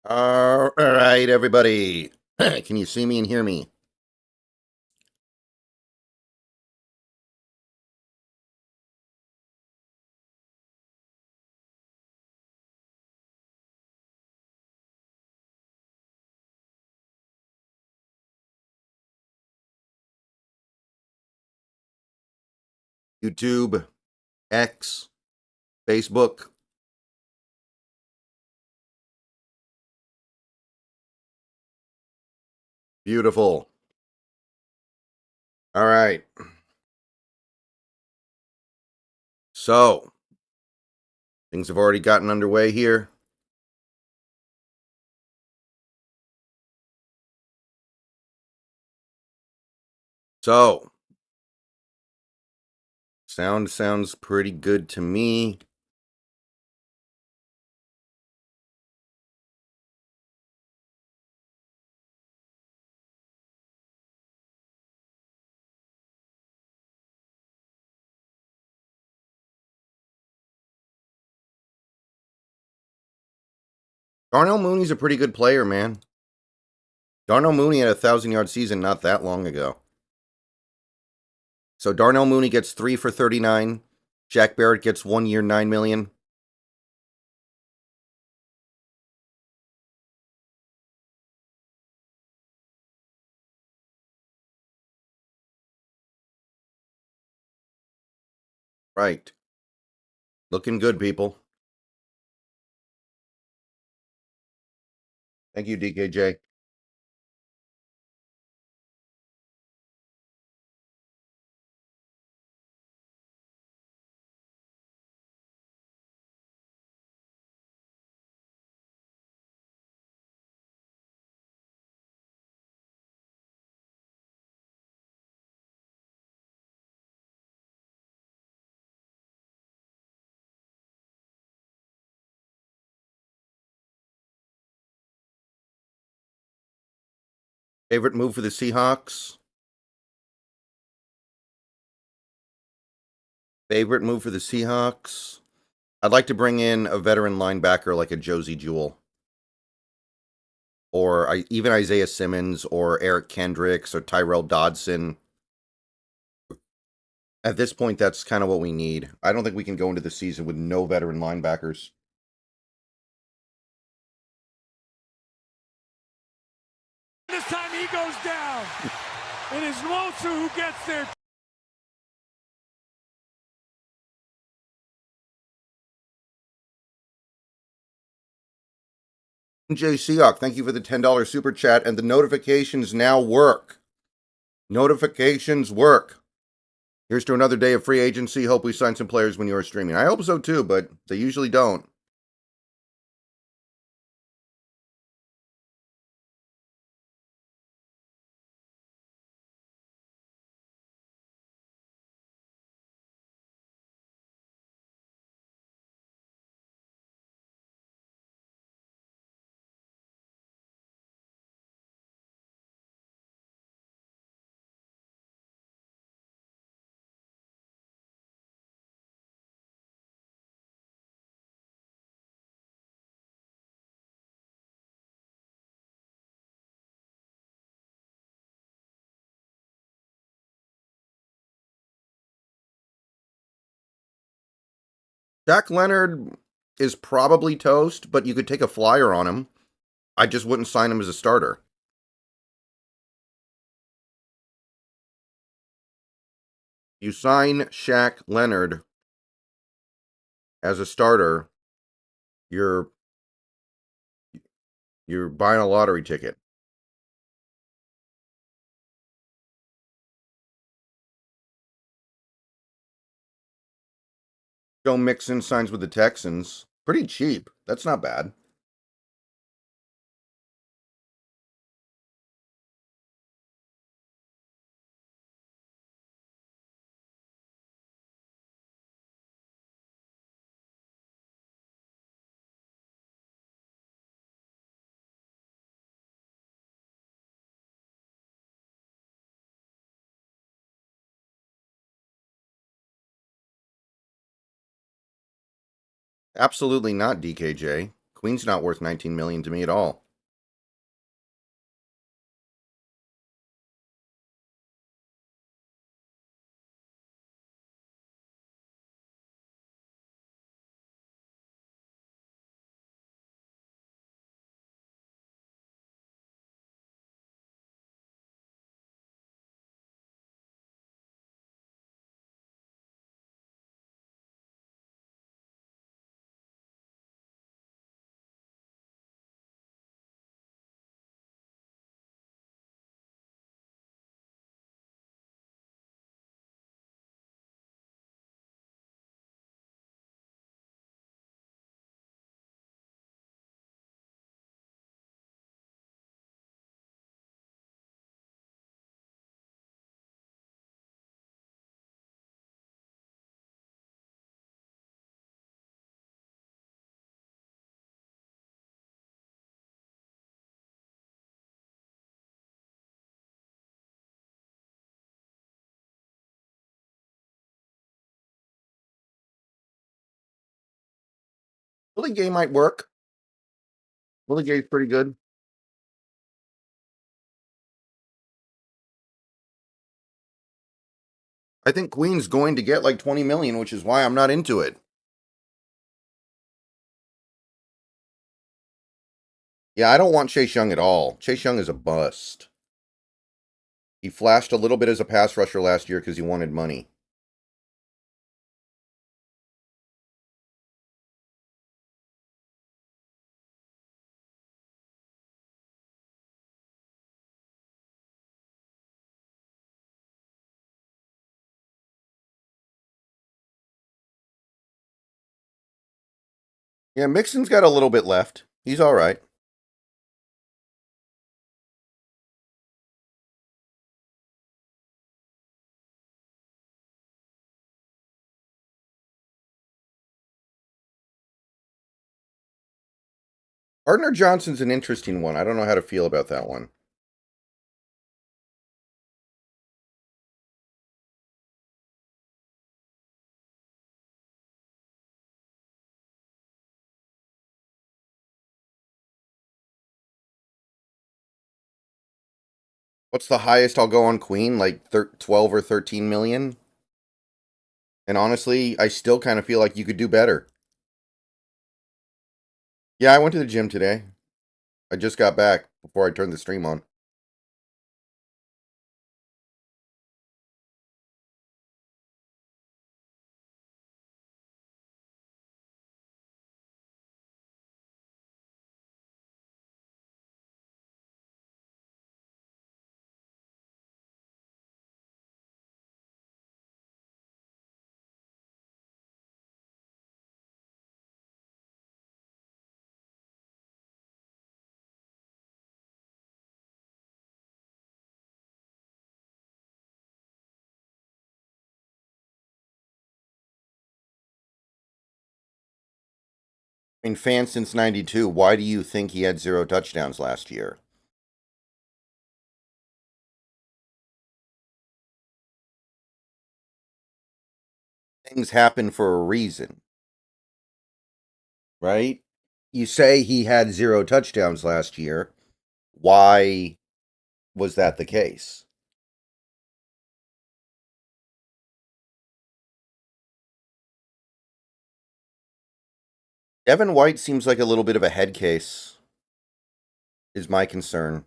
All right, everybody. Can you see me and hear me? YouTube, X, Facebook. Beautiful. All right. So, things have already gotten underway here. So, sounds pretty good to me. Darnell Mooney's a pretty good player, man. Darnell Mooney had a 1,000-yard season not that long ago. So Darnell Mooney gets 3 for 39. Jack Barrett gets 1 year, $9 million. Right. Looking good, people. Thank you, DKJ. Favorite move for the Seahawks? Favorite move for the Seahawks? I'd like to bring in a veteran linebacker like a Josie Jewell. Or even Isaiah Simmons or Eric Kendricks or Tyrell Dodson. At this point, that's kind of what we need. I don't think we can go into the season with no veteran linebackers. This time he goes down. It is Lilstyx who gets there. mjseahawk, thank you for the $10 super chat. And the notifications now work. Notifications work. Here's to another day of free agency. Hope we sign some players when you are streaming. I hope so too, but they usually don't. Jack Leonard is probably toast, but you could take a flyer on him. I just wouldn't sign him as a starter. You sign Shaq Leonard as a starter, you're buying a lottery ticket. Joe Mixon signs with the Texans. Pretty cheap. That's not bad. Absolutely not, DKJ. Queen's not worth 19 million to me at all. Willie Gay might work. Willie Gay's pretty good. I think Queen's going to get like 20 million, which is why I'm not into it. Yeah, I don't want Chase Young at all. Chase Young is a bust. He flashed a little bit as a pass rusher last year because he wanted money. Yeah, Mixon's got a little bit left. He's all right. Gardner Johnson's an interesting one. I don't know how to feel about that one. What's the highest I'll go on Queen? Like 12 or 13 million? And honestly, I still kind of feel like you could do better. Yeah, I went to the gym today. I just got back before I turned the stream on. I mean, fan since 92. Why do you think he had 0 touchdowns last year? Things happen for a reason, right? You say he had 0 touchdowns last year. Why was that the case? Devin White seems like a little bit of a head case, is my concern.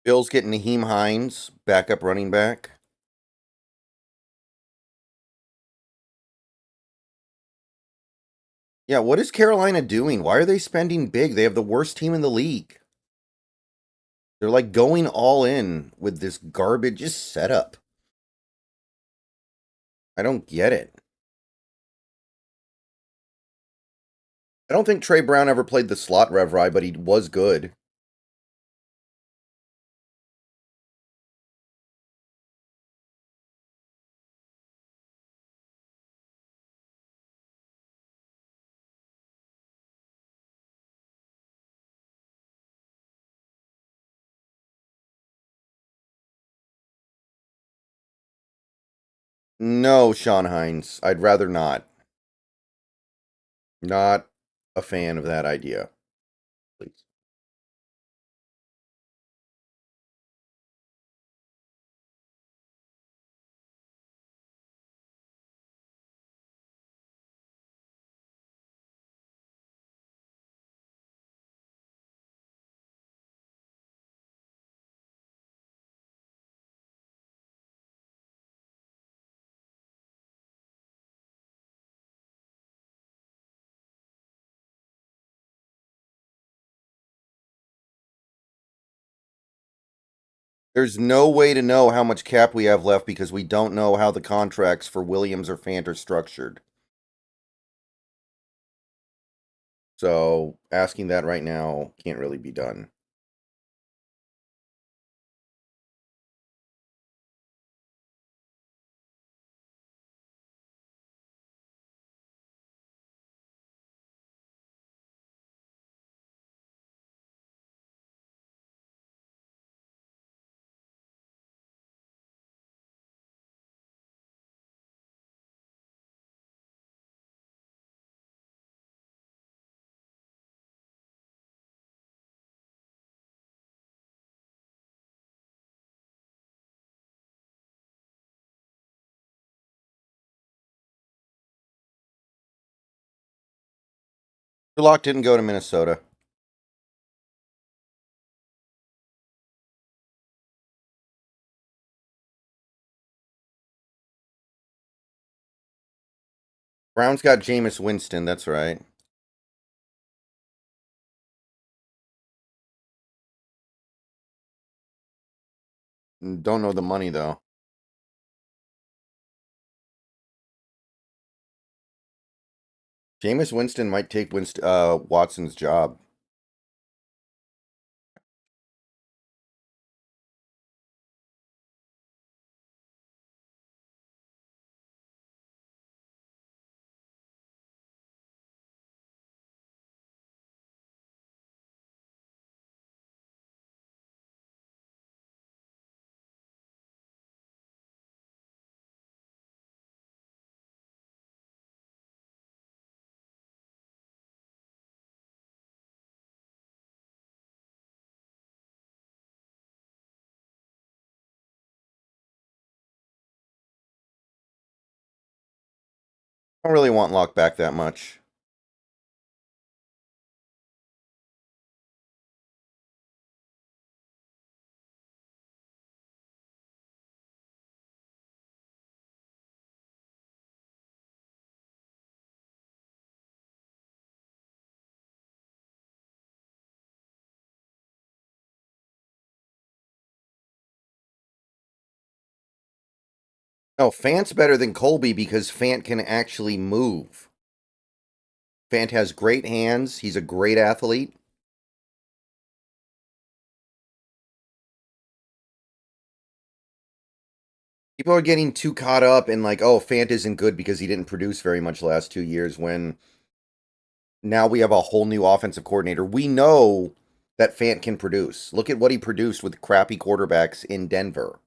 Bill's getting Naheem Hines, backup running back. Yeah, what is Carolina doing? Why are they spending big? They have the worst team in the league. They're like going all in with this garbage setup. I don't get it. I don't think Trey Brown ever played the slot rev right, but he was good. No, Sean Hines. I'd rather not. Not a fan of that idea. Please. There's no way to know how much cap we have left because we don't know how the contracts for Williams or Fant are structured. So asking that right now can't really be done. Lock didn't go to Minnesota. Brown's got Jameis Winston, that's right. Don't know the money though. Jameis Winston might take Watson's job. I don't really want Locke back that much. No, Fant's better than Colby because Fant can actually move. Fant has great hands. He's a great athlete. People are getting too caught up in like, oh, Fant isn't good because he didn't produce very much the last 2 years when now we have a whole new offensive coordinator. We know that Fant can produce. Look at what he produced with crappy quarterbacks in Denver.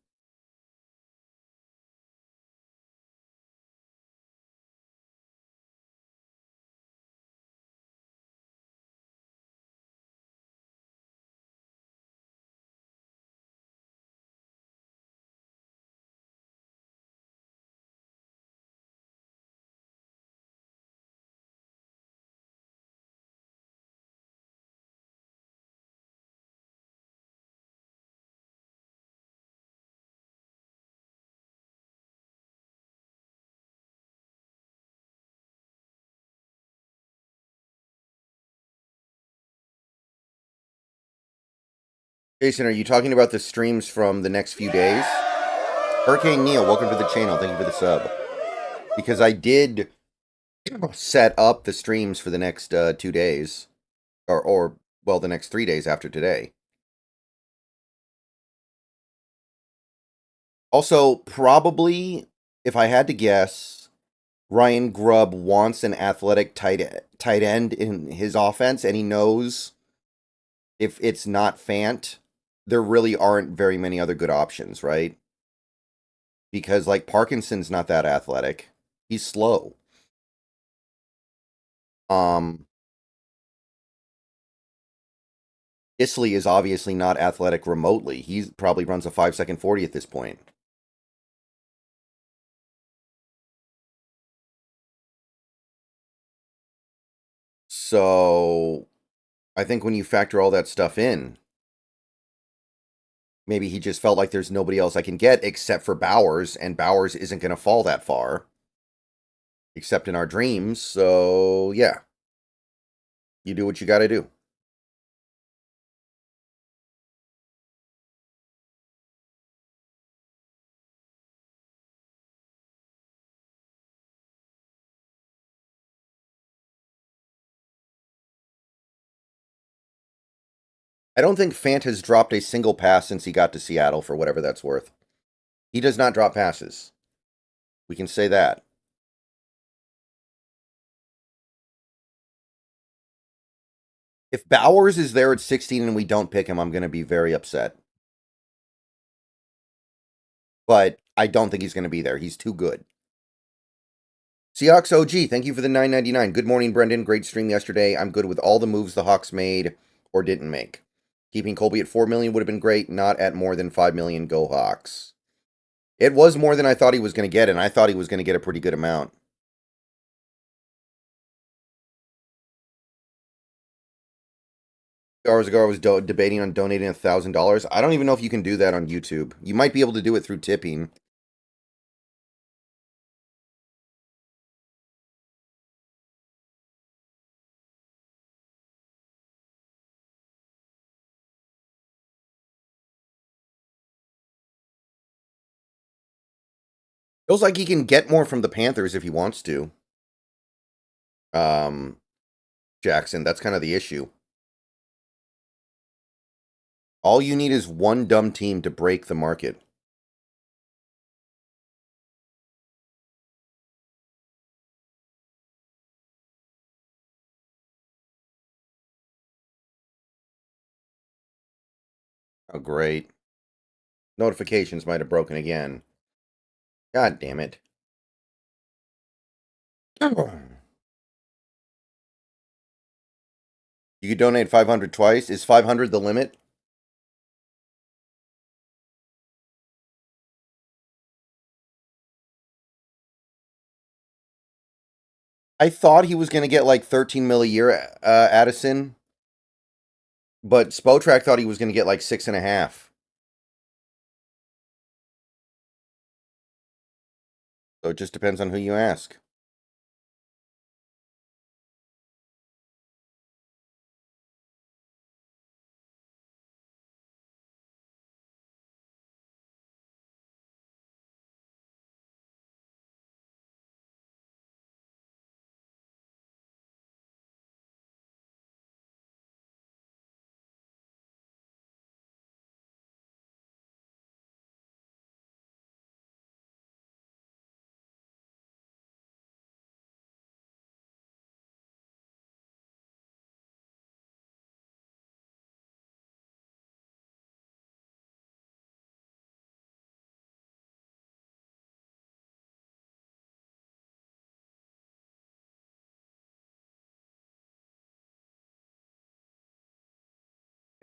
Jason, are you talking about the streams from the next few days? Hurricane Neil, welcome to the channel. Thank you for the sub. Because I did set up the streams for the next 2 days. Or, well, the next 3 days after today. Also, probably, if I had to guess, Ryan Grubb wants an athletic tight end in his offense, and he knows if it's not Fant, there really aren't very many other good options, right? Because, like, Parkinson's not that athletic. He's slow. Isley is obviously not athletic remotely. He probably runs a 5-second 40 at this point. So, I think when you factor all that stuff in, maybe he just felt like there's nobody else I can get except for Bowers, and Bowers isn't going to fall that far. Except in our dreams, so yeah. You do what you got to do. I don't think Fant has dropped a single pass since he got to Seattle, for whatever that's worth. He does not drop passes. We can say that. If Bowers is there at 16 and we don't pick him, I'm going to be very upset. But I don't think he's going to be there. He's too good. Seahawks OG, thank you for the $9.99. Good morning, Brendan. Great stream yesterday. I'm good with all the moves the Hawks made or didn't make. Keeping Colby at $4 million would have been great, not at more than $5 million. Go Hawks. It was more than I thought he was going to get, and I thought he was going to get a pretty good amount. Hours ago, I was debating on donating $1,000. I don't even know if you can do that on YouTube. You might be able to do it through tipping. Feels like he can get more from the Panthers if he wants to. Jackson, that's kind of the issue. All you need is one dumb team to break the market. Oh, great. Notifications might have broken again. God damn it. You could donate 500 twice. Is 500 the limit? I thought he was going to get like 13 mil a year, Addison. But Spotrack thought he was going to get like 6.5. So it just depends on who you ask.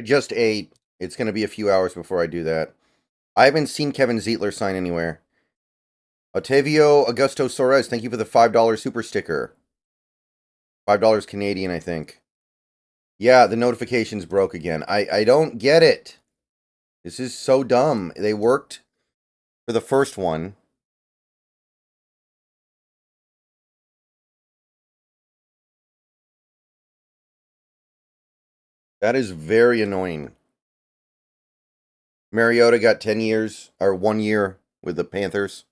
I just ate. It's going to be a few hours before I do that. I haven't seen Kevin Zietler sign anywhere. Otavio Augusto Soares, thank you for the $5 super sticker. $5 Canadian, I think. Yeah, the notifications broke again. I don't get it. This is so dumb. They worked for the first one. That is very annoying. Mariota got 10 years, or 1 year with the Panthers.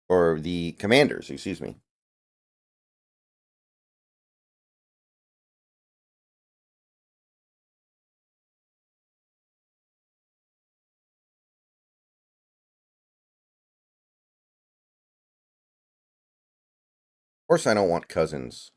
Or the Commanders, excuse me. Of course I don't want Cousins.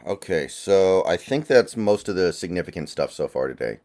Okay, so I think that's most of the significant stuff so far today.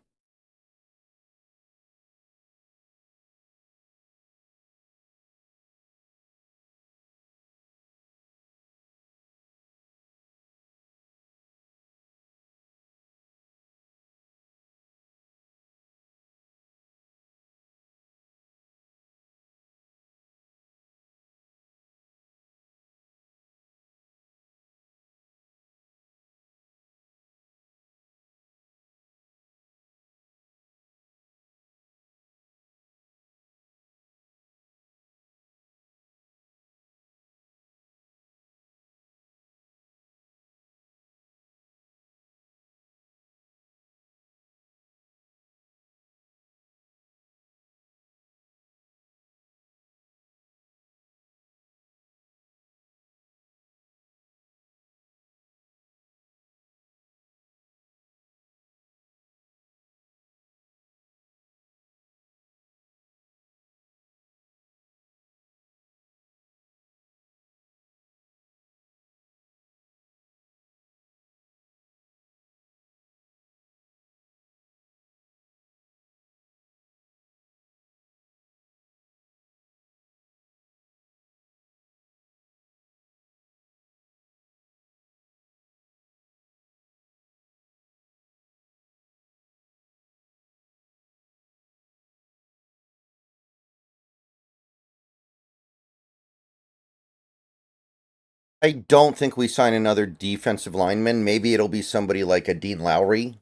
I don't think we sign another defensive lineman. Maybe it'll be somebody like a Dean Lowry.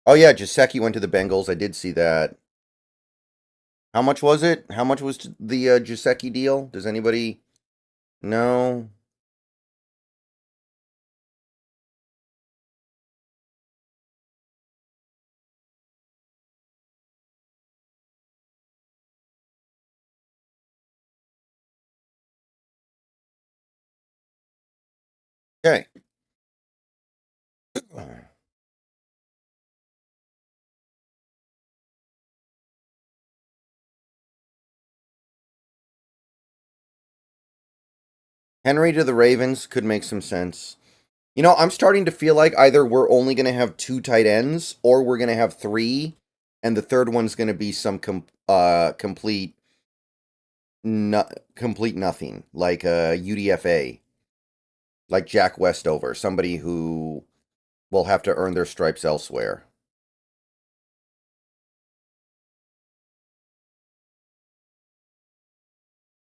Oh yeah, Gesicki went to the Bengals. I did see that. How much was it? How much was the Gesicki deal? Does anybody know? Okay. Henry to the Ravens could make some sense. You know, I'm starting to feel like either we're only going to have 2 tight ends or we're going to have 3 and the third one's going to be some complete complete nothing, like a UDFA, like Jack Westover, somebody who will have to earn their stripes elsewhere.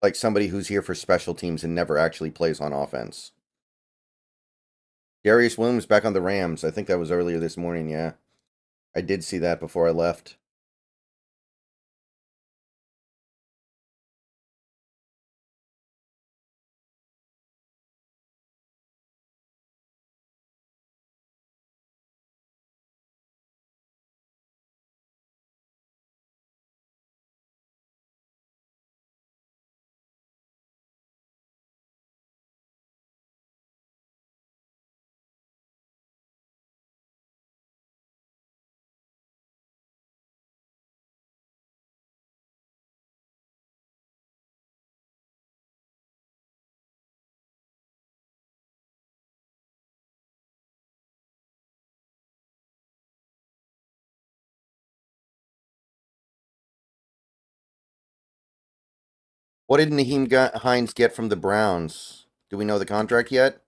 Like somebody who's here for special teams and never actually plays on offense. Darius Williams back on the Rams. I think that was earlier this morning, yeah. I did see that before I left. What did Naheem Hines get from the Browns? Do we know the contract yet?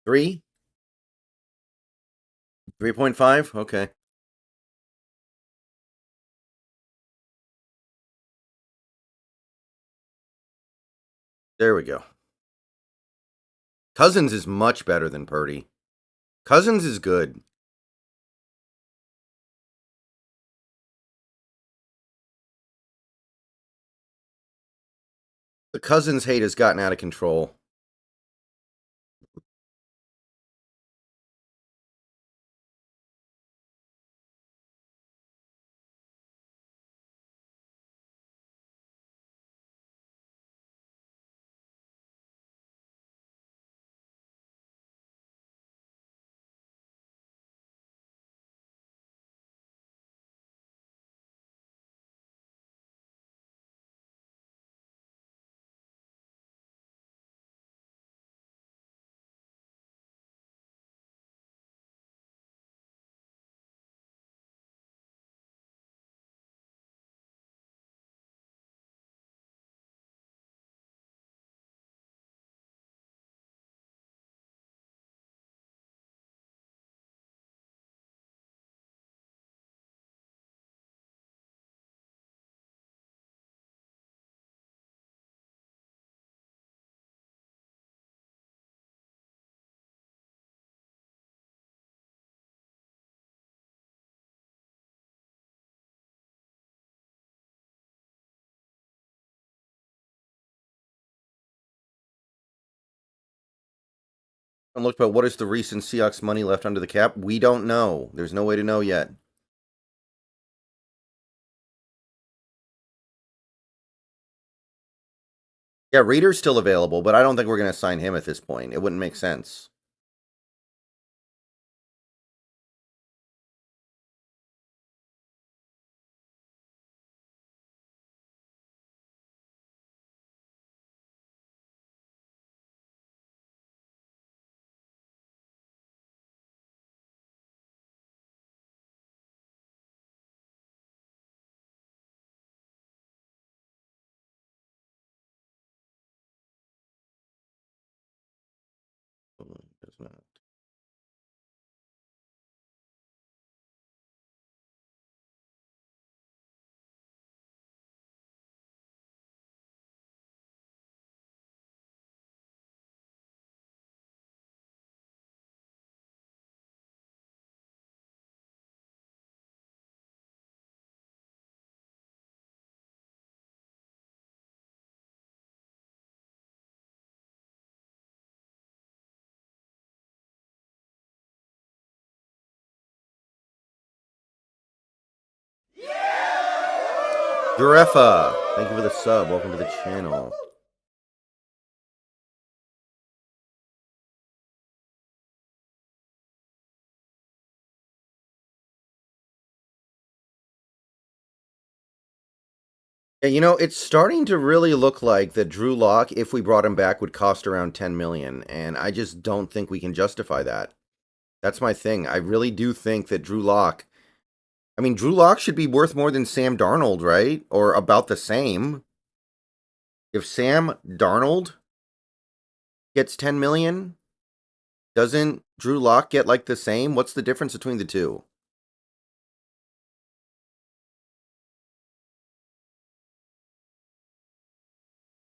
Three? 3.5? Okay. There we go. Cousins is much better than Purdy. Cousins is good. The Cousins hate has gotten out of control. And look, but what is the recent Seahawks money left under the cap? We don't know. There's no way to know yet. Yeah, Reader's still available, but I don't think we're going to sign him at this point. It wouldn't make sense. Does not. Durefa, thank you for the sub. Welcome to the channel. Yeah, you know, it's starting to really look like that Drew Lock, if we brought him back, would cost around 10 million, and I just don't think we can justify that. That's my thing. I really do think that Drew Lock, I mean, Drew Lock should be worth more than Sam Darnold, right? Or about the same. If Sam Darnold gets 10 million, doesn't Drew Lock get like the same? What's the difference between the two?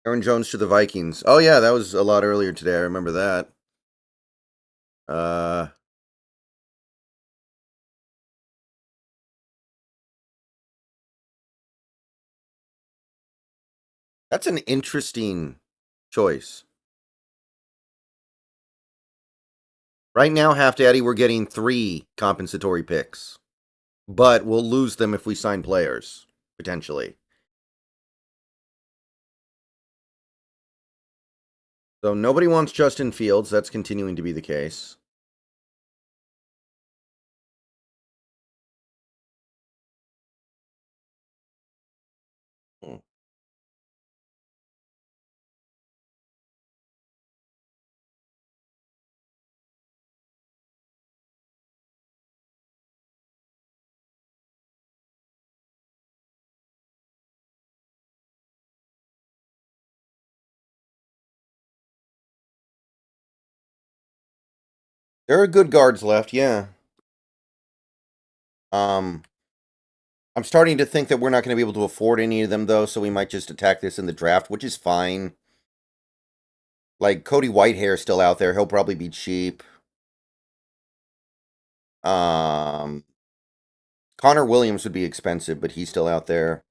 Aaron Jones to the Vikings. Oh yeah, that was a lot earlier today. I remember that. That's an interesting choice. Right now, Half Daddy, we're getting 3 compensatory picks, but we'll lose them if we sign players, potentially. So nobody wants Justin Fields. That's continuing to be the case. There are good guards left, yeah. I'm starting to think that we're not going to be able to afford any of them, though, so we might just attack this in the draft, which is fine. Like, Cody Whitehair is still out there. He'll probably be cheap. Connor Williams would be expensive, but he's still out there.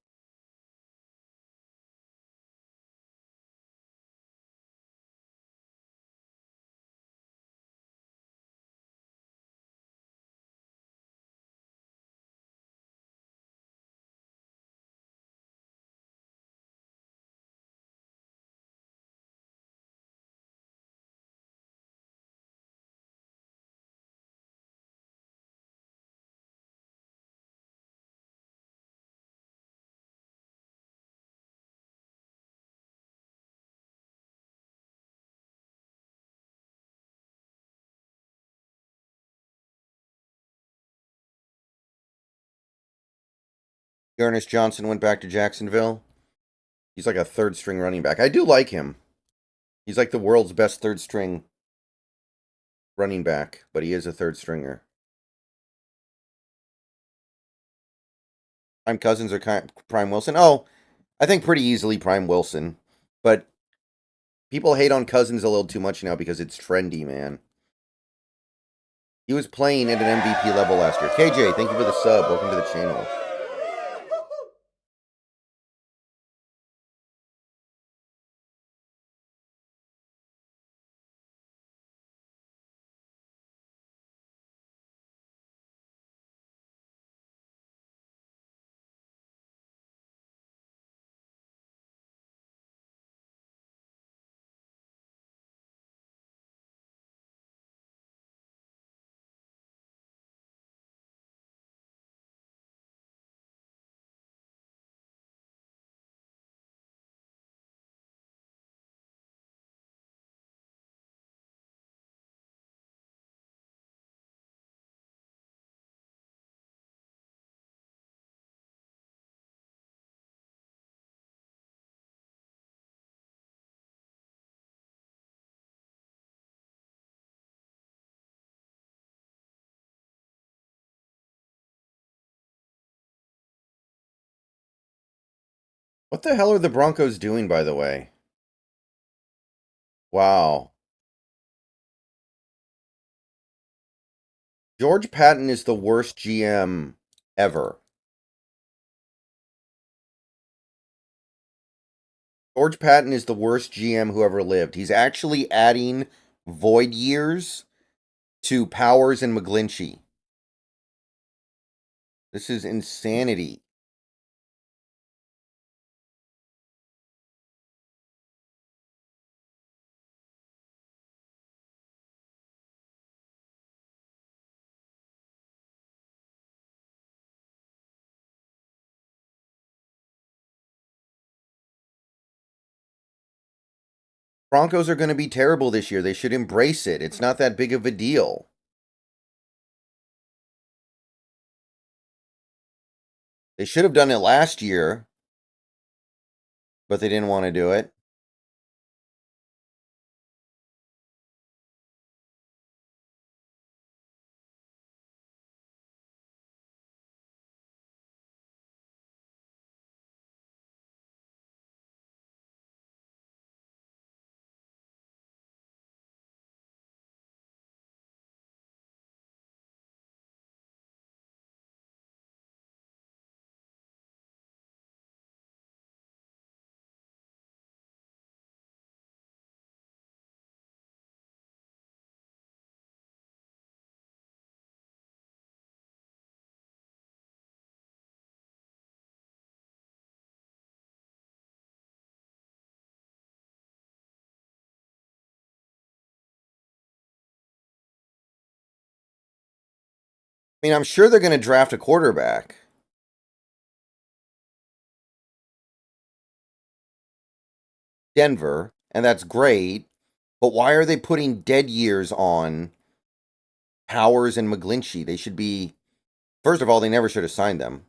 Ernest Johnson went back to Jacksonville. He's like a third string running back. I do like him. He's like the world's best third string running back, but he is a third stringer. Prime Cousins or Prime Wilson? Oh, I think pretty easily Prime Wilson. But people hate on Cousins a little too much now because it's trendy, man. He was playing at an MVP level last year. KJ, thank you for the sub. Welcome to the channel. What the hell are the Broncos doing, by the way? Wow. George Patton is the worst GM ever. George Patton is the worst GM who ever lived. He's actually adding void years to Powers and McGlinchey. This is insanity. Broncos are going to be terrible this year. They should embrace it. It's not that big of a deal. They should have done it last year, but they didn't want to do it. I mean, I'm sure they're going to draft a quarterback. Denver, and that's great. But why are they putting dead years on Powers and McGlinchey? They should be. First of all, they never should have signed them.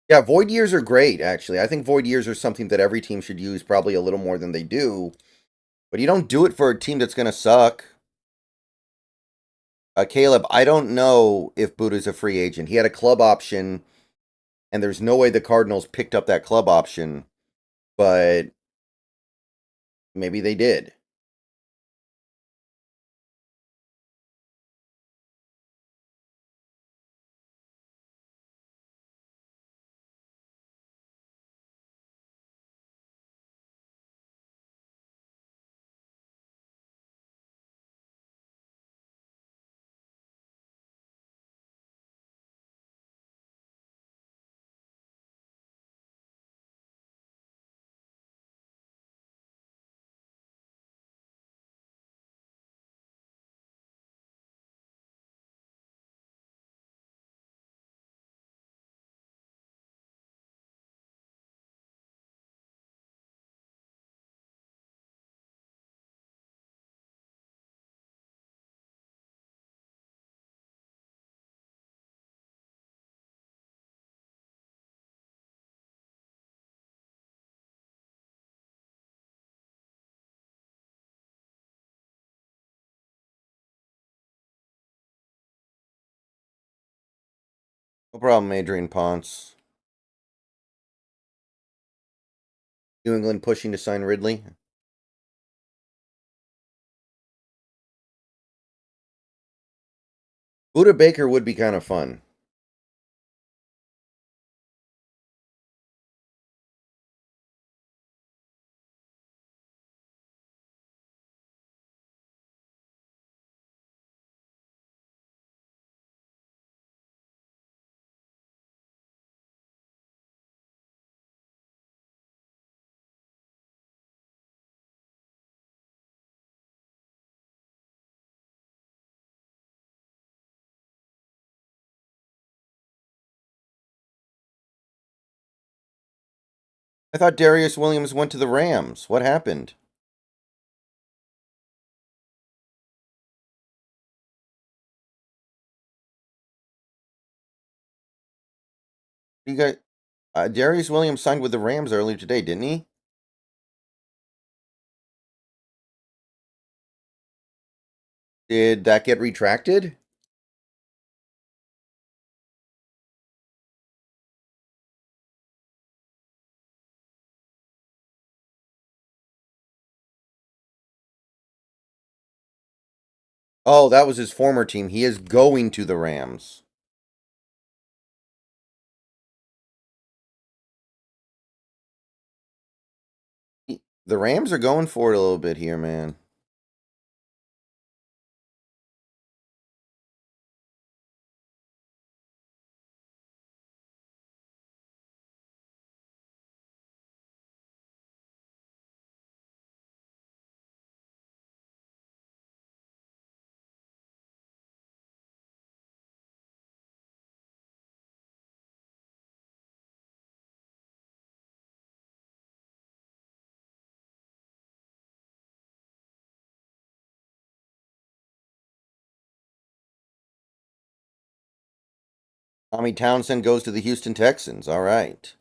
Yeah, void years are great, actually. I think void years are something that every team should use probably a little more than they do. But you don't do it for a team that's going to suck. Caleb, I don't know if Buddha's a free agent. He had a club option, and there's no way the Cardinals picked up that club option, but maybe they did. No problem, Adrian Ponce. New England pushing to sign Ridley. Buda Baker would be kind of fun. I thought Darius Williams went to the Rams. What happened? You got Darius Williams signed with the Rams earlier today, didn't he? Did that get retracted? Oh, that was his former team. He is going to the Rams. The Rams are going for it a little bit here, man. Tommy Townsend goes to the Houston Texans. All right.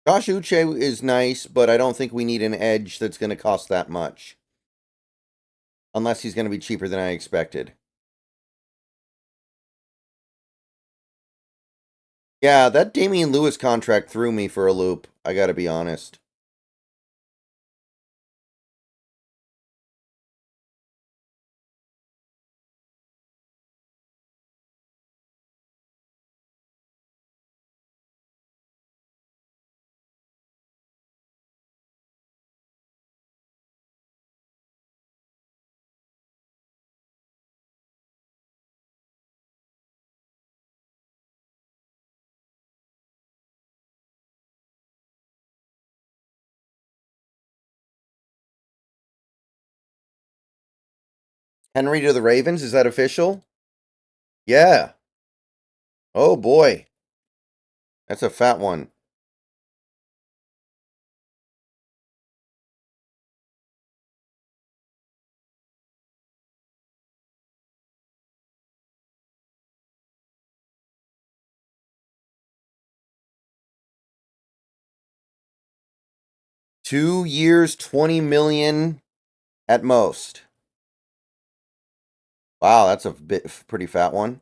Josh Uche is nice, but I don't think we need an edge that's going to cost that much. Unless he's going to be cheaper than I expected. Yeah, that Damian Lewis contract threw me for a loop. I got to be honest. Henry to the Ravens, is that official? Yeah. Oh boy. That's a fat one. Two years, 20 million at most. Wow, that's a pretty fat one.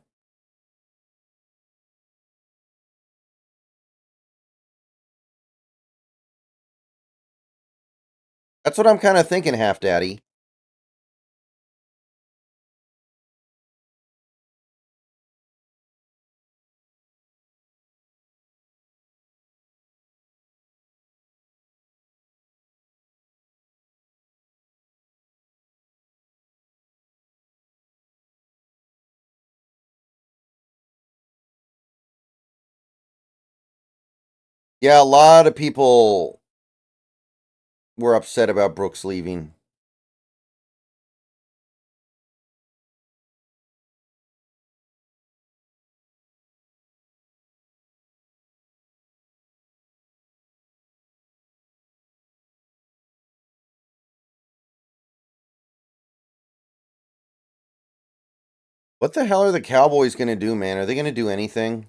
That's what I'm kind of thinking, Half Daddy. Yeah, a lot of people were upset about Brooks leaving. What the hell are the Cowboys going to do, man? Are they going to do anything?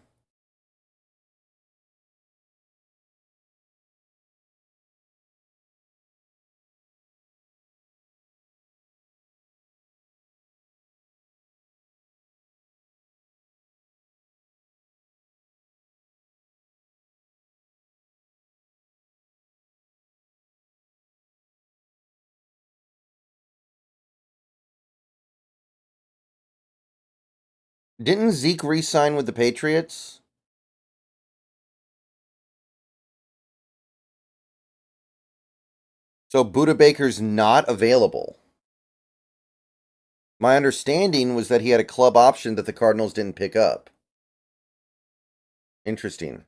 Didn't Zeke re-sign with the Patriots? So Buda Baker's not available. My understanding was that he had a club option that the Cardinals didn't pick up. Interesting.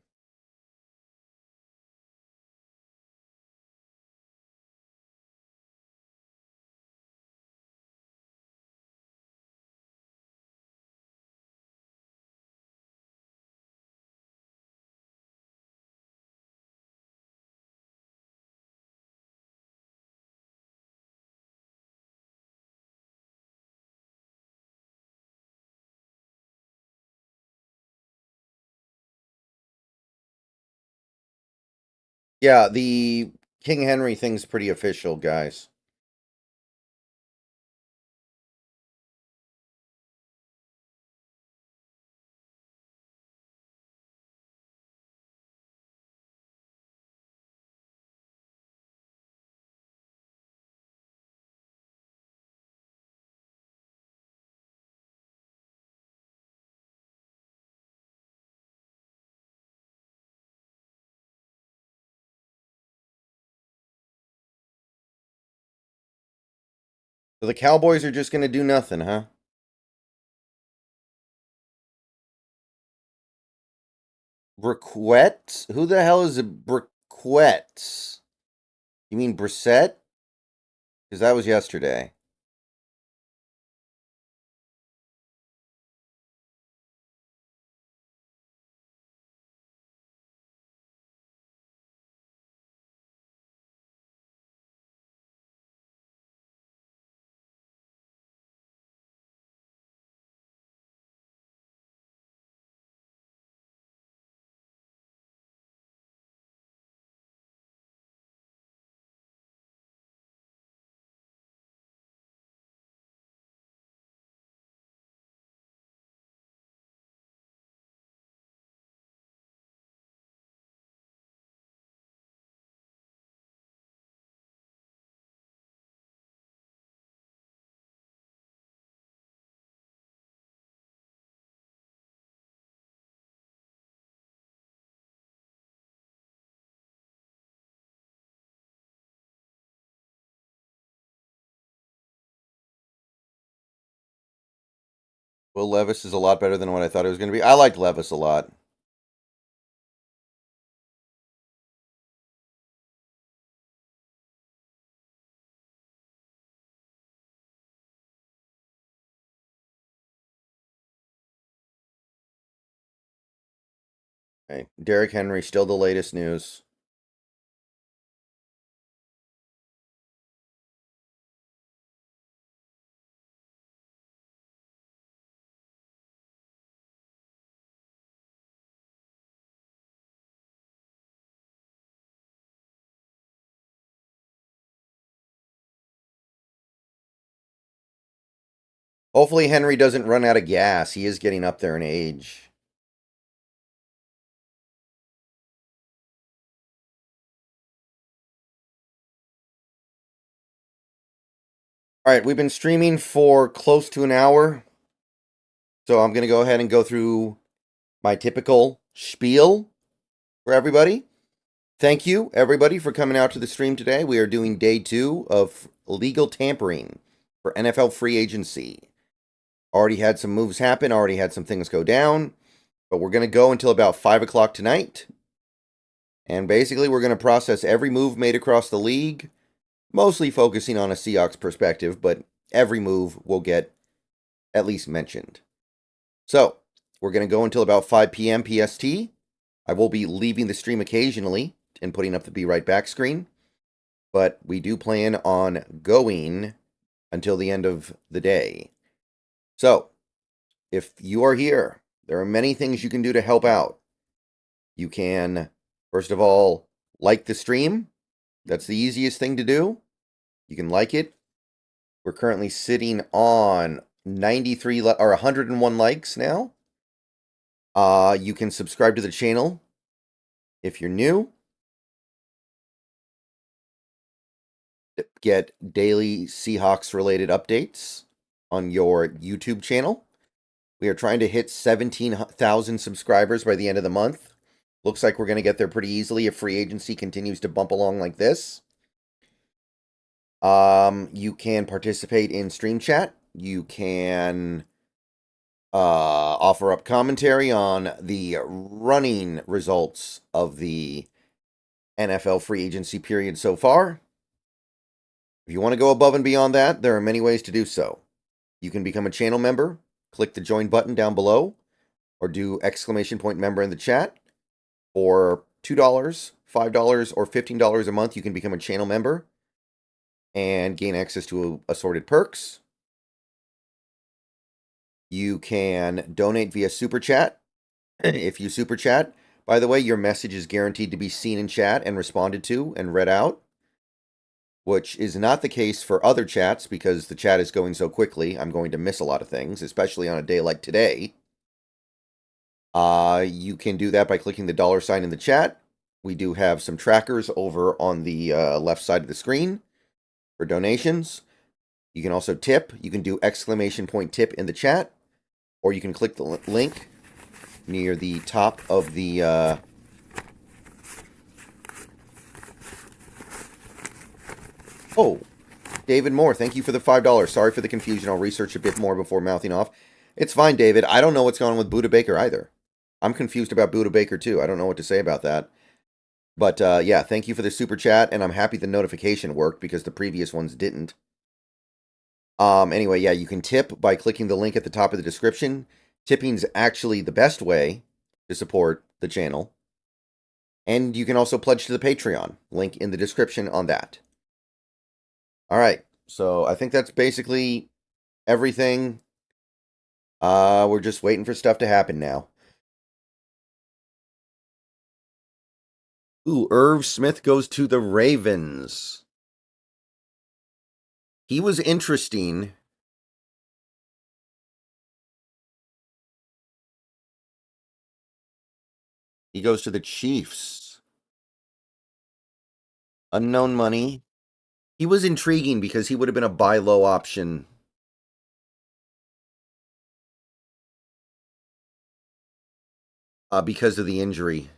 Yeah, the King Henry thing's pretty official, guys. So the Cowboys are just going to do nothing, huh? Briquette? Who the hell is a Briquette? You mean Brissett? Because that was yesterday. Will Levis is a lot better than what I thought it was going to be. I liked Levis a lot. Okay. Derrick Henry, still the latest news. Hopefully Henry doesn't run out of gas. He is getting up there in age. All right, we've been streaming for close to an hour. So I'm going to go ahead and go through my typical spiel for everybody. Thank you, everybody, for coming out to the stream today. We are doing day 2 of legal tampering for NFL free agency. Already had some moves happen, already had some things go down, but we're going to go until about 5 o'clock tonight. And basically, we're going to process every move made across the league, mostly focusing on a Seahawks perspective, but every move will get at least mentioned. So, we're going to go until about 5 p.m. PST. I will be leaving the stream occasionally and putting up the Be Right Back screen, but we do plan on going until the end of the day. So, if you are here, there are many things you can do to help out. You can, first of all, like the stream. That's the easiest thing to do. You can like it. We're currently sitting on 93 or 101 likes now. You can subscribe to the channel if you're new. Get daily Seahawks related updates on your YouTube channel. We are trying to hit 17,000 subscribers by the end of the month. Looks like we're going to get there pretty easily if free agency continues to bump along like this. You can participate in stream chat. You can offer up commentary on the running results of the NFL free agency period so far. If you want to go above and beyond that, there are many ways to do so. You can become a channel member, click the join button down below, or do !member in the chat. For $2, $5, or $15 a month, you can become a channel member and gain access to assorted perks. You can donate via Super Chat. If you Super Chat, by the way, your message is guaranteed to be seen in chat and responded to and read out, which is not the case for other chats because the chat is going so quickly. I'm going to miss a lot of things, especially on a day like today. You can do that by clicking the $ in the chat. We do have some trackers over on the left side of the screen for donations. You can also tip. You can do !tip in the chat, or you can click the link near the top of the Oh, David Moore, thank you for the $5. Sorry for the confusion. I'll research a bit more before mouthing off. It's fine, David. I don't know what's going on with Buda Baker either. I'm confused about Buda Baker too. I don't know what to say about that. But yeah, thank you for the super chat, and I'm happy the notification worked because the previous ones didn't. Anyway, yeah, you can tip by clicking the link at the top of the description. Tipping's actually the best way to support the channel. And you can also pledge to the Patreon. Link in the description on that. All right, so I think that's basically everything. We're just waiting for stuff to happen now. Ooh, Irv Smith goes to the Ravens. He was interesting. He goes to the Chiefs. Unknown money. He was intriguing because he would have been a buy low option. Because of the injury.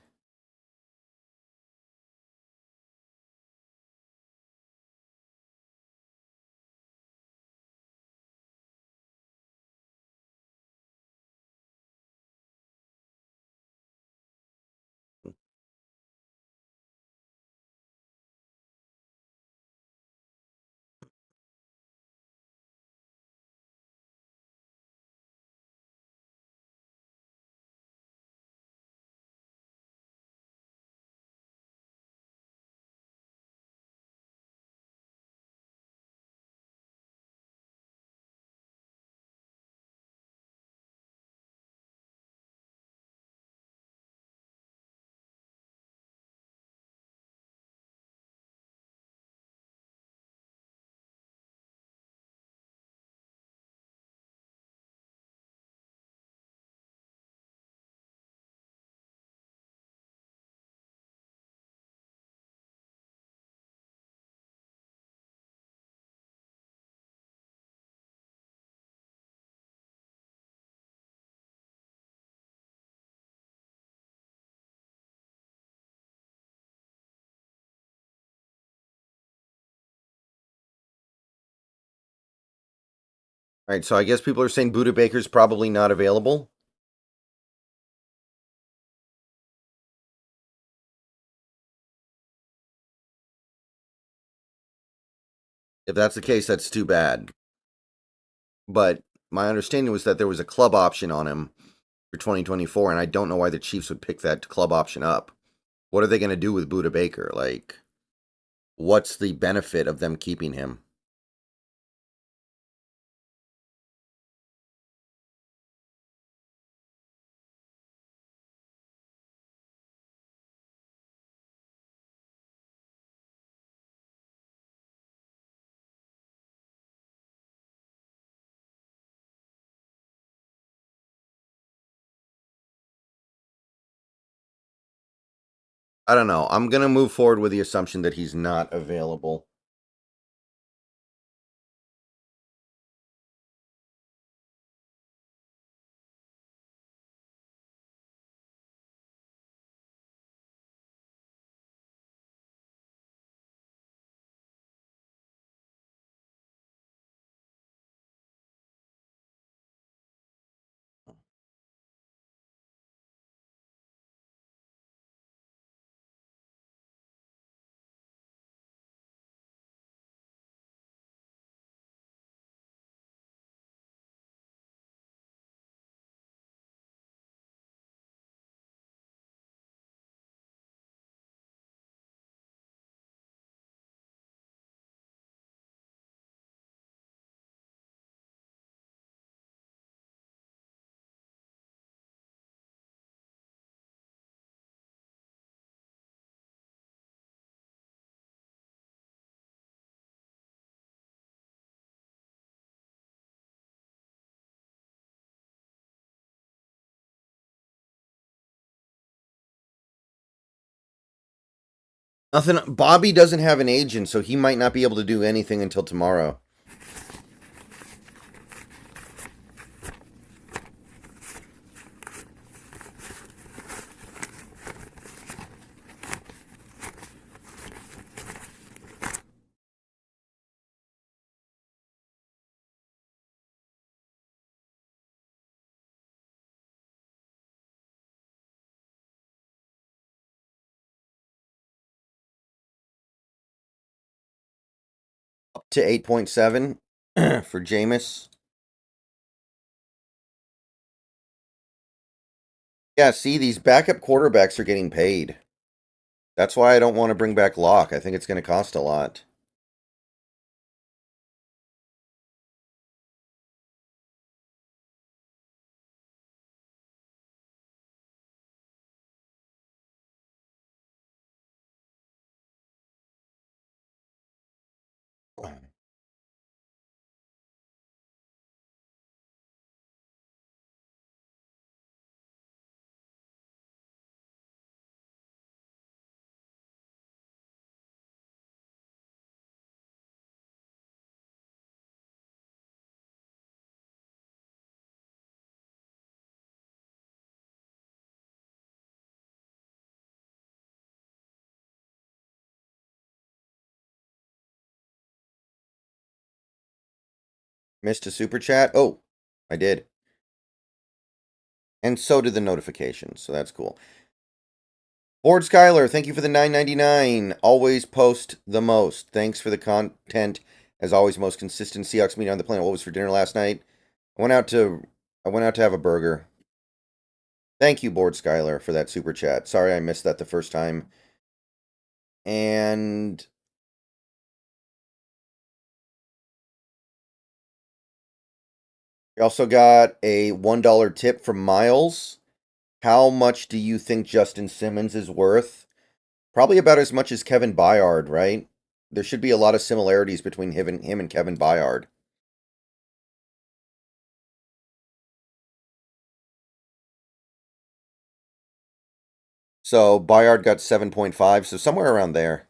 All right, so I guess people are saying Buda Baker's probably not available. If that's the case, that's too bad. But my understanding was that there was a club option on him for 2024, and I don't know why the Chiefs would pick that club option up. What are they going to do with Buda Baker? Like, what's the benefit of them keeping him? I don't know. I'm going to move forward with the assumption that he's not available. Nothing. Bobby doesn't have an agent, so he might not be able to do anything until tomorrow. Up to 8.7 for Jameis. Yeah, see, these backup quarterbacks are getting paid. That's why I don't want to bring back Locke. I think it's going to cost a lot. Missed a super chat? Oh, I did. And so did the notifications, so that's cool. Board Skylar, thank you for the $9.99. Always post the most. Thanks for the content. As always, most consistent Seahawks meeting on the planet. What was for dinner last night? I went out to have a burger. Thank you, Board Skylar, for that super chat. Sorry I missed that the first time. And we also got a $1 tip from Miles. How much do you think Justin Simmons is worth? Probably about as much as Kevin Byard, right? There should be a lot of similarities between him and Kevin Byard. So Byard got 7.5, so somewhere around there.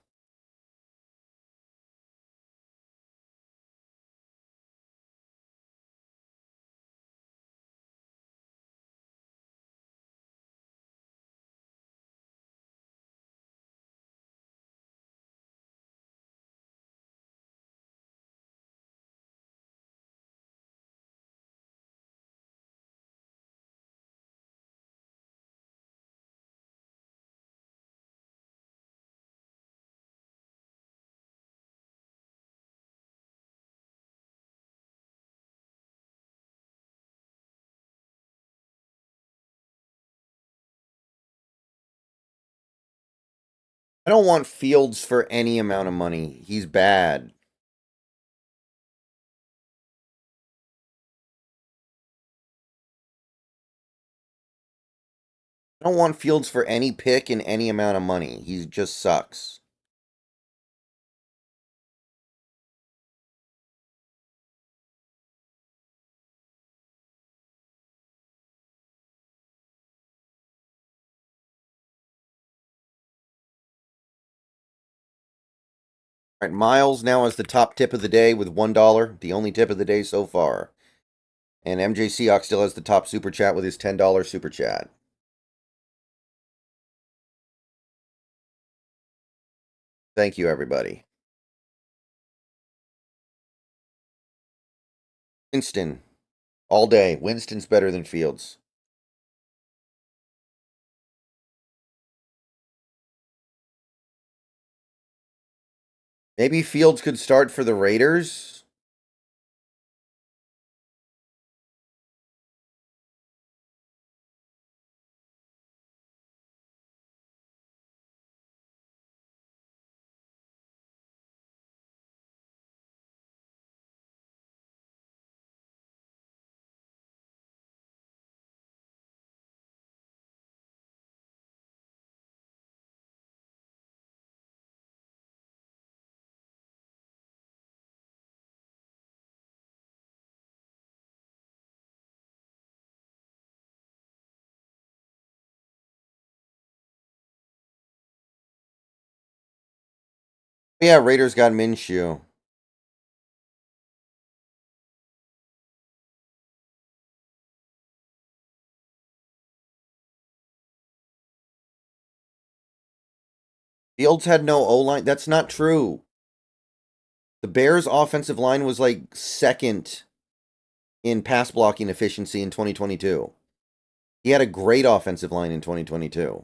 I don't want Fields for any amount of money. He's bad. I don't want Fields for any pick and any amount of money. He just sucks. All right, Miles now has the top tip of the day with $1, the only tip of the day so far. And mjseahawk still has the top super chat with his $10 super chat. Thank you, everybody. Winston, all day. Winston's better than Fields. Maybe Fields could start for the Raiders. Yeah, Raiders got Minshew. Fields had no O-line. That's not true. The Bears' offensive line was like second in pass blocking efficiency in 2022. He had a great offensive line in 2022.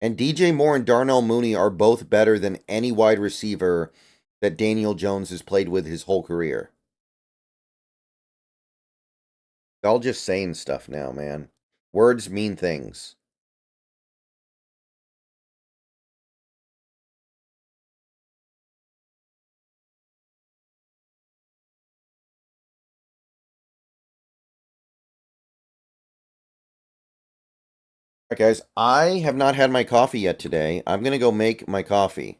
And DJ Moore and Darnell Mooney are both better than any wide receiver that Daniel Jones has played with his whole career. They're all just saying stuff now, man. Words mean things. All right, guys, I have not had my coffee yet today. I'm going to go make my coffee.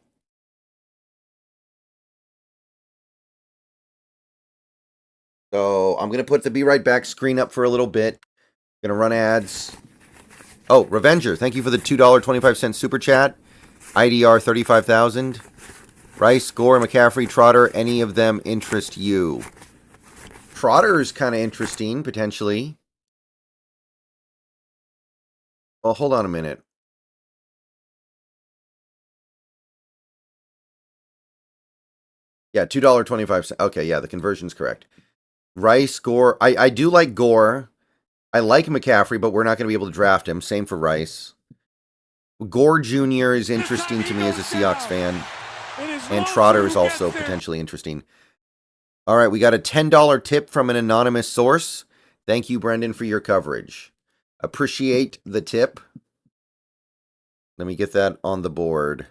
So I'm going to put the Be Right Back screen up for a little bit. Going to run ads. Oh, Revenger, thank you for the $2.25 super chat. IDR 35,000. Rice, Gore, McCaffrey, Trotter, any of them interest you? Trotter is kind of interesting, potentially. Well, hold on a minute. Yeah, $2.25. Okay, yeah, the conversion's correct. Rice, Gore. I do like Gore. I like McCaffrey, but we're not going to be able to draft him. Same for Rice. Gore Jr. is interesting to me as a Seahawks fan. And Trotter is also potentially interesting. All right, we got a $10 tip from an anonymous source. Thank you, Brendan, for your coverage. Appreciate the tip. Let me get that on the board.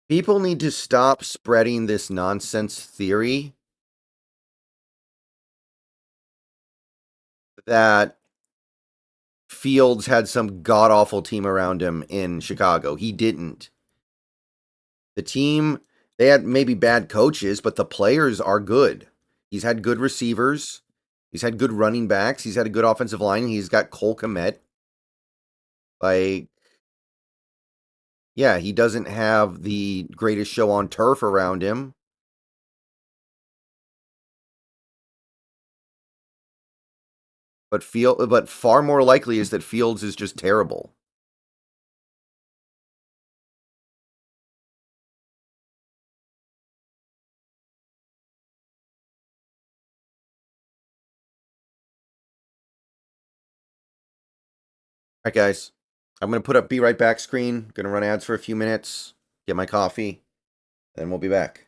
People need to stop spreading this nonsense theory that Fields had some god-awful team around him in Chicago. He didn't. The team, they had maybe bad coaches, but the players are good. He's had good receivers. He's had good running backs. He's had a good offensive line. He's got Cole Kmet. Like, yeah, he doesn't have the greatest show on turf around him. But far more likely is that Fields is just terrible. right, guys. I'm going to put up Be Right Back screen. Going to run ads for a few minutes, get my coffee, then we'll be back.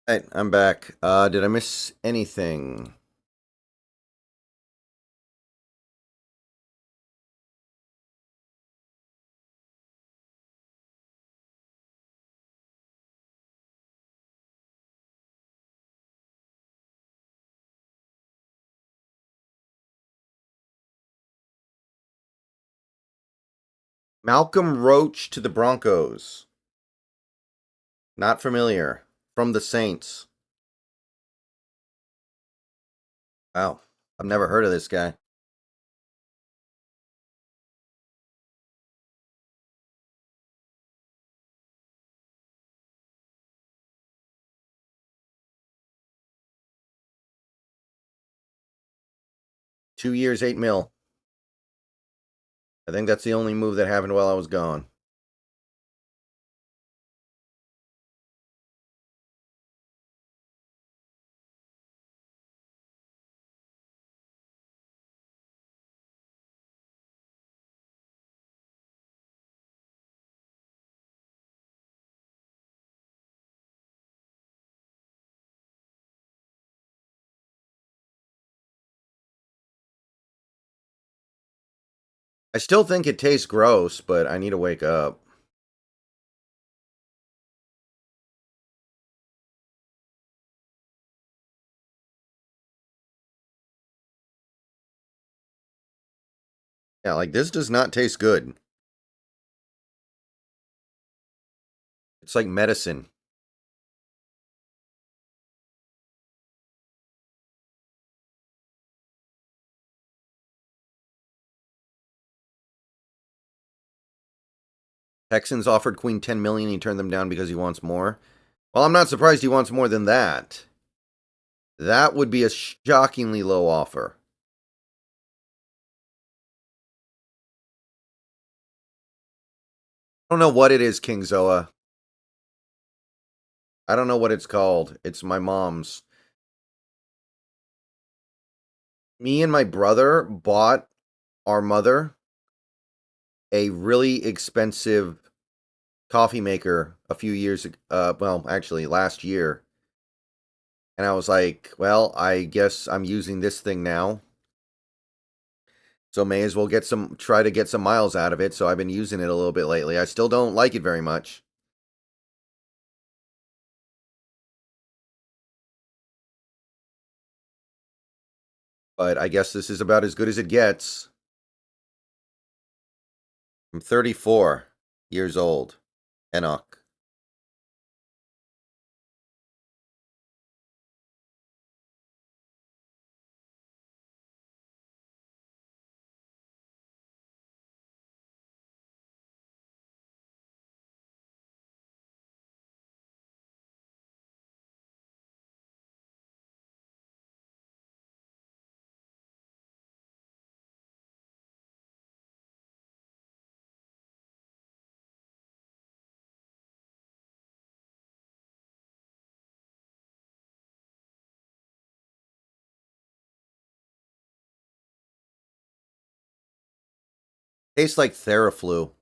Alright, I'm back. Did I miss anything? Malcolm Roach to the Broncos. Not familiar. From the Saints. Wow. I've never heard of this guy. Two years, 8 mil. I think that's the only move that happened while I was gone. I still think it tastes gross, but I need to wake up. Yeah, like this does not taste good. It's like medicine. Texans offered Queen 10 million. He turned them down because he wants more. Well, I'm not surprised he wants more than that. That would be a shockingly low offer. I don't know what it is, King Zoa. I don't know what it's called. It's my mom's. Me and my brother bought our mother a really expensive coffee maker a few years ago. Well, actually, last year. And I was like, well, I guess I'm using this thing now. So may as well try to get some miles out of it. So I've been using it a little bit lately. I still don't like it very much. But I guess this is about as good as it gets. I'm 34 years old. Enoch. Tastes like Theraflu.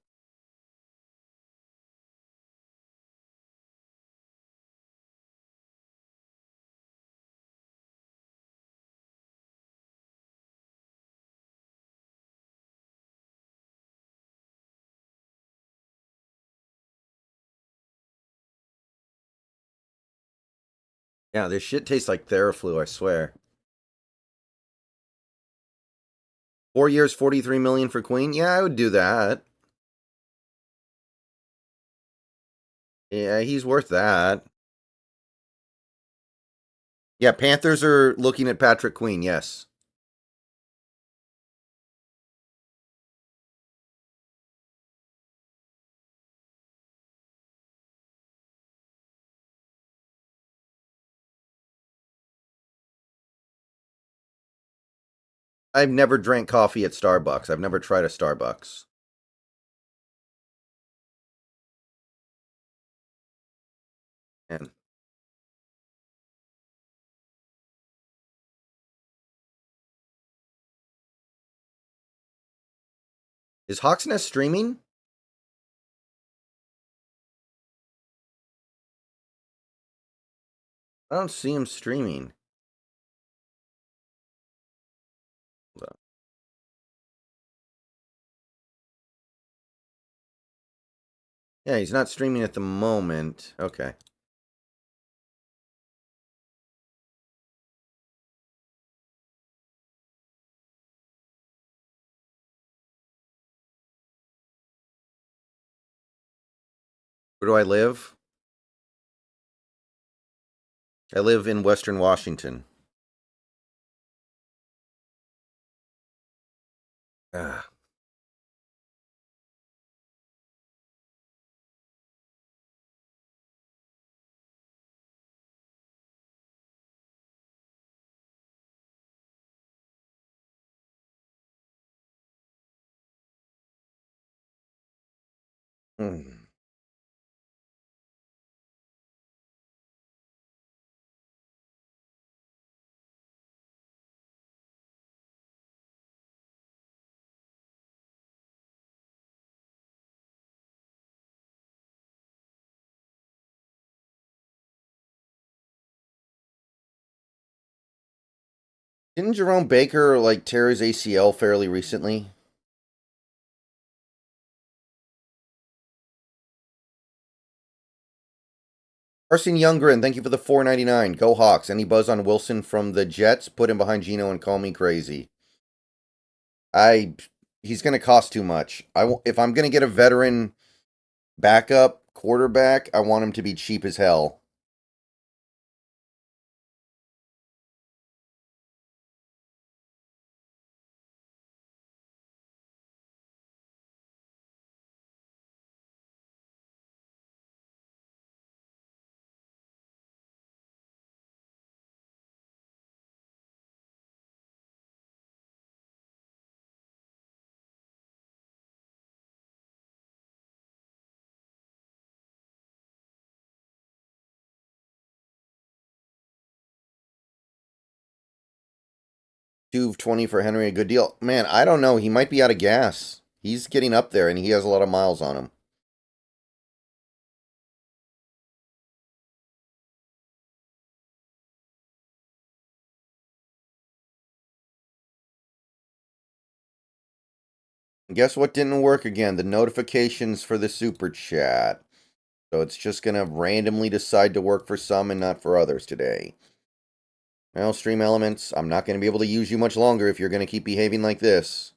Yeah, this shit tastes like Theraflu, I swear. 4 years, 43 million for Queen? Yeah, I would do that. Yeah, he's worth that. Yeah, Panthers are looking at Patrick Queen, yes. I've never drank coffee at Starbucks. I've never tried a Starbucks. And is Hawksnest streaming? I don't see him streaming. Yeah, he's not streaming at the moment. Okay. Where do I live? I live in Western Washington. Ah. Hmm. Didn't Jerome Baker like tear his ACL fairly recently? Carson Youngren, thank you for the $4.99. Go Hawks. Any buzz on Wilson from the Jets? Put him behind Geno and call me crazy. He's going to cost too much. If I'm going to get a veteran backup quarterback, I want him to be cheap as hell. Two 20 for Henry, a good deal. Man, I don't know. He might be out of gas. He's getting up there, and he has a lot of miles on him. Guess what didn't work again? The notifications for the super chat. So it's just going to randomly decide to work for some and not for others today. Well, Stream Elements, I'm not going to be able to use you much longer if you're going to keep behaving like this.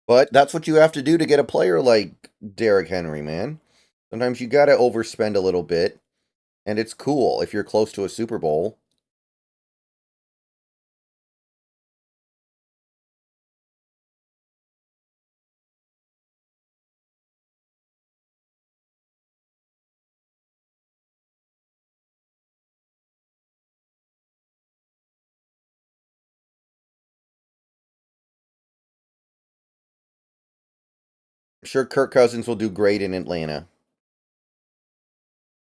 But that's what you have to do to get a player like Derrick Henry, man. Sometimes you got to overspend a little bit, and it's cool if you're close to a Super Bowl. I'm sure Kirk Cousins will do great in Atlanta.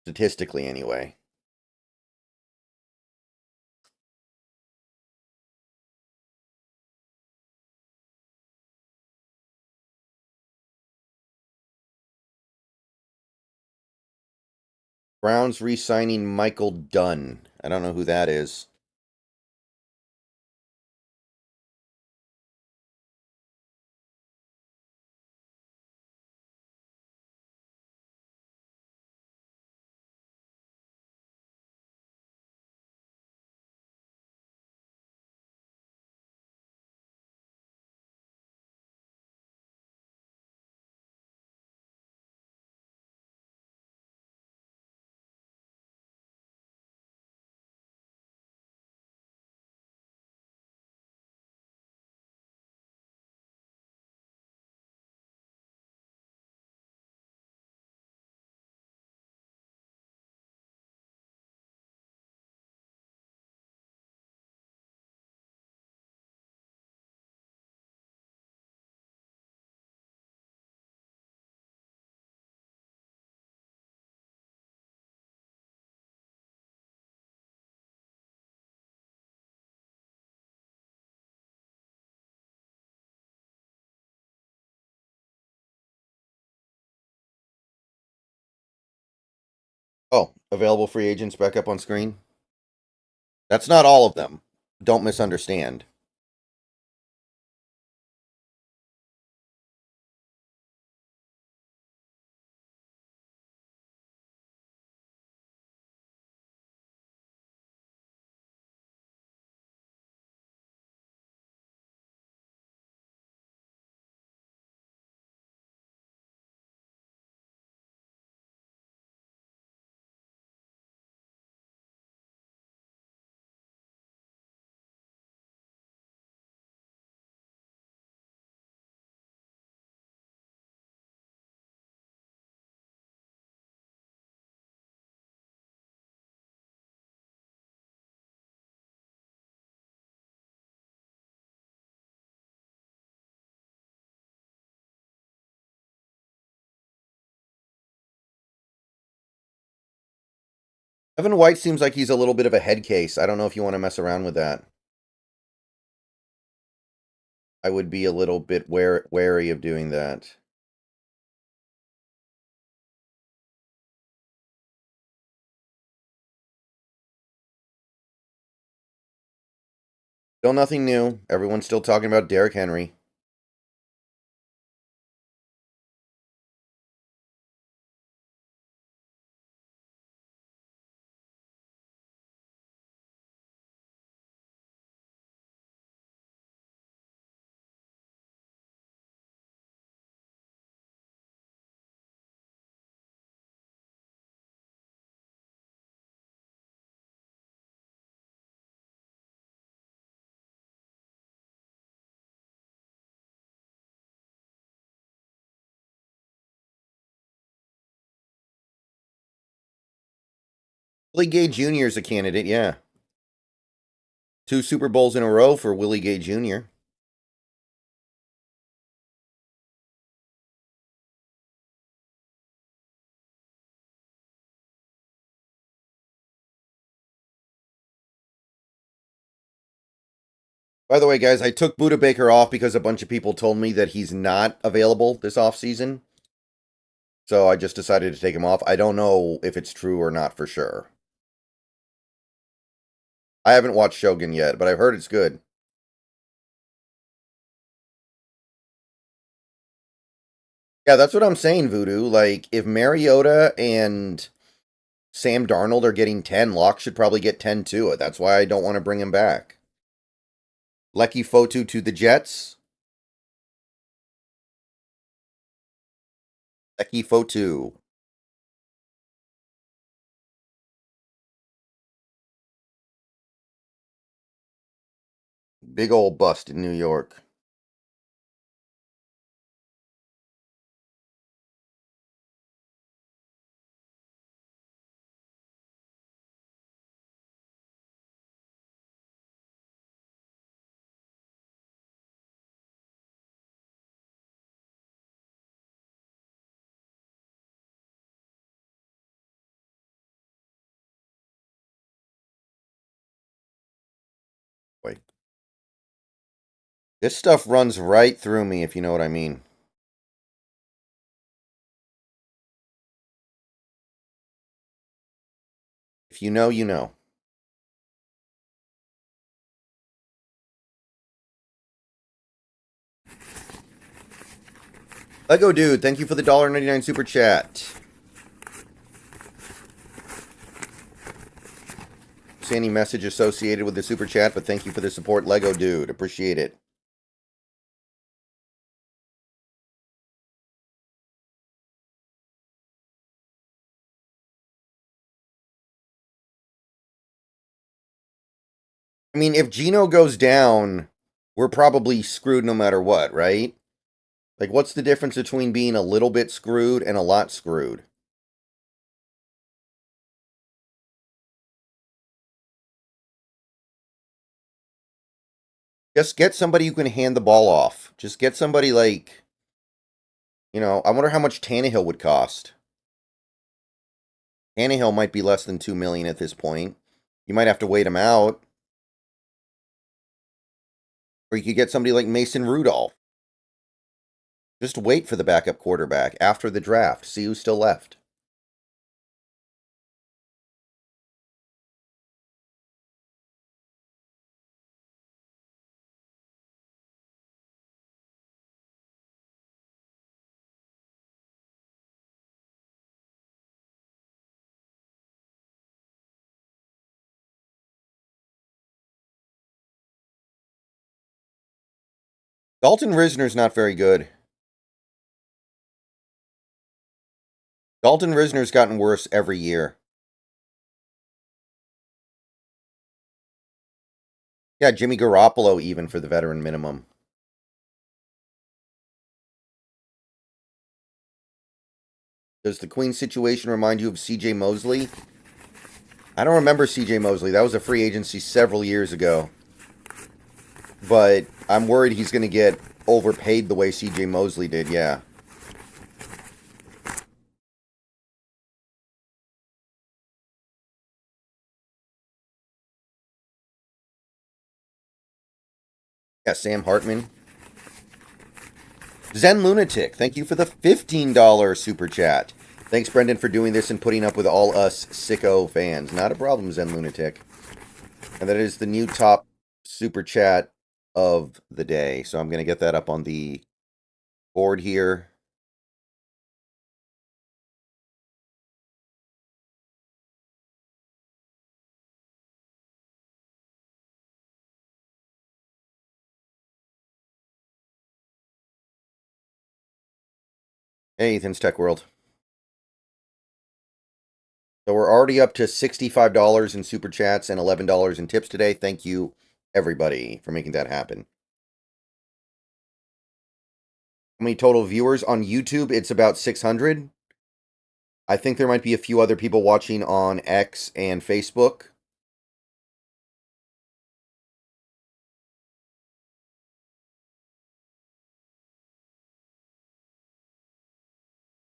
Statistically, anyway. Browns re-signing Michael Dunn. I don't know who that is. Oh, available free agents back up on screen. That's not all of them. Don't misunderstand. Evan White seems like he's a little bit of a head case. I don't know if you want to mess around with that. I would be a little bit wary of doing that. Still nothing new. Everyone's still talking about Derrick Henry. Willie Gay Jr. is a candidate, yeah. 2 Super Bowls in a row for Willie Gay Jr. By the way, guys, I took Buda Baker off because a bunch of people told me that he's not available this offseason. So I just decided to take him off. I don't know if it's true or not for sure. I haven't watched Shogun yet, but I've heard it's good. Yeah, that's what I'm saying, Voodoo. Like, if Mariota and Sam Darnold are getting 10, Locke should probably get 10 too. That's why I don't want to bring him back. Lecky Fotu to the Jets. Lecky Fotu. Big old bust in New York. Wait. This stuff runs right through me, if you know what I mean. If you know, you know. Lego Dude, thank you for the $1.99 super chat. See any message associated with the super chat, but thank you for the support, Lego Dude. Appreciate it. I mean, if Gino goes down, we're probably screwed no matter what, right? Like, what's the difference between being a little bit screwed and a lot screwed? Just get somebody who can hand the ball off. Just get somebody like, you know, I wonder how much Tannehill would cost. Tannehill might be less than $2 million at this point. You might have to wait him out. Or you could get somebody like Mason Rudolph. Just wait for the backup quarterback after the draft. See who's still left. Dalton Risner's not very good. Dalton Risner's gotten worse every year. Yeah, Jimmy Garoppolo even for the veteran minimum. Does the Queen situation remind you of C.J. Mosley? I don't remember C.J. Mosley. That was a free agency several years ago. But I'm worried he's going to get overpaid the way C.J. Mosley did, yeah. Yeah, Sam Hartman. Zen Lunatic, thank you for the $15 super chat. Thanks, Brendan, for doing this and putting up with all us sicko fans. Not a problem, Zen Lunatic. And that is the new top super chat of the day. So I'm going to get that up on the board here. Hey, Ethan's Tech World. So we're already up to $65 in super chats and $11 in tips today. Thank you, everybody, for making that happen. How many total viewers on YouTube? It's about 600. I think there might be a few other people watching on X and Facebook.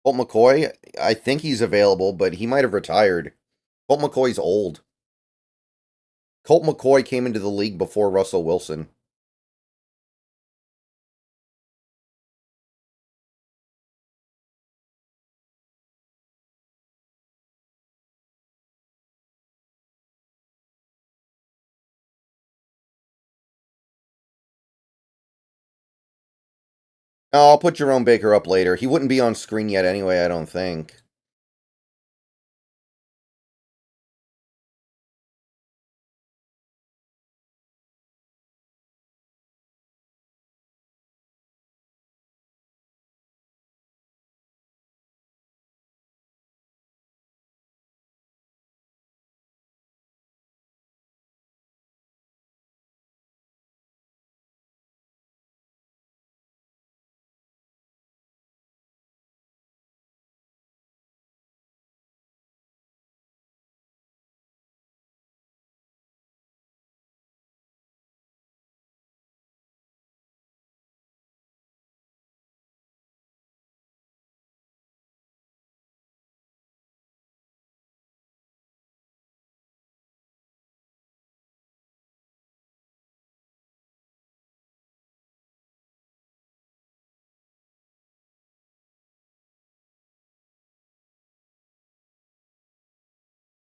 Colt McCoy, I think he's available, but he might have retired. Colt McCoy's old. Colt McCoy came into the league before Russell Wilson. Oh, I'll put Jerome Baker up later. He wouldn't be on screen yet anyway, I don't think.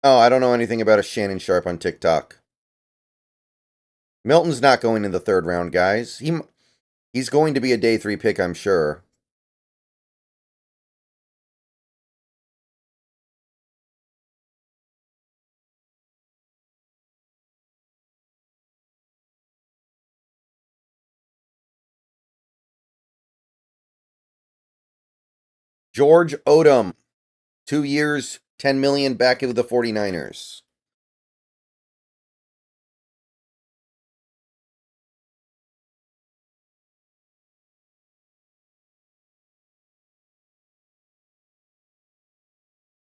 Oh, I don't know anything about a Shannon Sharp on TikTok. Milton's not going in the third round, guys. He's going to be a day 3 pick, I'm sure. George Odom, 2 years, $10 million back into the 49ers.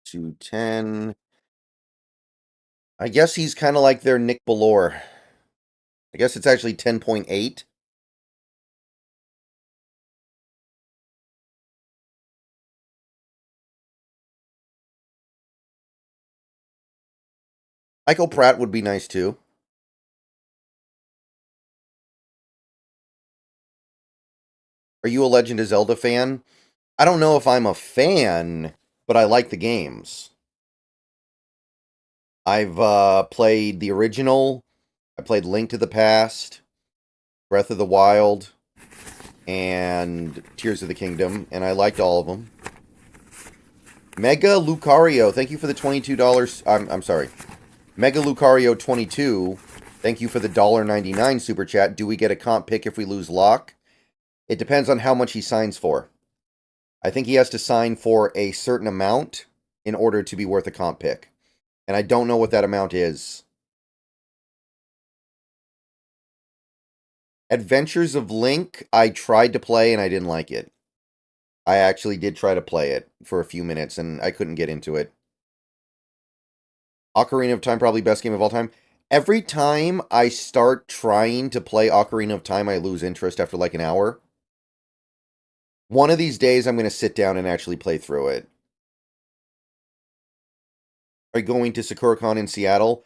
$210. I guess he's kind of like their Nick Bellore. I guess it's actually 10.8. Michael Pratt would be nice too. Are you a Legend of Zelda fan? I don't know if I'm a fan, but I like the games. I've played the original. I played Link to the Past, Breath of the Wild, and Tears of the Kingdom, and I liked all of them. Mega Lucario, thank you for the $22. I'm sorry. Mega Lucario 22, thank you for the $1.99 super chat. Do we get a comp pick if we lose Locke? It depends on how much he signs for. I think he has to sign for a certain amount in order to be worth a comp pick. And I don't know what that amount is. Adventures of Link, I tried to play and I didn't like it. I actually did try to play it for a few minutes and I couldn't get into it. Ocarina of Time, probably best game of all time. Every time I start trying to play Ocarina of Time, I lose interest after like an hour. One of these days, I'm going to sit down and actually play through it. Are you going to SakuraCon in Seattle?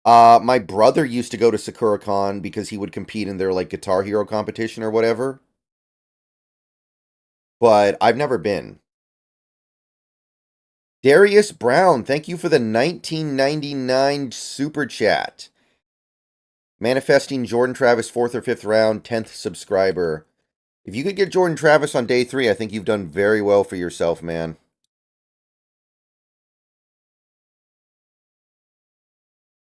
My brother used to go to SakuraCon because he would compete in their like Guitar Hero competition or whatever. But I've never been. Darius Brown, thank you for the 1999 super chat. Manifesting Jordan Travis 4th or 5th round, 10th subscriber. If you could get Jordan Travis on day 3, I think you've done very well for yourself, man.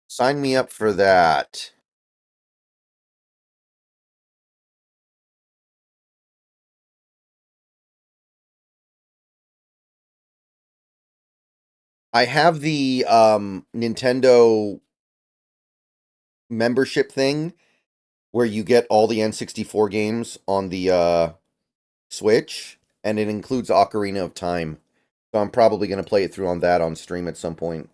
Sign me up for that. I have the Nintendo membership thing where you get all the N64 games on the Switch, and it includes Ocarina of Time. So I'm probably going to play it through on that on stream at some point.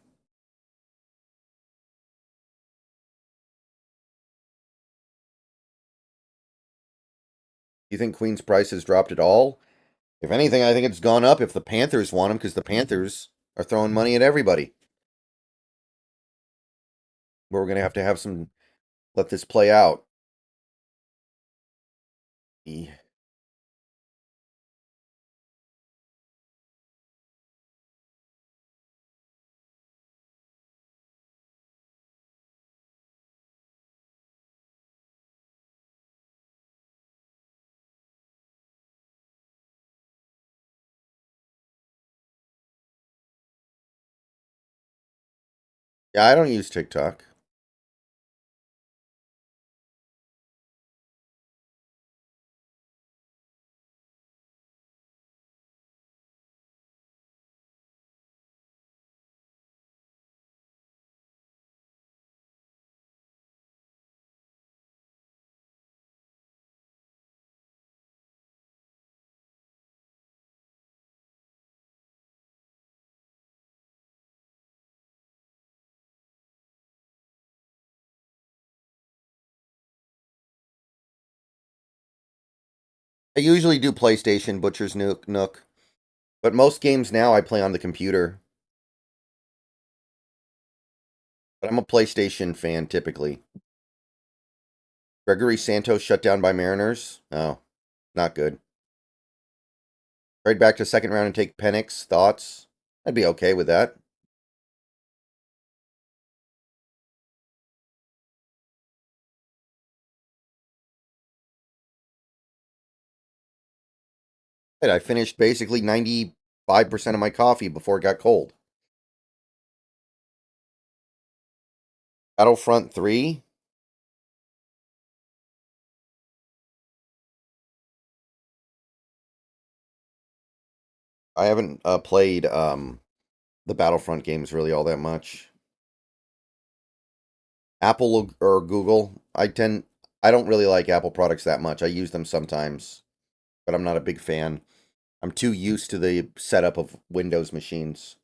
You think Queen's price has dropped at all? If anything, I think it's gone up if the Panthers want him, because the Panthers are throwing money at everybody. But we're going to have some, let this play out. Yeah. Yeah, I don't use TikTok. I usually do PlayStation, Butcher's Nook. But most games now I play on the computer. But I'm a PlayStation fan typically. Gregory Santos shut down by Mariners? No, not good. Trade back to second round and take Penix. Thoughts? I'd be okay with that. I finished basically 95% of my coffee before it got cold. Battlefront 3? I haven't played the Battlefront games really all that much. Apple or Google? I don't really like Apple products that much. I use them sometimes, but I'm not a big fan. I'm too used to the setup of Windows machines.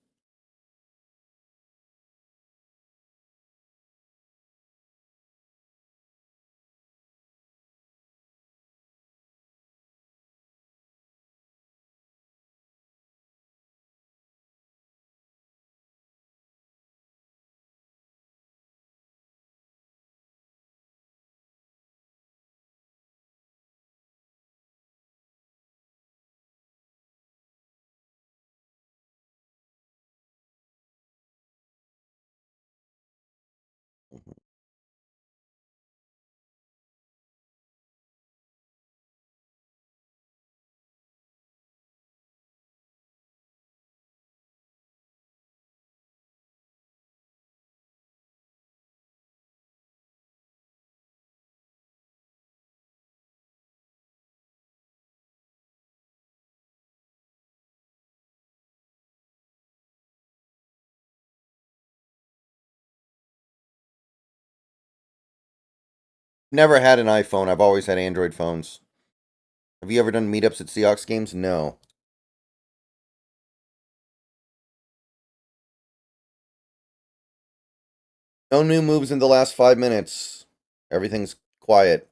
Never had an iPhone. I've always had Android phones. Have you ever done meetups at Seahawks games? No. No new moves in the last 5 minutes. Everything's quiet.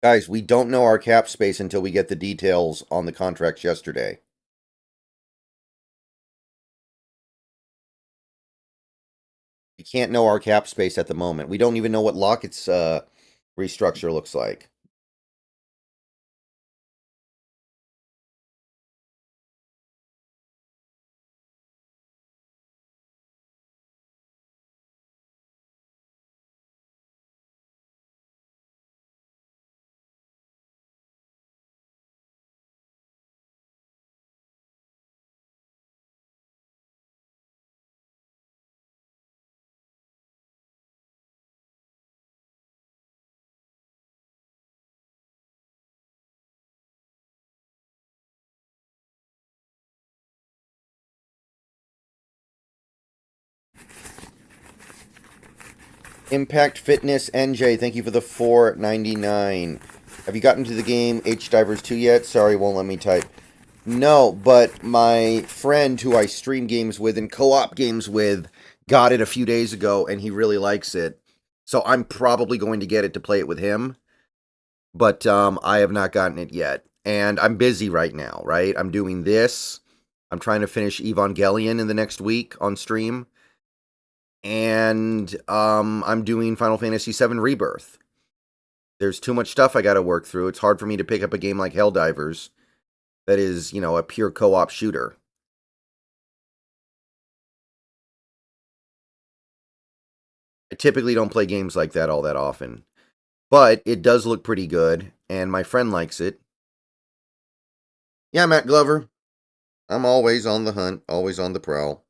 Guys, we don't know our cap space until we get the details on the contracts yesterday. We can't know our cap space at the moment. We don't even know what Lockett's restructure looks like. Impact Fitness NJ, thank you for the $4.99. Have you gotten to the game H Divers 2 yet? Sorry, won't let me type. No, but my friend who I stream games with and co-op games with got it a few days ago and he really likes it. So I'm probably going to get it to play it with him. But I have not gotten it yet. And I'm busy right now, right? I'm doing this. I'm trying to finish Evangelion in the next week on stream. And I'm doing Final Fantasy VII Rebirth. There's too much stuff I got to work through. It's hard for me to pick up a game like Helldivers that is, you know, a pure co-op shooter. I typically don't play games like that all that often. But it does look pretty good, and my friend likes it. Yeah, Matt Glover. I'm always on the hunt, always on the prowl.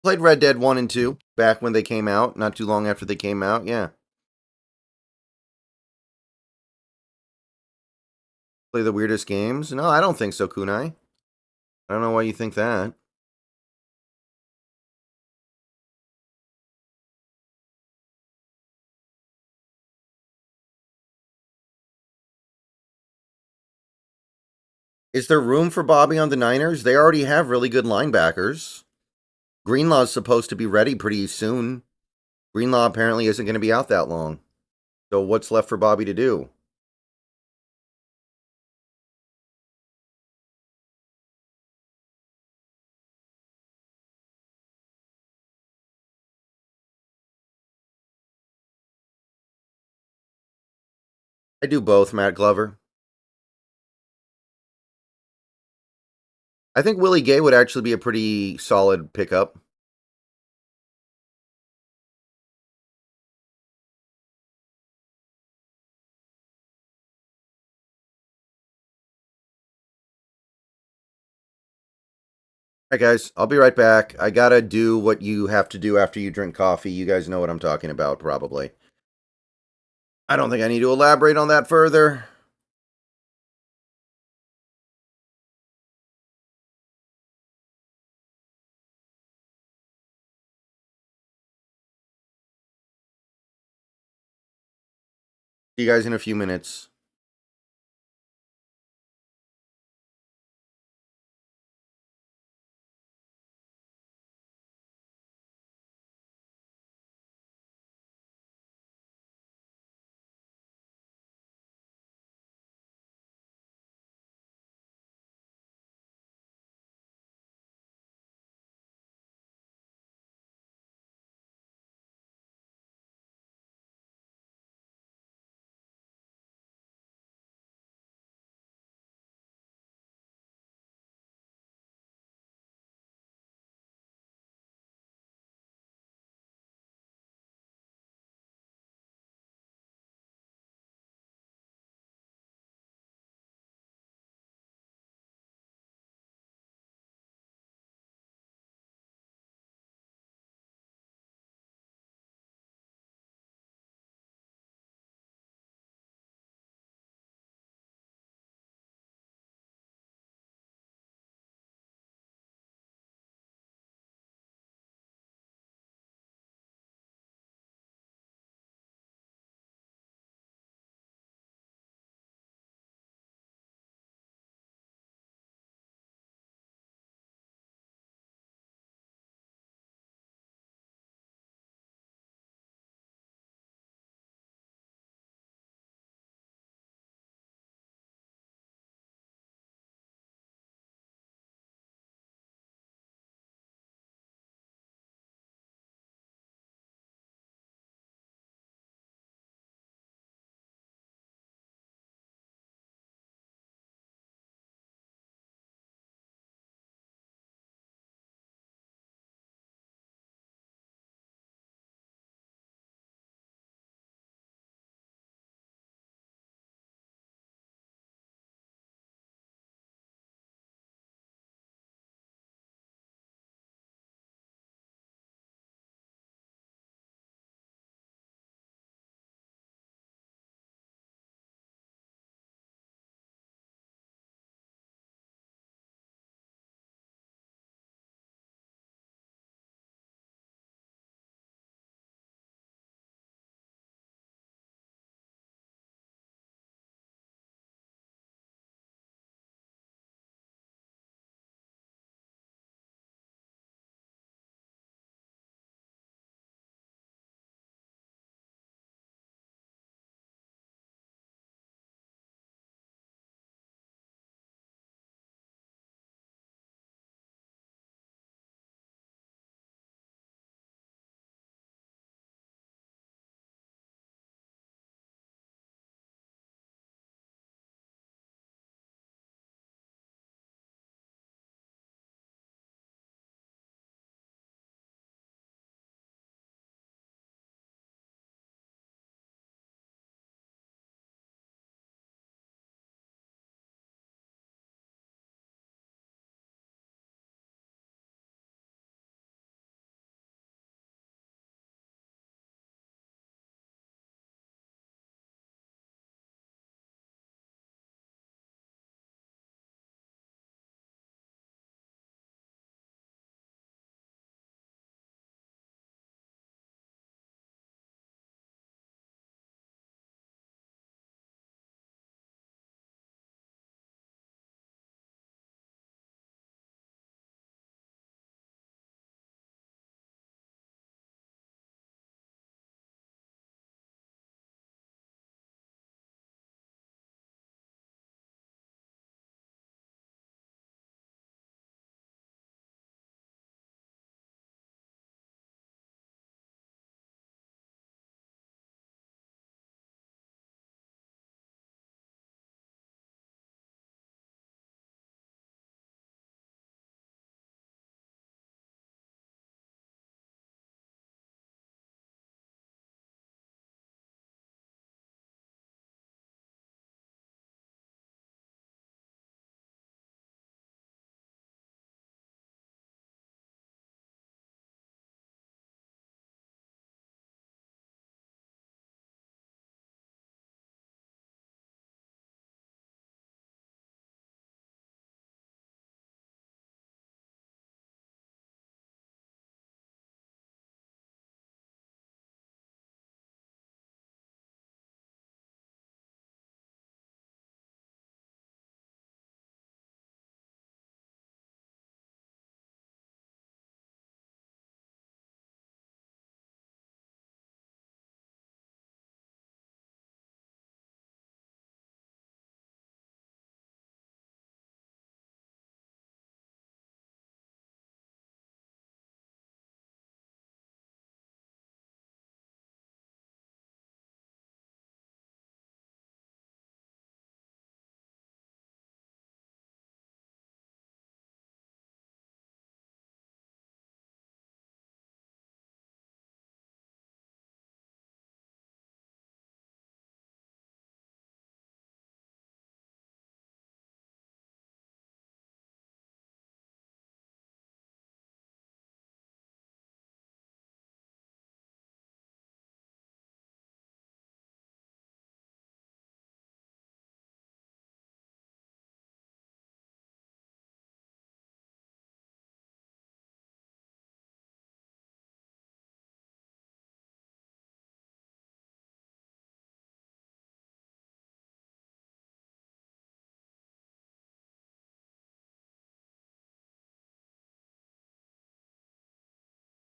Played Red Dead 1 and 2 back when they came out, not too long after they came out, yeah. Play the weirdest games? No, I don't think so, Kunai. I don't know why you think that. Is there room for Bobby on the Niners? They already have really good linebackers. Greenlaw's supposed to be ready pretty soon. Greenlaw apparently isn't going to be out that long. So what's left for Bobby to do? I do both, Matt Glover. I think Willie Gay would actually be a pretty solid pickup. All right, guys, I'll be right back. I gotta do what you have to do after you drink coffee. You guys know what I'm talking about, probably. I don't think I need to elaborate on that further. See you guys in a few minutes.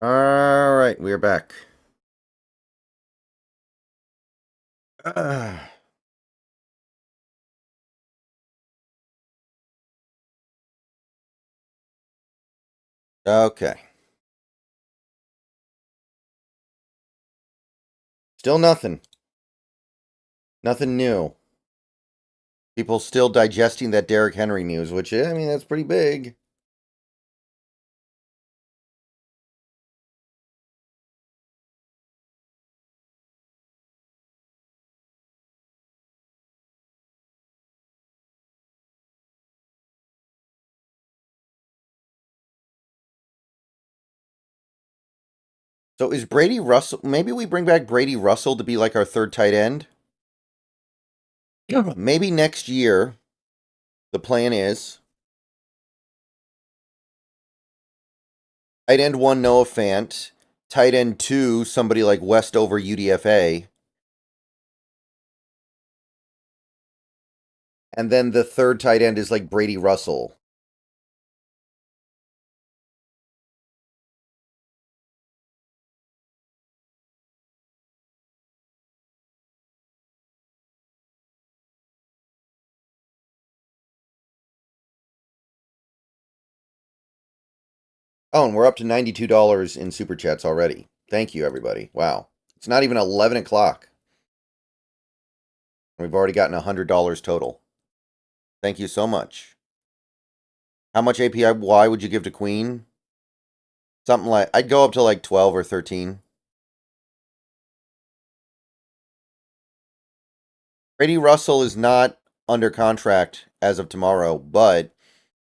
All right, we are back. Okay. Still nothing. Nothing new. People still digesting that Derrick Henry news, which, I mean, that's pretty big. So is Brady Russell... Maybe we bring back Brady Russell to be like our third tight end? Maybe next year, the plan is... Tight end 1, Noah Fant. Tight end 2, somebody like Westover UDFA. And then the third tight end is like Brady Russell. Oh, and we're up to $92 in Super Chats already. Thank you, everybody. Wow. It's not even 11 o'clock. We've already gotten $100 total. Thank you so much. How much APY would you give to Queen? Something like... I'd go up to like 12 or 13. Brady Russell is not under contract as of tomorrow, but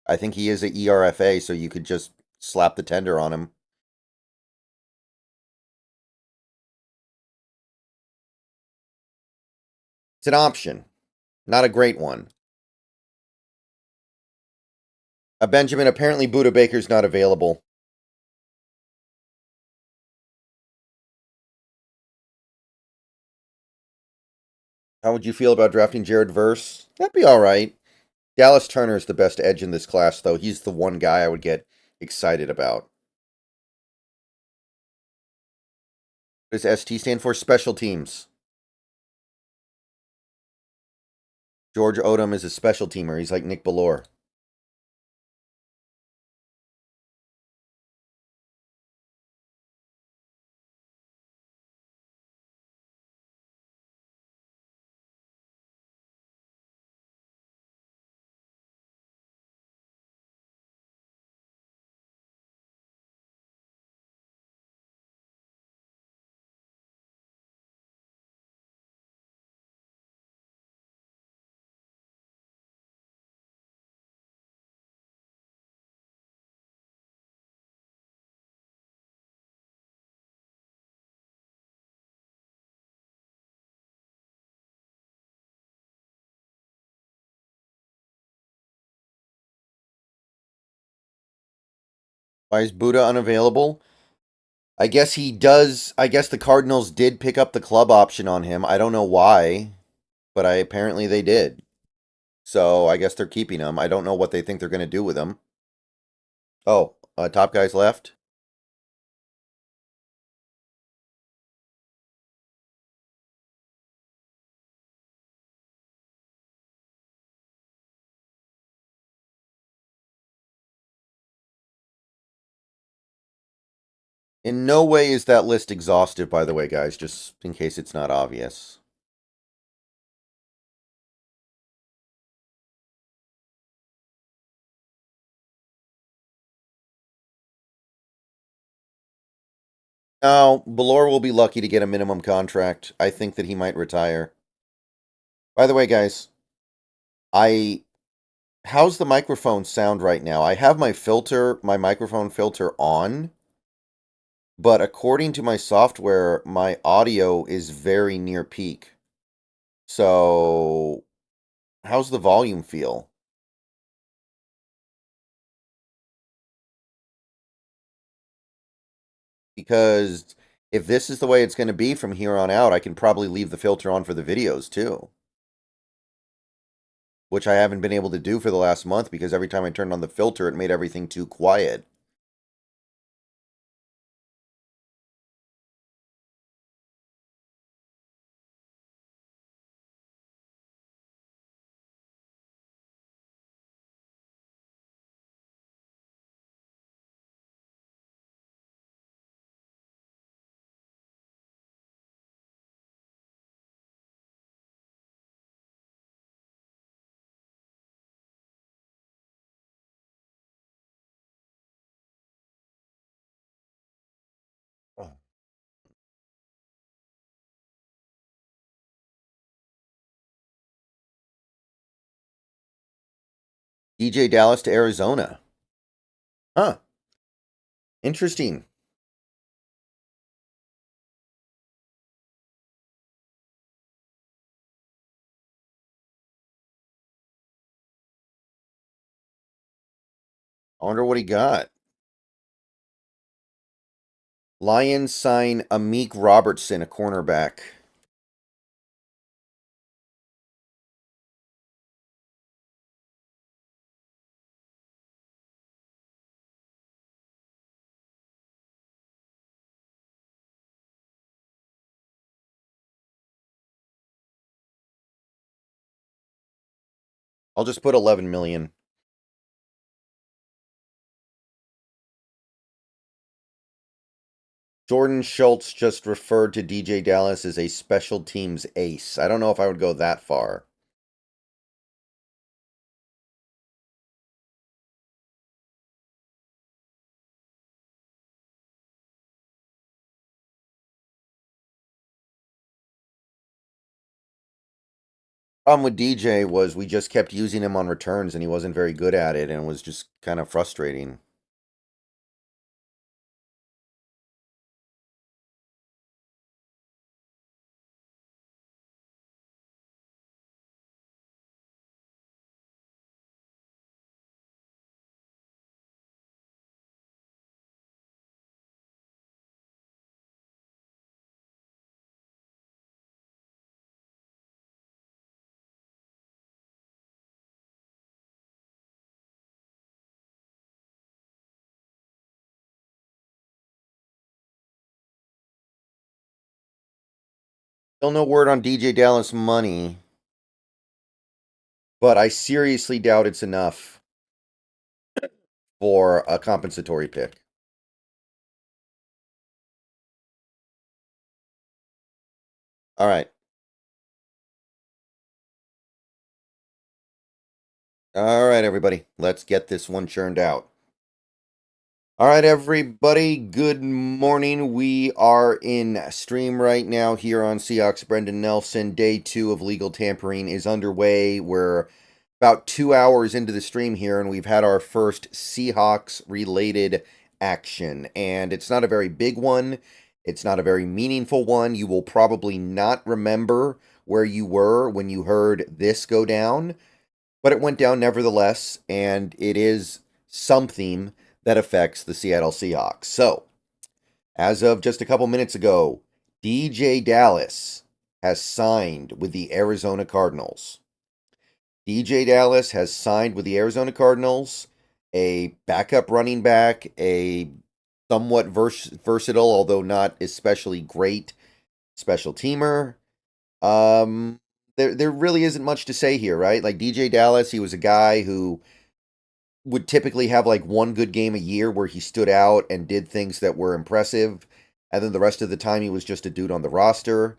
I think he is a ERFA, so you could just slap the tender on him. It's an option. Not a great one. Benjamin, apparently Buda Baker's not available. How would you feel about drafting Jared Verse? That'd be all right. Dallas Turner's the best edge in this class, though. He's the one guy I would get excited about. What does ST stand for? Special Teams. George Odom is a special teamer. He's like Nick Bellore. Why is Buddha unavailable? I guess he does. I guess the Cardinals did pick up the club option on him. I don't know why, but apparently they did. So I guess they're keeping him. I don't know what they think they're going to do with him. Oh, top guys left. In no way is that list exhaustive, by the way, guys, just in case it's not obvious. No, Bellore will be lucky to get a minimum contract. I think that he might retire. By the way, guys, how's the microphone sound right now? I have my microphone filter on, but according to my software, my audio is very near peak. So, how's the volume feel? Because if this is the way it's going to be from here on out, I can probably leave the filter on for the videos too. Which I haven't been able to do for the last month because every time I turned on the filter, it made everything too quiet. DJ Dallas to Arizona. Huh. Interesting. I wonder what he got. Lions sign Amik Robertson, a cornerback. I'll just put 11 million. Jordan Schultz just referred to DJ Dallas as a special teams ace. I don't know if I would go that far. Problem with DJ was we just kept using him on returns and he wasn't very good at it and it was just kind of frustrating. Still no word on DJ Dallas money, but I seriously doubt it's enough for a compensatory pick. All right. All right, everybody. Let's get this one churned out. All right, everybody. Good morning. We are in stream right now here on Seahawks. Brendan Nelson. Day 2 of legal tampering is underway. We're about 2 hours into the stream here, and we've had our first Seahawks-related action. And it's not a very big one. It's not a very meaningful one. You will probably not remember where you were when you heard this go down, but it went down nevertheless, and it is something that affects the Seattle Seahawks. So, as of just a couple minutes ago, DJ Dallas has signed with the Arizona Cardinals. DJ Dallas has signed with the Arizona Cardinals, a backup running back, a somewhat versatile, although not especially great, special teamer. There really isn't much to say here, right? Like DJ Dallas, he was a guy who would typically have like one good game a year where he stood out and did things that were impressive. And then the rest of the time, he was just a dude on the roster.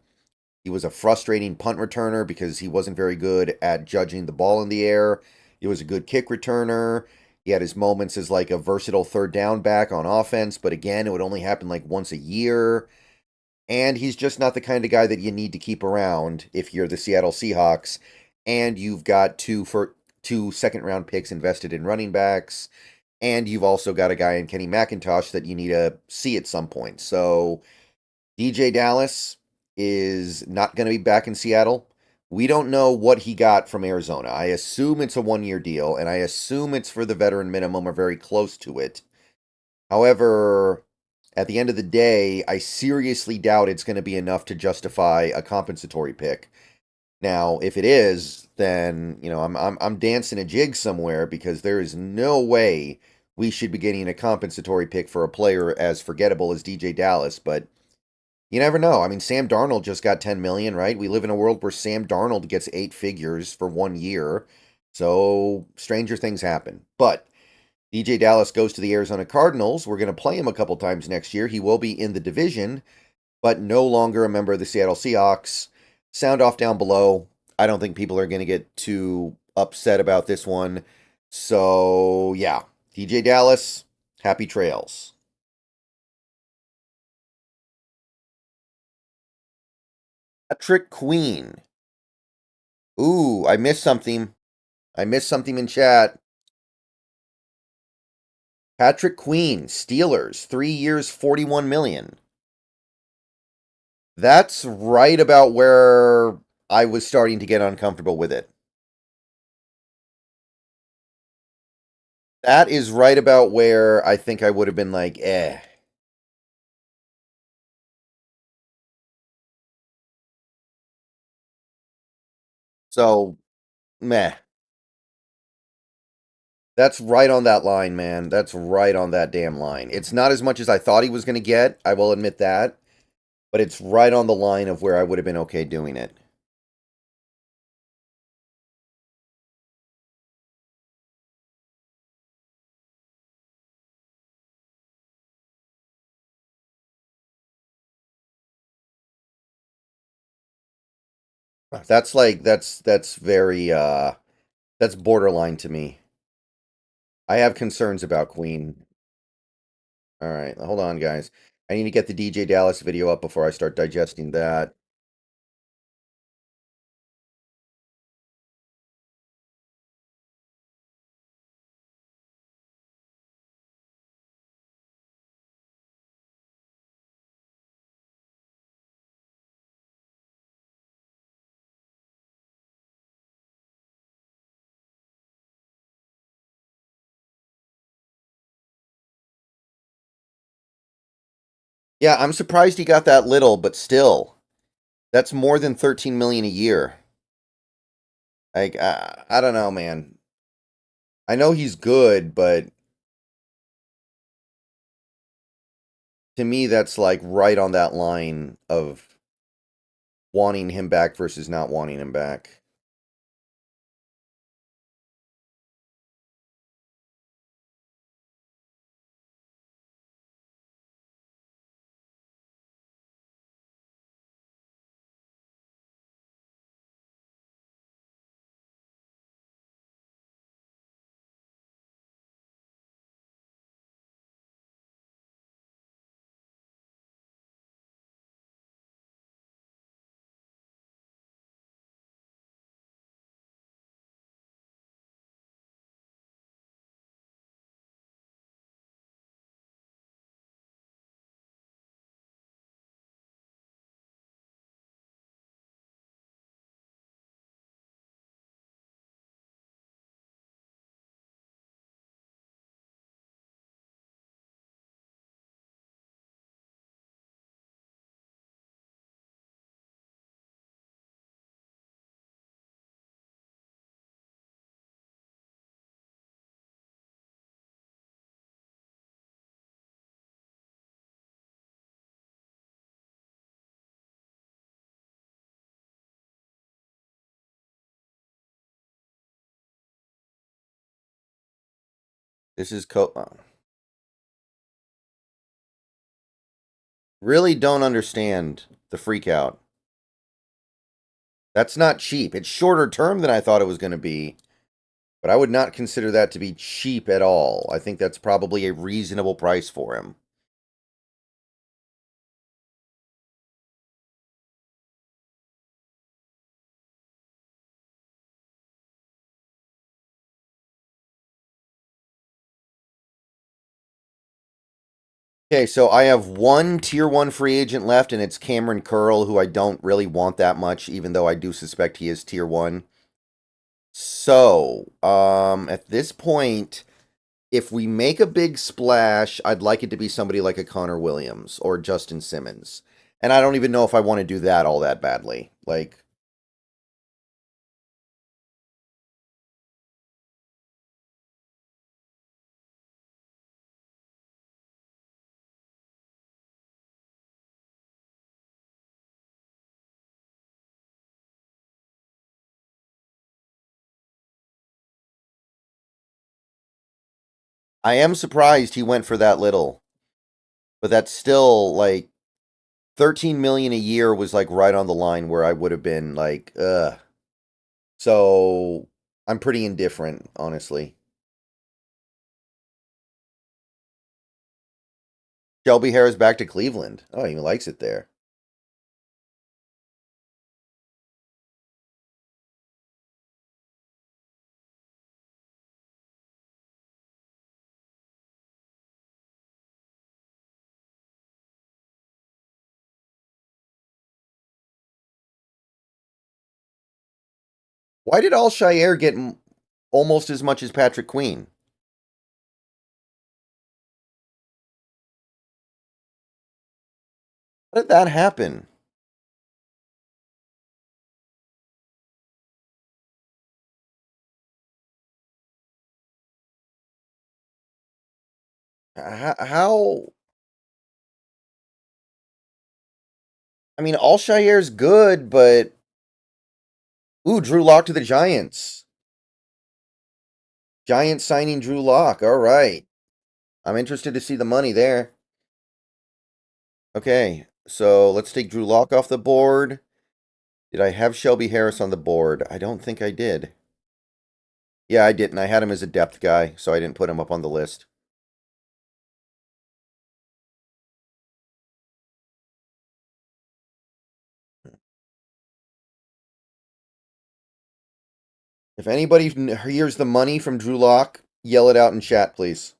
He was a frustrating punt returner because he wasn't very good at judging the ball in the air. He was a good kick returner. He had his moments as like a versatile third down back on offense, but again, it would only happen like once a year. And he's just not the kind of guy that you need to keep around if you're the Seattle Seahawks and you've got two second round picks invested in running backs, and you've also got a guy in Kenny McIntosh that you need to see at some point. So DJ Dallas is not going to be back in Seattle. We don't know what he got from Arizona. I assume it's a 1-year deal, and I assume it's for the veteran minimum or very close to it. However, at the end of the day, I seriously doubt it's going to be enough to justify a compensatory pick. Now, if it is, then I'm dancing a jig somewhere because there is no way we should be getting a compensatory pick for a player as forgettable as DJ Dallas. But you never know. I mean, Sam Darnold just got 10 million, right? We live in a world where Sam Darnold gets 8 figures for 1 year, so stranger things happen. But DJ Dallas goes to the Arizona Cardinals. We're going to play him a couple times next year. He will be in the division, but no longer a member of the Seattle Seahawks. Sound off down below. I don't think people are going to get too upset about this one. So, yeah. DJ Dallas, happy trails. Patrick Queen. Ooh, I missed something. I missed something in chat. Patrick Queen, Steelers, 3 years, 41 million. That's right about where I was starting to get uncomfortable with it. That is right about where I think I would have been like, eh. So, meh. That's right on that line, man. That's right on that damn line. It's not as much as I thought he was going to get, I will admit that. But it's right on the line of where I would have been okay doing it. That's like that's very that's borderline to me. I have concerns about Queen. All right, hold on, guys. I need to get the DJ Dallas video up before I start digesting that. Yeah, I'm surprised he got that little, but still, that's more than 13 million a year. Like, I don't know, man. I know he's good, but to me, that's like right on that line of wanting him back versus not wanting him back. This is really don't understand the freak out. That's not cheap. It's shorter term than I thought it was going to be, but I would not consider that to be cheap at all. I think that's probably a reasonable price for him. Okay, so I have one tier 1 free agent left, and it's Cameron Curl, who I don't really want that much, even though I do suspect he is tier 1. So, at this point, if we make a big splash, I'd like it to be somebody like a Connor Williams or Justin Simmons. And I don't even know if I want to do that all that badly. Like, I am surprised he went for that little. But that's still like 13 million a year was like right on the line where I would have been like, ugh. So I'm pretty indifferent, honestly. Shelby Harris back to Cleveland. Oh, he likes it there. Why did Alshire get almost as much as Patrick Queen? How did that happen? How? I mean, Alshire's good, but ooh, Drew Lock to the Giants. Giants signing Drew Lock. All right. I'm interested to see the money there. Okay, so let's take Drew Lock off the board. Did I have Shelby Harris on the board? I don't think I did. Yeah, I didn't. I had him as a depth guy, so I didn't put him up on the list. If anybody hears the money from Drew Lock, yell it out in chat, please.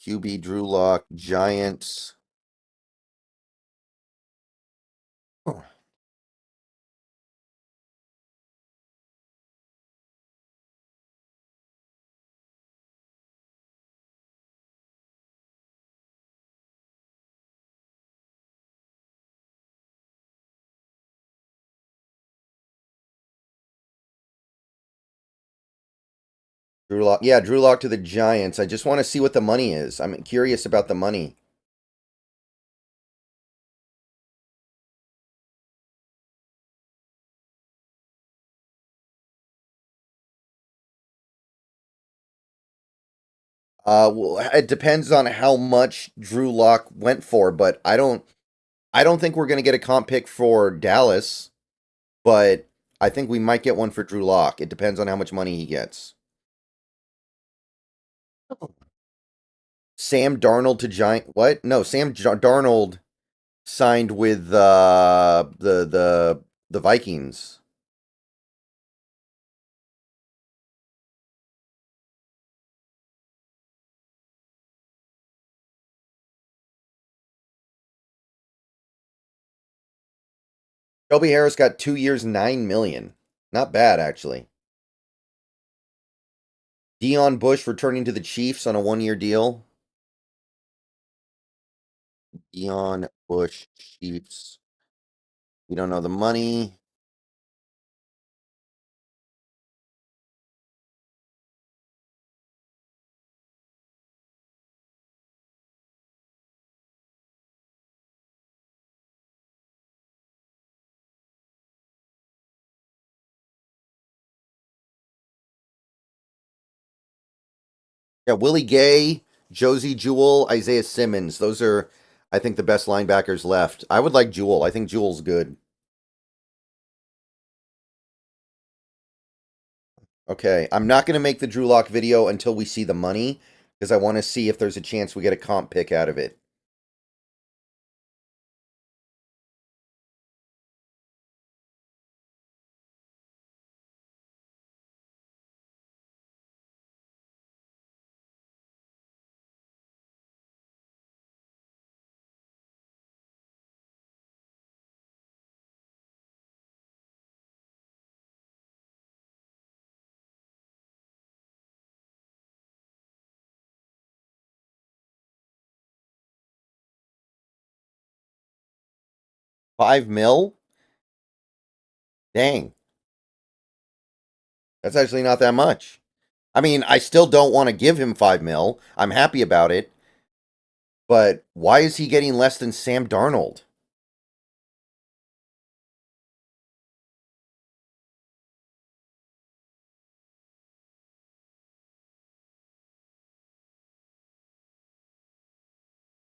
QB Drew Lock, Giants. Oh. Drew Lock. Yeah, Drew Lock to the Giants. I just want to see what the money is. I'm curious about the money. Well, it depends on how much Drew Lock went for, but I don't think we're gonna get a comp pick for Dallas, but I think we might get one for Drew Lock. It depends on how much money he gets. Sam Darnold to Giant. What? No, Darnold signed with the Vikings. Shelby Harris got 2 years, 9 million. Not bad, actually. Dion Bush returning to the Chiefs on a 1-year deal. Dion Bush, Chiefs. We don't know the money. Yeah, Willie Gay, Josie Jewell, Isaiah Simmons. Those are, I think, the best linebackers left. I would like Jewell. I think Jewell's good. Okay, I'm not going to make the Drew Lock video until we see the money because I want to see if there's a chance we get a comp pick out of it. $5 million? Dang, that's actually not that much. I mean, I still don't want to give him $5 million. I'm happy about it, but why is he getting less than Sam Darnold?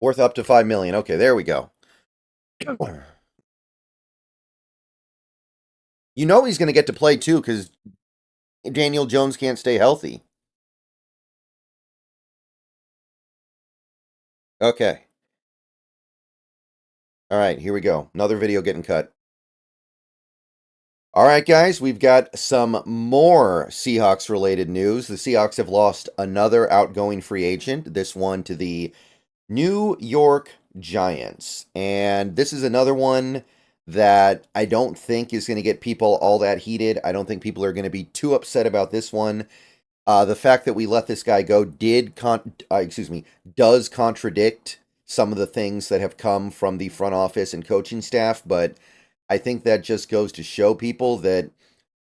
Worth up to $5 million. Okay, there we go. You know he's going to get to play too because Daniel Jones can't stay healthy. Okay. All right, here we go. Another video getting cut. All right, guys, we've got some more Seahawks related news. The Seahawks have lost another outgoing free agent, this one to the New York Giants. And this is another one that I don't think is going to get people all that heated. I don't think people are going to be too upset about this one. The fact that we let this guy go does contradict some of the things that have come from the front office and coaching staff, but I think that just goes to show people that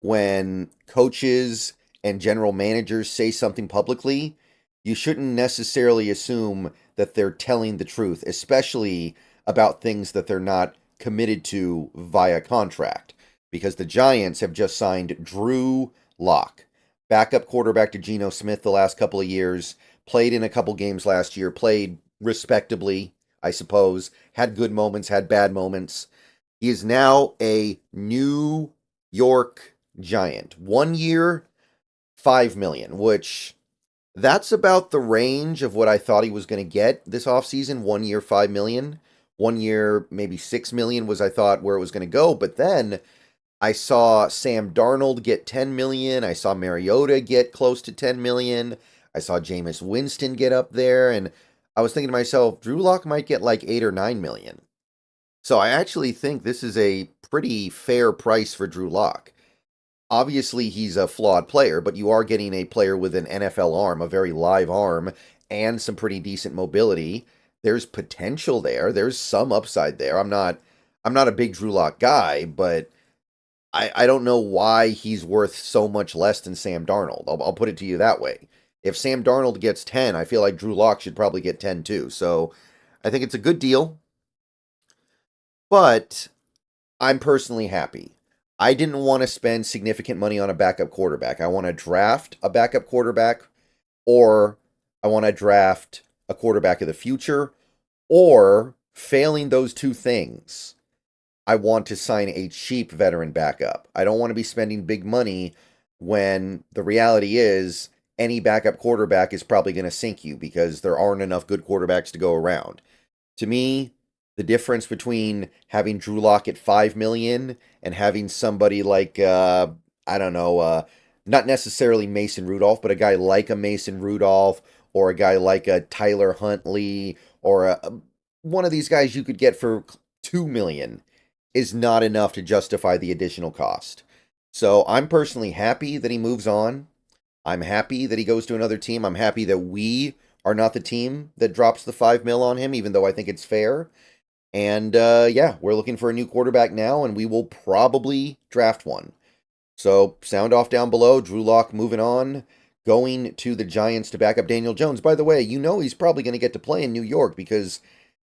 when coaches and general managers say something publicly, you shouldn't necessarily assume that they're telling the truth, especially about things that they're not committed to via contract. Because the Giants have just signed Drew Lock, backup quarterback to Geno Smith the last couple of years, played in a couple games last year, played respectably, I suppose, had good moments, had bad moments. He is now a New York Giant. 1 year, $5 million, which that's about the range of what I thought he was going to get this offseason. 1 year, $5 million. 1 year, maybe $6 million was I thought where it was going to go. But then I saw Sam Darnold get $10 million. I saw Mariota get close to $10 million. I saw Jameis Winston get up there. And I was thinking to myself, Drew Lock might get like $8 or $9 million. So I actually think this is a pretty fair price for Drew Lock. Obviously, he's a flawed player, but you are getting a player with an NFL arm, a very live arm, and some pretty decent mobility. There's potential there. There's some upside there. I'm not a big Drew Lock guy, but I don't know why he's worth so much less than Sam Darnold. I'll put it to you that way. If Sam Darnold gets 10, I feel like Drew Lock should probably get 10 too. So I think it's a good deal. But I'm personally happy. I didn't want to spend significant money on a backup quarterback. I want to draft a backup quarterback, or I want to draft a quarterback of the future, or failing those two things, I want to sign a cheap veteran backup. I don't want to be spending big money when the reality is any backup quarterback is probably going to sink you because there aren't enough good quarterbacks to go around. To me, the difference between having Drew Lock at $5 million and having somebody like I don't know, not necessarily Mason Rudolph, but a guy like a Mason Rudolph or a guy like a Tyler Huntley or one of these guys you could get for $2 million is not enough to justify the additional cost. So I'm personally happy that he moves on. I'm happy that he goes to another team. I'm happy that we are not the team that drops the $5 million on him, even though I think it's fair. And yeah, we're looking for a new quarterback now, and we will probably draft one. So sound off down below. Drew Lock moving on, going to the Giants to back up Daniel Jones. By the way, you know he's probably going to get to play in New York because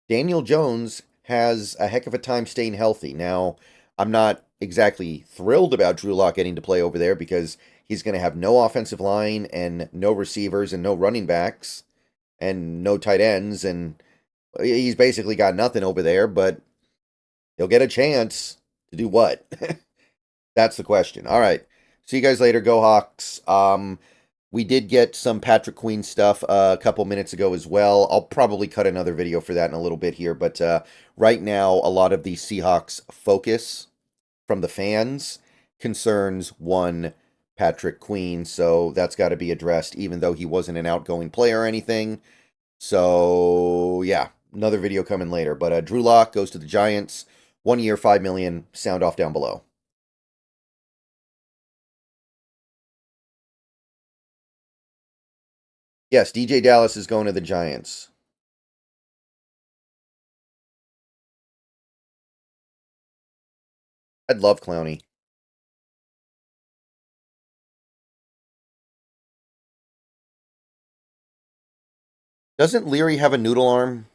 Daniel Jones has a heck of a time staying healthy. Now, I'm not exactly thrilled about Drew Lock getting to play over there because he's going to have no offensive line and no receivers and no running backs and no tight ends, and he's basically got nothing over there, but he'll get a chance to do what? That's the question. All right. See you guys later. Go Hawks. We did get some Patrick Queen stuff a couple minutes ago as well. I'll probably cut another video for that in a little bit here, but right now a lot of the Seahawks focus from the fans concerns one Patrick Queen, so that's got to be addressed even though he wasn't an outgoing player or anything. So yeah, another video coming later. But Drew Lock goes to the Giants. 1 year, $5 million. Sound off down below. Yes, DJ Dallas is going to the Giants. I'd love Clowney. Doesn't Leary have a noodle arm?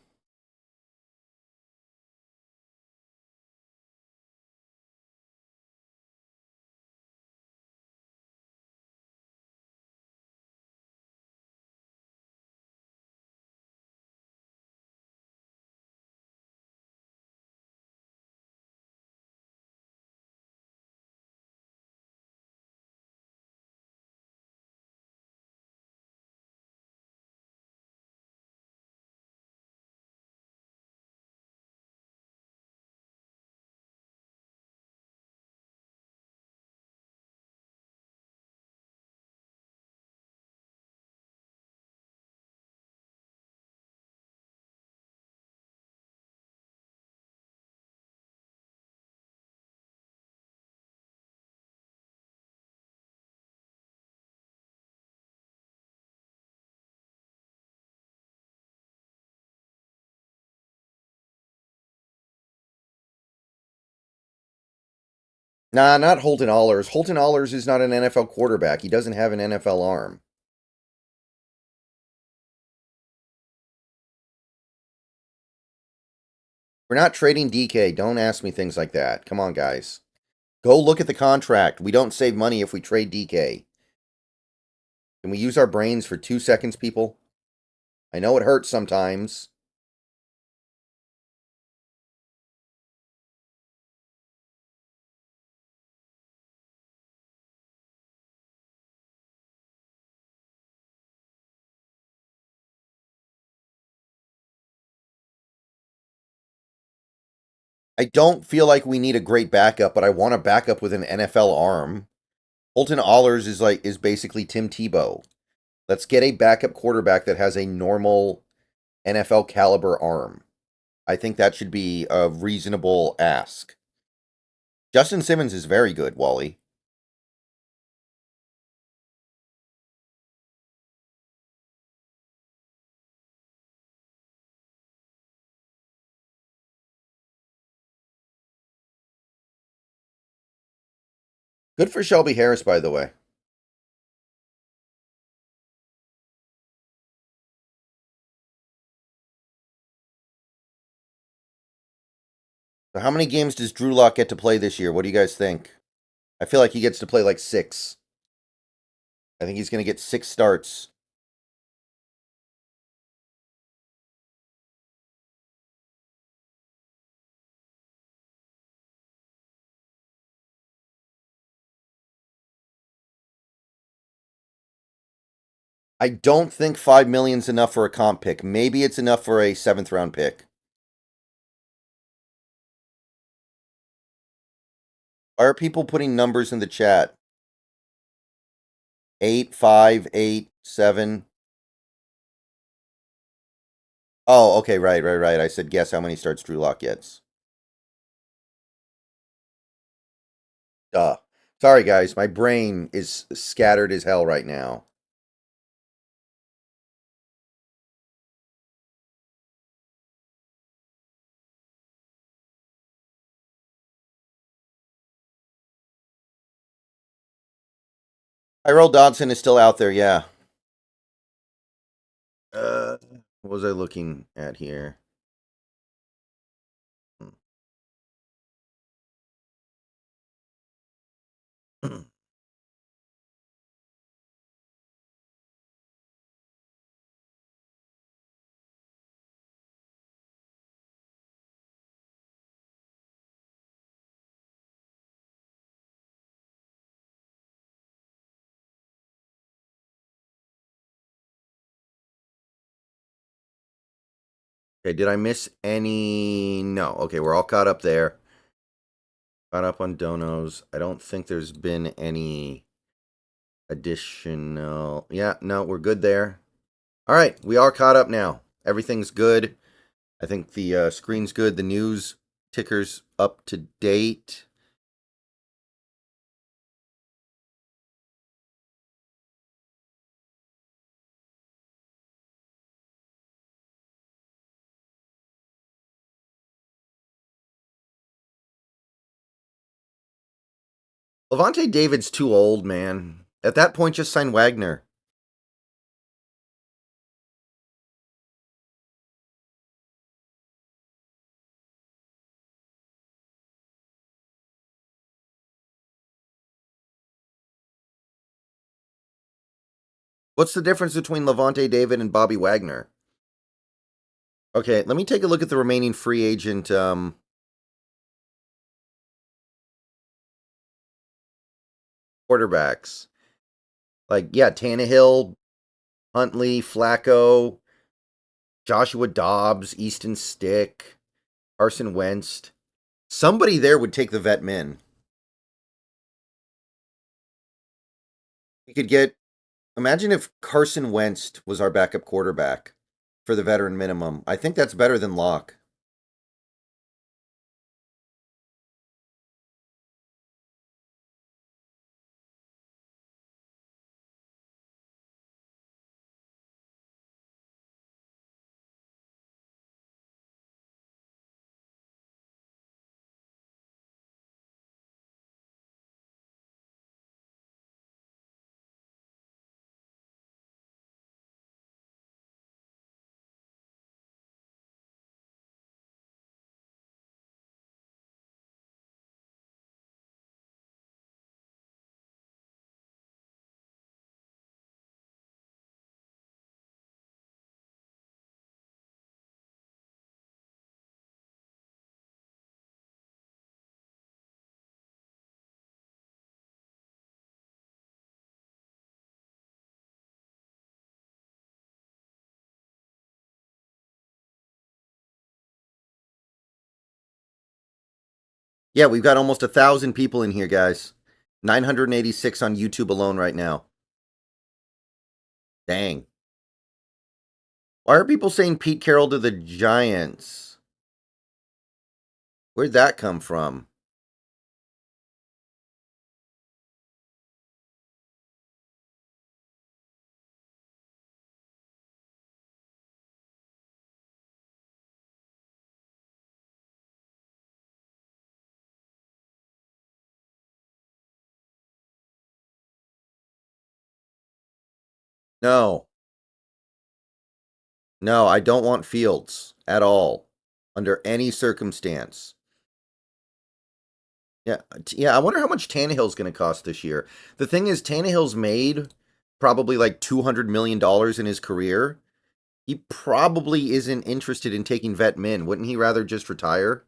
Nah, not Holton Allers. Holton Allers is not an NFL quarterback. He doesn't have an NFL arm. We're not trading DK. Don't ask me things like that. Come on, guys. Go look at the contract. We don't save money if we trade DK. Can we use our brains for 2 seconds, people? I know it hurts sometimes. I don't feel like we need a great backup, but I want a backup with an NFL arm. Holton Allers is basically Tim Tebow. Let's get a backup quarterback that has a normal NFL caliber arm. I think that should be a reasonable ask. Justin Simmons is very good, Wally. Good for Shelby Harris, by the way. So how many games does Drew Lock get to play this year? What do you guys think? I feel like he gets to play like 6. I think he's going to get 6 starts. I don't think 5 million's enough for a comp pick. Maybe it's enough for a 7th round pick. Why are people putting numbers in the chat? 8, 5, 8, 7. Oh, okay, right. I said guess how many starts Drew Lock gets. Duh. Sorry, guys. My brain is scattered as hell right now. Tyrell Dodson is still out there, yeah. What was I looking at here? Okay, did I miss any? No. Okay, we're all caught up there. Caught up on donos. I don't think there's been any additional. Yeah, no, we're good there. All right, we are caught up now. Everything's good. I think the screen's good. The news ticker's up to date. Levante David's too old, man. At that point, just sign Wagner. What's the difference between Levante David and Bobby Wagner? Okay, let me take a look at the remaining free agent quarterbacks. Like, yeah, Tannehill, Huntley, Flacco, Joshua Dobbs, Easton Stick, Carson Wentz. Somebody there would take the vet min. We could get, imagine if Carson Wentz was our backup quarterback for the veteran minimum. I think that's better than Locke. Yeah, we've got almost 1,000 people in here, guys. 986 on YouTube alone right now. Dang. Why are people saying Pete Carroll to the Giants? Where'd that come from? No. No, I don't want Fields at all. Under any circumstance. Yeah, I wonder how much Tannehill's going to cost this year. The thing is, Tannehill's made probably like $200 million in his career. He probably isn't interested in taking vet min. Wouldn't he rather just retire?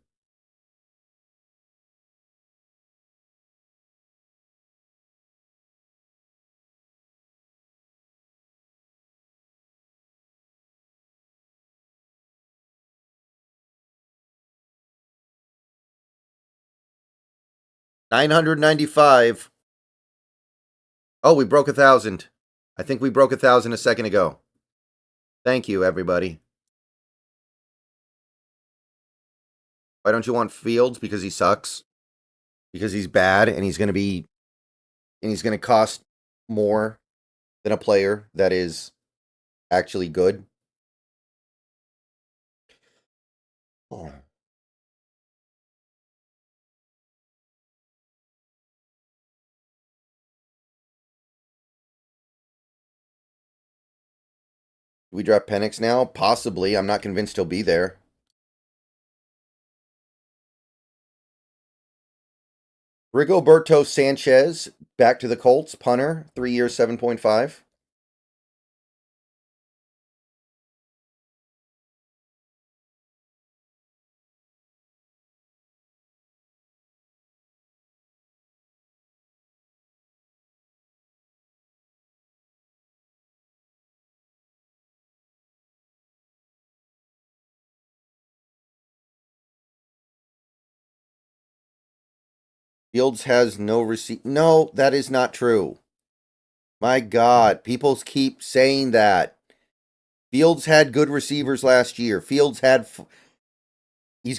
$995. Oh, we broke 1,000. I think we broke 1,000 a second ago. Thank you, everybody. Why don't you want Fields? Because he sucks. Because he's bad and he's going to cost more than a player that is actually good. Oh. Do we draft Penix now? Possibly. I'm not convinced he'll be there. Rigoberto Sanchez, back to the Colts, punter, 3 years, 7.5. Fields has no receipt. No, that is not true. My God, people keep saying that. Fields had good receivers last year. He's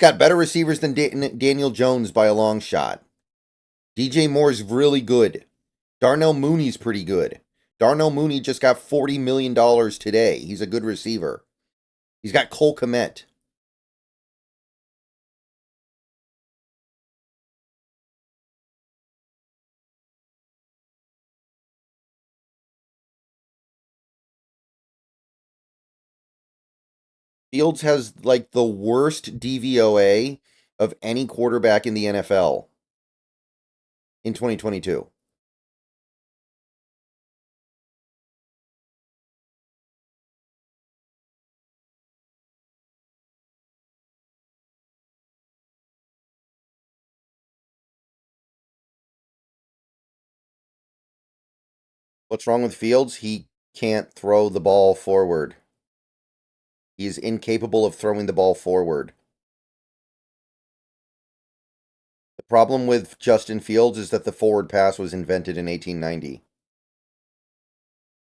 got better receivers than Daniel Jones by a long shot. DJ Moore's really good. Darnell Mooney's pretty good. Darnell Mooney just got $40 million today. He's a good receiver. He's got Cole Kmet. Fields has like the worst DVOA of any quarterback in the NFL in 2022. What's wrong with Fields? He can't throw the ball forward. He is incapable of throwing the ball forward. The problem with Justin Fields is that the forward pass was invented in 1890.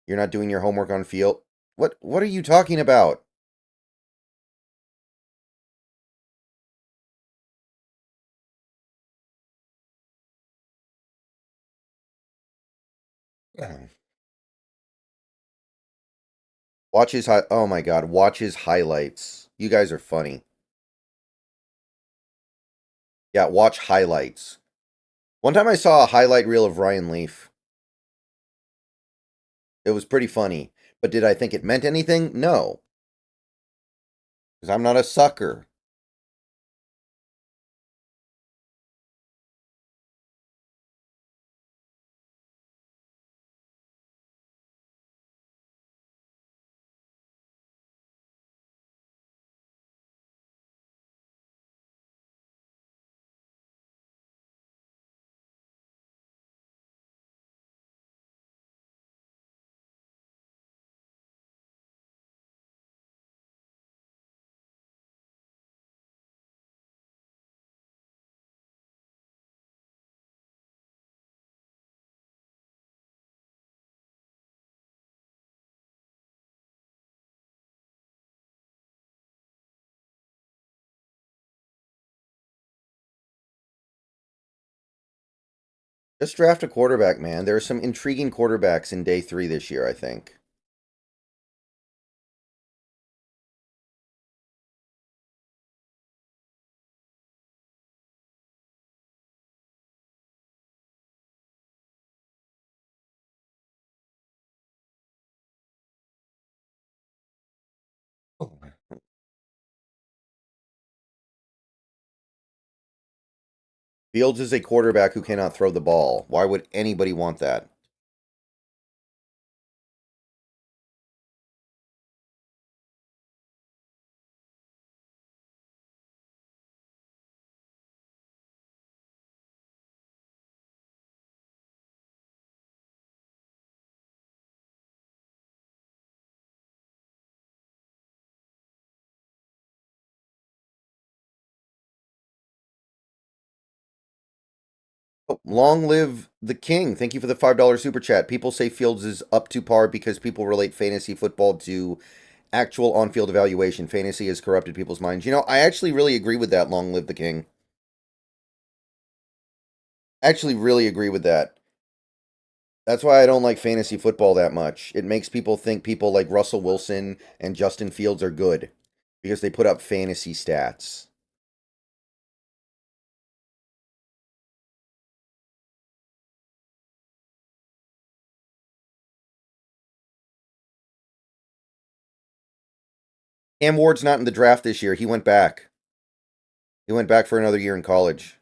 You're not doing your homework on Field. What are you talking about? Watch his oh my god, watch his highlights. You guys are funny. Yeah, watch highlights. One time I saw a highlight reel of Ryan Leaf. It was pretty funny. But did I think it meant anything? No. Because I'm not a sucker. Just draft a quarterback, man. There are some intriguing quarterbacks in day 3 this year, I think. Fields is a quarterback who cannot throw the ball. Why would anybody want that? Oh, long live the king. Thank you for the $5 super chat. People say Fields is up to par because people relate fantasy football to actual on-field evaluation. Fantasy has corrupted people's minds. You know, I actually really agree with that, long live the king. Actually really agree with that. That's why I don't like fantasy football that much. It makes people think people like Russell Wilson and Justin Fields are good because they put up fantasy stats. Cam Ward's not in the draft this year. He went back. He went back for another year in college.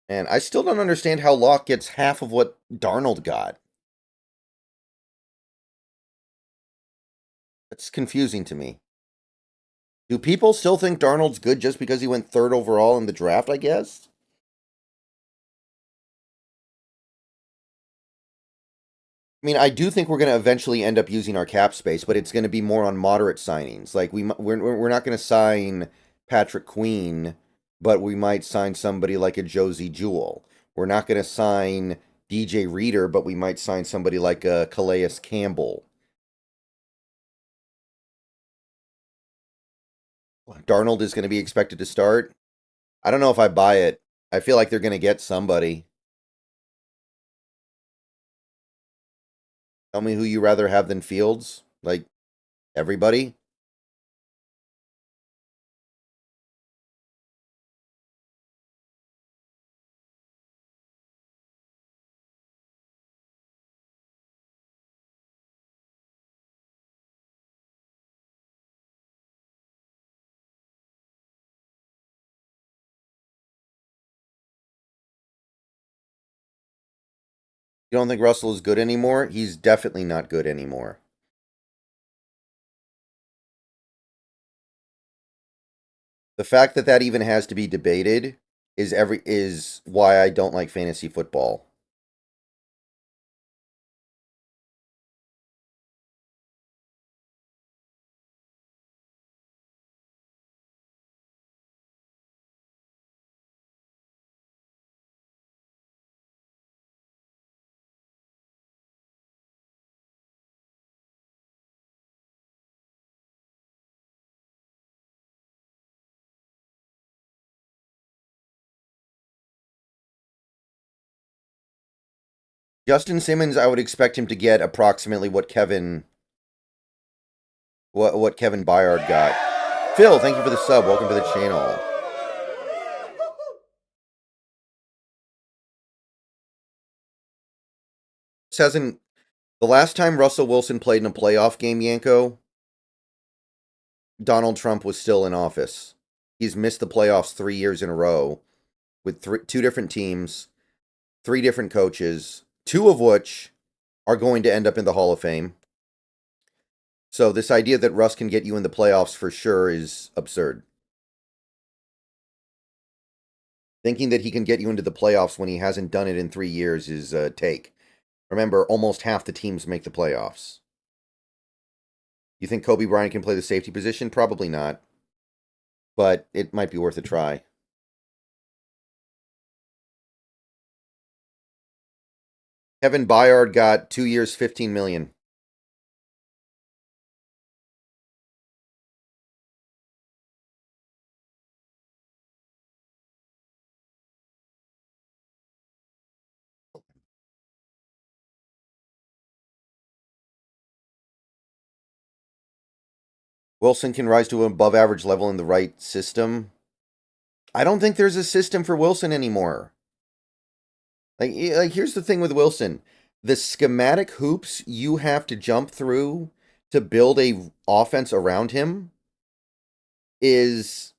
And I still don't understand how Locke gets half of what Darnold got. That's confusing to me. Do people still think Darnold's good just because he went 3rd overall in the draft, I guess? I mean, I do think we're going to eventually end up using our cap space, but it's going to be more on moderate signings. Like we're not going to sign Patrick Queen, but we might sign somebody like a Josie Jewell. We're not going to sign DJ Reader, but we might sign somebody like a Calais Campbell. Darnold is going to be expected to start. I don't know if I buy it. I feel like they're going to get somebody. Tell me who you rather have than Fields. Like everybody. You don't think Russell is good anymore? He's definitely not good anymore. The fact that that even has to be debated is why I don't like fantasy football. Justin Simmons, I would expect him to get approximately what Kevin Byard got. Phil, thank you for the sub. Welcome to the channel. This hasn't the last time Russell Wilson played in a playoff game, Yanko, Donald Trump was still in office. He's missed the playoffs 3 years in a row with two different teams, 3 different coaches, 2 of which are going to end up in the Hall of Fame. So this idea that Russ can get you in the playoffs for sure is absurd. Thinking that he can get you into the playoffs when he hasn't done it in 3 years is a take. Remember, almost half the teams make the playoffs. You think Kobe Bryant can play the safety position? Probably not. But it might be worth a try. Kevin Byard got 2 years, $15 million. Wilson can rise to an above average level in the right system. I don't think there's a system for Wilson anymore. Like here's the thing with Wilson. The schematic hoops you have to jump through to build a offense around him is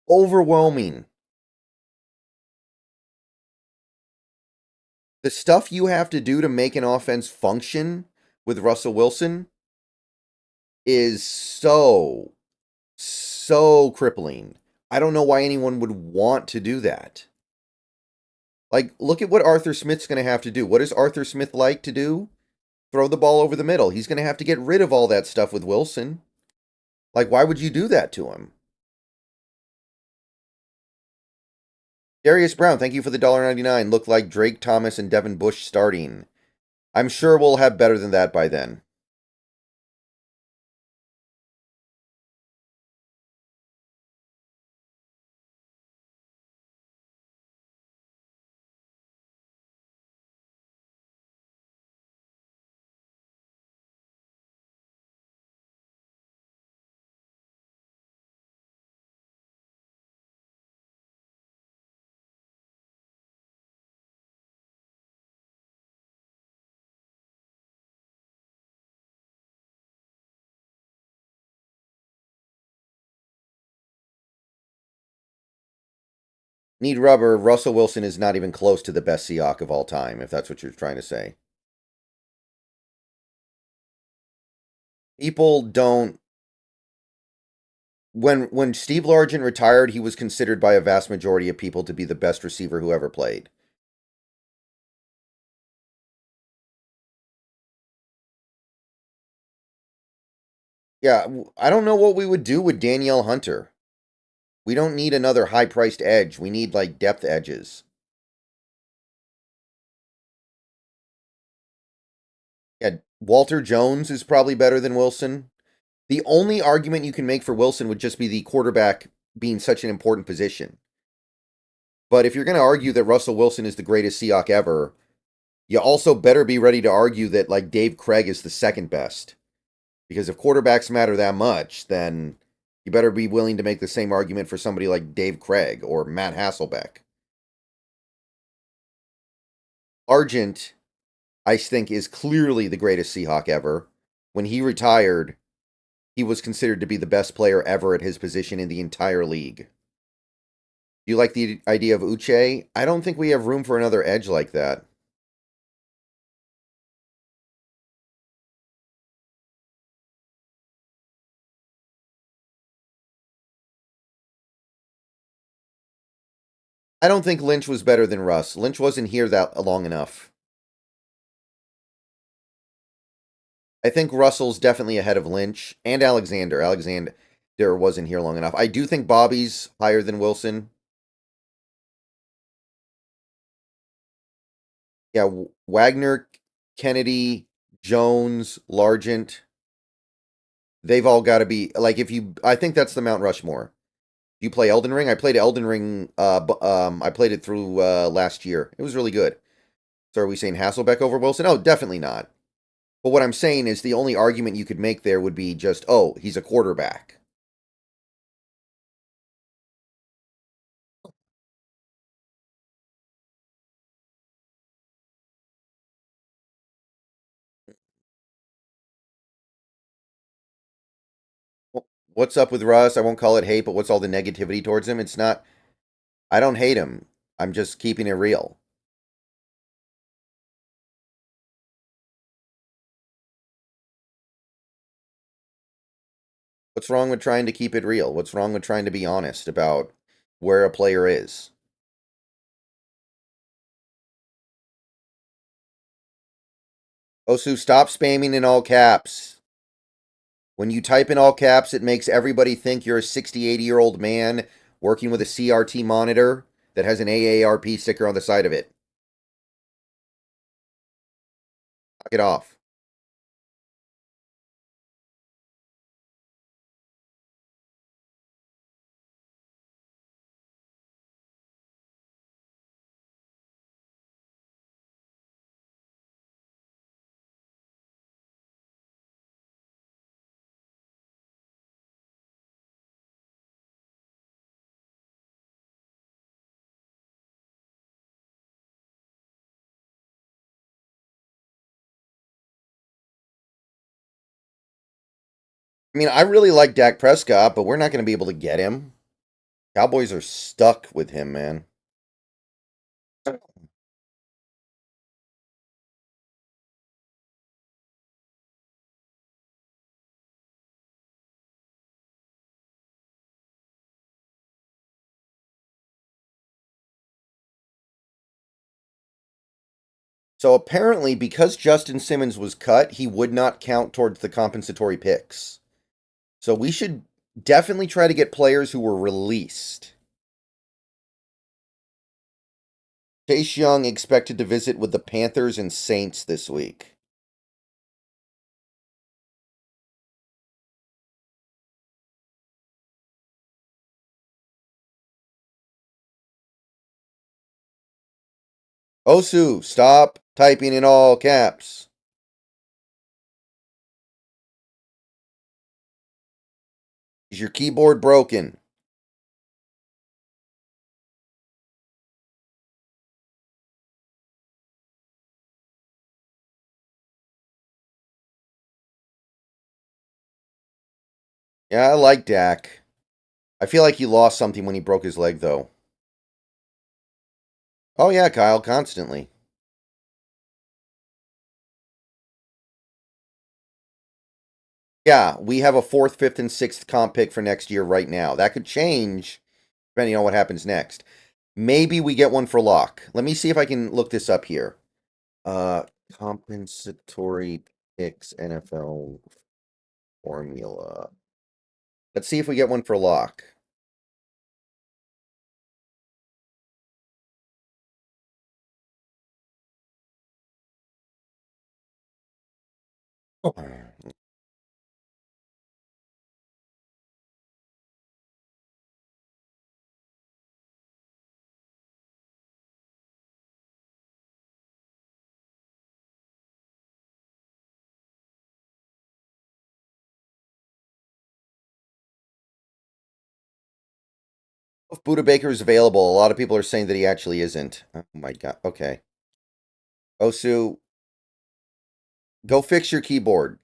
overwhelming. The stuff you have to do to make an offense function with Russell Wilson is so crippling. I don't know why anyone would want to do that. Like, look at what Arthur Smith's going to have to do. What is Arthur Smith like to do? Throw the ball over the middle. He's going to have to get rid of all that stuff with Wilson. Like, why would you do that to him? Darius Brown, thank you for the $1.99. Look like Drake Thomas and Devin Bush starting. I'm sure we'll have better than that by then. Need rubber. Russell Wilson is not even close to the best Seahawk of all time, if that's what you're trying to say. People don't. When Steve Largent retired, he was considered by a vast majority of people to be the best receiver who ever played. Yeah, I don't know what we would do with Danielle Hunter. We don't need another high-priced edge. We need, like, depth edges. Yeah, Walter Jones is probably better than Wilson. The only argument you can make for Wilson would just be the quarterback being such an important position. But if you're going to argue that Russell Wilson is the greatest Seahawk ever, you also better be ready to argue that, like, Dave Craig is the second best. Because if quarterbacks matter that much, then you better be willing to make the same argument for somebody like Dave Craig or Matt Hasselbeck. Argent, I think, is clearly the greatest Seahawk ever. When he retired, he was considered to be the best player ever at his position in the entire league. Do you like the idea of Uche? I don't think we have room for another edge like that. I don't think Lynch was better than Russ. Lynch wasn't here that long enough. I think Russell's definitely ahead of Lynch and Alexander. Alexander wasn't here long enough. I do think Bobby's higher than Wilson. Yeah, Wagner, Kennedy, Jones, Largent. They've all got to be like I think that's the Mount Rushmore. You play Elden Ring? I played Elden Ring. I played it through last year. It was really good. So are we saying Hasselbeck over Wilson? Oh, definitely not. But what I'm saying is the only argument you could make there would be just, oh, he's a quarterback. What's up with Russ? I won't call it hate, but what's all the negativity towards him? It's not. I don't hate him. I'm just keeping it real. What's wrong with trying to keep it real? What's wrong with trying to be honest about where a player is? Osu, stop spamming in all caps. When you type in all caps, it makes everybody think you're a 60, 80-year-old man working with a CRT monitor. that has an AARP sticker on the side of it. Knock it off. I mean, I really like Dak Prescott, but we're not going to be able to get him. Cowboys are stuck with him, man. So apparently, because Justin Simmons was cut, he would not count towards the compensatory picks. So we should definitely try to get players who were released. Chase Young expected to visit with the Panthers and Saints this week. Osu, stop typing in all caps. Is your keyboard broken? Yeah, I like Dak. I feel like he lost something when he broke his leg, though. Oh, yeah, Kyle, constantly. Yeah, we have a 4th, 5th, and 6th comp pick for next year right now. That could change depending on what happens next. Maybe we get one for Locke. Let me see if I can look this up here. Compensatory picks NFL formula. Let's see if we get one for Locke. Oh. If Buda Baker is available, a lot of people are saying that he actually isn't. Oh my god. Okay. Osu, go fix your keyboard.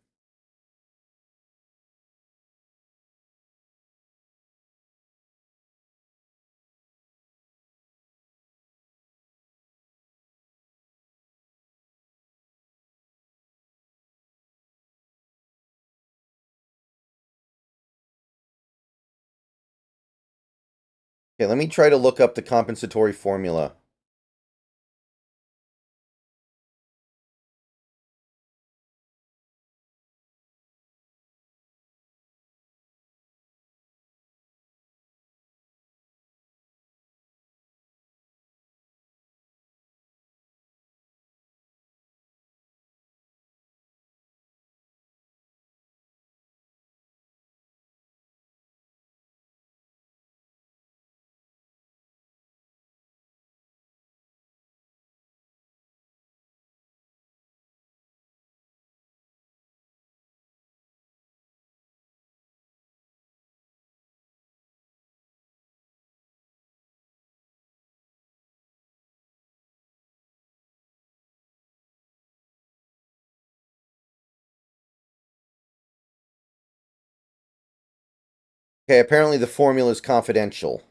Okay, let me try to look up the compensatory formula. Okay, apparently the formula is confidential.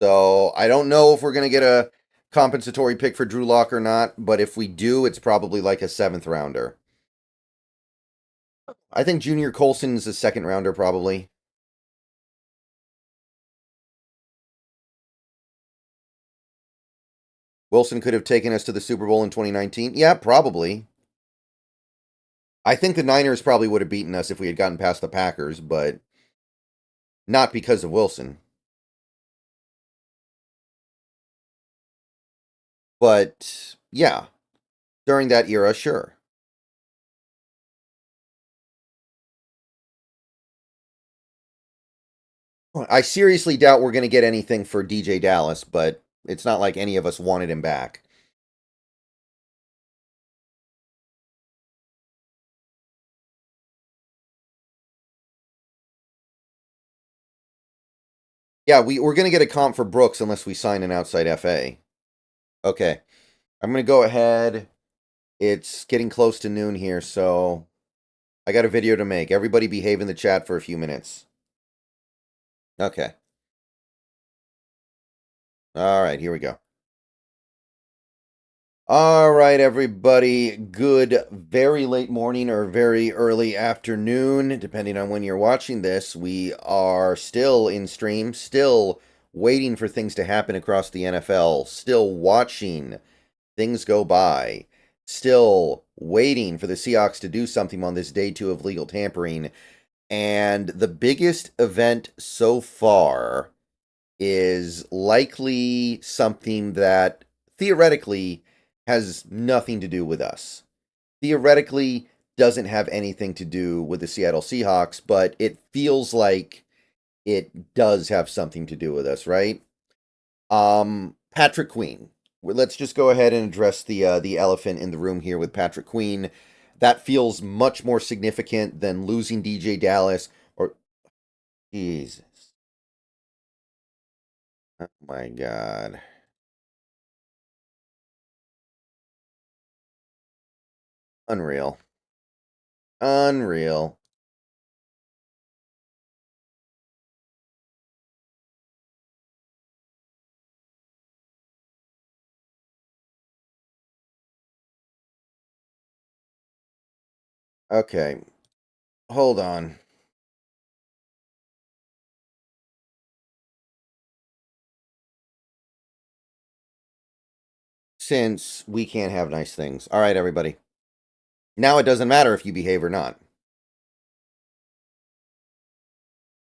So I don't know if we're going to get a compensatory pick for Drew Lock or not, but if we do, it's probably like a 7th rounder. I think Junior Colson is a 2nd rounder, probably. Wilson could have taken us to the Super Bowl in 2019. Yeah, probably. I think the Niners probably would have beaten us if we had gotten past the Packers, but not because of Wilson. But yeah, during that era, sure. I seriously doubt we're going to get anything for DJ Dallas, but it's not like any of us wanted him back. Yeah, we're going to get a comp for Brooks unless we sign an outside FA. Okay. I'm going to go ahead. It's getting close to noon here, so I got a video to make. Everybody behave in the chat for a few minutes. Okay. All right, here we go. All right, everybody. Good very late morning or very early afternoon, depending on when you're watching this. We are still in stream, still waiting for things to happen across the NFL, still watching things go by, still waiting for the Seahawks to do something on this day 2 of legal tampering. And the biggest event so far is likely something that theoretically has nothing to do with us. Theoretically doesn't have anything to do with the Seattle Seahawks, but it feels like it does have something to do with us, right? Patrick Queen. Let's just go ahead and address the elephant in the room here with Patrick Queen. That feels much more significant than losing DJ Dallas or Jesus. Oh my God. Unreal. Unreal. Okay. Hold on. Since we can't have nice things. All right, everybody. Now it doesn't matter if you behave or not.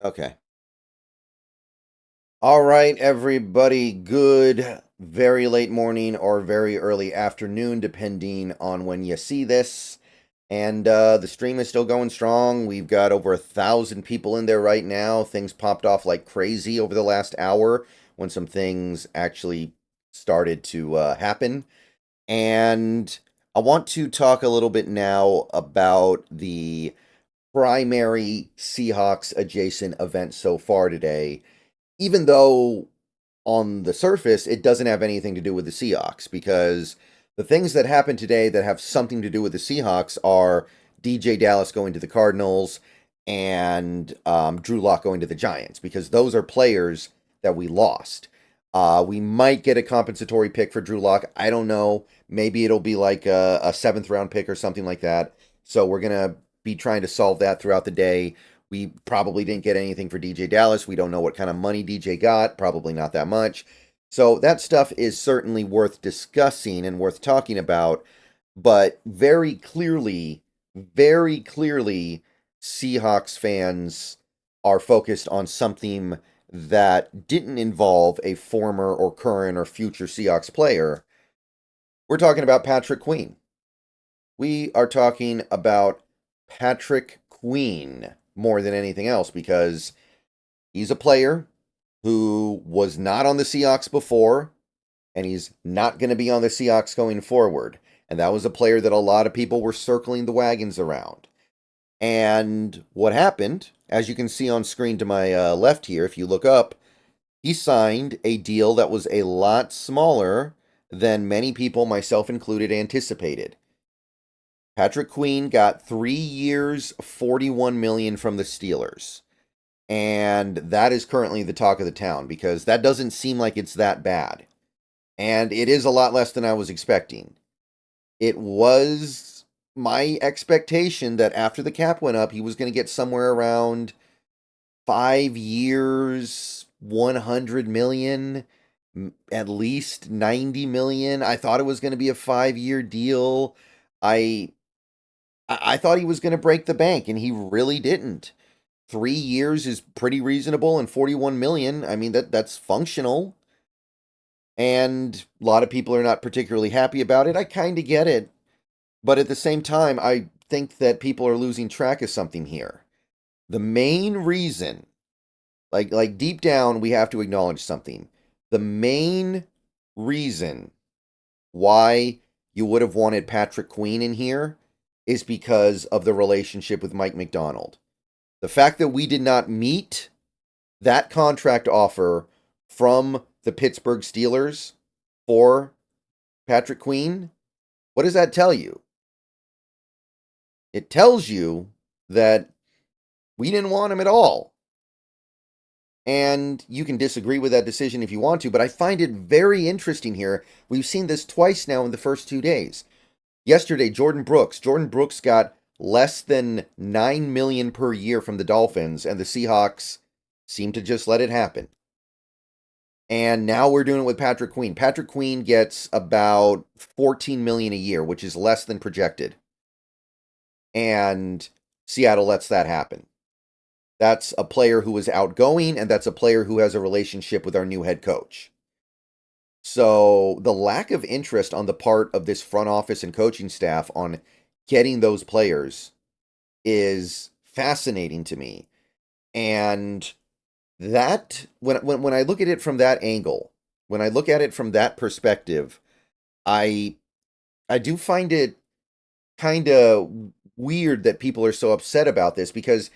Okay. All right, everybody. Good very late morning or very early afternoon, depending on when you see this. And the stream is still going strong. We've got over 1,000 people in there right now. Things popped off like crazy over the last hour when some things actually started to happen. And I want to talk a little bit now about the primary Seahawks adjacent event so far today, even though on the surface it doesn't have anything to do with the Seahawks, because the things that happen today that have something to do with the Seahawks are DJ Dallas going to the Cardinals and Drew Lock going to the Giants, because those are players that we lost. We might get a compensatory pick for Drew Lock. I don't know. Maybe it'll be like a 7th round pick or something like that. So we're going to be trying to solve that throughout the day. We probably didn't get anything for DJ Dallas. We don't know what kind of money DJ got. Probably not that much. So that stuff is certainly worth discussing and worth talking about. But very clearly, Seahawks fans are focused on something that didn't involve a former or current or future Seahawks player. We're talking about Patrick Queen. We are talking about Patrick Queen more than anything else, because he's a player who was not on the Seahawks before, and he's not going to be on the Seahawks going forward. And that was a player that a lot of people were circling the wagons around. And what happened, as you can see on screen to my left here, if you look up, he signed a deal that was a lot smaller than many people, myself included, anticipated. Patrick Queen got 3 years, $41 million from the Steelers. And that is currently the talk of the town, because that doesn't seem like it's that bad. And it is a lot less than I was expecting. It was my expectation that after the cap went up, he was going to get somewhere around 5 years, 100 million, at least 90 million. I thought it was going to be a 5-year deal. I I thought he was going to break the bank, and he really didn't. 3 years is pretty reasonable, and 41 million. I mean, that's functional. And a lot of people are not particularly happy about it. I kind of get it. But at the same time, I think that people are losing track of something here. The main reason, like deep down, we have to acknowledge something. The main reason why you would have wanted Patrick Queen in here is because of the relationship with Mike Macdonald. The fact that we did not meet that contract offer from the Pittsburgh Steelers for Patrick Queen, what does that tell you? It tells you that we didn't want him at all. And you can disagree with that decision if you want to, but I find it very interesting here. We've seen this twice now in the first 2 days. Yesterday, Jordan Brooks got less than $9 million per year from the Dolphins, and the Seahawks seem to just let it happen. And now we're doing it with Patrick Queen. Patrick Queen gets about $14 million a year, which is less than projected. And Seattle lets that happen. That's a player who is outgoing, and that's a player who has a relationship with our new head coach. So the lack of interest on the part of this front office and coaching staff on getting those players is fascinating to me. And that, when I look at it from that angle, when I look at it from that perspective, I do find it kind of weird that people are so upset about this, because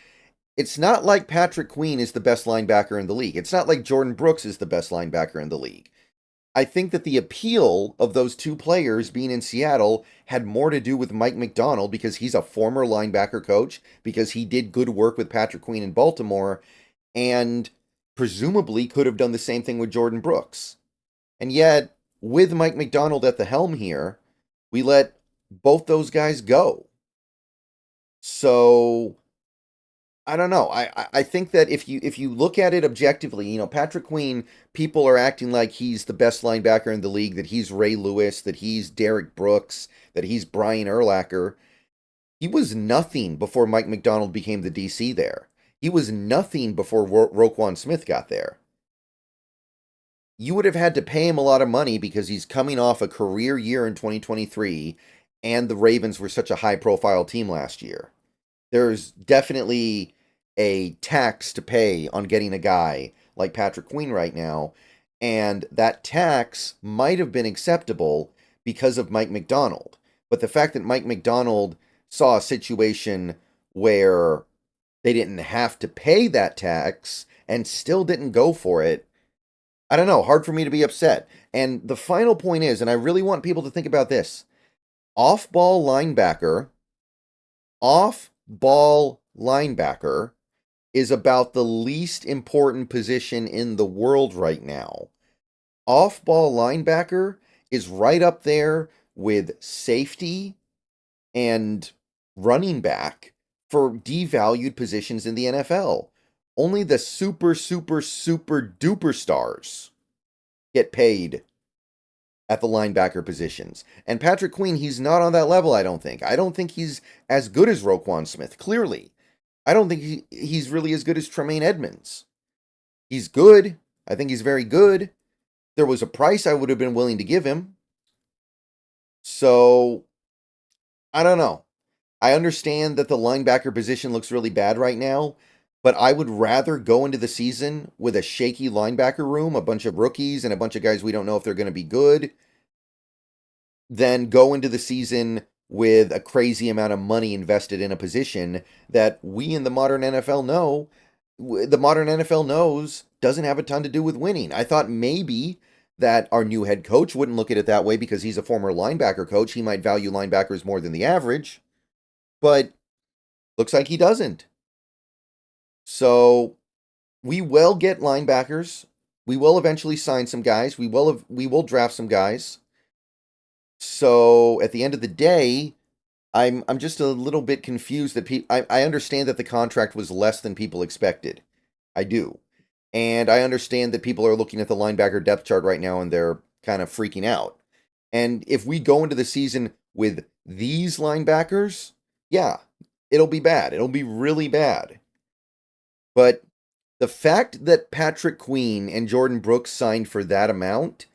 it's not like Patrick Queen is the best linebacker in the league. It's not like Jordan Brooks is the best linebacker in the league. I think that the appeal of those two players being in Seattle had more to do with Mike Macdonald, because he's a former linebacker coach, because he did good work with Patrick Queen in Baltimore, and presumably could have done the same thing with Jordan Brooks. And yet, with Mike Macdonald at the helm here, we let both those guys go. So I don't know. I think that if you look at it objectively, Patrick Queen, people are acting like he's the best linebacker in the league, that he's Ray Lewis, that he's Derek Brooks, that he's Brian Urlacher. He was nothing before Mike Macdonald became the DC there. He was nothing before Roquan Smith got there. You would have had to pay him a lot of money because he's coming off a career year in 2023, and the Ravens were such a high-profile team last year. There's definitely a tax to pay on getting a guy like Patrick Queen right now, and that tax might have been acceptable because of Mike Macdonald. But the fact that Mike Macdonald saw a situation where they didn't have to pay that tax and still didn't go for it, I don't know, hard for me to be upset. And the final point is, and I really want people to think about this, off-ball linebacker is about the least important position in the world right now. Off-ball linebacker is right up there with safety and running back for devalued positions in the NFL. Only the super, super, super duper stars get paid at the linebacker positions. And Patrick Queen, he's not on that level, I don't think. I don't think he's as good as Roquan Smith, clearly. I don't think he's really as good as Tremaine Edmonds. He's good. I think he's very good. There was a price I would have been willing to give him. So, I don't know. I understand that the linebacker position looks really bad right now, but I would rather go into the season with a shaky linebacker room, a bunch of rookies and a bunch of guys we don't know if they're going to be good, than go into the season with a crazy amount of money invested in a position that we in the modern NFL knows doesn't have a ton to do with winning. I thought maybe that our new head coach wouldn't look at it that way because he's a former linebacker coach. He might value linebackers more than the average, but looks like he doesn't. So we will get linebackers. We will eventually sign some guys. We will draft some guys. So at the end of the day, I'm just a little bit confused that I understand that the contract was less than people expected. I do. And I understand that people are looking at the linebacker depth chart right now and they're kind of freaking out. And if we go into the season with these linebackers, Yeah, it'll be bad. It'll be really bad. But the fact that Patrick Queen and Jordan Brooks signed for that amount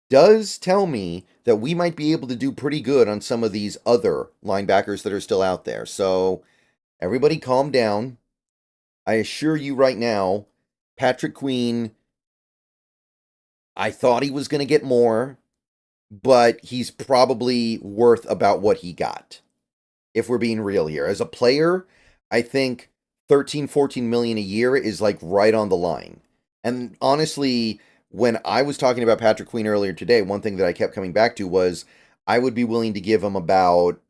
does tell me that we might be able to do pretty good on some of these other linebackers that are still out there. So everybody calm down. I assure you right now, Patrick Queen, I thought he was going to get more, but he's probably worth about what he got. If we're being real here. As a player, I think 13, 14 million a year is like right on the line. And honestly, when I was talking about Patrick Queen earlier today, one thing that I kept coming back to was I would be willing to give him about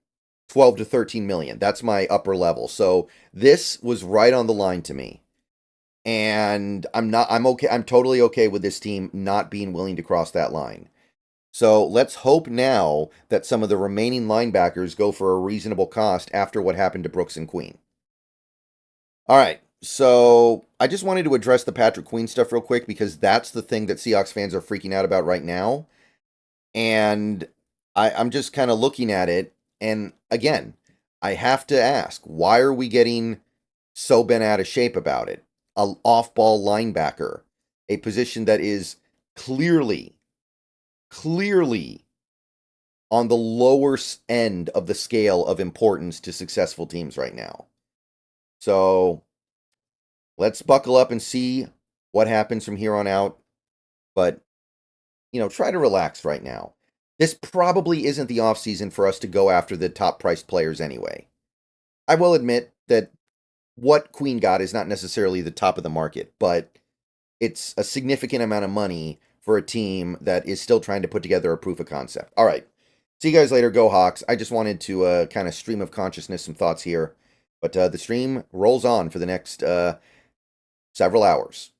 12 to 13 million. That's my upper level. So this was right on the line to me. And I'm okay. I'm totally okay with this team not being willing to cross that line. So let's hope now that some of the remaining linebackers go for a reasonable cost after what happened to Brooks and Queen. All right. So I just wanted to address the Patrick Queen stuff real quick because that's the thing that Seahawks fans are freaking out about right now. And I'm just kind of looking at it. And again, I have to ask, why are we getting so bent out of shape about it? An off-ball linebacker, a position that is clearly on the lower end of the scale of importance to successful teams right now. So let's buckle up and see what happens from here on out. But, try to relax right now. This probably isn't the offseason for us to go after the top priced players anyway. I will admit that what Queen got is not necessarily the top of the market, but it's a significant amount of money for a team that is still trying to put together a proof of concept. All right. See you guys later. Go Hawks. I just wanted to kind of stream of consciousness some thoughts here. But the stream rolls on for the next several hours.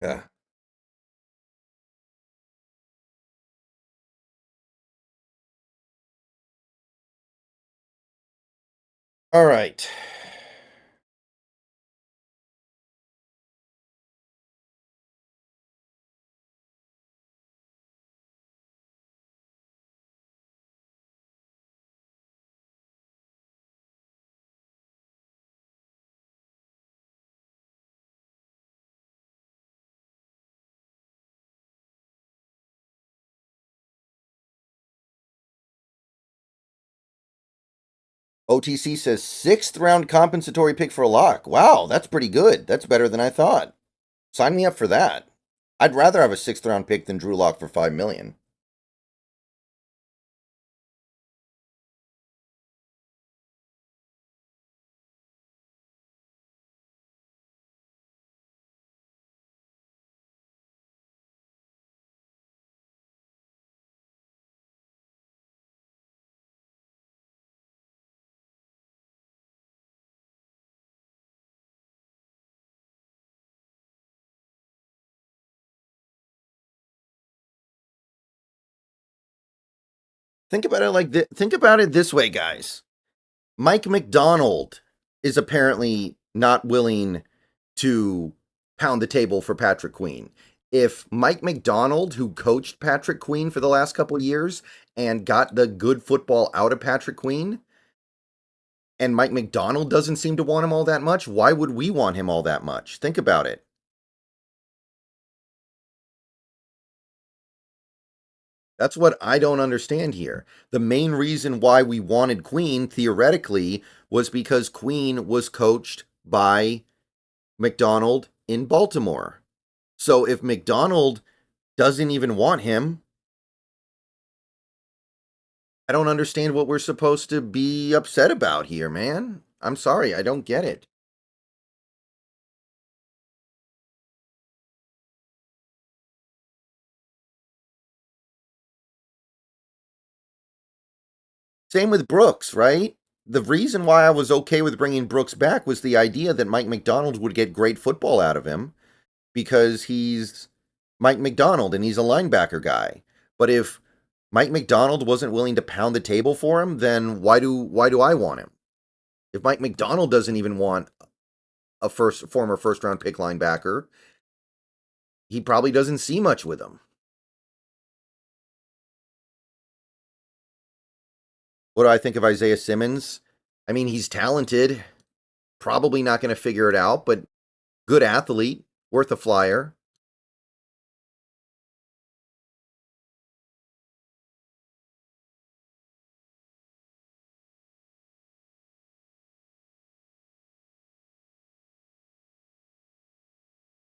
Yeah. All right. OTC says 6th round compensatory pick for a lock. Wow, that's pretty good. That's better than I thought. Sign me up for that. I'd rather have a 6th round pick than Drew Lock for $5 million. Think about it like this. Think about it this way, guys. Mike McDonald is apparently not willing to pound the table for Patrick Queen. If Mike McDonald, who coached Patrick Queen for the last couple of years and got the good football out of Patrick Queen, and Mike McDonald doesn't seem to want him all that much, why would we want him all that much? Think about it. That's what I don't understand here. The main reason why we wanted Queen, theoretically, was because Queen was coached by McDonald in Baltimore. So if McDonald doesn't even want him, I don't understand what we're supposed to be upset about here, man. I'm sorry, I don't get it. Same with Brooks, right? The reason why I was okay with bringing Brooks back was the idea that Mike McDonald would get great football out of him because he's Mike McDonald and he's a linebacker guy. But if Mike McDonald wasn't willing to pound the table for him, then why do I want him? If Mike McDonald doesn't even want a former first round pick linebacker, he probably doesn't see much with him. What do I think of Isaiah Simmons? I mean, he's talented. Probably not going to figure it out, but good athlete, worth a flyer.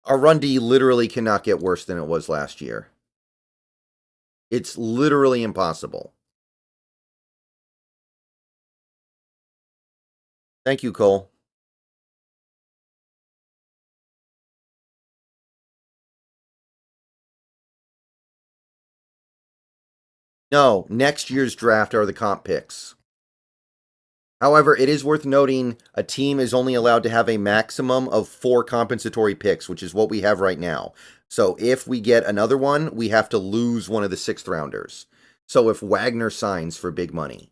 Our run D literally cannot get worse than it was last year. It's literally impossible. Thank you, Cole. No, next year's draft are the comp picks. However, it is worth noting a team is only allowed to have a maximum of 4 compensatory picks, which is what we have right now. So if we get another one, we have to lose one of the 6th rounders. So if Wagner signs for big money,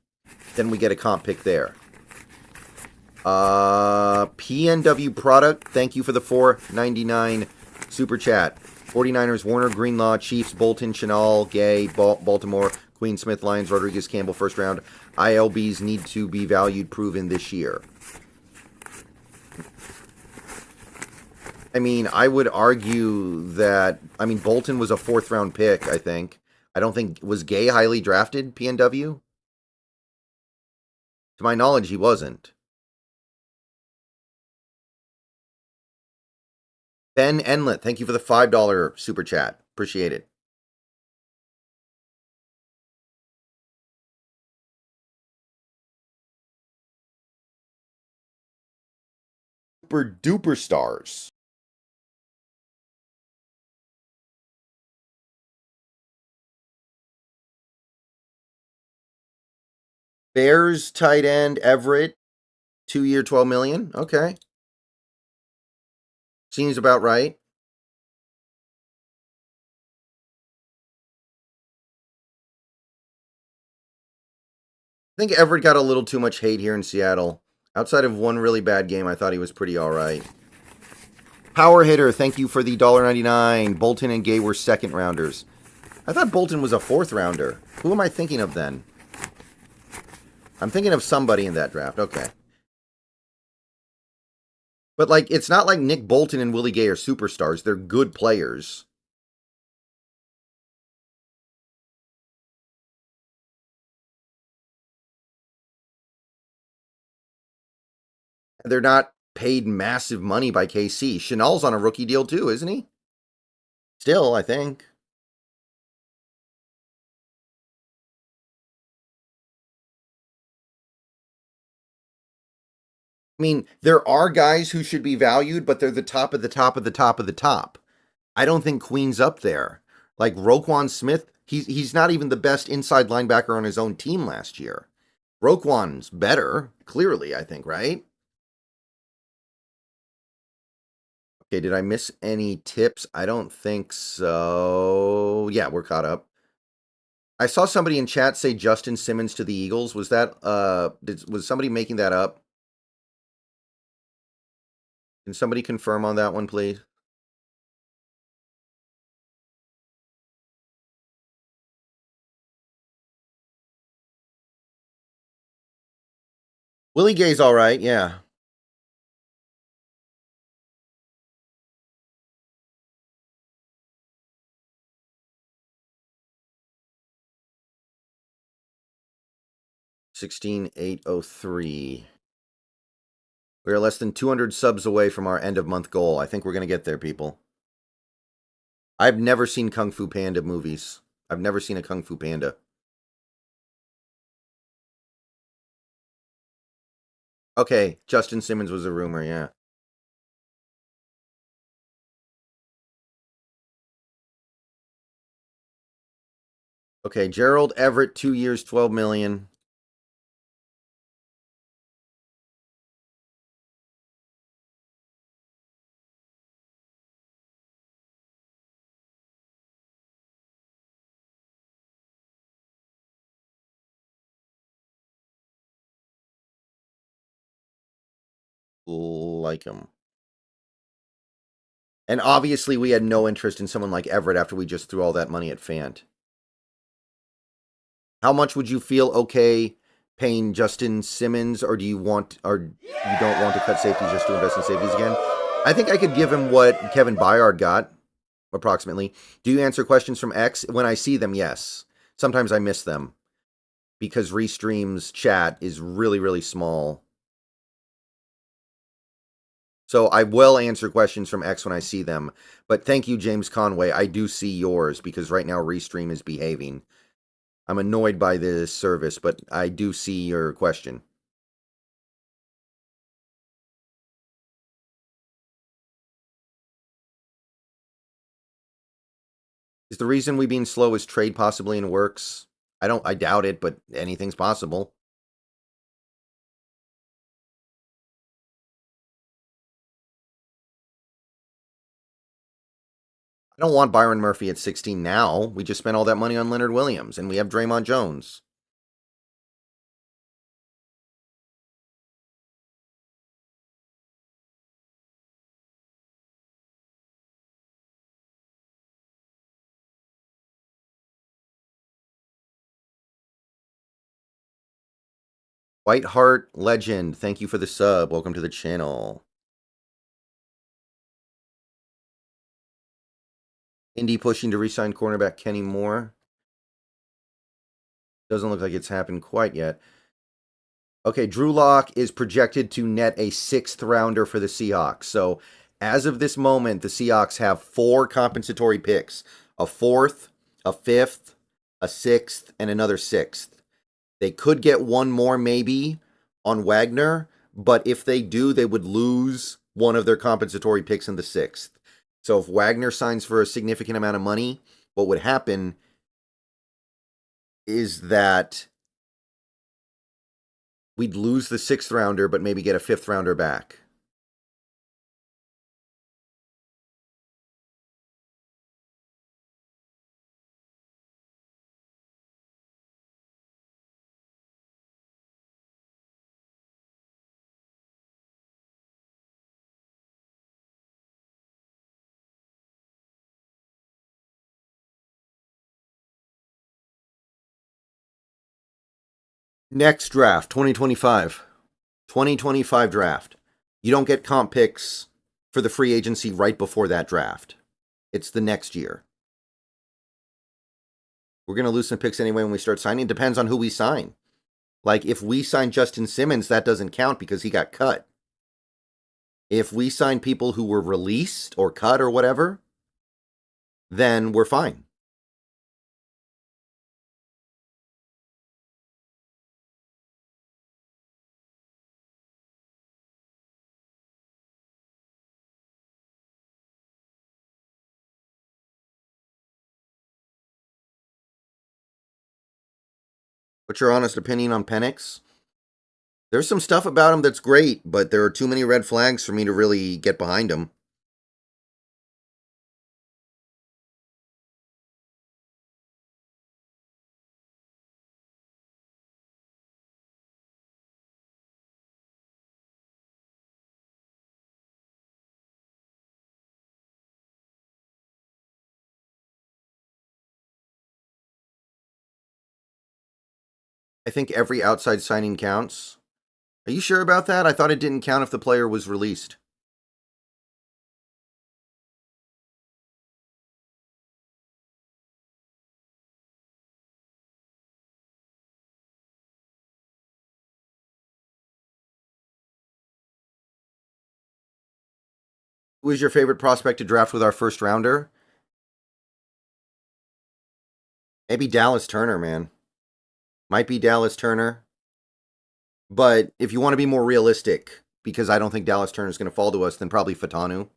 then we get a comp pick there. PNW product, thank you for the $4.99 super chat. 49ers, Warner, Greenlaw, Chiefs, Bolton, Chenal, Gay, Baltimore, Queen Smith, Lions, Rodriguez, Campbell, first round. ILBs need to be valued proven this year. I mean, I would argue that, Bolton was a 4th round pick, I think. I don't think, was Gay highly drafted, PNW? To my knowledge, he wasn't. Ben Enlet, thank you for the $5 super chat. Appreciate it. Super duper stars. Bears tight end Everett, 2-year, $12 million. Okay. Seems about right. I think Everett got a little too much hate here in Seattle. Outside of one really bad game, I thought he was pretty all right. Power hitter, thank you for the $1.99. Bolton and Gay were 2nd rounders. I thought Bolton was a 4th rounder. Who am I thinking of then? I'm thinking of somebody in that draft. Okay. But, it's not like Nick Bolton and Willie Gay are superstars. They're good players. They're not paid massive money by KC. Chenal's on a rookie deal too, isn't he? Still, I think. I mean, there are guys who should be valued, but they're the top of the top of the top of the top. I don't think Queen's up there. Like Roquan Smith, he's not even the best inside linebacker on his own team last year. Roquan's better, clearly, I think, right? Okay, did I miss any tips? I don't think so. Yeah, we're caught up. I saw somebody in chat say Justin Simmons to the Eagles. Was that was somebody making that up? Can somebody confirm on that one, please? Willie Gay's all right, yeah. $16,803. We are less than 200 subs away from our end of month goal. I think we're going to get there, people. I've never seen Kung Fu Panda movies. I've never seen a Kung Fu Panda. Okay, Justin Simmons was a rumor, yeah. Okay, Gerald Everett, 2 years, $12 million. Like him. And obviously, we had no interest in someone like Everett after we just threw all that money at Fant. How much would you feel okay paying Justin Simmons, or do you want, or you don't want to cut safeties just to invest in safeties again? I think I could give him what Kevin Byard got, approximately. Do you answer questions from X? When I see them, yes. Sometimes I miss them because Restream's chat is really, really small. So I will answer questions from X when I see them. But thank you, James Conway. I do see yours because right now Restream is behaving. I'm annoyed by this service, but I do see your question. Is the reason we being slow is trade possibly in works? I doubt it, but anything's possible. I don't want Byron Murphy at 16 now. We just spent all that money on Leonard Williams, and we have Draymond Jones. Whiteheart Legend, thank you for the sub. Welcome to the channel. Indy pushing to re-sign cornerback Kenny Moore. Doesn't look like it's happened quite yet. Okay, Drew Lock is projected to net a 6th rounder for the Seahawks. So as of this moment, the Seahawks have 4 compensatory picks. A 4th, a 5th, a 6th, and another 6th. They could get one more maybe on Wagner, but if they do, they would lose one of their compensatory picks in the 6th. So if Wagner signs for a significant amount of money, what would happen is that we'd lose the 6th rounder, but maybe get a 5th rounder back. Next draft, 2025. 2025 draft. You don't get comp picks for the free agency right before that draft. It's the next year. We're going to lose some picks anyway when we start signing. It depends on who we sign. Like, if we sign Justin Simmons, that doesn't count because he got cut. If we sign people who were released or cut or whatever, then we're fine. What's your honest opinion on Penix? There's some stuff about him that's great, but there are too many red flags for me to really get behind him. I think every outside signing counts. Are you sure about that? I thought it didn't count if the player was released. Who is your favorite prospect to draft with our first rounder? Maybe Dallas Turner, man. Might be Dallas Turner. But if you want to be more realistic, because I don't think Dallas Turner is going to fall to us, then probably Fatanu.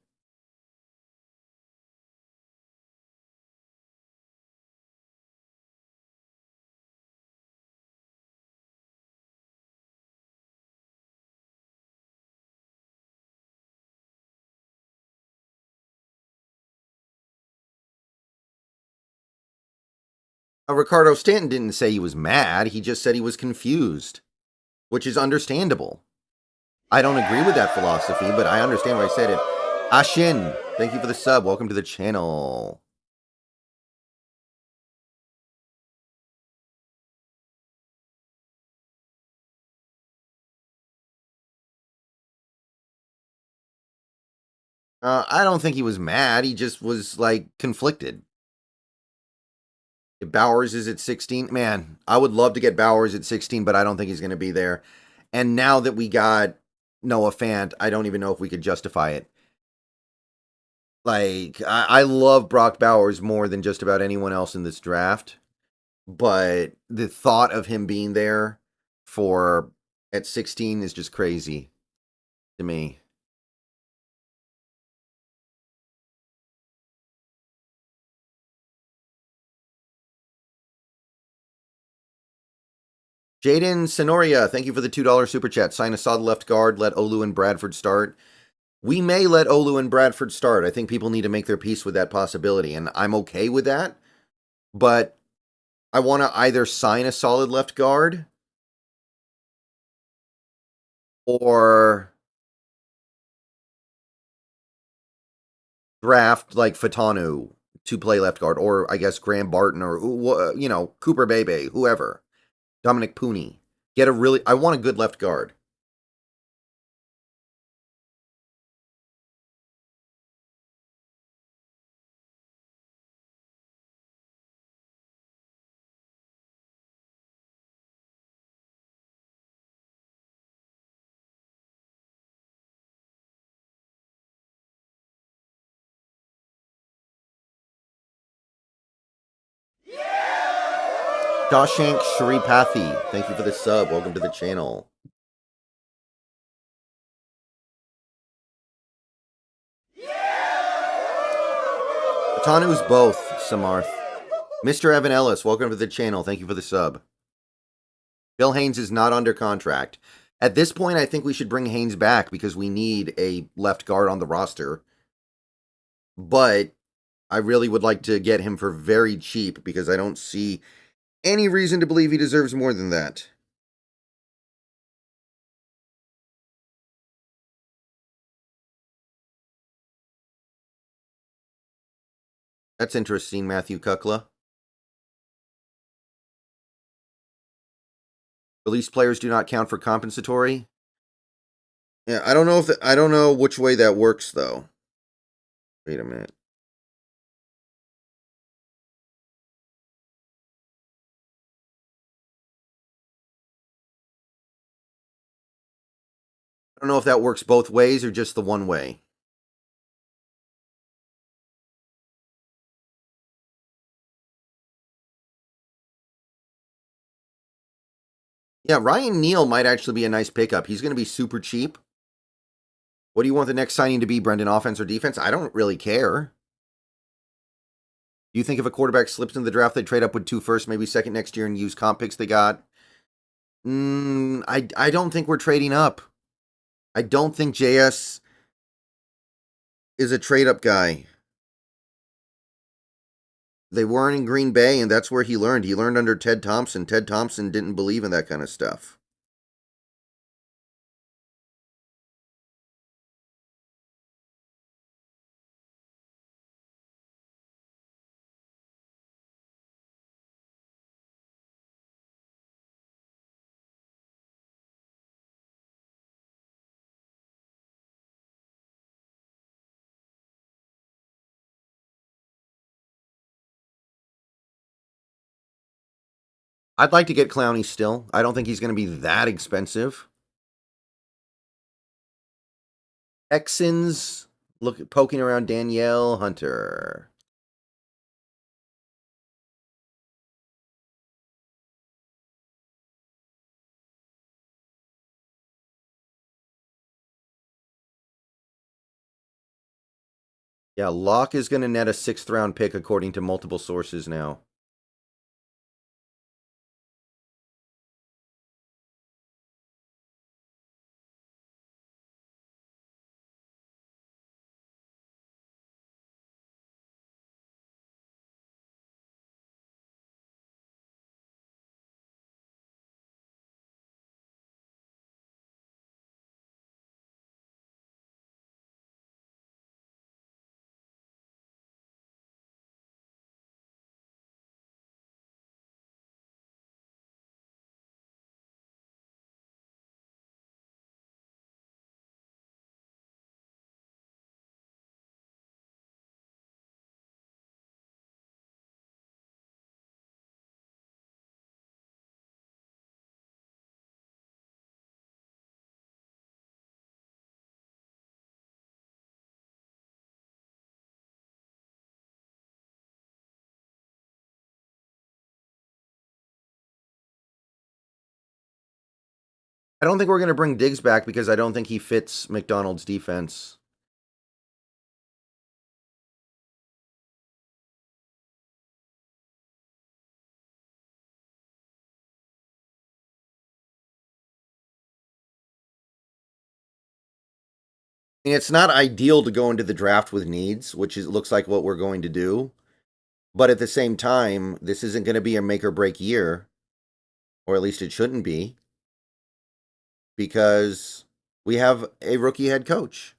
Ricardo Stanton didn't say he was mad. He just said he was confused, which is understandable. I don't agree with that philosophy, but I understand why I said it. Ashin, thank you for the sub. Welcome to the channel. I don't think he was mad. He just was, like, conflicted. If Bowers is at 16, man, I would love to get Bowers at 16, but I don't think he's going to be there. And now that we got Noah Fant, I don't even know if we could justify it. Like, I love Brock Bowers more than just about anyone else in this draft. But the thought of him being there for at 16 is just crazy to me. Jaden Sonoria, thank you for the $2 super chat. Sign a solid left guard. Let Olu and Bradford start. We may let Olu and Bradford start. I think people need to make their peace with that possibility, and I'm okay with that. But I want to either sign a solid left guard or draft like Fatanu to play left guard, or I guess Graham Barton, or Cooper Bebe, whoever. Dominic Pooney. I want a good left guard. Dawshank Shripathy, thank you for the sub. Welcome to the channel. Tanu's both, Samarth. Mr. Evan Ellis, welcome to the channel. Thank you for the sub. Bill Haynes is not under contract. At this point, I think we should bring Haynes back because we need a left guard on the roster. But I really would like to get him for very cheap because I don't see any reason to believe he deserves more than that. That's interesting, Matthew Kukla. Released players do not count for compensatory. Yeah, I don't know I don't know which way that works though. Wait a minute. I don't know if that works both ways or just the one way. Yeah, Ryan Neal might actually be a nice pickup. He's going to be super cheap. What do you want the next signing to be, Brendan? Offense or defense? I don't really care. Do you think if a quarterback slips in the draft, they trade up with 2 first, maybe second next year and use comp picks they got? I don't think we're trading up. I don't think JS is a trade up guy. They weren't in Green Bay, and that's where he learned. He learned under Ted Thompson. Ted Thompson didn't believe in that kind of stuff. I'd like to get Clowney still. I don't think he's going to be that expensive. Texans poking around Danielle Hunter. Yeah, Locke is going to net a 6th round pick according to multiple sources now. I don't think we're going to bring Diggs back because I don't think he fits McDonald's defense. I mean, it's not ideal to go into the draft with needs, which looks like what we're going to do. But at the same time, this isn't going to be a make or break year, or at least it shouldn't be, because we have a rookie head coach.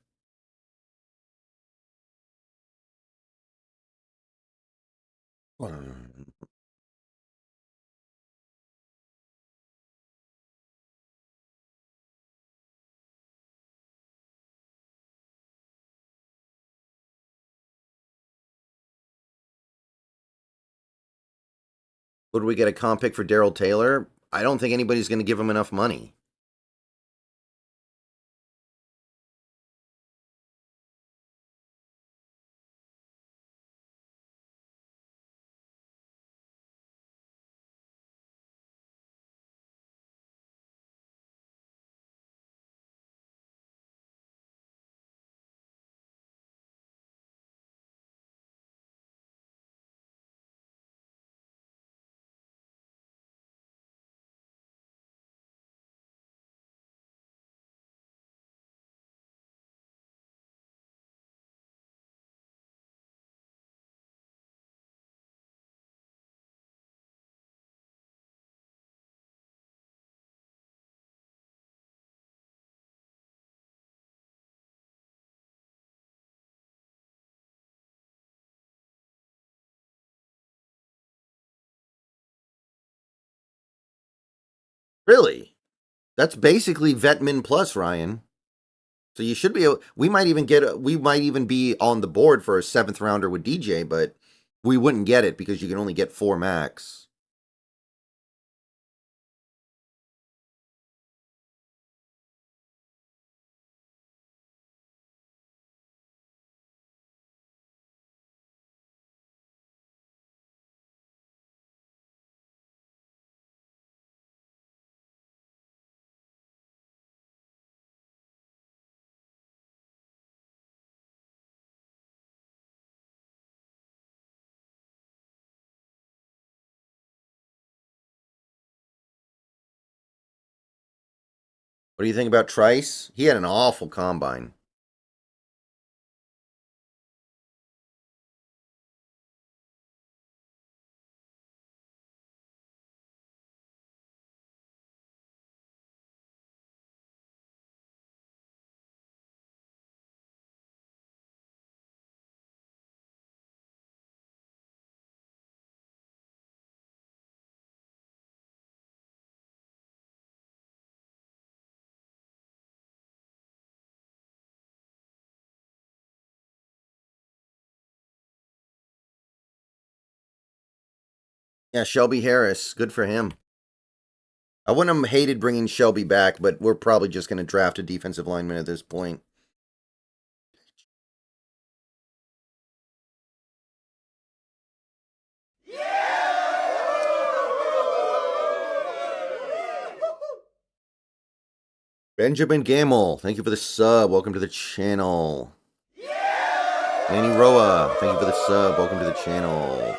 Would we get a comp pick for Darrell Taylor? I don't think anybody's going to give him enough money. Really? That's basically Vetmin plus, Ryan. So you should be. We might even get. We might even be on the board for a 7th rounder with DJ, but we wouldn't get it because you can only get 4 max. What do you think about Trice? He had an awful combine. Yeah, Shelby Harris. Good for him. I wouldn't have hated bringing Shelby back, but we're probably just going to draft a defensive lineman at this point. Benjamin Gamble, thank you for the sub. Welcome to the channel. Danny Roa, thank you for the sub. Welcome to the channel.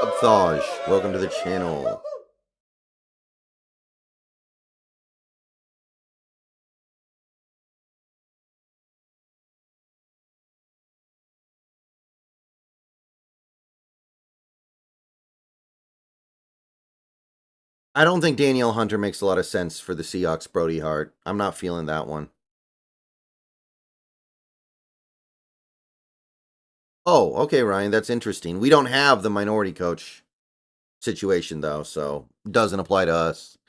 Abthaj, welcome to the channel. I don't think Danielle Hunter makes a lot of sense for the Seahawks, Brody Hart. I'm not feeling that one. Oh, okay, Ryan, that's interesting. We don't have the minority coach situation, though, so it doesn't apply to us.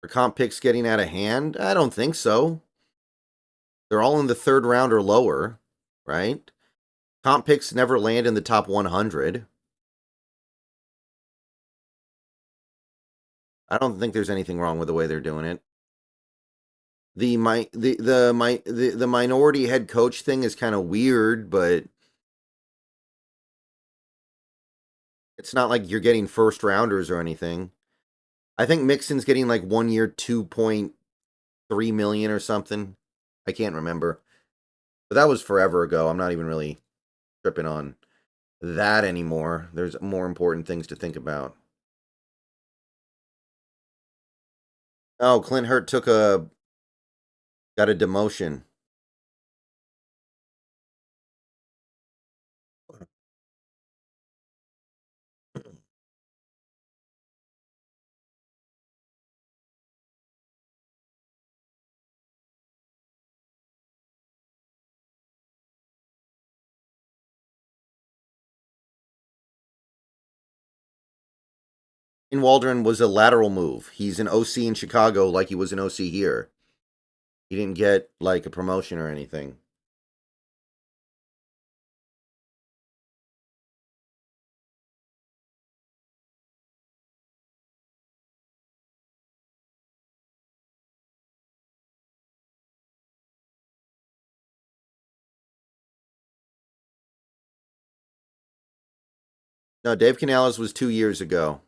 Are comp picks getting out of hand? I don't think so. They're all in the 3rd round or lower, right? Comp picks never land in the top 100. I don't think there's anything wrong with the way they're doing it. The minority head coach thing is kind of weird, but it's not like you're getting first rounders or anything. I think Mixon's getting like 1 year 2.3 million or something. I can't remember. But that was forever ago. I'm not even really tripping on that anymore. There's more important things to think about. Oh, Clint Hurt got a demotion. In Waldron was a lateral move. He's an OC in Chicago like he was an OC here. He didn't get like a promotion or anything. No, Dave Canales was 2 years ago.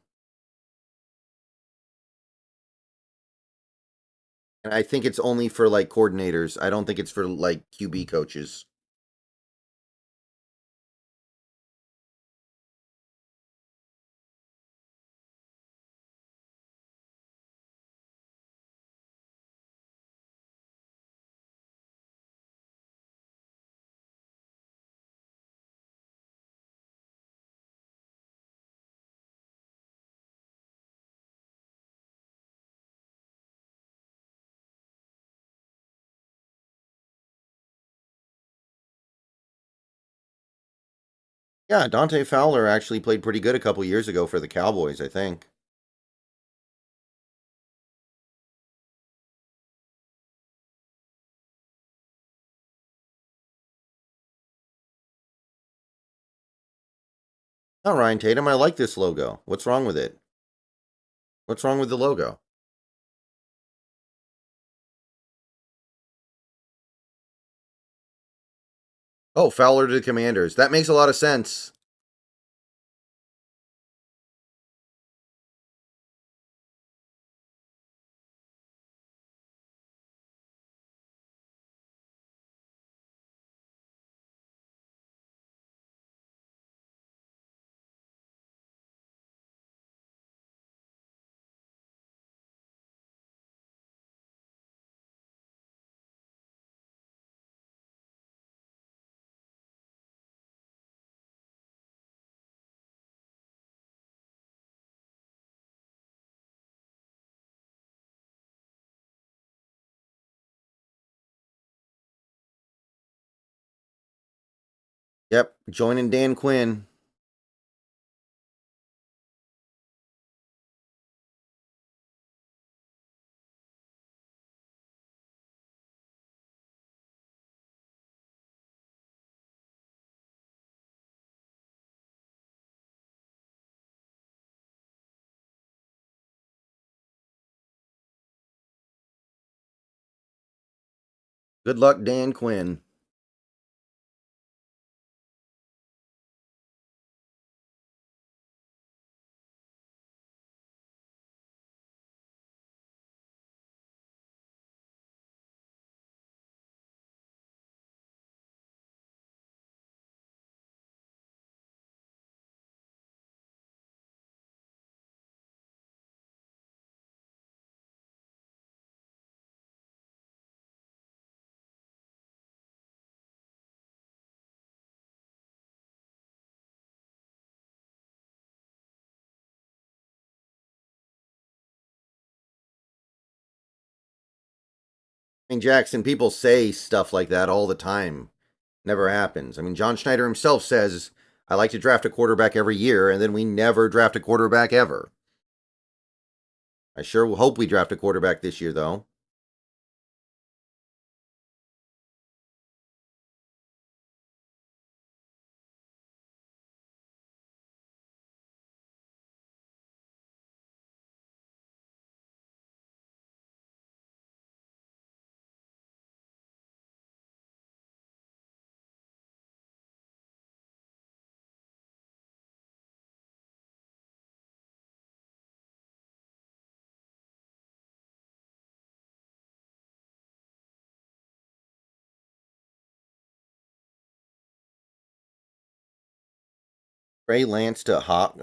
And I think it's only for like coordinators. I don't think it's for like QB coaches. Yeah, Dante Fowler actually played pretty good a couple years ago for the Cowboys, I think. Oh, Ryan Tatum, I like this logo. What's wrong with it? What's wrong with the logo? Oh, Fowler to the Commanders. That makes a lot of sense. Yep, joining Dan Quinn. Good luck, Dan Quinn. I mean, Jackson, people say stuff like that all the time. Never happens. I mean, John Schneider himself says, I like to draft a quarterback every year, and then we never draft a quarterback ever. I sure hope we draft a quarterback this year, though. Trey Lance to Hawk.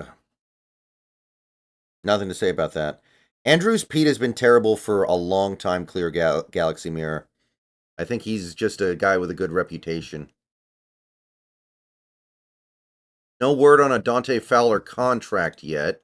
Nothing to say about that. Andrews Pete has been terrible for a long time, clear Galaxy Mirror. I think he's just a guy with a good reputation. No word on a Dante Fowler contract yet.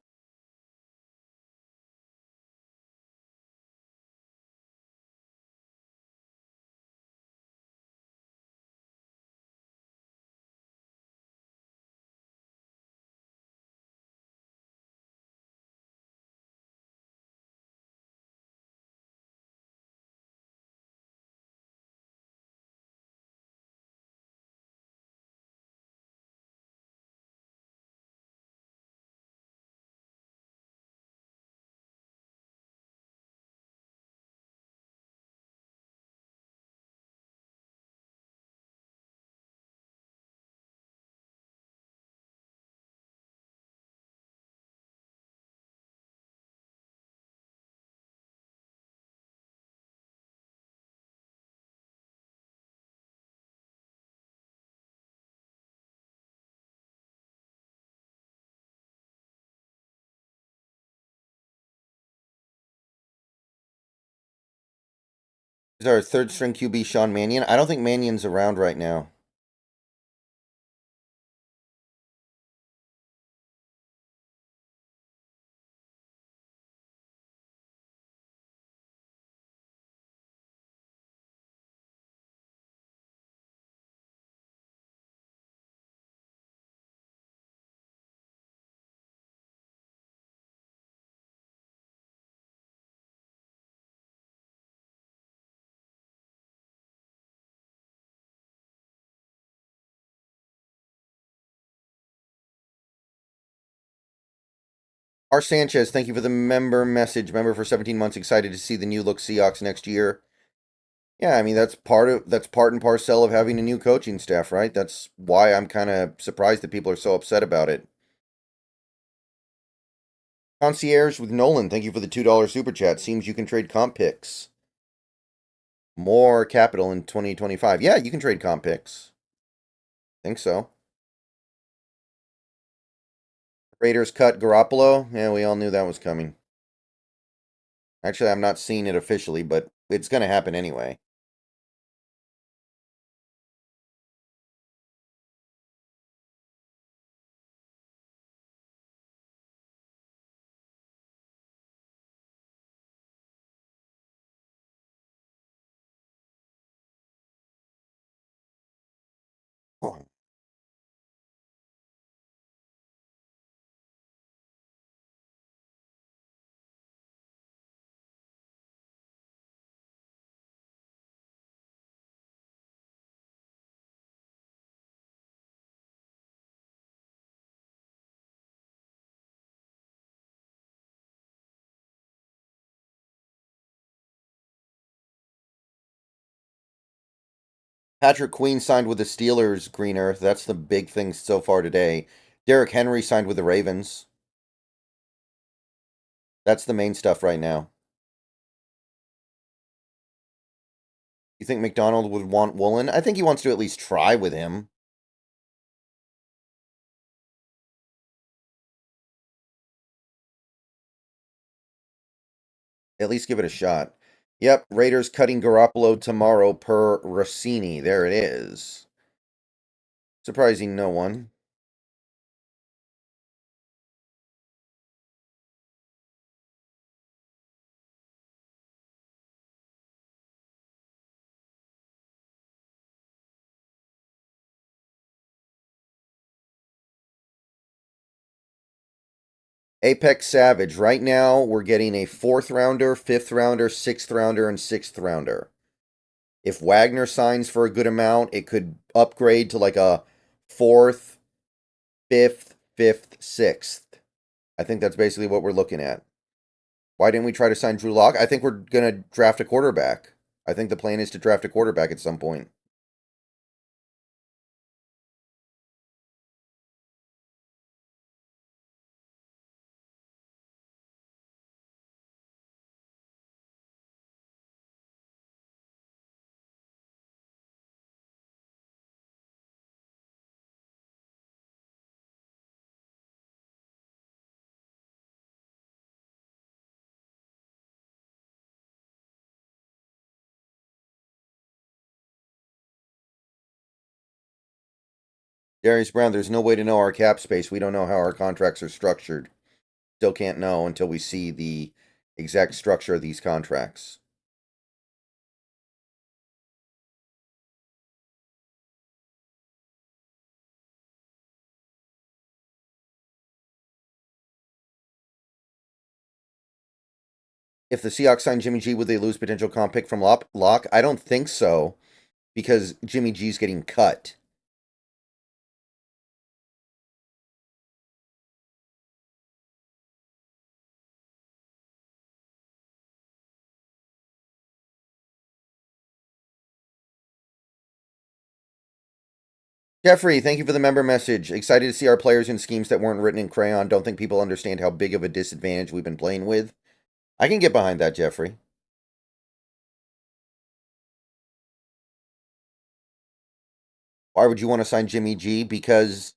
Is our third string QB Sean Mannion? I don't think Mannion's around right now. R. Sanchez, thank you for the member message. Member for 17 months. Excited to see the new look Seahawks next year. Yeah, I mean that's part and parcel of having a new coaching staff, right? That's why I'm kind of surprised that people are so upset about it. Concierge with Nolan, thank you for the $2 super chat. Seems you can trade comp picks. More capital in 2025. Yeah, you can trade comp picks. Think so. Raiders cut Garoppolo. Yeah, we all knew that was coming. Actually, I'm not seeing it officially, but it's going to happen anyway. Oh. Patrick Queen signed with the Steelers, Green Earth. That's the big thing so far today. Derrick Henry signed with the Ravens. That's the main stuff right now. You think McDonald would want Woolen? I think he wants to at least try with him. At least give it a shot. Yep, Raiders cutting Garoppolo tomorrow per Rossini. There it is. Surprising no one. Apex Savage. Right now, we're getting a 4th rounder, 5th rounder, 6th rounder, and 6th rounder. If Wagner signs for a good amount, it could upgrade to like a 4th, 5th, 5th, 6th. I think that's basically what we're looking at. Why didn't we try to sign Drew Lock? I think we're going to draft a quarterback. I think the plan is to draft a quarterback at some point. Darius Brown, there's no way to know our cap space. We don't know how our contracts are structured. Still can't know until we see the exact structure of these contracts. If the Seahawks sign Jimmy G, would they lose potential comp pick from Locke? I don't think so, because Jimmy G's getting cut. Jeffrey, thank you for the member message. Excited to see our players in schemes that weren't written in crayon. Don't think people understand how big of a disadvantage we've been playing with. I can get behind that, Jeffrey. Why would you want to sign Jimmy G? Because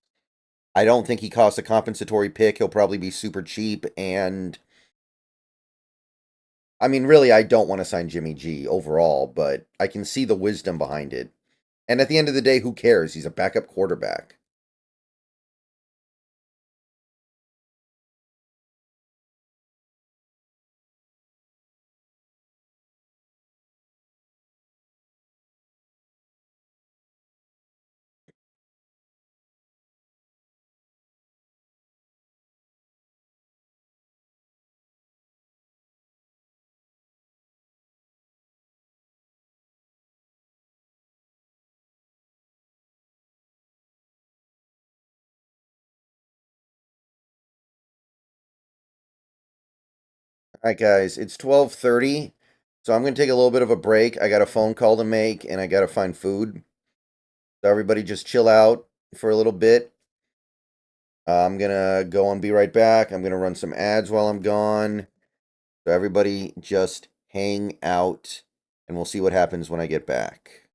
I don't think he costs a compensatory pick. He'll probably be super cheap. And I mean, really, I don't want to sign Jimmy G overall, but I can see the wisdom behind it. And at the end of the day, who cares? He's a backup quarterback. All right, guys, it's 12:30, so I'm going to take a little bit of a break. I got a phone call to make, and I got to find food. So everybody just chill out for a little bit. I'm going to go and be right back. I'm going to run some ads while I'm gone. So everybody just hang out, and we'll see what happens when I get back.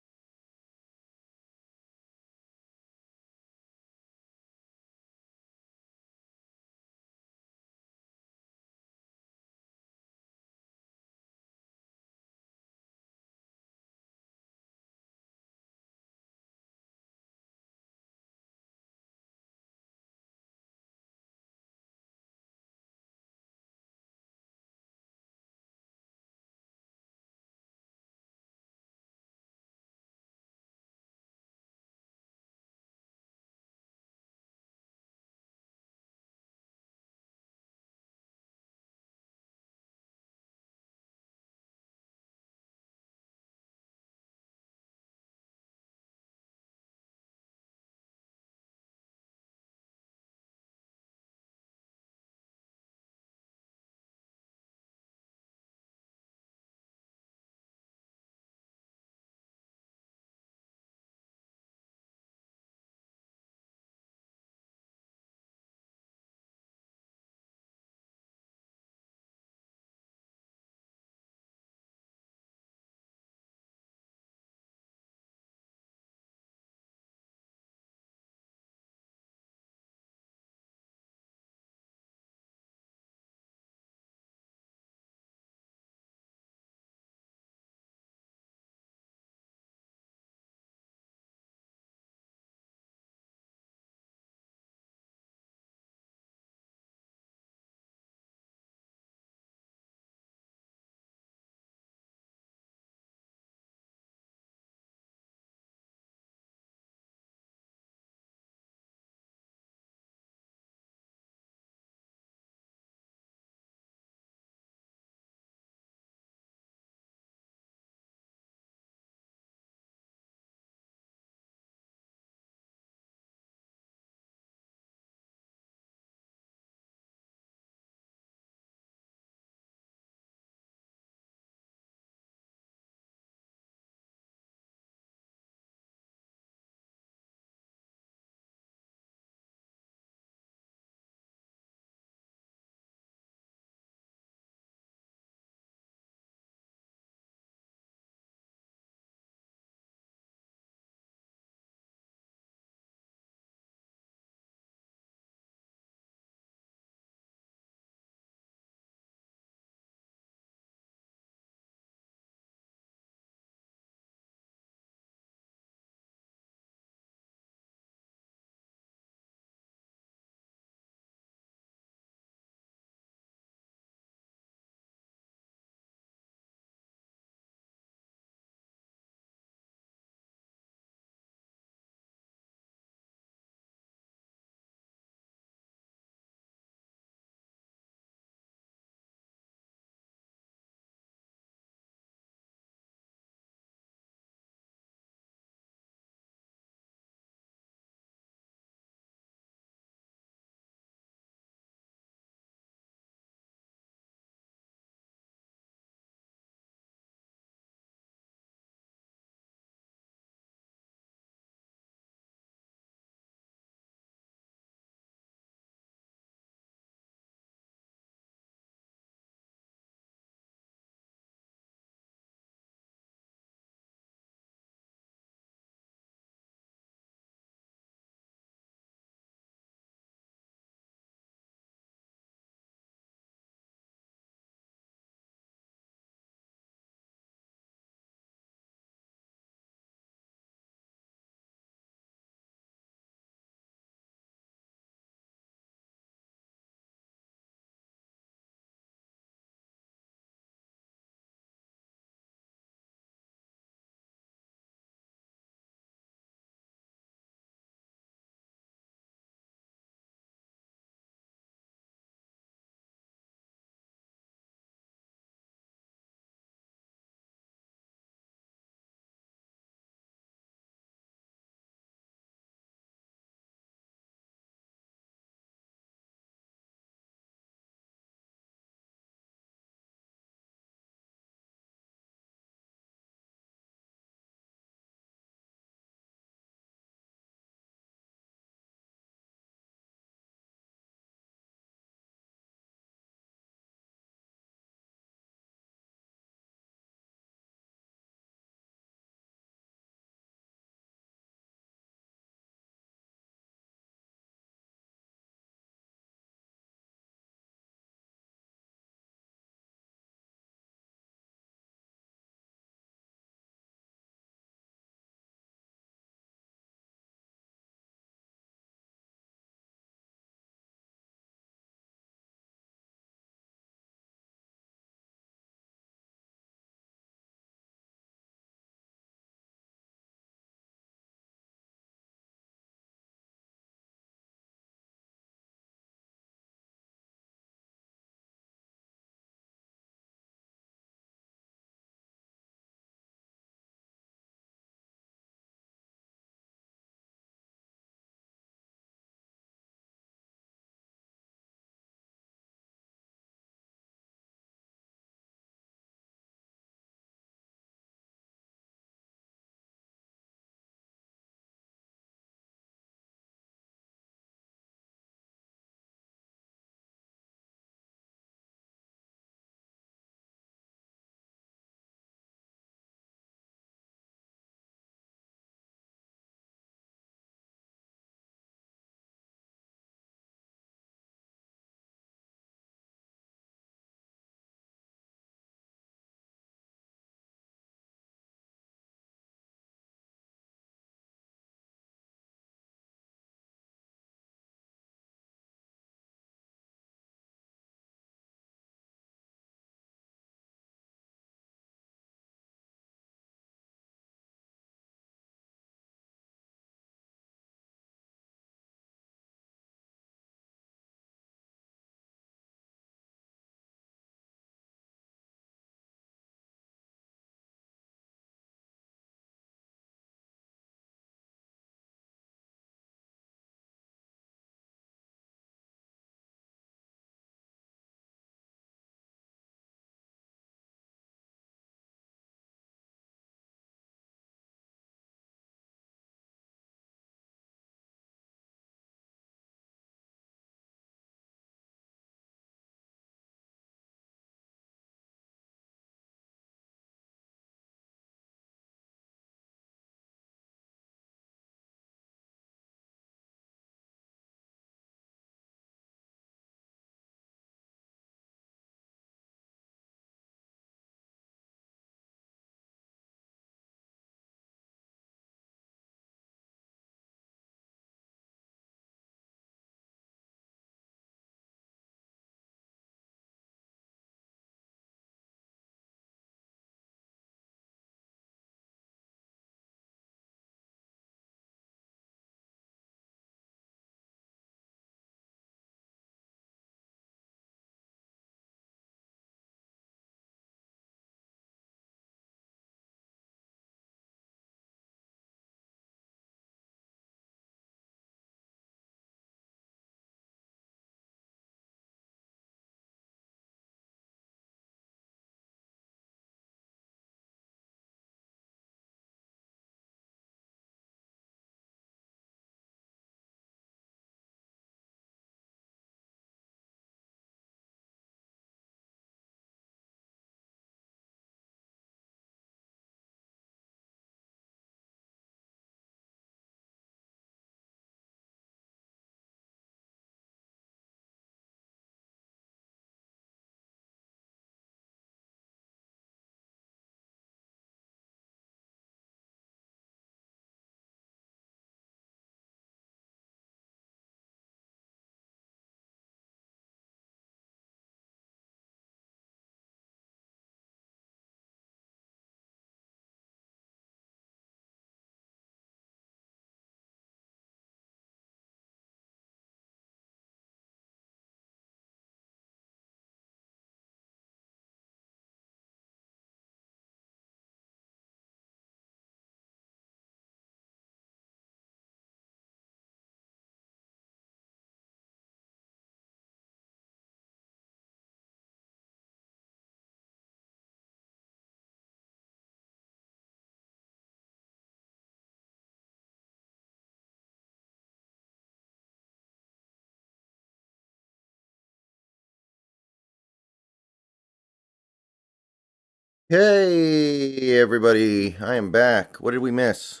Hey, everybody. I am back. What did we miss?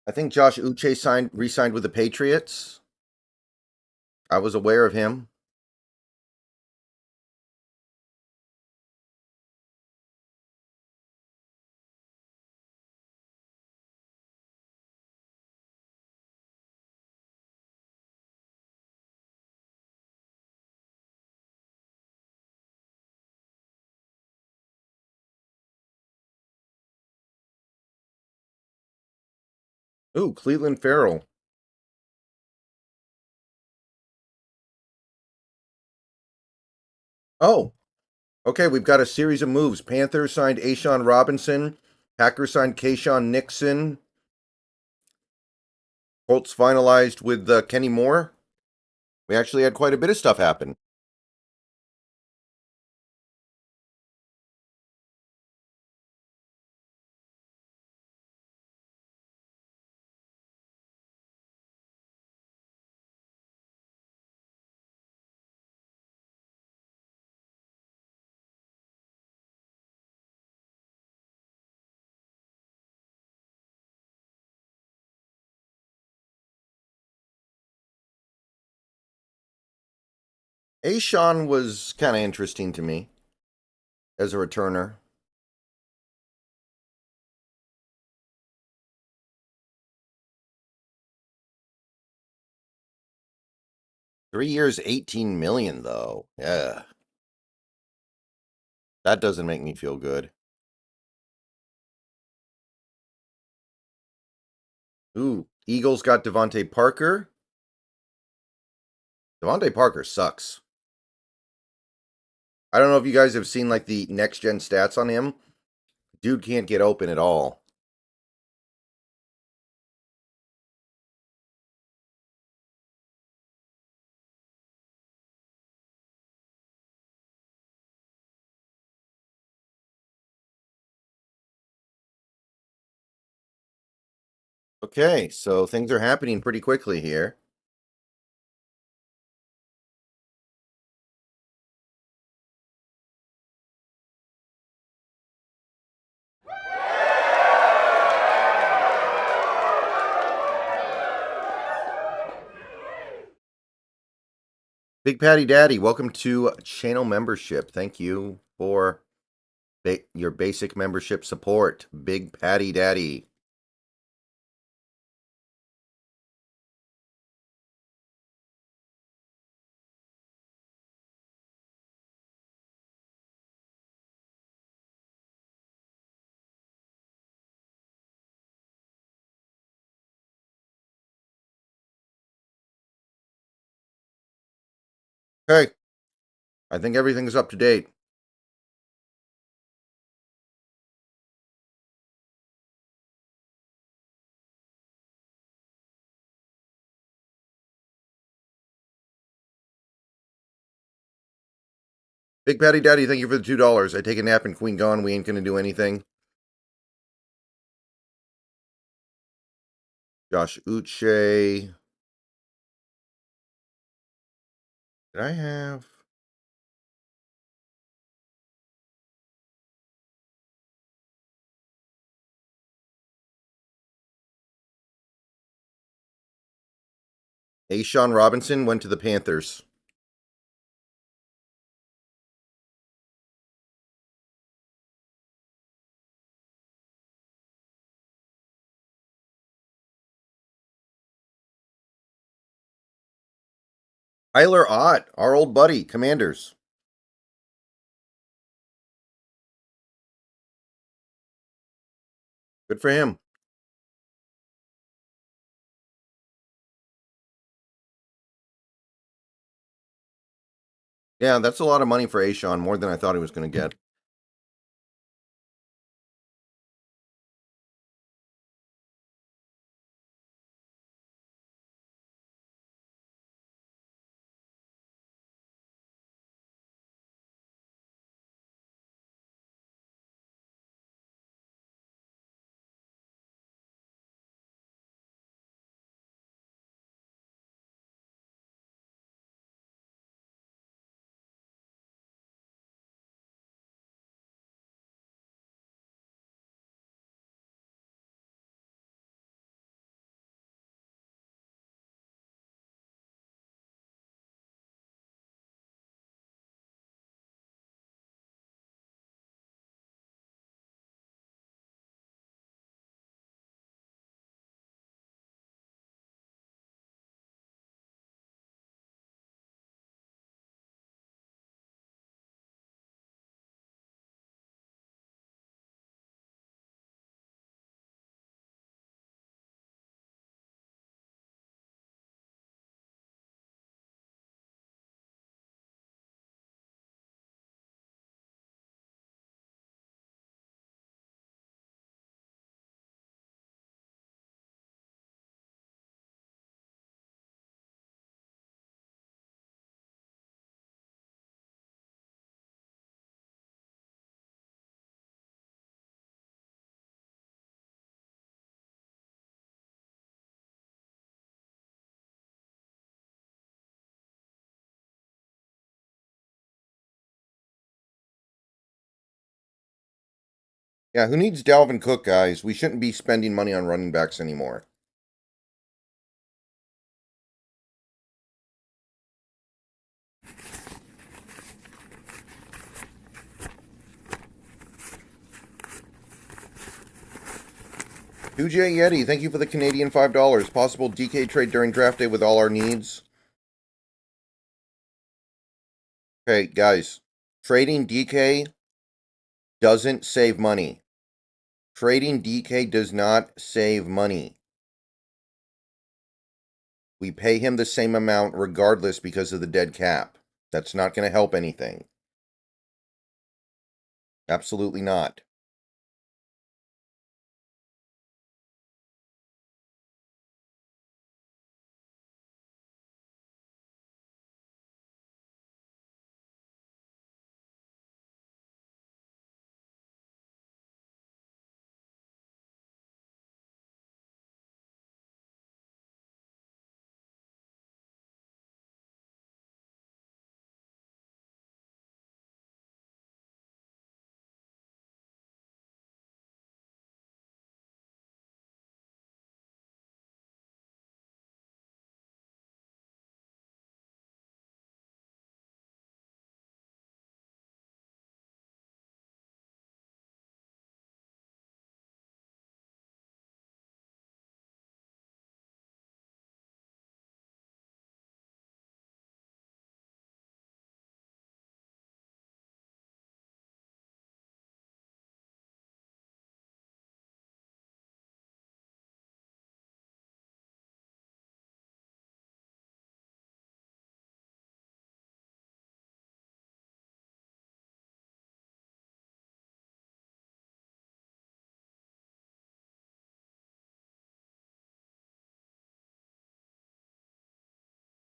I think Josh Uche re-signed with the Patriots. I was aware of him. Ooh, Cleveland Farrell. Oh, okay. We've got a series of moves. Panthers signed A'Shawn Robinson. Packers signed Kayshawn Nixon. Colts finalized with Kenny Moore. We actually had quite a bit of stuff happen. A'Shawn was kind of interesting to me as a returner. 3 years, 18 million though. Yeah, that doesn't make me feel good. Ooh, Eagles got Devontae Parker. Devontae Parker sucks. I don't know if you guys have seen like the next gen stats on him. Dude can't get open at all. Okay, so things are happening pretty quickly here. Big Patty Daddy, welcome to channel membership. Thank you for your basic membership support. Big Patty Daddy. Okay, I think everything's up to date. Big Patty Daddy, thank you for the $2. I take a nap and Queen gone. We ain't gonna do anything. Josh Uche. Did I have? A'Shawn Robinson went to the Panthers. Tyler Ott, our old buddy, Commanders. Good for him. Yeah, that's a lot of money for A'Shawn, more than I thought he was going to get. Yeah, who needs Dalvin Cook, guys? We shouldn't be spending money on running backs anymore. UJ Yeti, thank you for the Canadian $5. Possible DK trade during draft day with all our needs. Okay, guys. Trading DK doesn't save money. Trading DK does not save money. We pay him the same amount regardless because of the dead cap. That's not going to help anything. Absolutely not.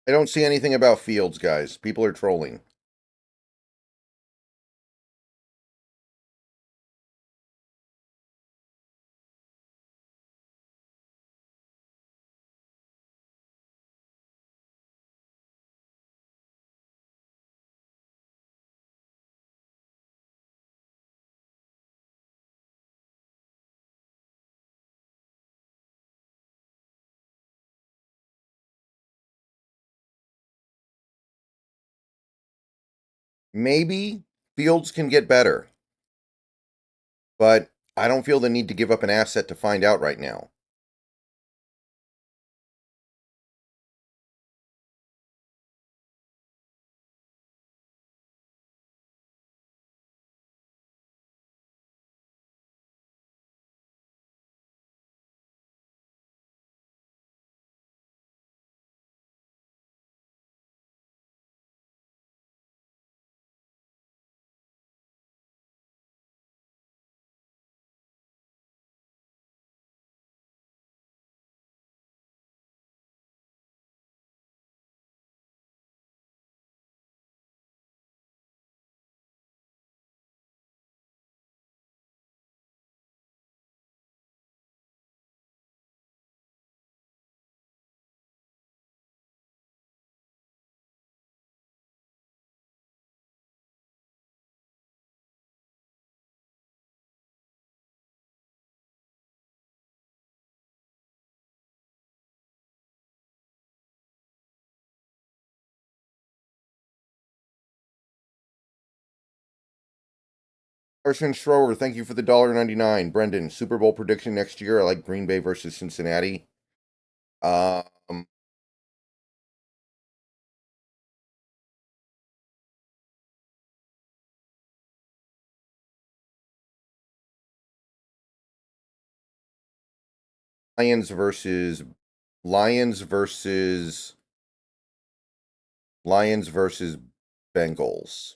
I don't see anything about Fields, guys. People are trolling. Maybe Fields can get better, but I don't feel the need to give up an asset to find out right now. Carson Schroer, thank you for the $1.99. Brendan, Super Bowl prediction next year. I like Green Bay versus Cincinnati. Um, Lions versus Lions versus Lions versus Bengals.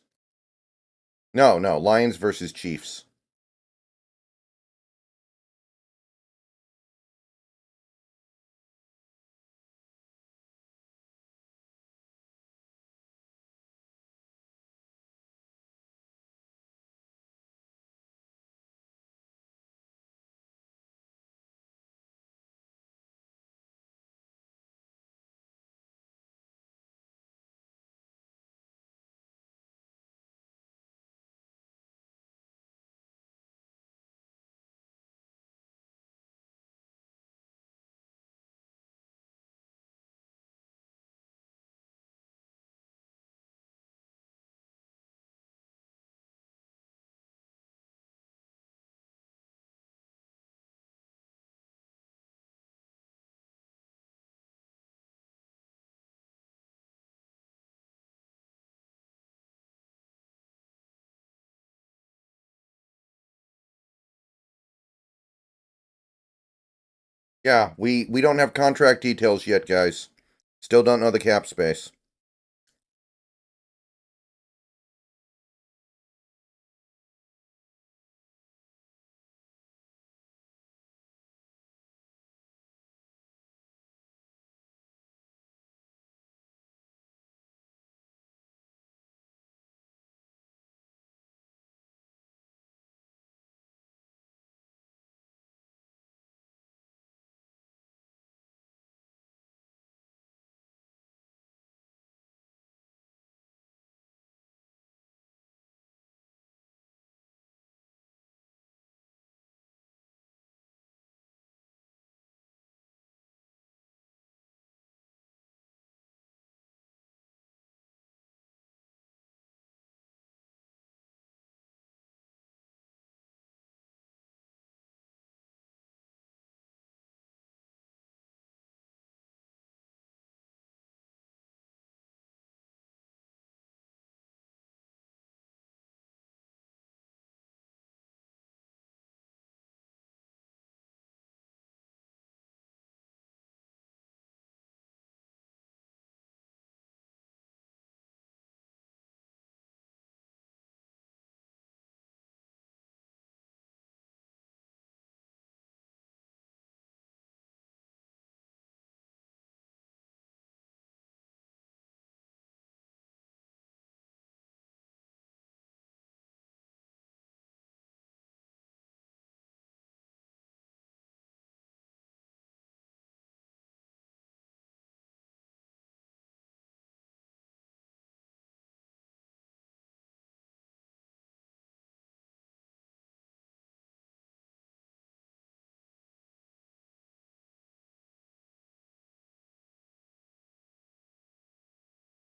No, Lions versus Chiefs. Yeah, we don't have contract details yet, guys. Still don't know the cap space.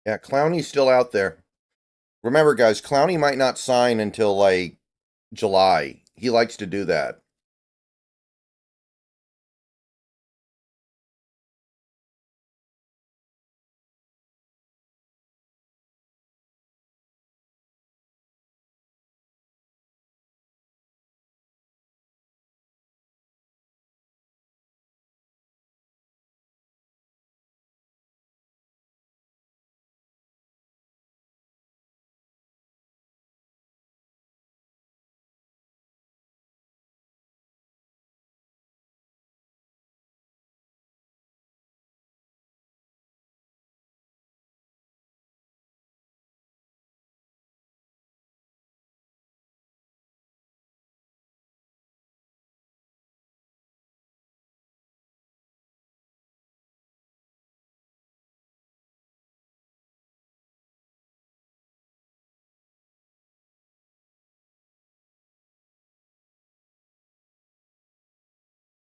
Yeah, Clowney's still out there. Remember, guys, Clowney might not sign until, like, July. He likes to do that.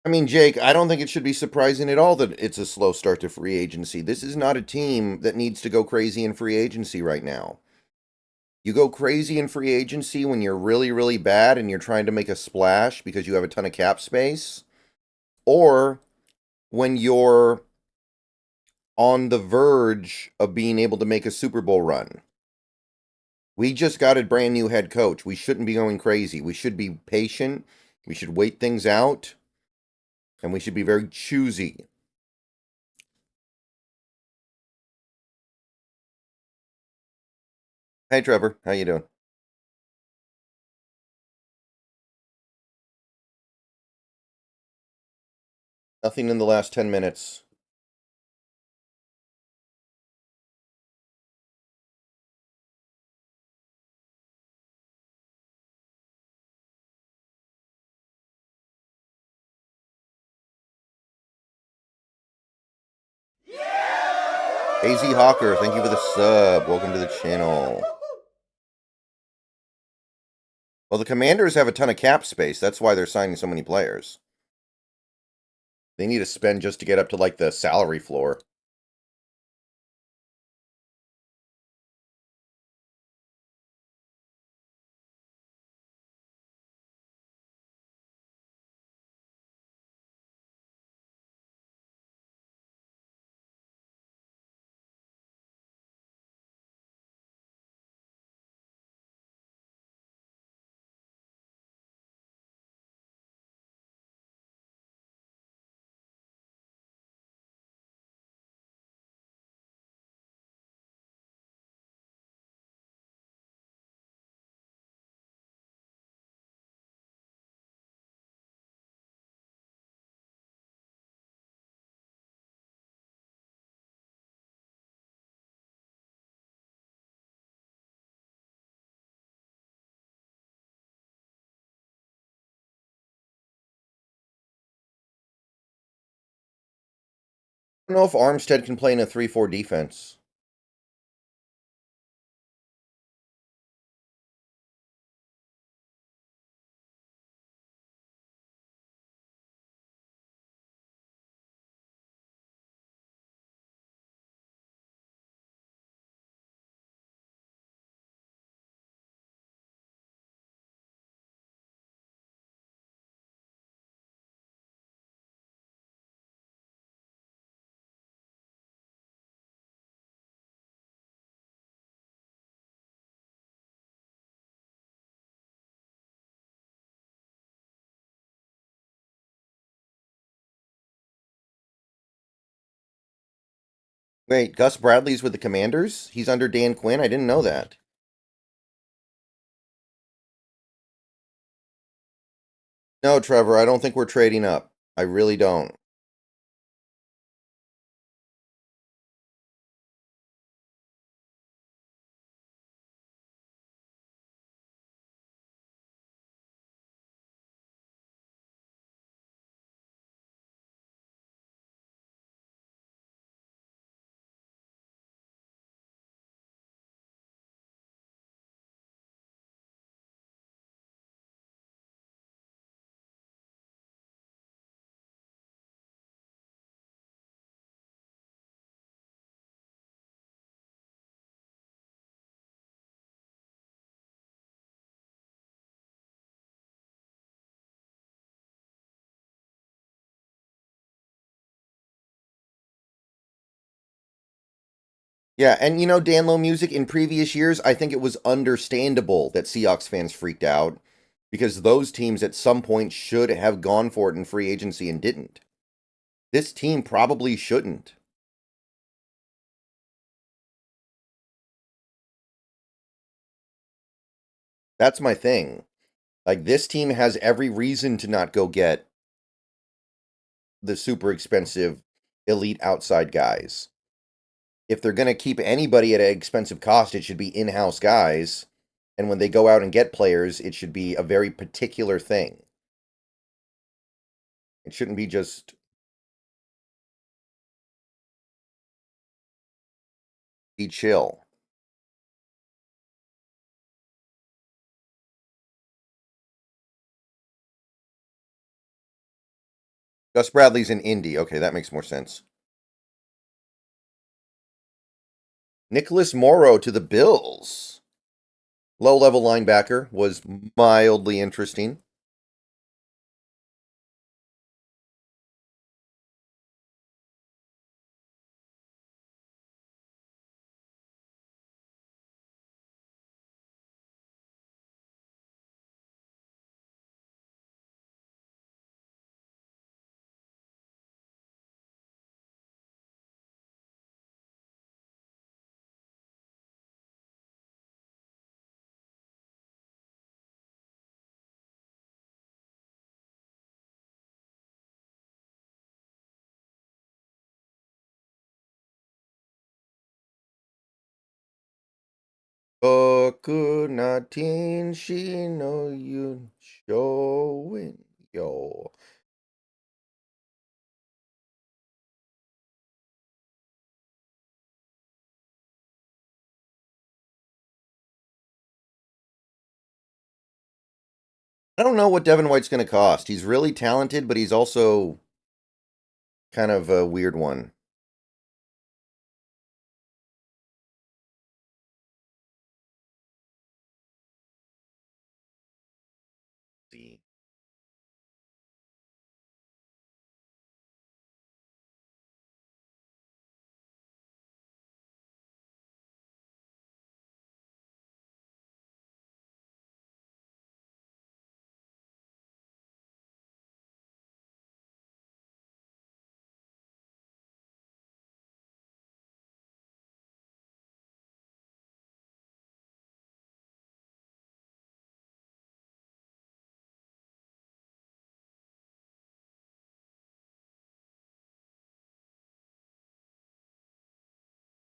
I mean, Jake, I don't think it should be surprising at all that it's a slow start to free agency. This is not a team that needs to go crazy in free agency right now. You go crazy in free agency when you're really, really bad and you're trying to make a splash because you have a ton of cap space, or when you're on the verge of being able to make a Super Bowl run. We just got a brand new head coach. We shouldn't be going crazy. We should be patient. We should wait things out. And we should be very choosy. Hey, Trevor. How you doing? Nothing in the last 10 minutes. AZ Hawker, thank you for the sub. Welcome to the channel. Well, the Commanders have a ton of cap space. That's why they're signing so many players. They need to spend just to get up to, like, the salary floor. don't know if Armstead can play in a 3-4 defense. Wait, Gus Bradley's with the Commanders? He's under Dan Quinn? I didn't know that. No, Trevor, I don't think we're trading up. I really don't. Yeah, and Danlo music in previous years, I think it was understandable that Seahawks fans freaked out because those teams at some point should have gone for it in free agency and didn't. This team probably shouldn't. That's my thing. Like, this team has every reason to not go get the super expensive elite outside guys. If they're going to keep anybody at an expensive cost, it should be in-house guys. And when they go out and get players, it should be a very particular thing. It shouldn't be just be chill. Gus Bradley's in Indy. Okay, that makes more sense. Nicholas Morrow to the Bills. Low-level linebacker was mildly interesting. Okunatin Shino Yun Showin Yo. I don't know what Devin White's going to cost. He's really talented, but he's also kind of a weird one. See.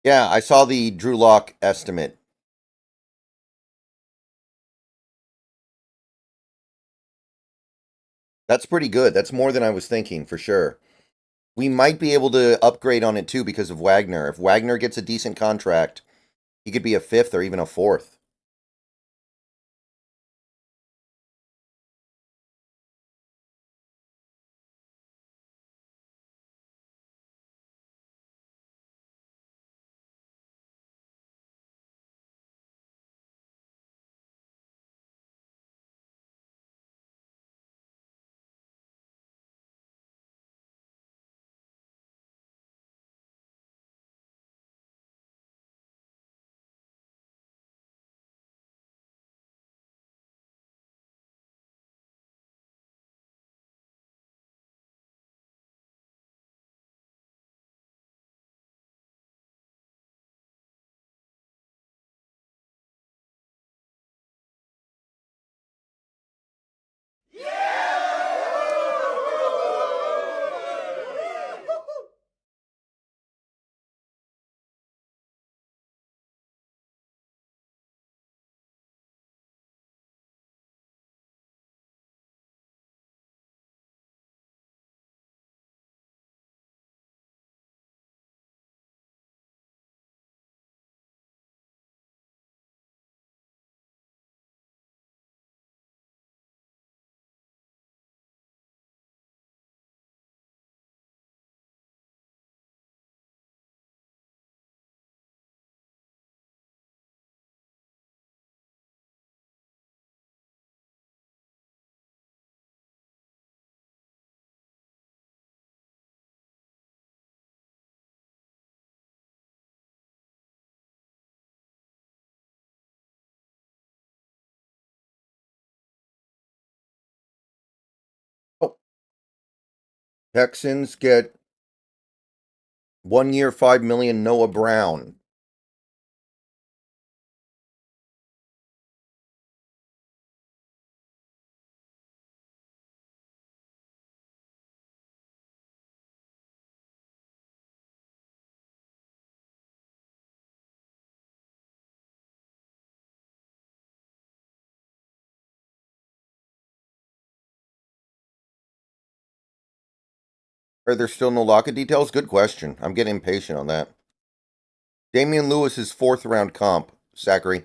Yeah, I saw the Drew Lock estimate. That's pretty good. That's more than I was thinking, for sure. We might be able to upgrade on it too because of Wagner. If Wagner gets a decent contract, he could be a 5th or even a 4th. Oh, Texans get 1 year, $5 million, Noah Brown. Are there still no Lockett details? Good question. I'm getting impatient on that. Damian Lewis is 4th round comp. Zachary.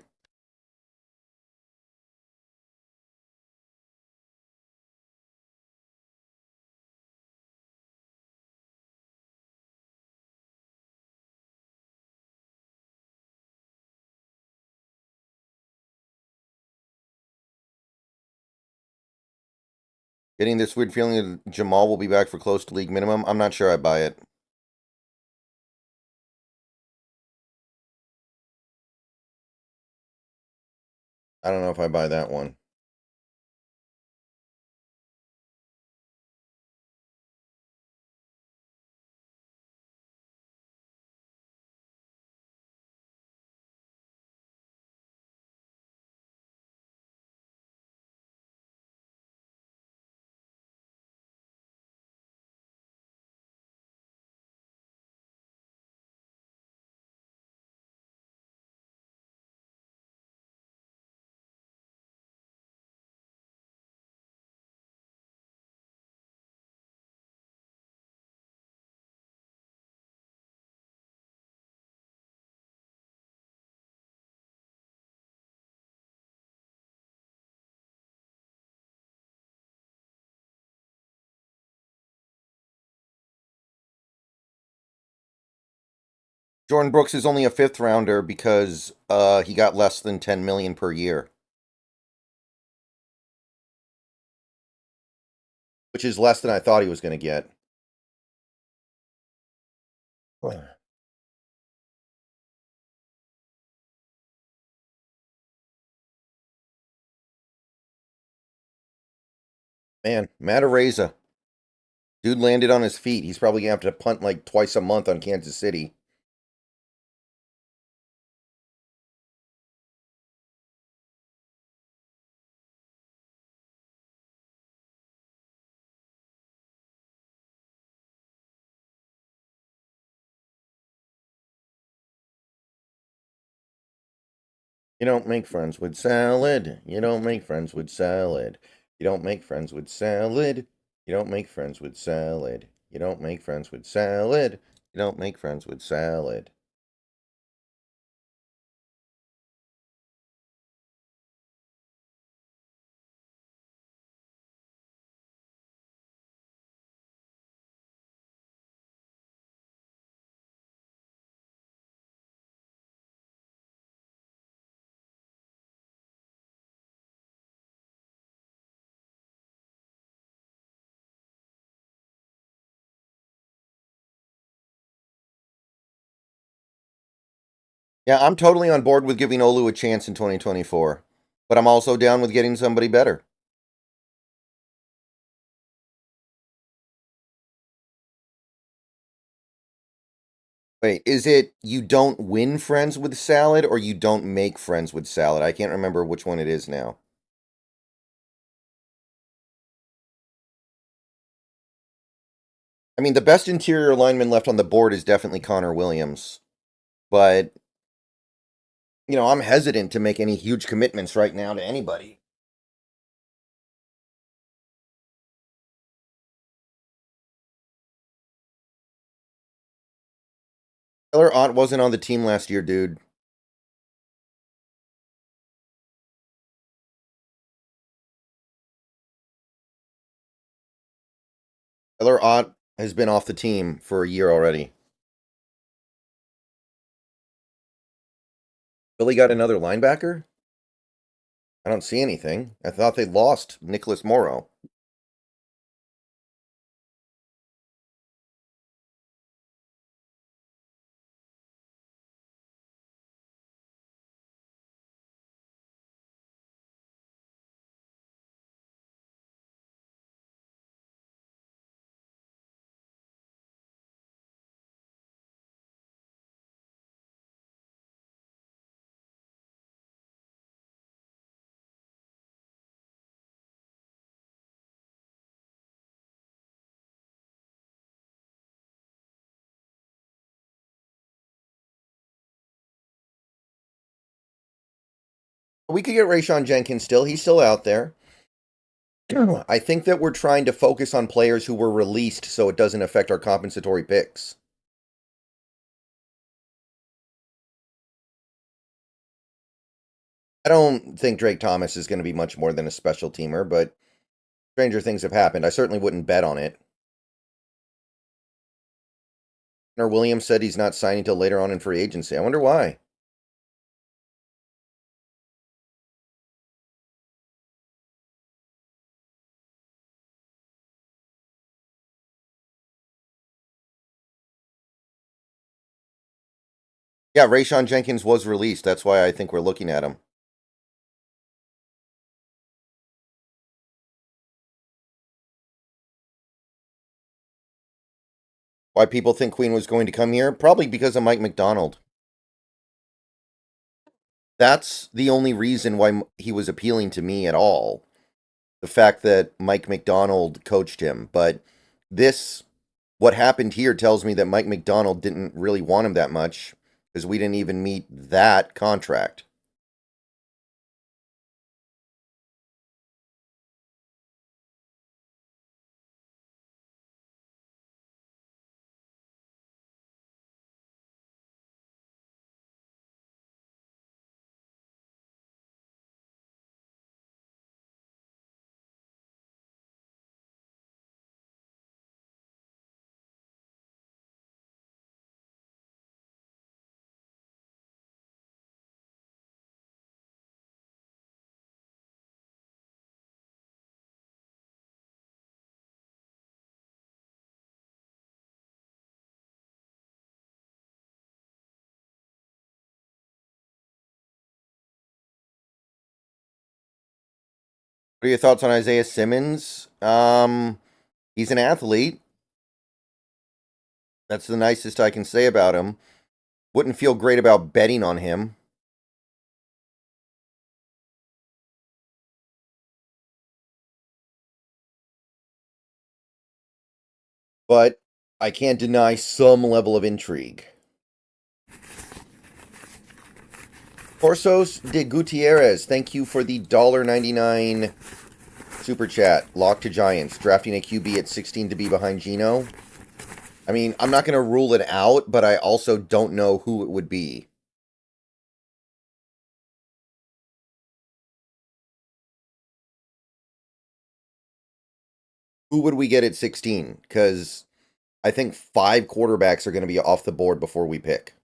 Getting this weird feeling that Jamal will be back for close to league minimum. I'm not sure I buy it. I don't know if I buy that one. Jordan Brooks is only a 5th rounder because he got less than 10 million per year, which is less than I thought he was going to get. Man, Matareza. Dude landed on his feet. He's probably going to have to punt like twice a month on Kansas City. You don't make friends with salad. You don't make friends with salad. You don't make friends with salad. You don't make friends with salad. You don't make friends with salad. You don't make friends with salad. Yeah, I'm totally on board with giving Olu a chance in 2024. But I'm also down with getting somebody better. Wait, is it you don't win friends with salad or you don't make friends with salad? I can't remember which one it is now. I mean, the best interior lineman left on the board is definitely Connor Williams. But, you know, I'm hesitant to make any huge commitments right now to anybody. Taylor Ott wasn't on the team last year, dude. Taylor Ott has been off the team for a year already. Billy got another linebacker? I don't see anything. I thought they lost Nicholas Morrow. We could get Rayshon Jenkins still. He's still out there. I think that we're trying to focus on players who were released so it doesn't affect our compensatory picks. I don't think Drake Thomas is going to be much more than a special teamer, but stranger things have happened. I certainly wouldn't bet on it. Williams said he's not signing till later on in free agency. I wonder why. Yeah, Rayshon Jenkins was released. That's why I think we're looking at him. Why people think Queen was going to come here? Probably because of Mike McDonald. That's the only reason why he was appealing to me at all. The fact that Mike McDonald coached him. But what happened here tells me that Mike McDonald didn't really want him that much because we didn't even meet that contract. What are your thoughts on Isaiah Simmons? He's an athlete. That's the nicest I can say about him. Wouldn't feel great about betting on him. But I can't deny some level of intrigue. Corsos de Gutierrez, thank you for the $1.99 super chat. Lock to Giants. Drafting a QB at 16 to be behind Geno. I mean, I'm not going to rule it out, but I also don't know who it would be. Who would we get at 16? Because I think 5 quarterbacks are going to be off the board before we pick.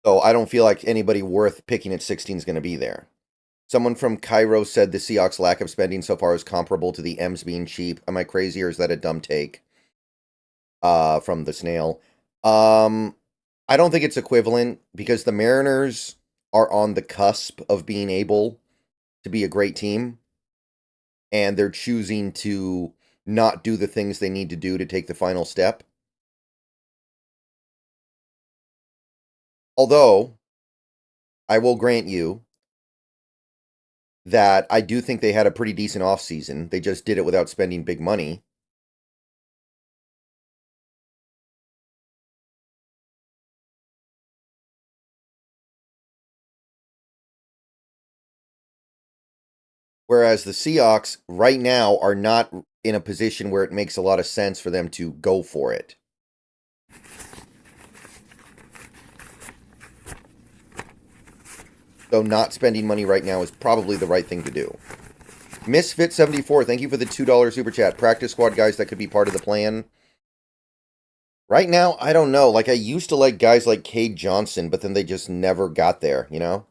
So I don't feel like anybody worth picking at 16 is going to be there. Someone from Cairo said the Seahawks' lack of spending so far is comparable to the M's being cheap. Am I crazy or is that a dumb take? From the Snail. I don't think it's equivalent because the Mariners are on the cusp of being able to be a great team, and they're choosing to not do the things they need to do to take the final step. Although, I will grant you that I do think they had a pretty decent offseason. They just did it without spending big money. Whereas the Seahawks right now are not in a position where it makes a lot of sense for them to go for it. So not spending money right now is probably the right thing to do. Misfit74, thank you for the $2 super chat. Practice squad guys that could be part of the plan. Right now, I don't know. Like, I used to like guys like Cade Johnson, but then they just never got there, you know?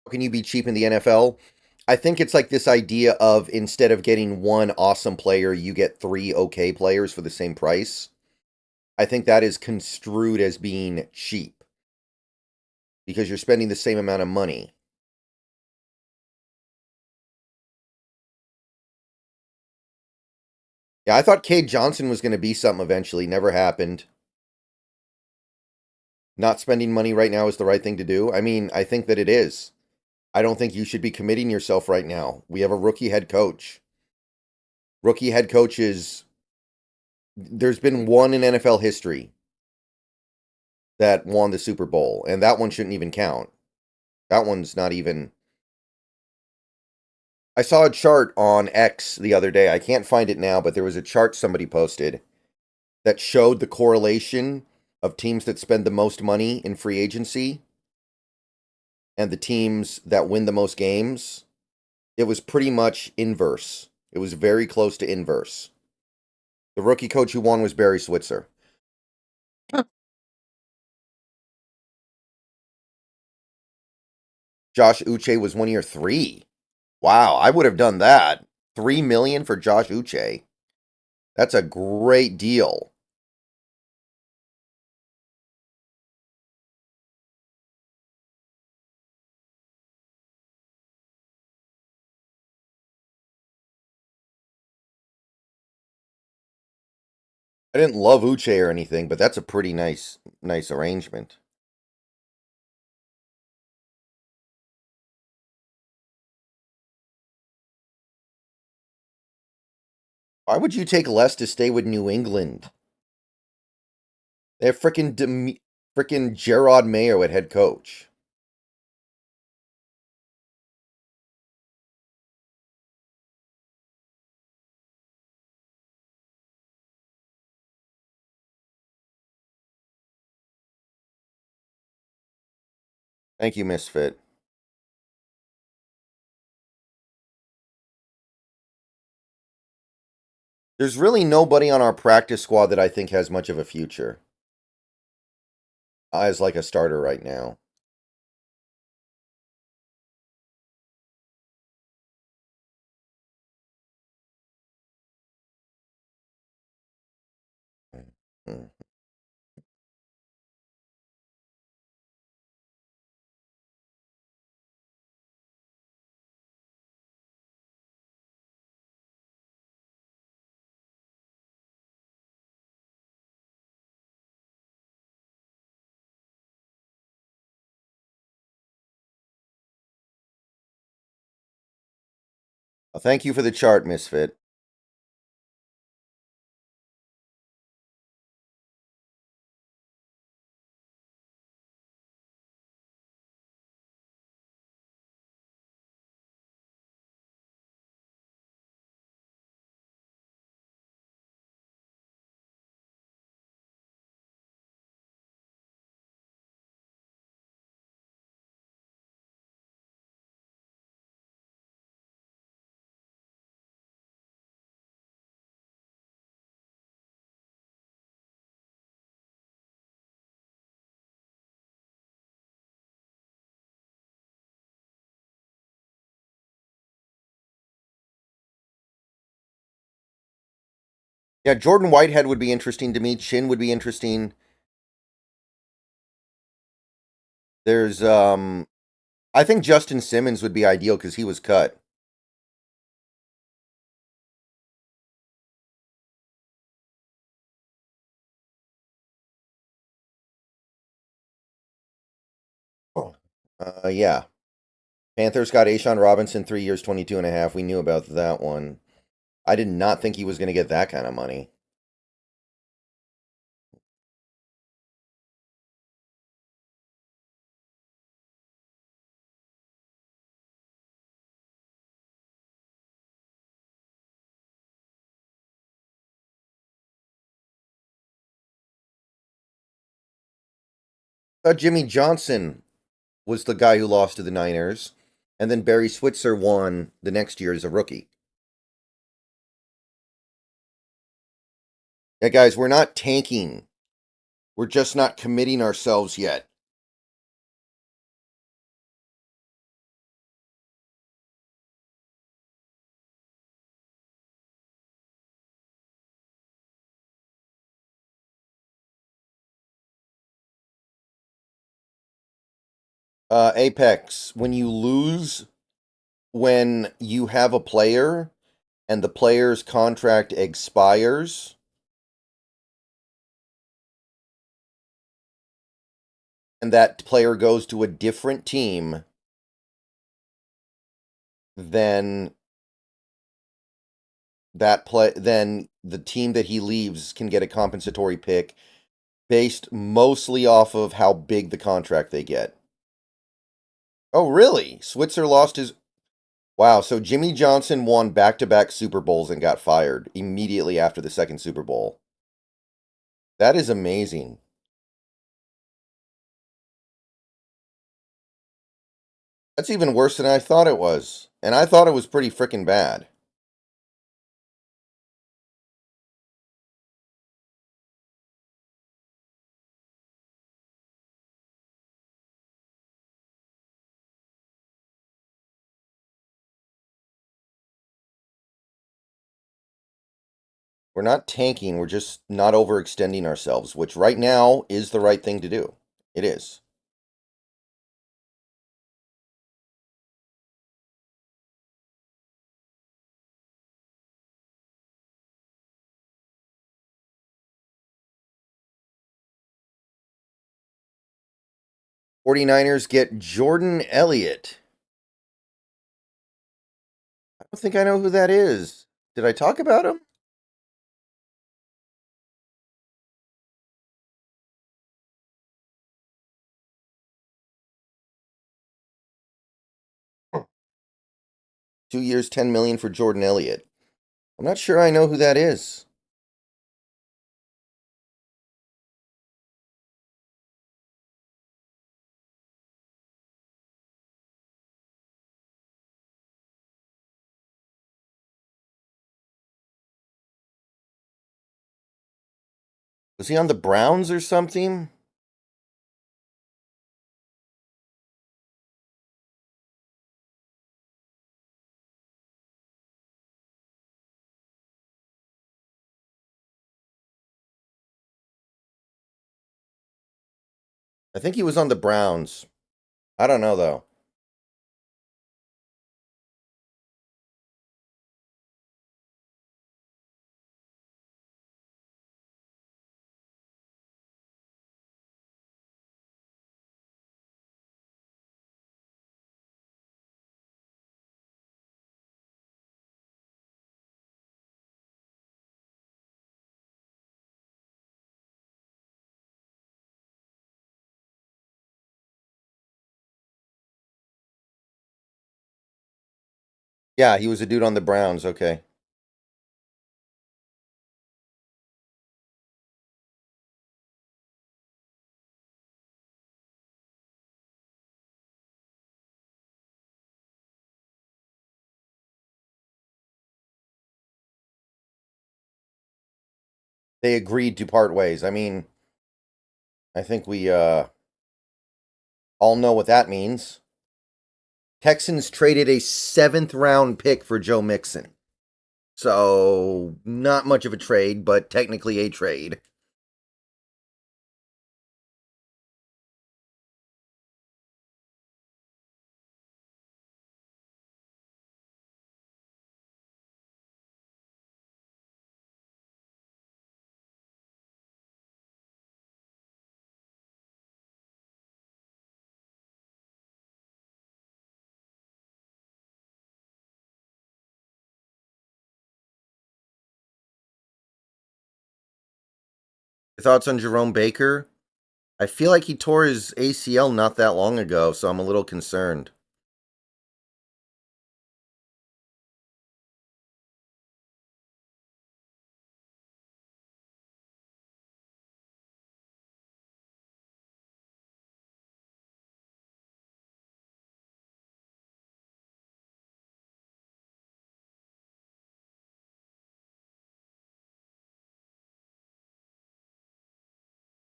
How can you be cheap in the NFL? I think it's like this idea of instead of getting one awesome player, you get 3 okay players for the same price. I think that is construed as being cheap because you're spending the same amount of money. Yeah, I thought Cade Johnson was going to be something eventually. Never happened. Not spending money right now is the right thing to do. I mean, I think that it is. I don't think you should be committing yourself right now. We have a rookie head coach. Rookie head coaches, there's been one in NFL history that won the Super Bowl, and that one shouldn't even count. That one's not even. I saw a chart on X the other day. I can't find it now, but there was a chart somebody posted that showed the correlation of teams that spend the most money in free agency and the teams that win the most games. It was pretty much inverse. It was very close to inverse. The rookie coach who won was Barry Switzer. Josh Uche was 1 year 3. Wow, I would have done that. 3 million for Josh Uche. That's a great deal. I didn't love Uche or anything, but that's a pretty nice arrangement. Why would you take less to stay with New England? They have frickin' Gerard Mayo at head coach. Thank you, Misfit. There's really nobody on our practice squad that I think has much of a future as like a starter right now. Mm. Well, thank you for the chart, Misfit. Yeah, Jordan Whitehead would be interesting to me. Chin would be interesting. There's I think Justin Simmons would be ideal because he was cut. Oh. Yeah. Panthers got Ashawn Robinson 3 years, 22 and a half. We knew about that one. I did not think he was going to get that kind of money. Jimmy Johnson was the guy who lost to the Niners, and then Barry Switzer won the next year as a rookie. Yeah, guys, we're not tanking. We're just not committing ourselves yet. Apex, when you lose, when you have a player and the player's contract expires, and that player goes to a different team, then then the team that he leaves can get a compensatory pick based mostly off of how big the contract they get. Oh, really? Switzer lost his. Wow, so Jimmy Johnson won back-to-back Super Bowls and got fired immediately after the second Super Bowl. That is amazing. That's even worse than I thought it was. And I thought it was pretty freaking bad. We're not tanking, we're just not overextending ourselves, which right now is the right thing to do. It is. '49ers get Jordan Elliott. I don't think I know who that is. Did I talk about him? Huh. 2 years, 10 million for Jordan Elliott. I'm not sure I know who that is. Was he on the Browns or something? I think he was on the Browns. I don't know though. Yeah, he was a dude on the Browns. Okay. They agreed to part ways. I mean, I think we all know what that means. Texans traded a 7th round pick for Joe Mixon. So, not much of a trade, but technically a trade. Your thoughts on Jerome Baker? I feel like he tore his ACL not that long ago, so I'm a little concerned.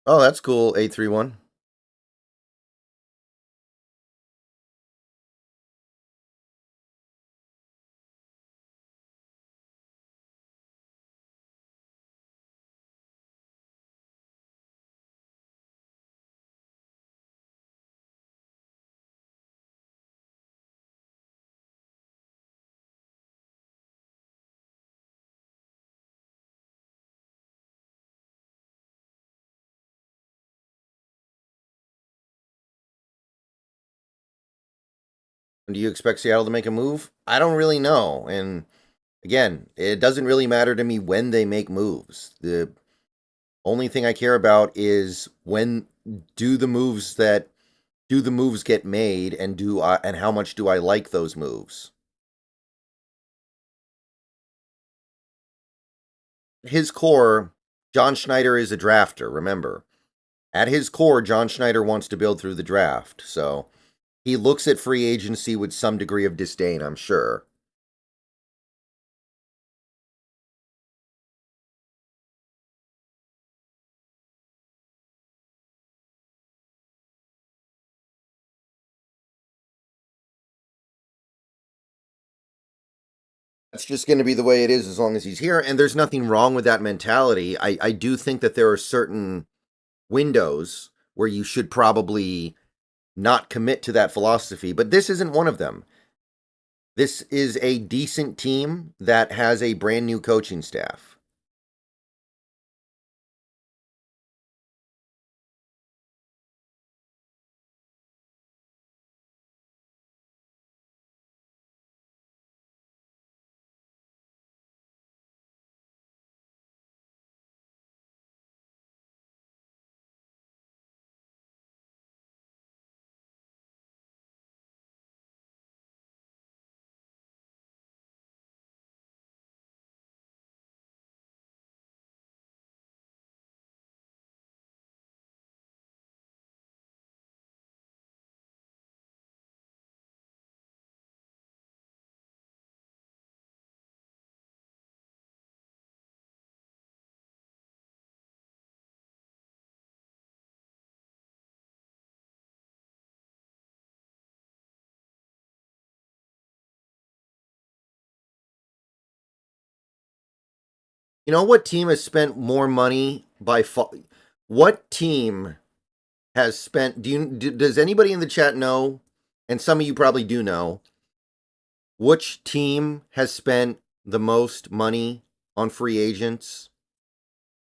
Oh, that's cool, 831. Do you expect Seattle to make a move? I don't really know. And again, it doesn't really matter to me when they make moves. The only thing I care about is when do the moves that do the moves get made, and and how much do I like those moves? His core, John Schneider is a drafter, remember. At his core, John Schneider wants to build through the draft. So he looks at free agency with some degree of disdain, I'm sure. That's just going to be the way it is as long as he's here. And there's nothing wrong with that mentality. I do think that there are certain windows where you should probably not commit to that philosophy, but this isn't one of them. This is a decent team that has a brand new coaching staff. You know what team has spent more money by far? What team has spent? Does anybody in the chat know? And some of you probably do know. Which team has spent the most money on free agents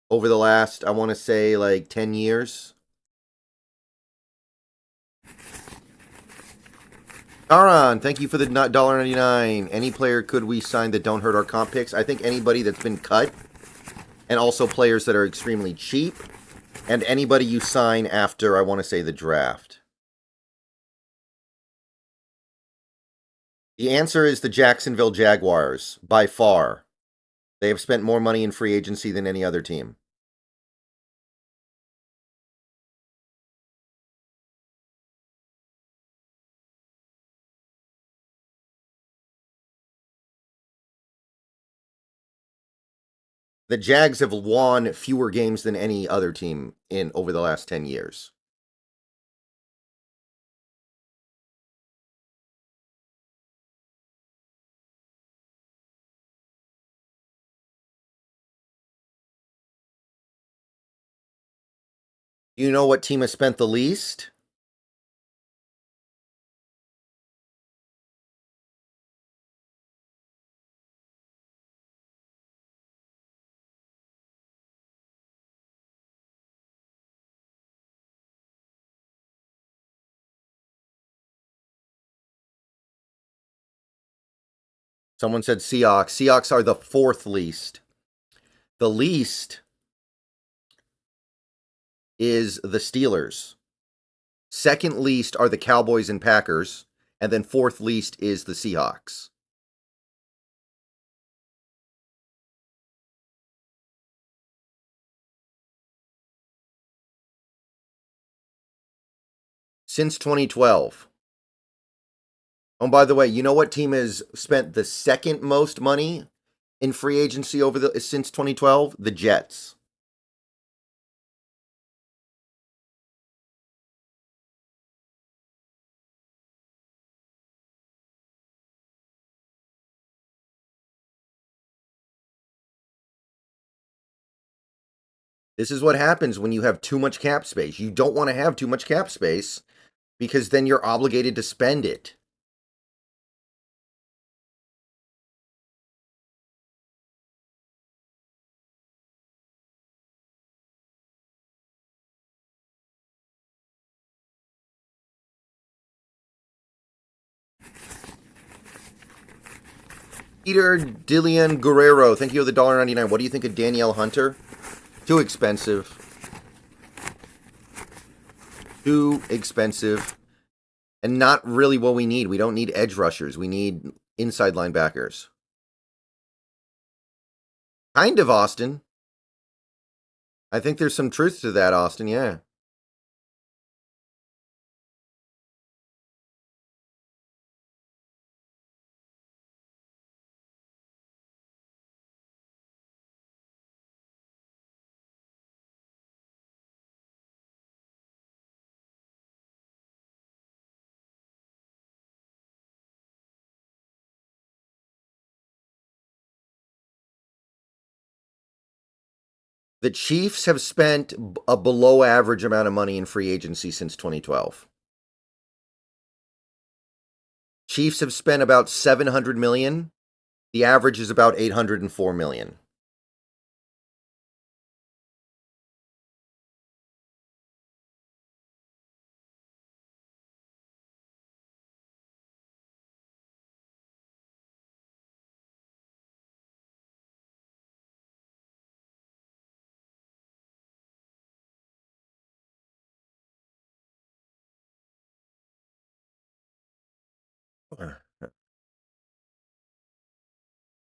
over the last, I want to say, like 10 years? Aron, thank you for the $1.99. Any player could we sign that don't hurt our comp picks? I think anybody that's been cut, and also players that are extremely cheap, and anybody you sign after, I want to say, the draft. The answer is the Jacksonville Jaguars, by far. They have spent more money in free agency than any other team. The Jags have won fewer games than any other team in over the last 10 years. You know what team has spent the least? Someone said Seahawks. Seahawks are the 4th least. The least is the Steelers. 2nd least are the Cowboys and Packers. And then 4th least is the Seahawks. Since 2012. Oh, by the way, you know what team has spent the 2nd most money in free agency since 2012? The Jets. This is what happens when you have too much cap space. You don't want to have too much cap space because then you're obligated to spend it. Peter Dillian Guerrero, thank you for the $1.99. What do you think of Danielle Hunter? Too expensive. Too expensive. And not really what we need. We don't need edge rushers. We need inside linebackers. Kind of, Austin. I think there's some truth to that, Austin, yeah. The Chiefs have spent a below average amount of money in free agency since 2012. Chiefs have spent about $700 million. The average is about $804 million.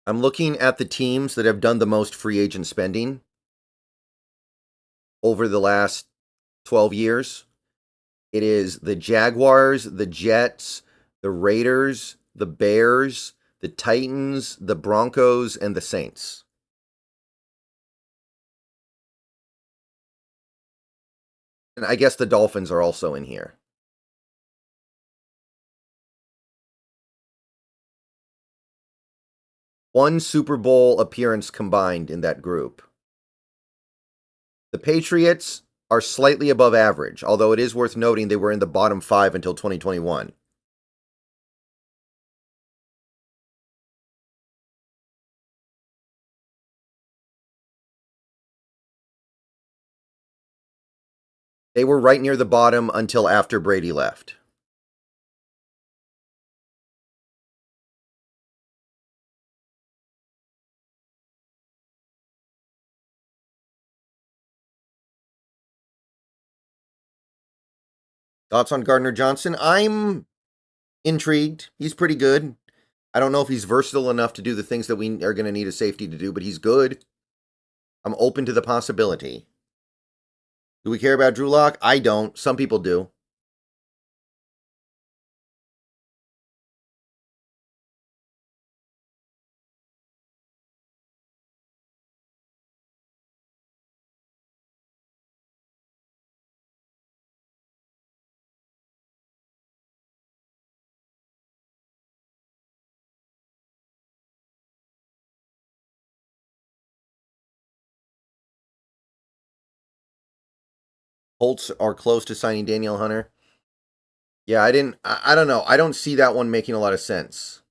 I'm looking at the teams that have done the most free agent spending over the last 12 years. It is the Jaguars, the Jets, the Raiders, the Bears, the Titans, the Broncos, and the Saints. And I guess the Dolphins are also in here. One Super Bowl appearance combined in that group. The Patriots are slightly above average, although it is worth noting they were in the bottom 5 until 2021. They were right near the bottom until after Brady left. Thoughts on Gardner Johnson? I'm intrigued. He's pretty good. I don't know if he's versatile enough to do the things that we are going to need a safety to do, but he's good. I'm open to the possibility. Do we care about Drew Lock? I don't. Some people do. Colts are close to signing Danielle Hunter. Yeah, I don't know. I don't see that one making a lot of sense.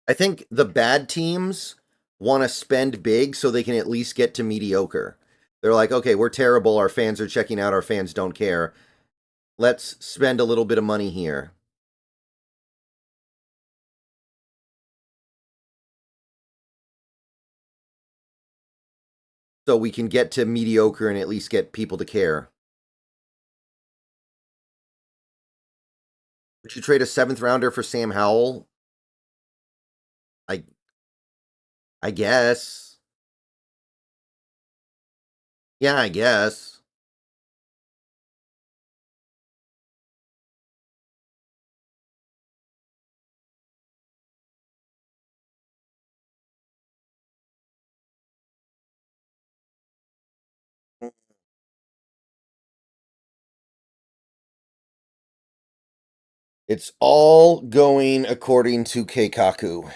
I think the bad teams want to spend big so they can at least get to mediocre. They're like, okay, we're terrible. Our fans are checking out. Our fans don't care. Let's spend a little bit of money here. So we can get to mediocre and at least get people to care. Would you trade a 7th rounder for Sam Howell? I guess. Yeah, I guess. It's all going according to Keikaku.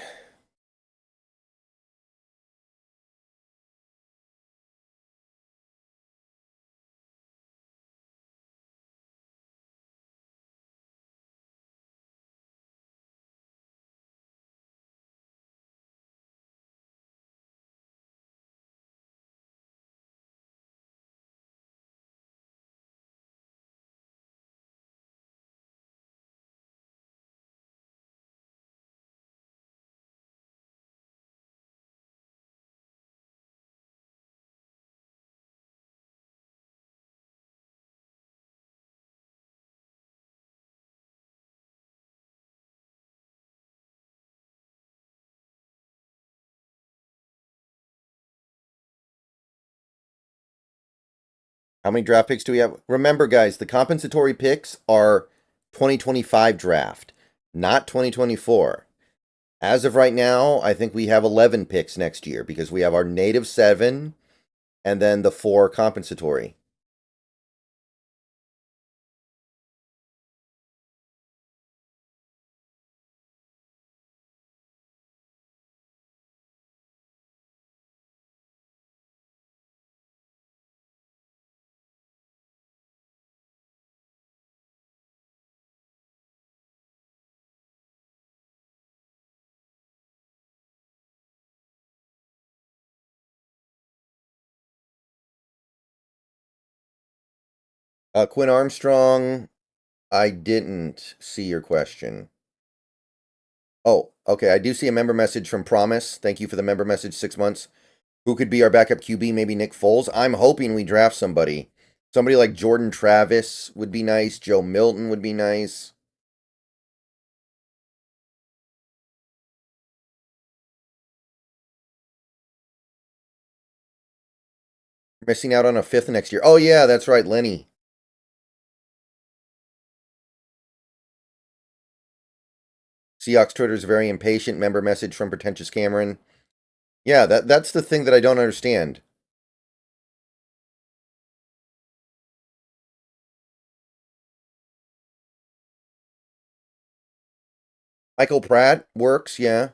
How many draft picks do we have? Remember, guys, the compensatory picks are 2025 draft, not 2024. As of right now, I think we have 11 picks next year because we have our native 7 and then the 4 compensatory. Quinn Armstrong, I didn't see your question. Oh, okay. I do see a member message from Promise. Thank you for the member message, 6 months. Who could be our backup QB? Maybe Nick Foles. I'm hoping we draft somebody. Somebody like Jordan Travis would be nice. Joe Milton would be nice. Missing out on a 5th next year. Oh, yeah, that's right, Lenny. Seahawks Twitter is very impatient. Member message from Pretentious Cameron. Yeah, that's the thing that I don't understand. Michael Pratt works, yeah.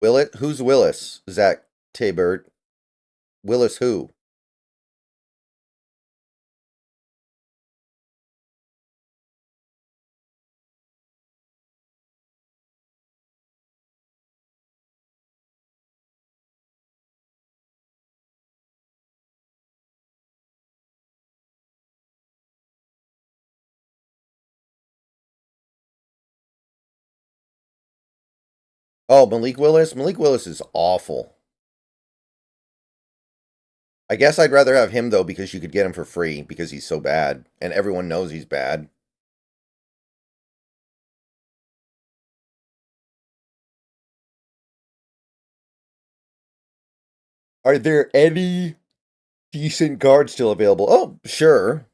Willet? Who's Willis? Zach Taybert. Willis who? Oh, Malik Willis? Malik Willis is awful. I guess I'd rather have him, though, because you could get him for free because he's so bad. And everyone knows he's bad. Are there any decent guards still available? Oh, sure.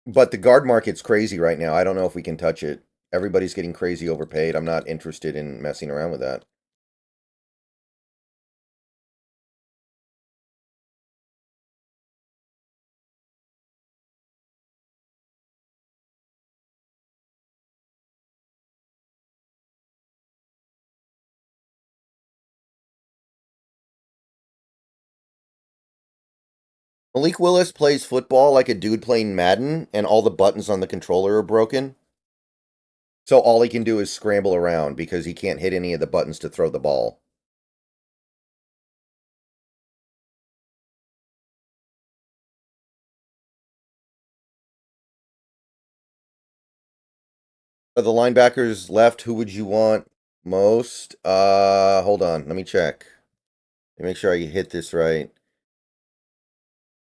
But the guard market's crazy right now. I don't know if we can touch it. Everybody's getting crazy overpaid. I'm not interested in messing around with that. Malik Willis plays football like a dude playing Madden, and all the buttons on the controller are broken. So all he can do is scramble around because he can't hit any of the buttons to throw the ball. Of the linebackers left, who would you want most? Hold on. Let me check. Let me make sure I hit this right.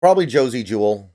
Probably Josie Jewell.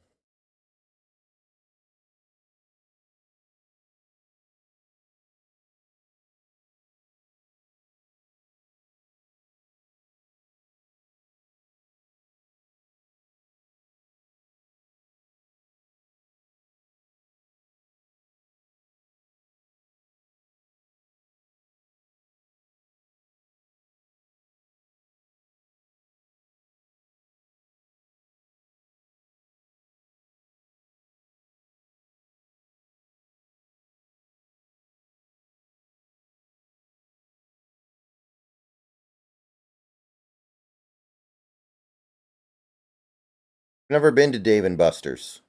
Never been to Dave and Buster's.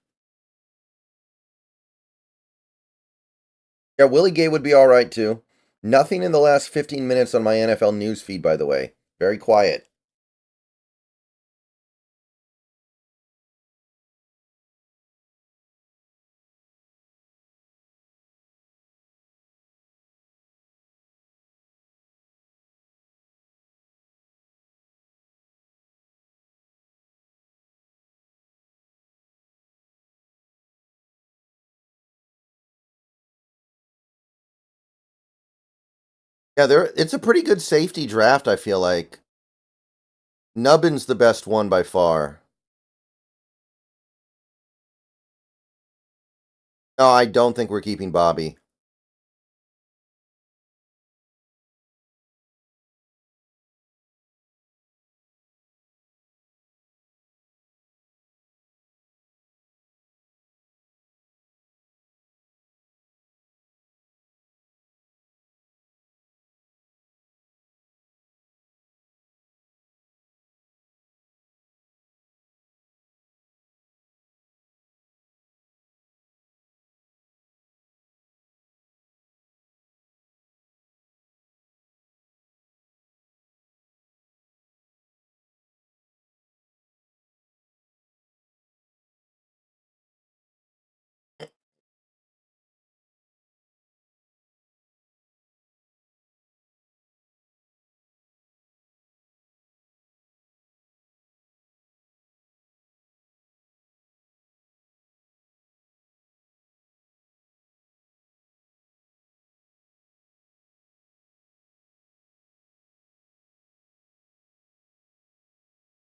Yeah, Willie Gay would be all right too. Nothing in the last 15 minutes on my NFL news feed, by the way. Very quiet. Yeah, it's a pretty good safety draft, I feel like. Nubbin's the best one by far. No, I don't think we're keeping Bobby.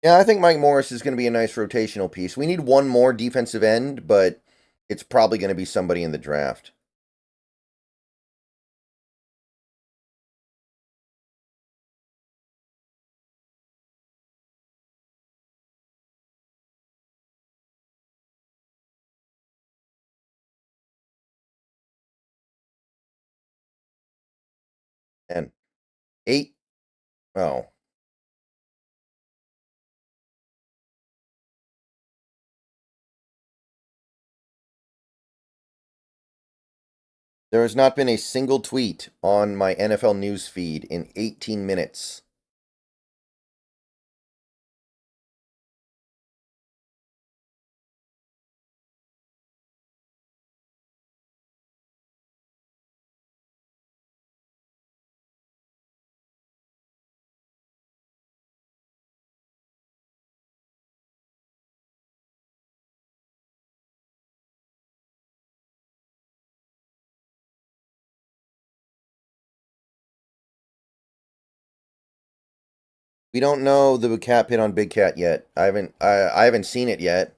Yeah, I think Mike Morris is going to be a nice rotational piece. We need one more defensive end, but it's probably going to be somebody in the draft. And 8. Oh. There has not been a single tweet on my NFL news feed in 18 minutes. We don't know the cat pit on Big Cat yet. I haven't seen it yet.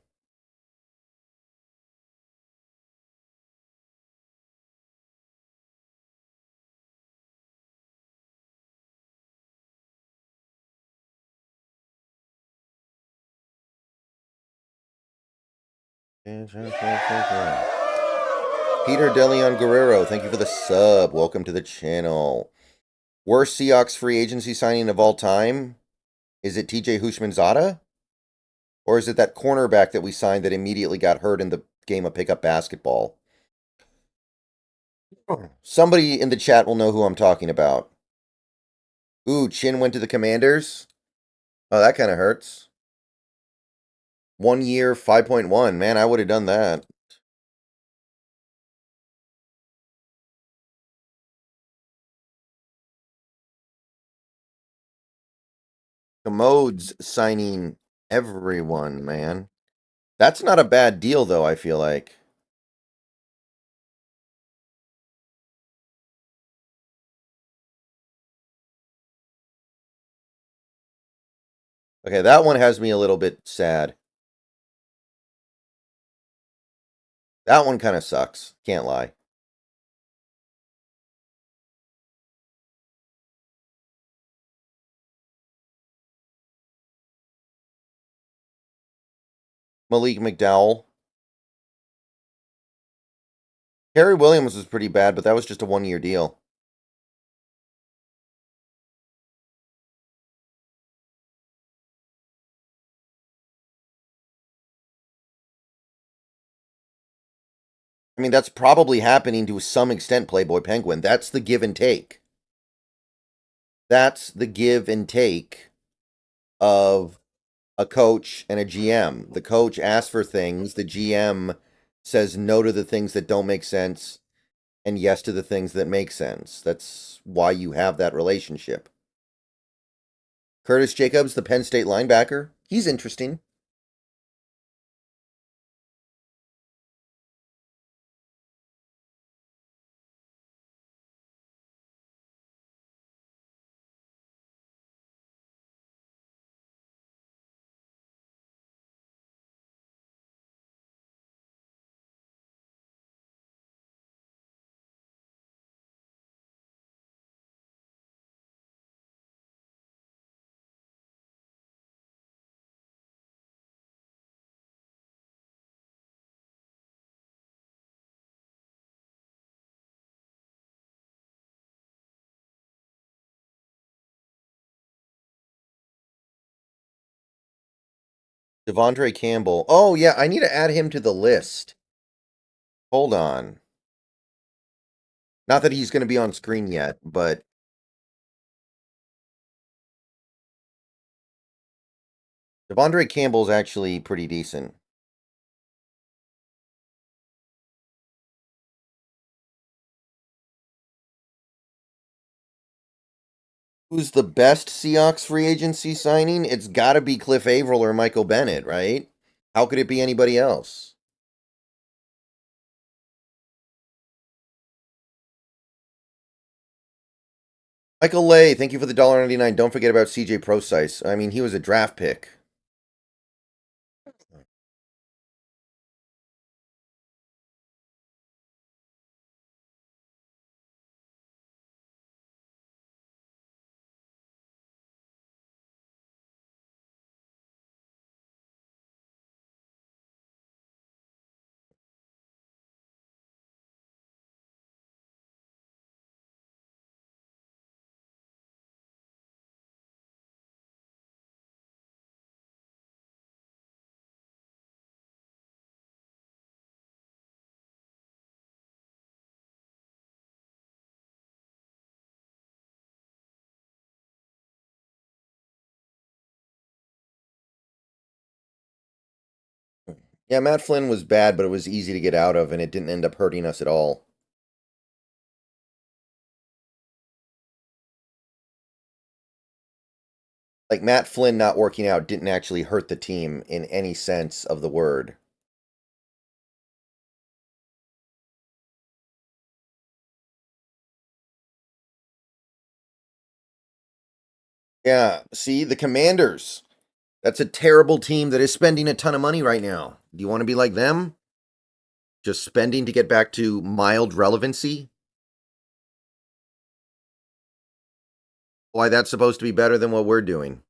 Peter DeLeon Guerrero, thank you for the sub. Welcome to the channel. Worst Seahawks free agency signing of all time? Is it TJ Hushmanzada? Or is it that cornerback that we signed that immediately got hurt in the game of pickup basketball? Somebody in the chat will know who I'm talking about. Ooh, Chin went to the Commanders? Oh, that kind of hurts. 1 year, 5.1. Man, I would have done that. Commode's signing everyone, man. That's not a bad deal, though, I feel like. Okay, that one has me a little bit sad. That one kind of sucks. Can't lie. Malik McDowell. Harry Williams was pretty bad, but that was just a 1 year deal. I mean, that's probably happening to some extent, Playboy Penguin. That's the give and take. That's the give and take of a coach and a GM. The coach asks for things, the GM says no to the things that don't make sense and yes to the things that make sense. That's why you have that relationship. Curtis Jacobs, the Penn State linebacker, he's interesting. Devondre Campbell. Oh, yeah, I need to add him to the list. Hold on. Not that he's going to be on screen yet, but Devondre Campbell's actually pretty decent. Who's the best Seahawks free agency signing? It's got to be Cliff Averill or Michael Bennett, right? How could it be anybody else? Michael Lay, thank you for the $1.99. Don't forget about CJ Procise. I mean, he was a draft pick. Yeah, Matt Flynn was bad, but it was easy to get out of, and it didn't end up hurting us at all. Like, Matt Flynn not working out didn't actually hurt the team in any sense of the word. Yeah, see, the Commanders. That's a terrible team that is spending a ton of money right now. Do you want to be like them? Just spending to get back to mild relevancy? Why, that's supposed to be better than what we're doing.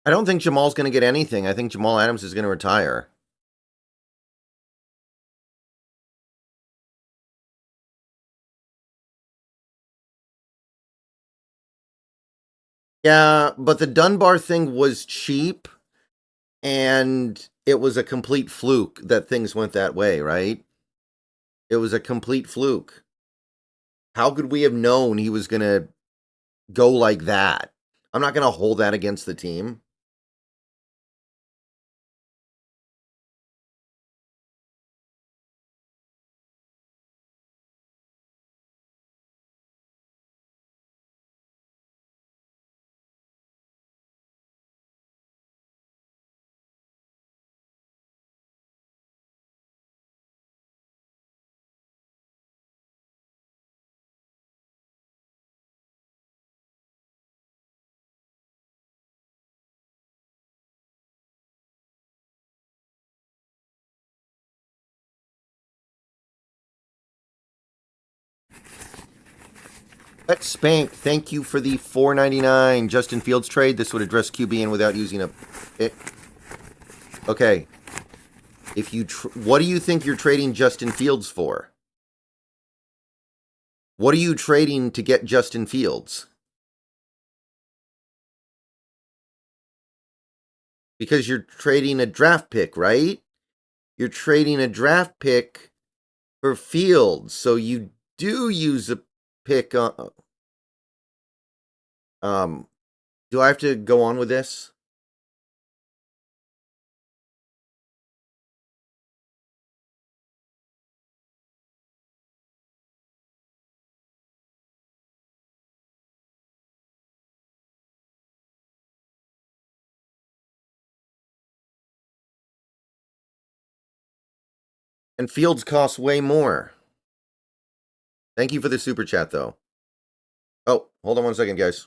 I don't think Jamal's going to get anything. I think Jamal Adams is going to retire. Yeah, but the Dunbar thing was cheap, and it was a complete fluke that things went that way, right? It was a complete fluke. How could we have known he was going to go like that? I'm not going to hold that against the team. Let's Spank, thank you for the $4.99 Justin Fields trade. This would address QB without using a pick. Okay. If you what do you think you're trading Justin Fields for? What are you trading to get Justin Fields? Because you're trading a draft pick, right? You're trading a draft pick for Fields, so you do use a pick on. Do I have to go on with this? And Fields costs way more. Thank you for the super chat, though. Oh, hold on 1 second, guys.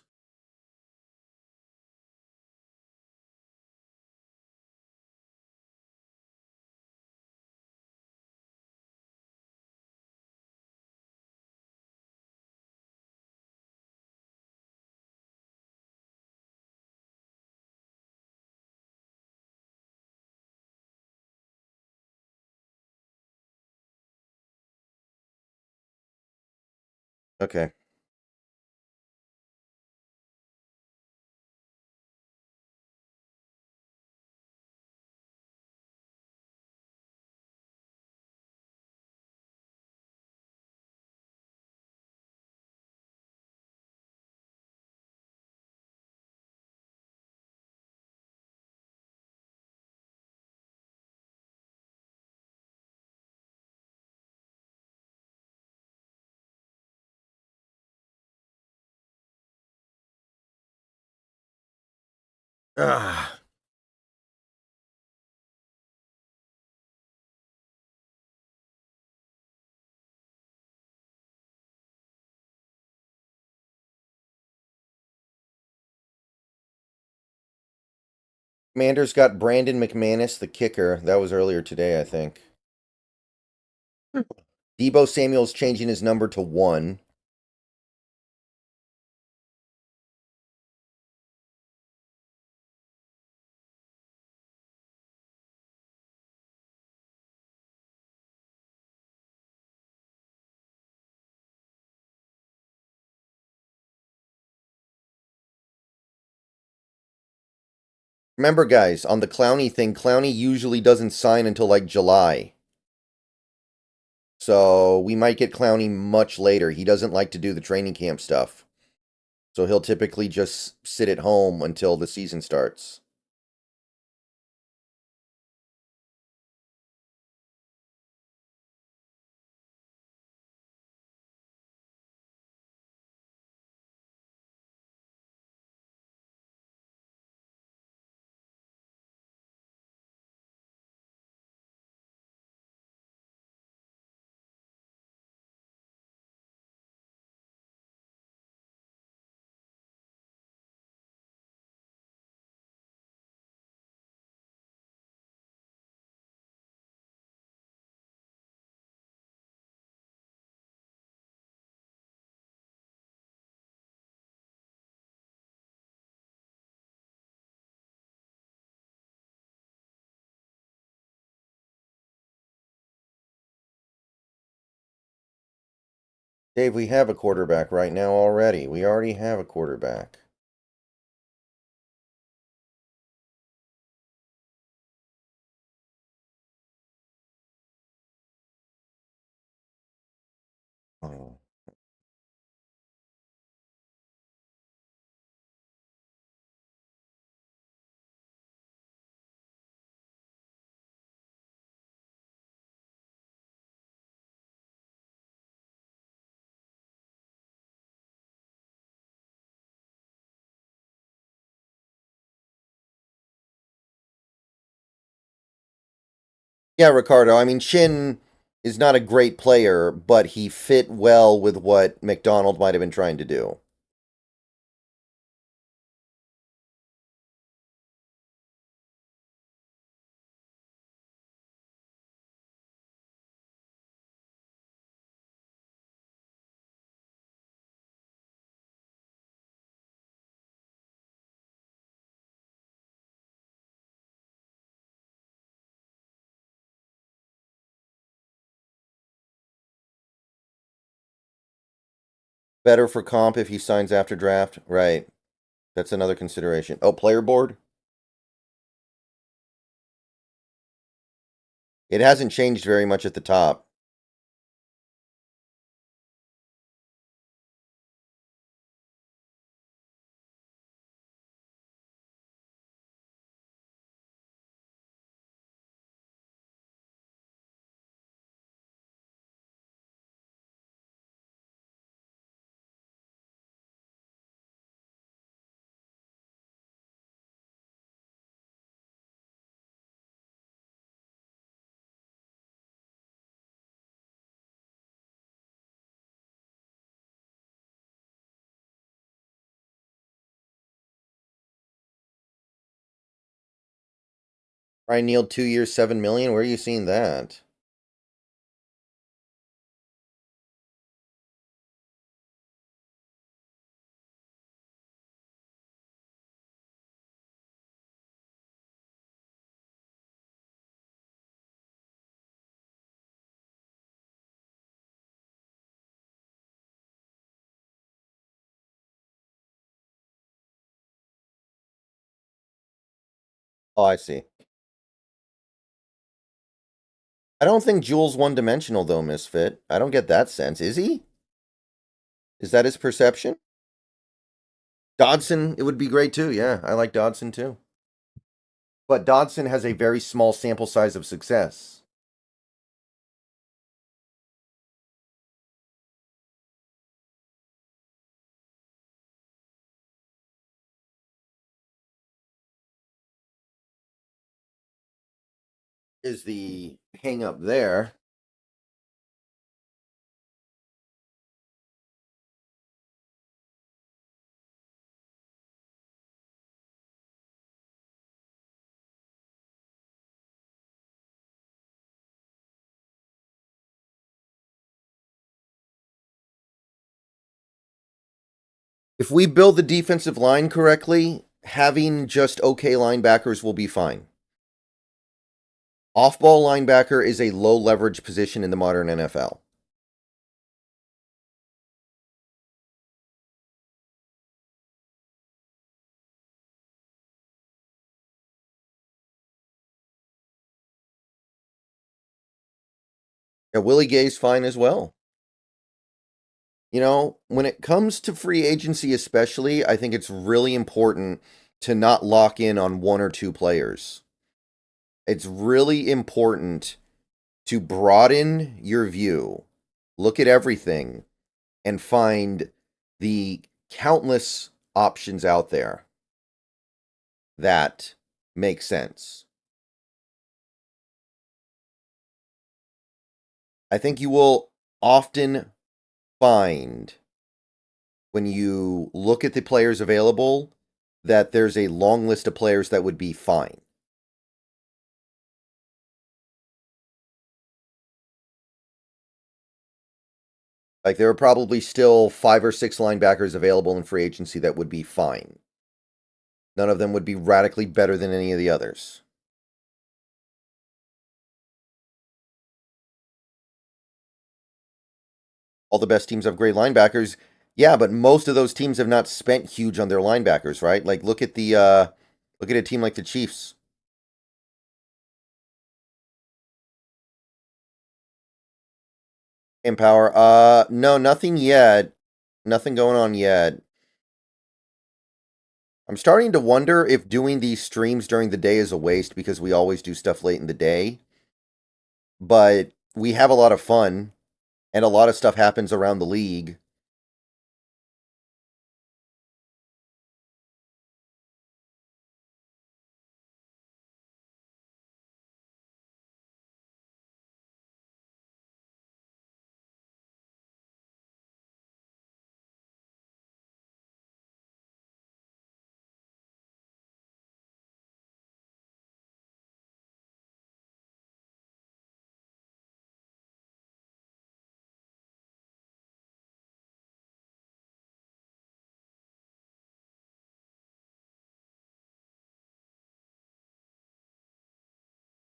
Okay. Ah. Commanders got Brandon McManus, the kicker. That was earlier today, I think. Debo Samuel's changing his number to 1. Remember, guys, on the Clowney thing, Clowney usually doesn't sign until like July. So we might get Clowney much later. He doesn't like to do the training camp stuff. So he'll typically just sit at home until the season starts. Dave, we have a quarterback right now already. We already have a quarterback. Oh. Yeah, Ricardo. I mean, Shin is not a great player, but he fit well with what McDonald might have been trying to do. Better for comp if he signs after draft. Right. That's another consideration. Oh, player board? It hasn't changed very much at the top. Ryan Neal, 2 years, 7 million. Where are you seeing that? Oh, I see. I don't think Jules one dimensional though, Misfit. I don't get that sense. Is he? Is that his perception? Dodson, it would be great too. Yeah, I like Dodson too. But Dodson has a very small sample size of success. Is the hang up there? If we build the defensive line correctly, having just okay linebackers will be fine. Off ball linebacker is a low leverage position in the modern NFL. Yeah, Willie Gay's fine as well. You know, when it comes to free agency, especially, I think it's really important to not lock in on one or two players. It's really important to broaden your view, look at everything, and find the countless options out there that make sense. I think you will often find when you look at the players available that there's a long list of players that would be fine. Like there are probably still 5 or 6 linebackers available in free agency that would be fine. None of them would be radically better than any of the others. all the best teams have great linebackers. Yeah, but most of those teams have not spent huge on their linebackers, right? Like look at a team like the Chiefs. Empower. No, nothing yet. Nothing going on yet. I'm starting to wonder if doing these streams during the day is a waste because we always do stuff late in the day. But we have a lot of fun and a lot of stuff happens around the league.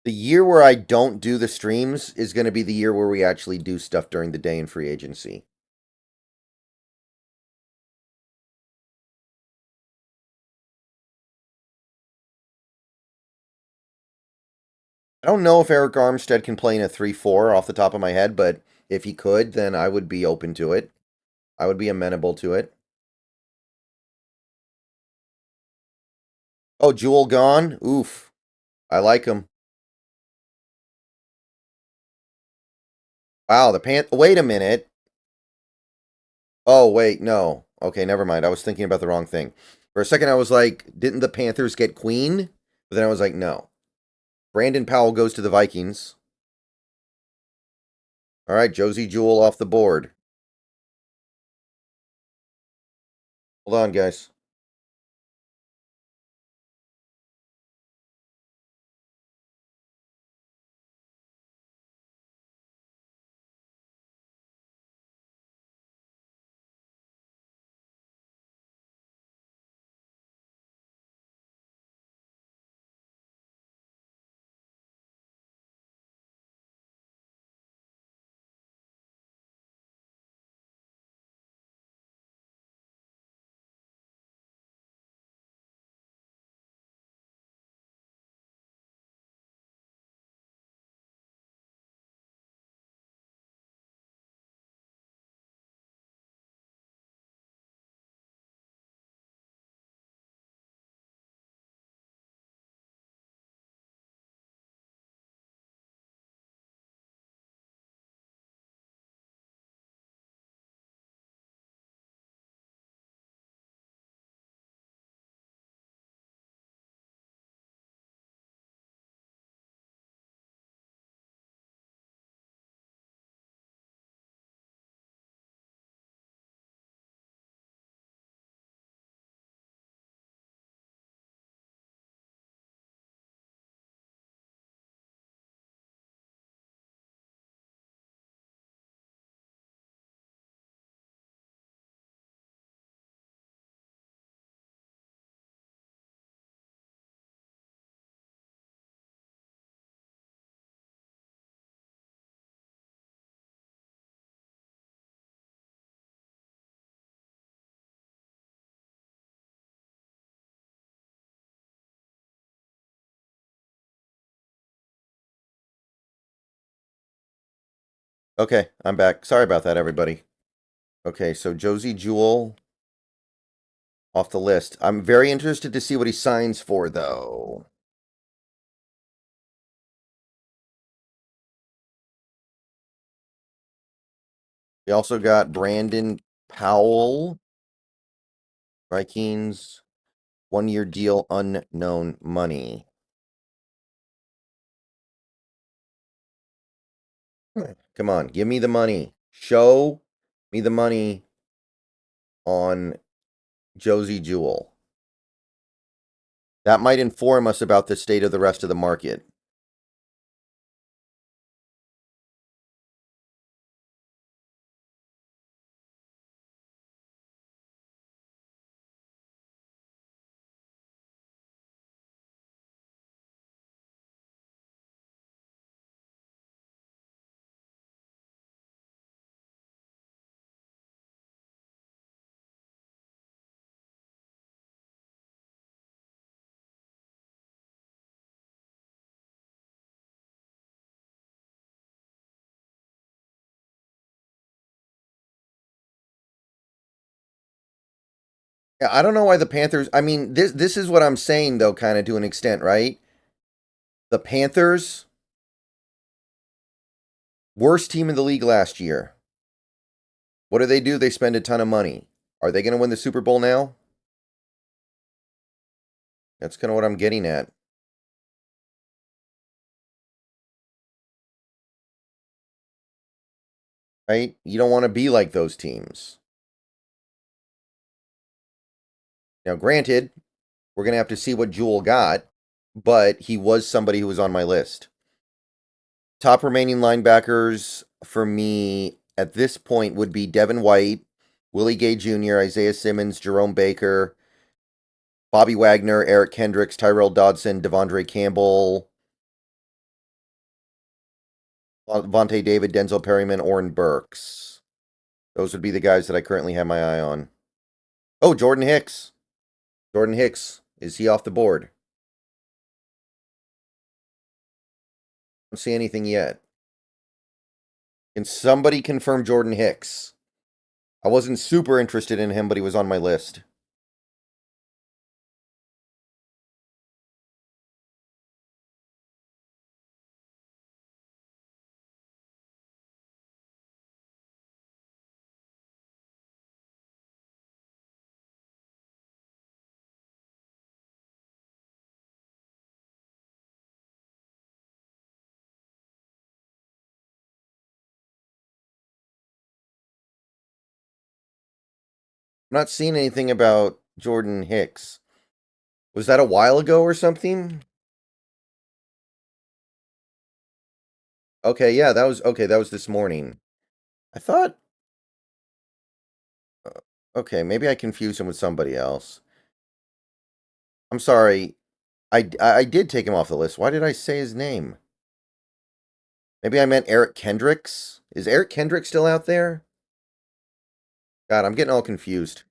The year where I don't do the streams is going to be the year where we actually do stuff during the day in free agency. I don't know if Eric Armstead can play in a 3-4 off the top of my head, but if he could, then I would be open to it. I would be amenable to it. Oh, Jewel gone? Oof. I like him. Wow, wait a minute. Oh, wait, no. Okay, never mind. I was thinking about the wrong thing. For a second, I was like, didn't the Panthers get Queen? But then I was like, no. Brandon Powell goes to the Vikings. All right, Josie Jewell off the board. Hold on, guys. Okay, I'm back. Sorry about that, everybody. Okay, so Josie Jewell off the list. I'm very interested to see what he signs for, though. We also got Brandon Powell. Vikings, 1-year deal, unknown money. Come on, give me the money. Show me the money on Josie Jewell. That might inform us about the state of the rest of the market. Yeah, I don't know why the Panthers. I mean, this is what I'm saying though, kind of to an extent, right? The Panthers, worst team in the league last year. What do? They spend a ton of money. Are they going to win the Super Bowl now? That's kind of what I'm getting at. Right? You don't want to be like those teams. Now, granted, we're going to have to see what Jewel got, but he was somebody who was on my list. Top remaining linebackers for me at this point would be Devin White, Willie Gay Jr., Isaiah Simmons, Jerome Baker, Bobby Wagner, Eric Kendricks, Tyrell Dodson, Devondre Campbell, Vontae David, Denzel Perryman, Oren Burks. Those would be the guys that I currently have my eye on. Oh, Jordan Hicks. Jordan Hicks. Is he off the board? I don't see anything yet. Can somebody confirm Jordan Hicks? I wasn't super interested in him, but he was on my list. I'm not seeing anything about Jordan Hicks. Was that a while ago or something? Okay, yeah, that was okay. That was this morning. I thought. Okay, maybe I confused him with somebody else. I'm sorry. I did take him off the list. Why did I say his name? Maybe I meant Eric Kendricks. Is Eric Kendricks still out there? God, I'm getting all confused.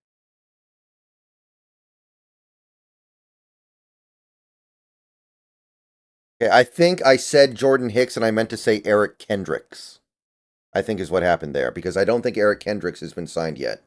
Okay, I think I said Jordan Hicks and I meant to say Eric Kendricks. I think is what happened there because I don't think Eric Kendricks has been signed yet.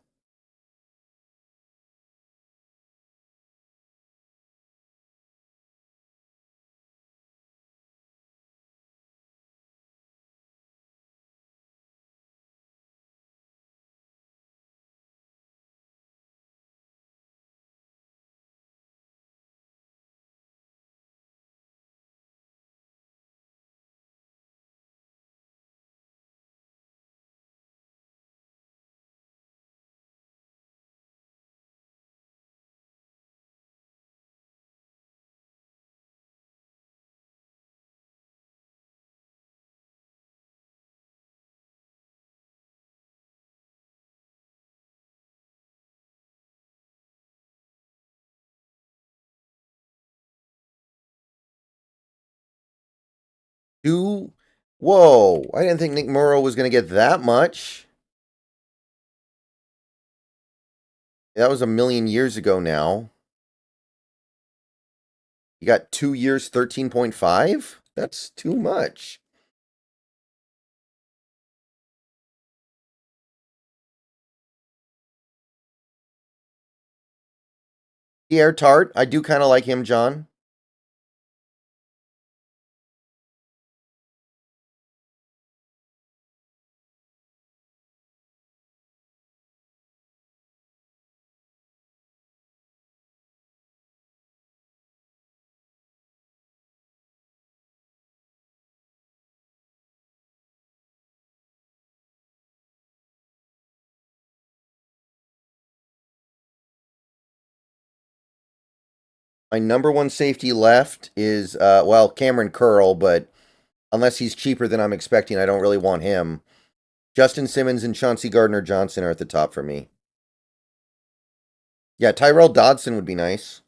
Two. Whoa! I didn't think Nick Morrow was going to get that much. That was a million years ago now. You got 2 years, 13.5? That's too much. Pierre Tart, I do kind of like him, John. My number one safety left is, well, Cameron Curl, but unless he's cheaper than I'm expecting, I don't really want him. Justin Simmons and Chauncey Gardner-Johnson are at the top for me. Yeah, Tyrell Dodson would be nice.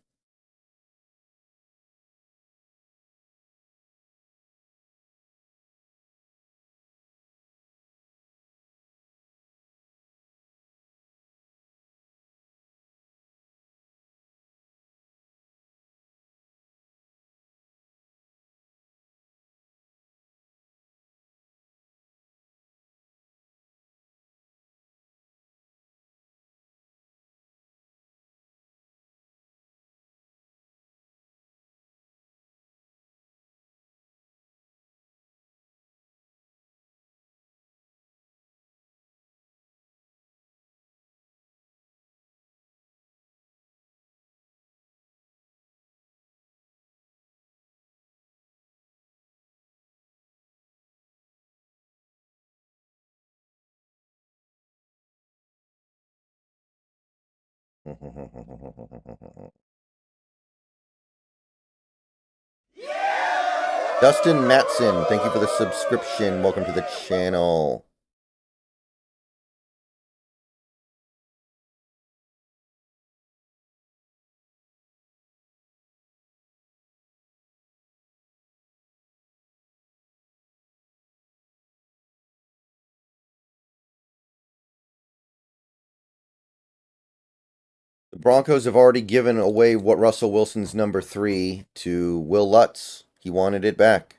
Dustin Matson, thank you for the subscription. Welcome to the channel. The Broncos have already given away what Russell Wilson's number 3 to Will Lutz. He wanted it back.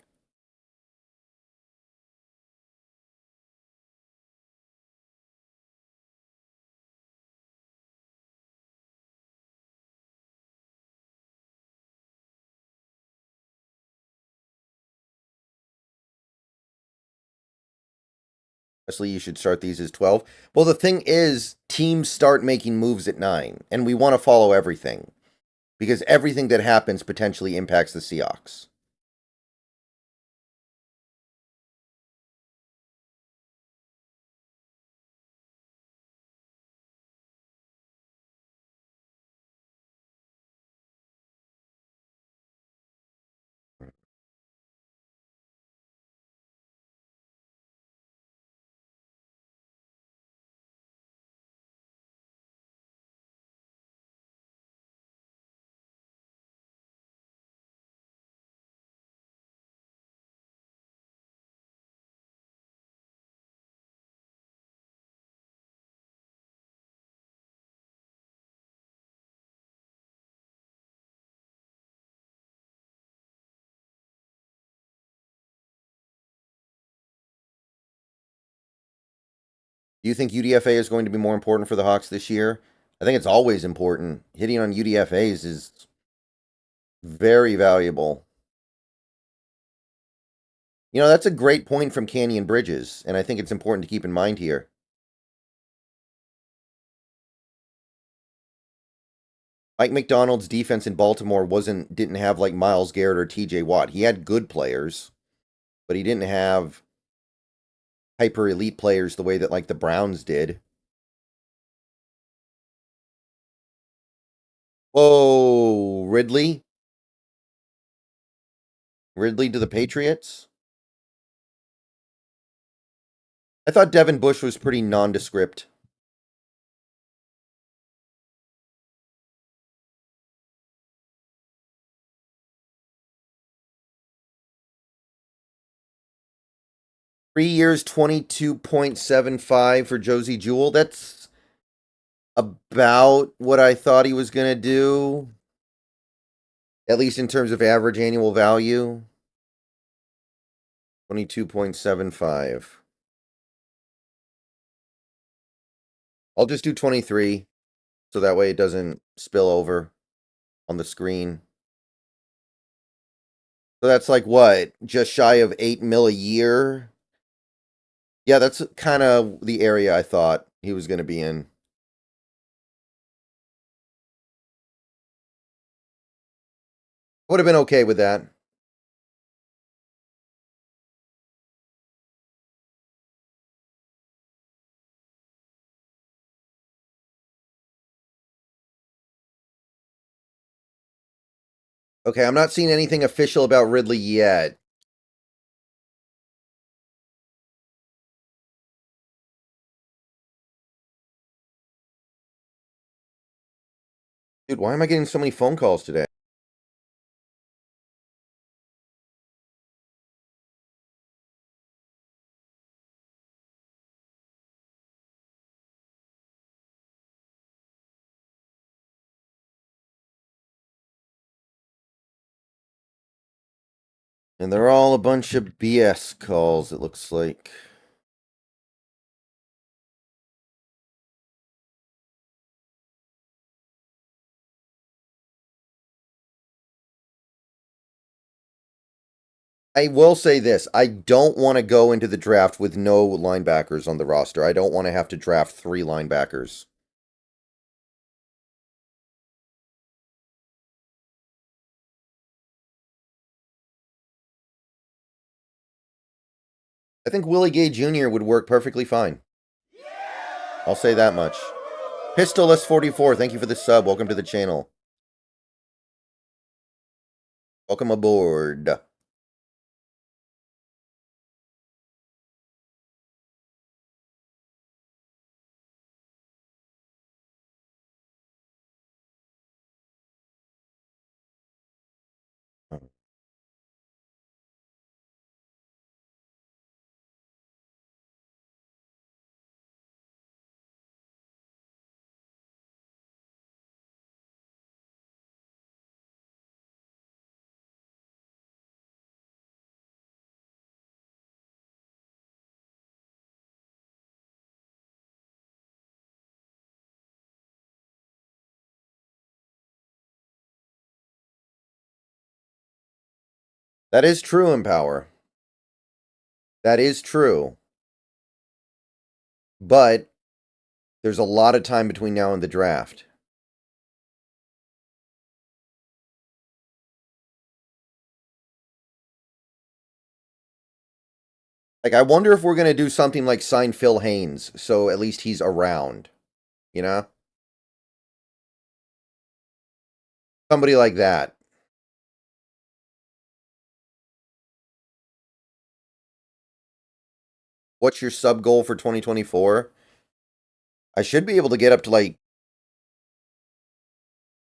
Honestly, you should start these as 12. Well, the thing is, teams start making moves at 9, and we want to follow everything. Because everything that happens potentially impacts the Seahawks. Do you think UDFA is going to be more important for the Hawks this year? I think it's always important. Hitting on UDFAs is very valuable. You know, that's a great point from Canyon Bridges, and I think it's important to keep in mind here. Mike McDonald's defense in Baltimore didn't have like Myles Garrett or TJ Watt. He had good players, but he didn't have hyper elite players the way that like the Browns did. Whoa, Ridley? Ridley to the Patriots? I thought Devin Bush was pretty nondescript. Three years, 22.75 for Josie Jewell. That's about what I thought he was going to do. At least in terms of average annual value. 22.75. I'll just do 23. So that way it doesn't spill over on the screen. So that's like what? Just shy of 8 mil a year? Yeah, that's kind of the area I thought he was going to be in. Would have been okay with that. Okay, I'm not seeing anything official about Ridley yet. Dude, why am I getting so many phone calls today? And they're all a bunch of BS calls, it looks like. I will say this. I don't want to go into the draft with no linebackers on the roster. I don't want to have to draft 3 linebackers. I think Willie Gay Jr. would work perfectly fine. I'll say that much. Pistolus44, thank you for the sub. Welcome to the channel. Welcome aboard. That is true, Empower. That is true. But there's a lot of time between now and the draft. Like, I wonder if we're going to do something like sign Phil Haynes, so at least he's around. You know? Somebody like that. What's your sub goal for 2024? I should be able to get up to, like,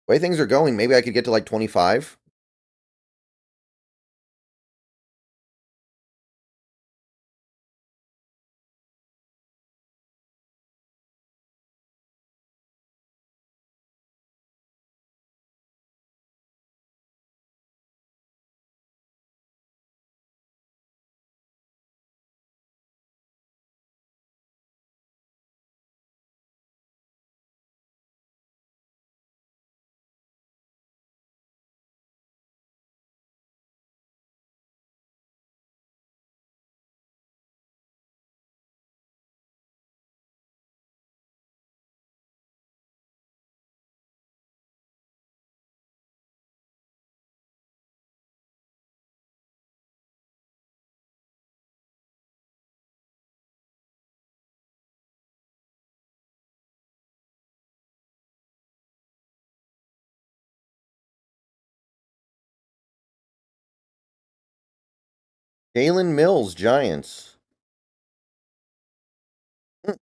the way things are going, maybe I could get to, like, 25. Jalen Mills, Giants. Did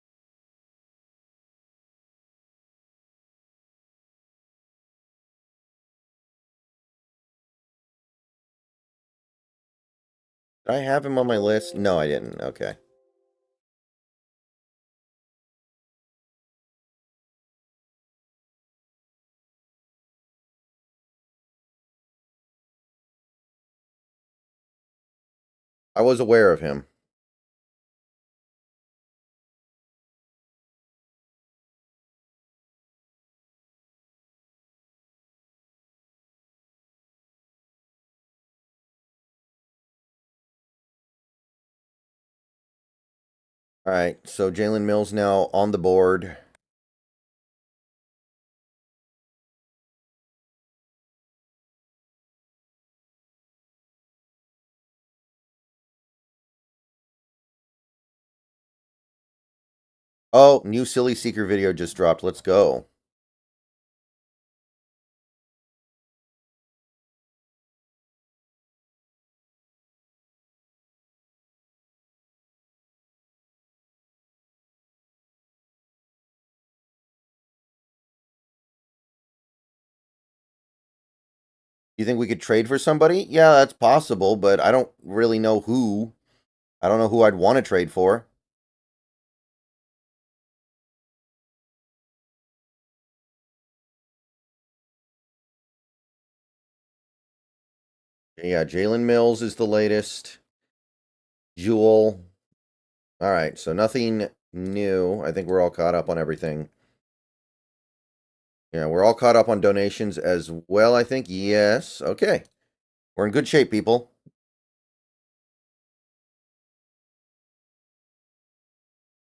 I have him on my list? No, I didn't. Okay. I was aware of him. All right, so Jalen Mills now on the board. Oh, new Silly Seeker video just dropped. Let's go. You think we could trade for somebody? Yeah, that's possible, but I don't really know who. I don't know who I'd want to trade for. Yeah, Jalen Mills is the latest. Jewel. All right, so nothing new. I think we're all caught up on everything. Yeah, we're all caught up on donations as well, I think. Yes. Okay. We're in good shape, people.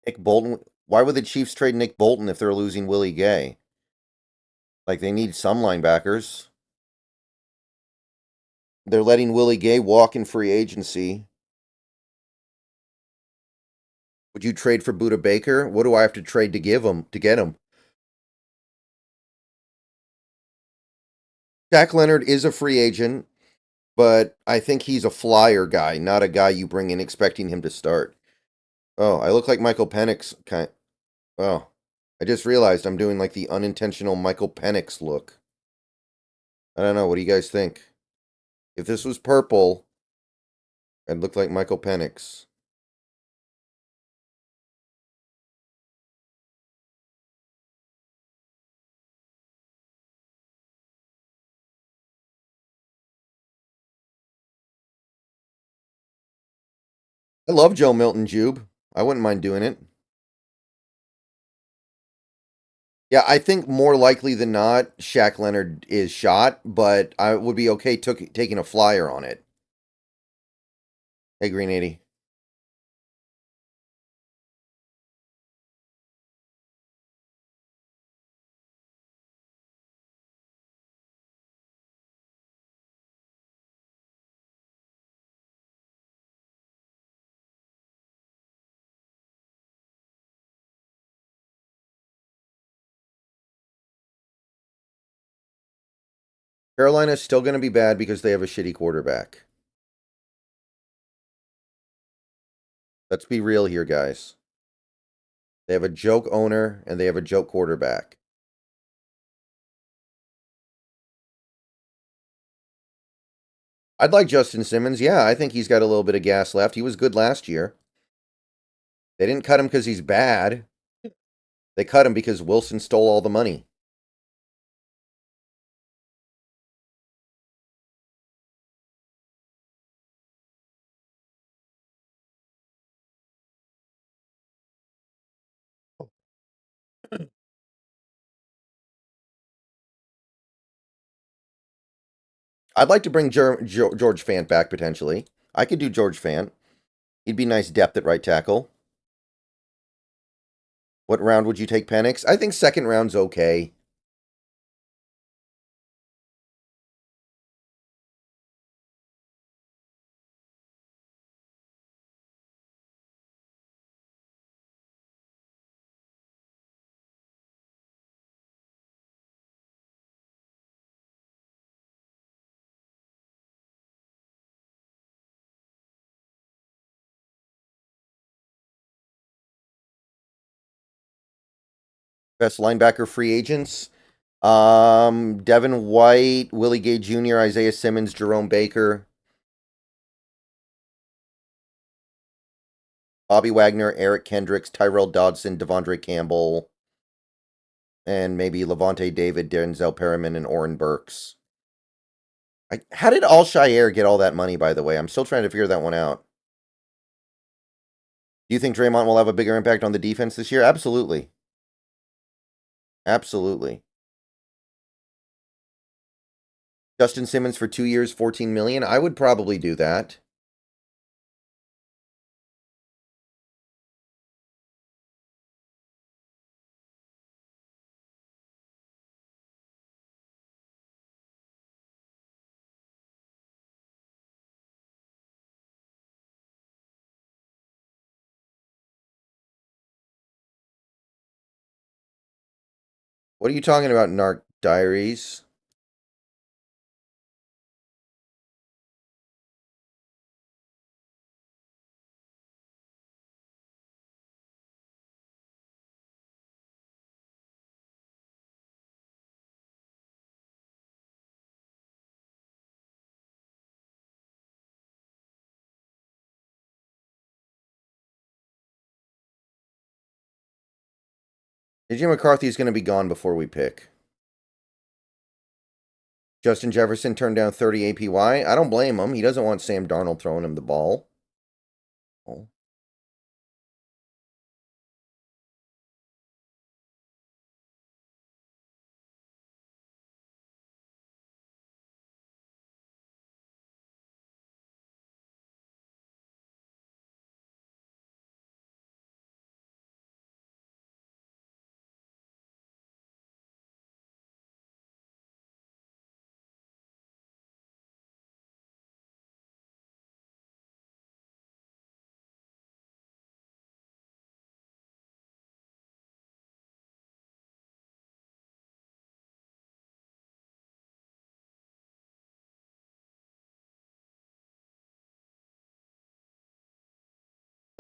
Nick Bolton. Why would the Chiefs trade Nick Bolton if they're losing Willie Gay? Like, they need some linebackers. They're letting Willie Gay walk in free agency. Would you trade for Buda Baker? What do I have to trade to get him? Shaq Leonard is a free agent, but I think he's a flyer guy, not a guy you bring in expecting him to start. Oh, I look like Michael Penix kind. Oh, I just realized I'm doing like the unintentional Michael Penix look. I don't know. What do you guys think? If this was purple, I'd look like Michael Penix. I love Joe Milton Jube. I wouldn't mind doing it. Yeah, I think more likely than not, Shaq Leonard is shot, but I would be okay taking a flyer on it. Hey, Green 80. Carolina's still going to be bad because they have a shitty quarterback. Let's be real here, guys. They have a joke owner and they have a joke quarterback. I'd like Justin Simmons. Yeah, I think he's got a little bit of gas left. He was good last year. They didn't cut him because he's bad. They cut him because Wilson stole all the money. I'd like to bring George Fant back potentially. I could do George Fant. He'd be nice depth at right tackle. What round would you take Penix? I think second round's okay. Best linebacker free agents. Devin White, Willie Gay Jr., Isaiah Simmons, Jerome Baker, Bobby Wagner, Eric Kendricks, Tyrell Dodson, Devondre Campbell, and maybe Levante David, Denzel Perriman, and Oren Burks. How did Alshire get all that money, by the way? I'm still trying to figure that one out. Do you think Draymond will have a bigger impact on the defense this year? Absolutely. Absolutely. Justin Simmons for 2 years, $14 million. I would probably do that. What are you talking about, Narc Diaries? JJ McCarthy is going to be gone before we pick. Justin Jefferson turned down 30 APY. I don't blame him. He doesn't want Sam Darnold throwing him the ball. Oh.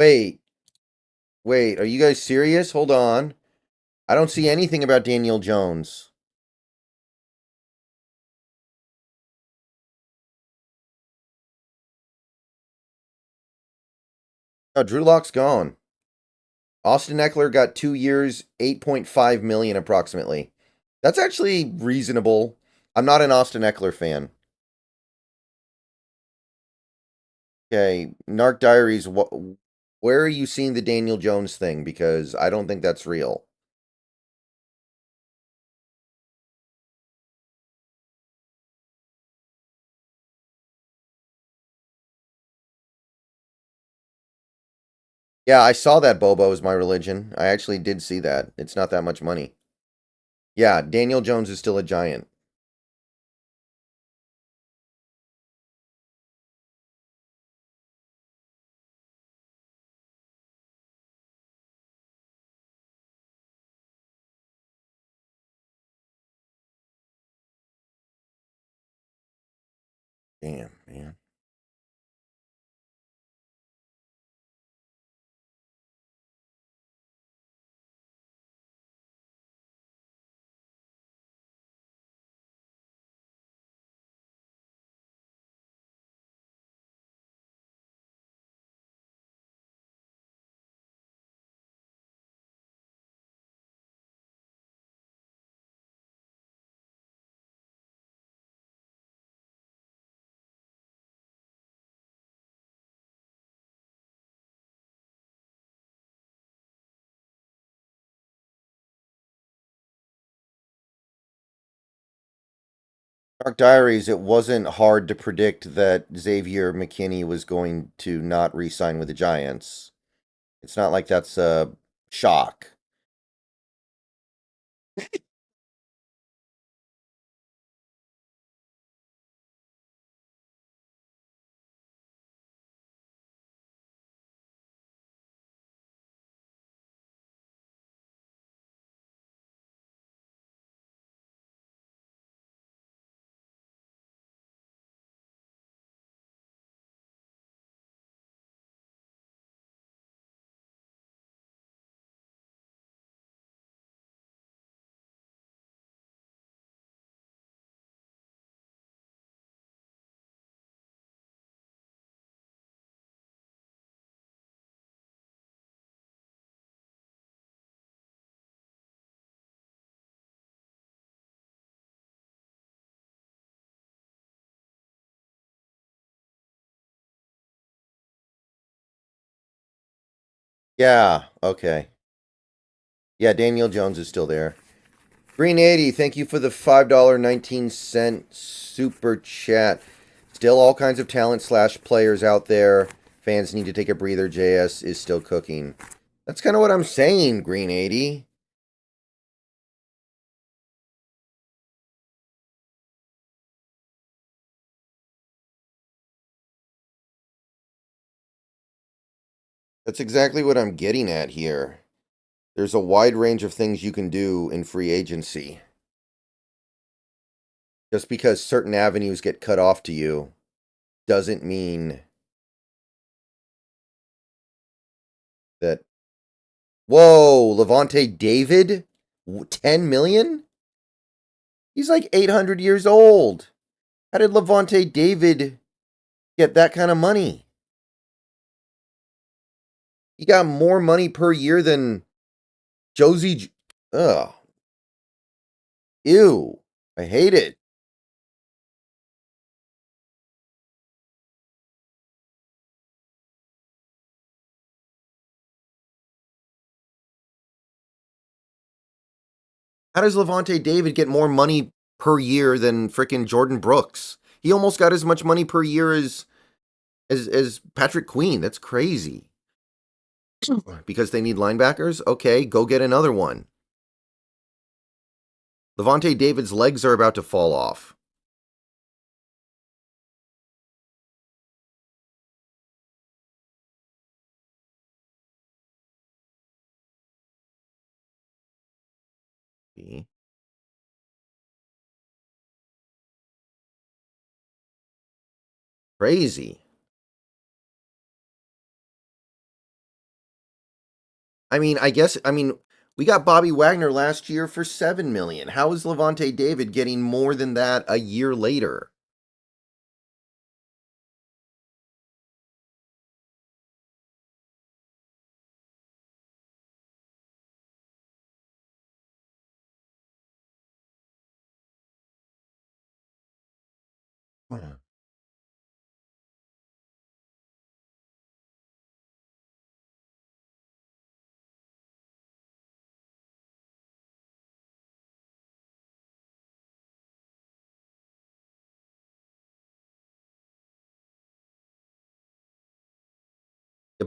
Wait. Wait, are you guys serious? Hold on. I don't see anything about Daniel Jones. Oh, Drew Lock's gone. Austin Eckler got 2 years, 8.5 million approximately. That's actually reasonable. I'm not an Austin Eckler fan. Okay, Narc Diaries, where are you seeing the Daniel Jones thing? Because I don't think that's real. Yeah, I saw that Bobo is my religion. I actually did see that. It's not that much money. Yeah, Daniel Jones is still a giant. Damn, man. Dark Diaries, it wasn't hard to predict that Xavier McKinney was going to not re-sign with the Giants. It's not like that's a shock. Yeah, okay. Yeah, Daniel Jones is still there. Green 80, thank you for the $5.19 super chat. Still all kinds of talent / players out there. Fans need to take a breather. JS is still cooking. That's kind of what I'm saying, Green 80. That's exactly what I'm getting at here. There's a wide range of things you can do in free agency. Just because certain avenues get cut off to you doesn't mean that. Whoa, Levante David? 10 million? He's like 800 years old. How did Levante David get that kind of money? He got more money per year than Josie. Ugh. Ew. I hate it. How does Levante David get more money per year than frickin' Jordan Brooks? He almost got as much money per year as Patrick Queen. That's crazy. Because they need linebackers? Okay, go get another one. Levante David's legs are about to fall off. Crazy. I mean, we got Bobby Wagner last year for $7 million. How is Levante David getting more than that a year later?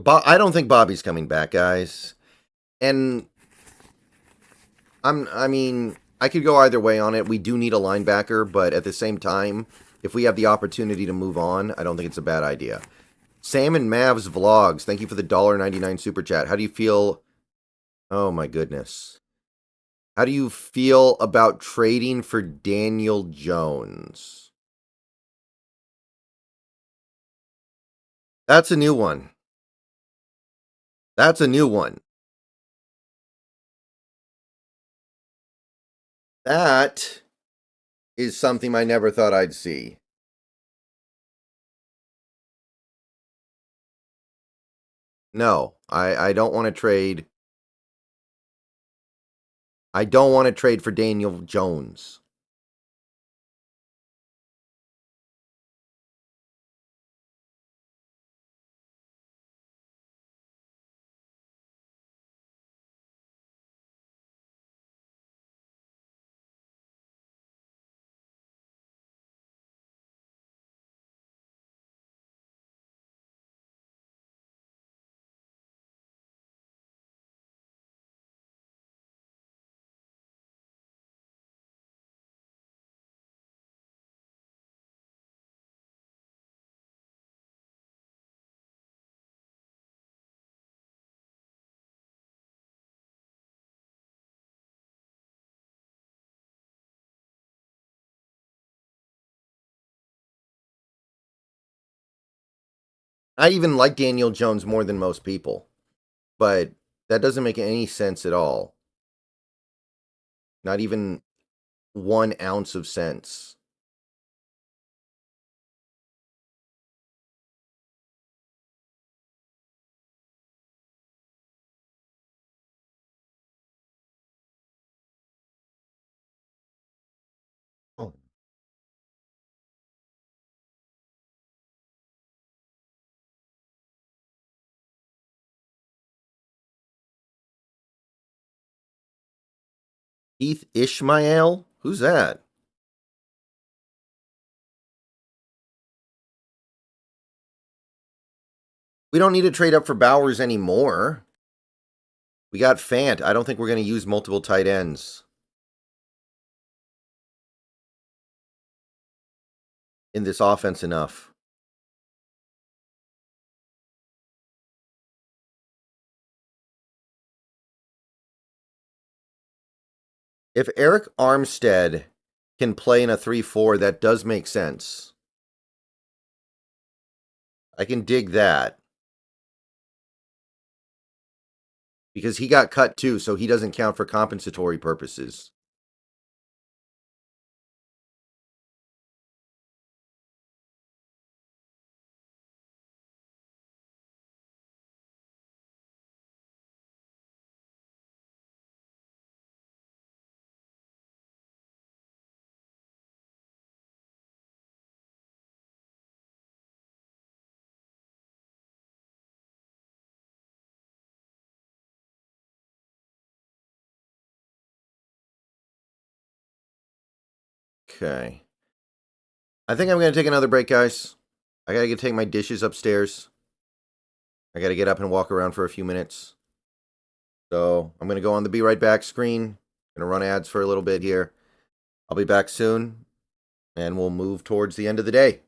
I don't think Bobby's coming back, guys. And I mean, I could go either way on it. We do need a linebacker, but at the same time, if we have the opportunity to move on, I don't think it's a bad idea. Sam and Mavs Vlogs, thank you for the $1.99 super chat. How do you feel? Oh my goodness. How do you feel about trading for Daniel Jones? That's a new one. That's a new one. That is something I never thought I'd see. No, I don't want to trade. I don't want to trade for Daniel Jones. I even like Daniel Jones more than most people, but that doesn't make any sense at all. Not even 1 ounce of sense. Oh. Keith Ishmael? Who's that? We don't need to trade up for Bowers anymore. We got Fant. I don't think we're going to use multiple tight ends in this offense enough. If Eric Armstead can play in a 3-4, that does make sense. I can dig that. Because he got cut too, so he doesn't count for compensatory purposes. Okay. I think I'm going to take another break, guys. I got to take my dishes upstairs. I got to get up and walk around for a few minutes. So I'm going to go on the Be Right Back screen. Going to run ads for a little bit here. I'll be back soon, and we'll move towards the end of the day.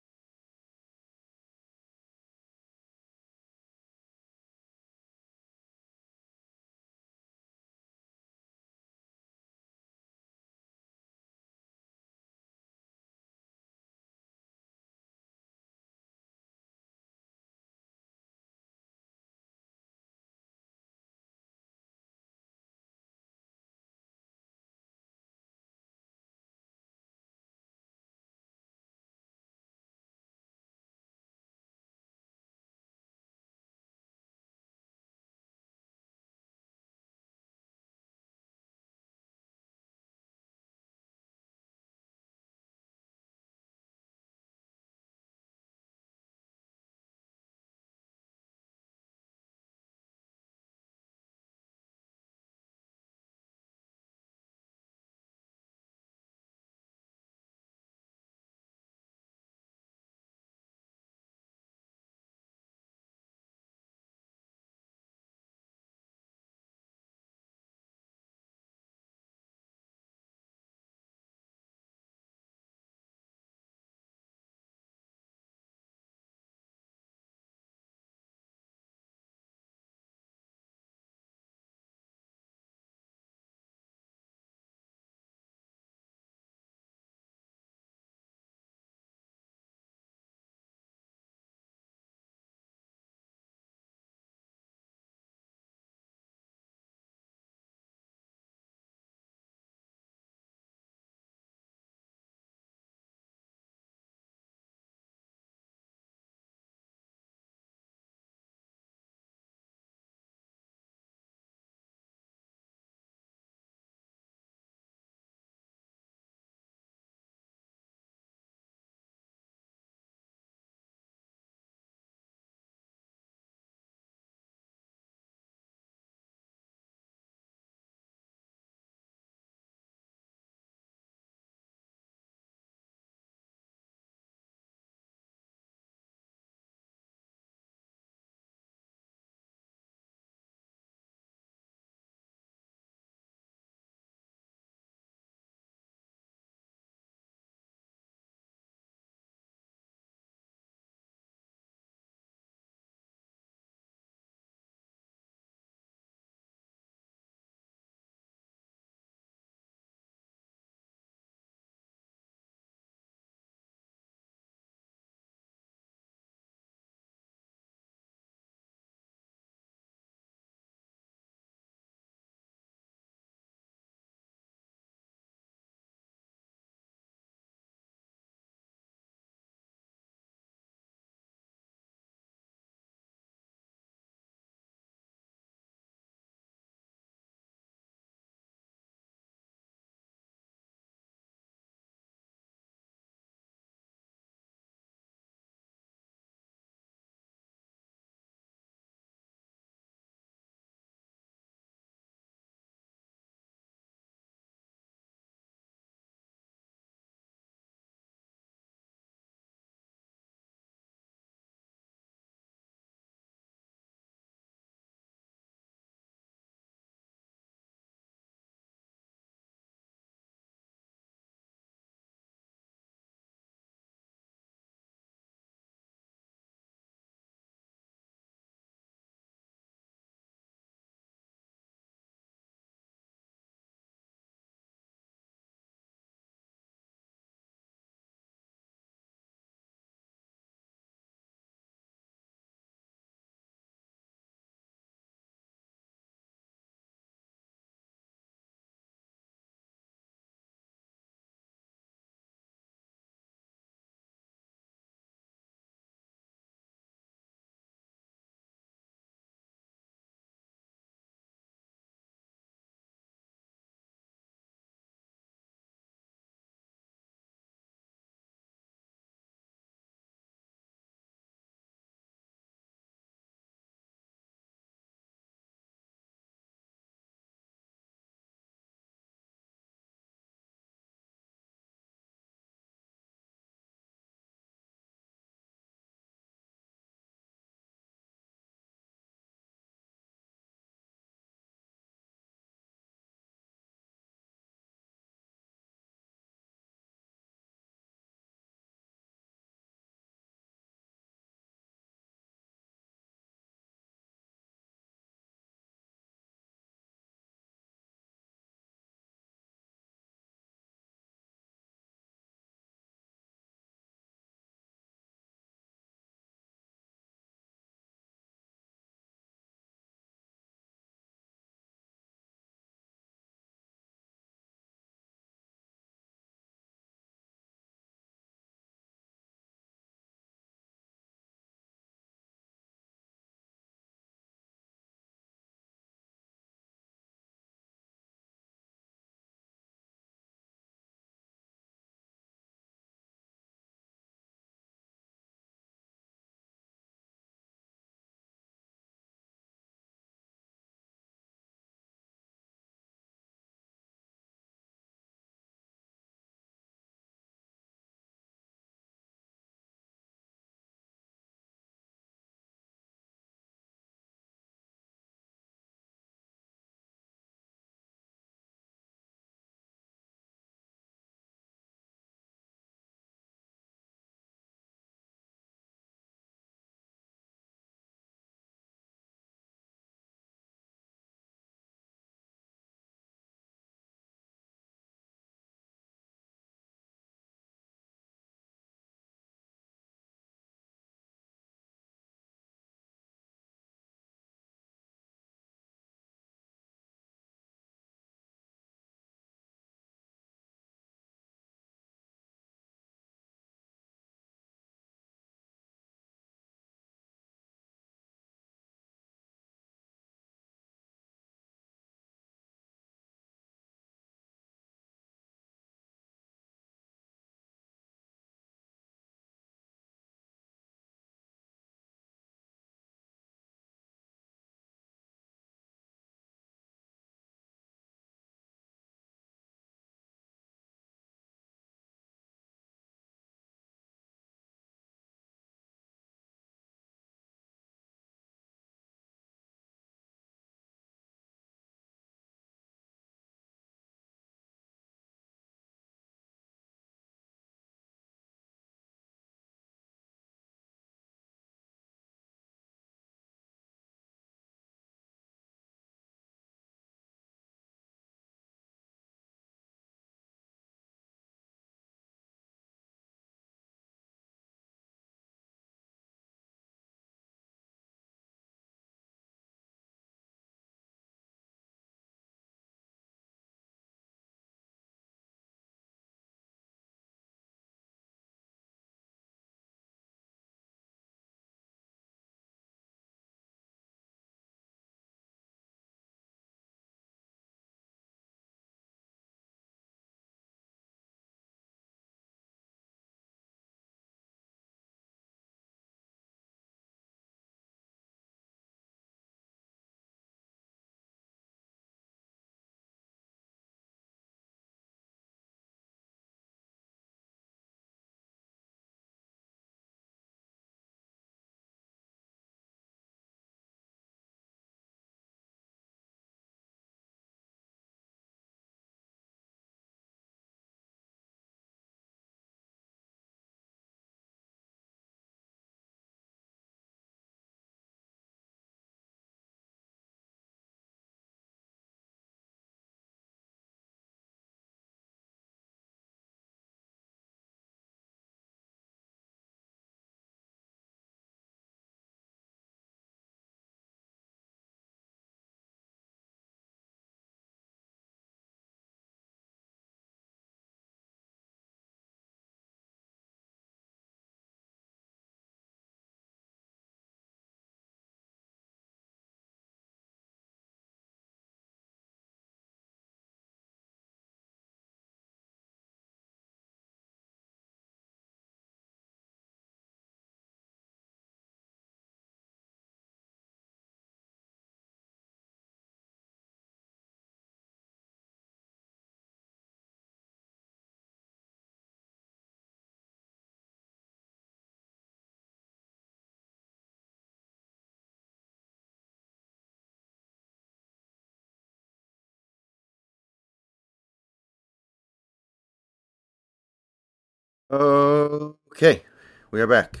Okay, we are back.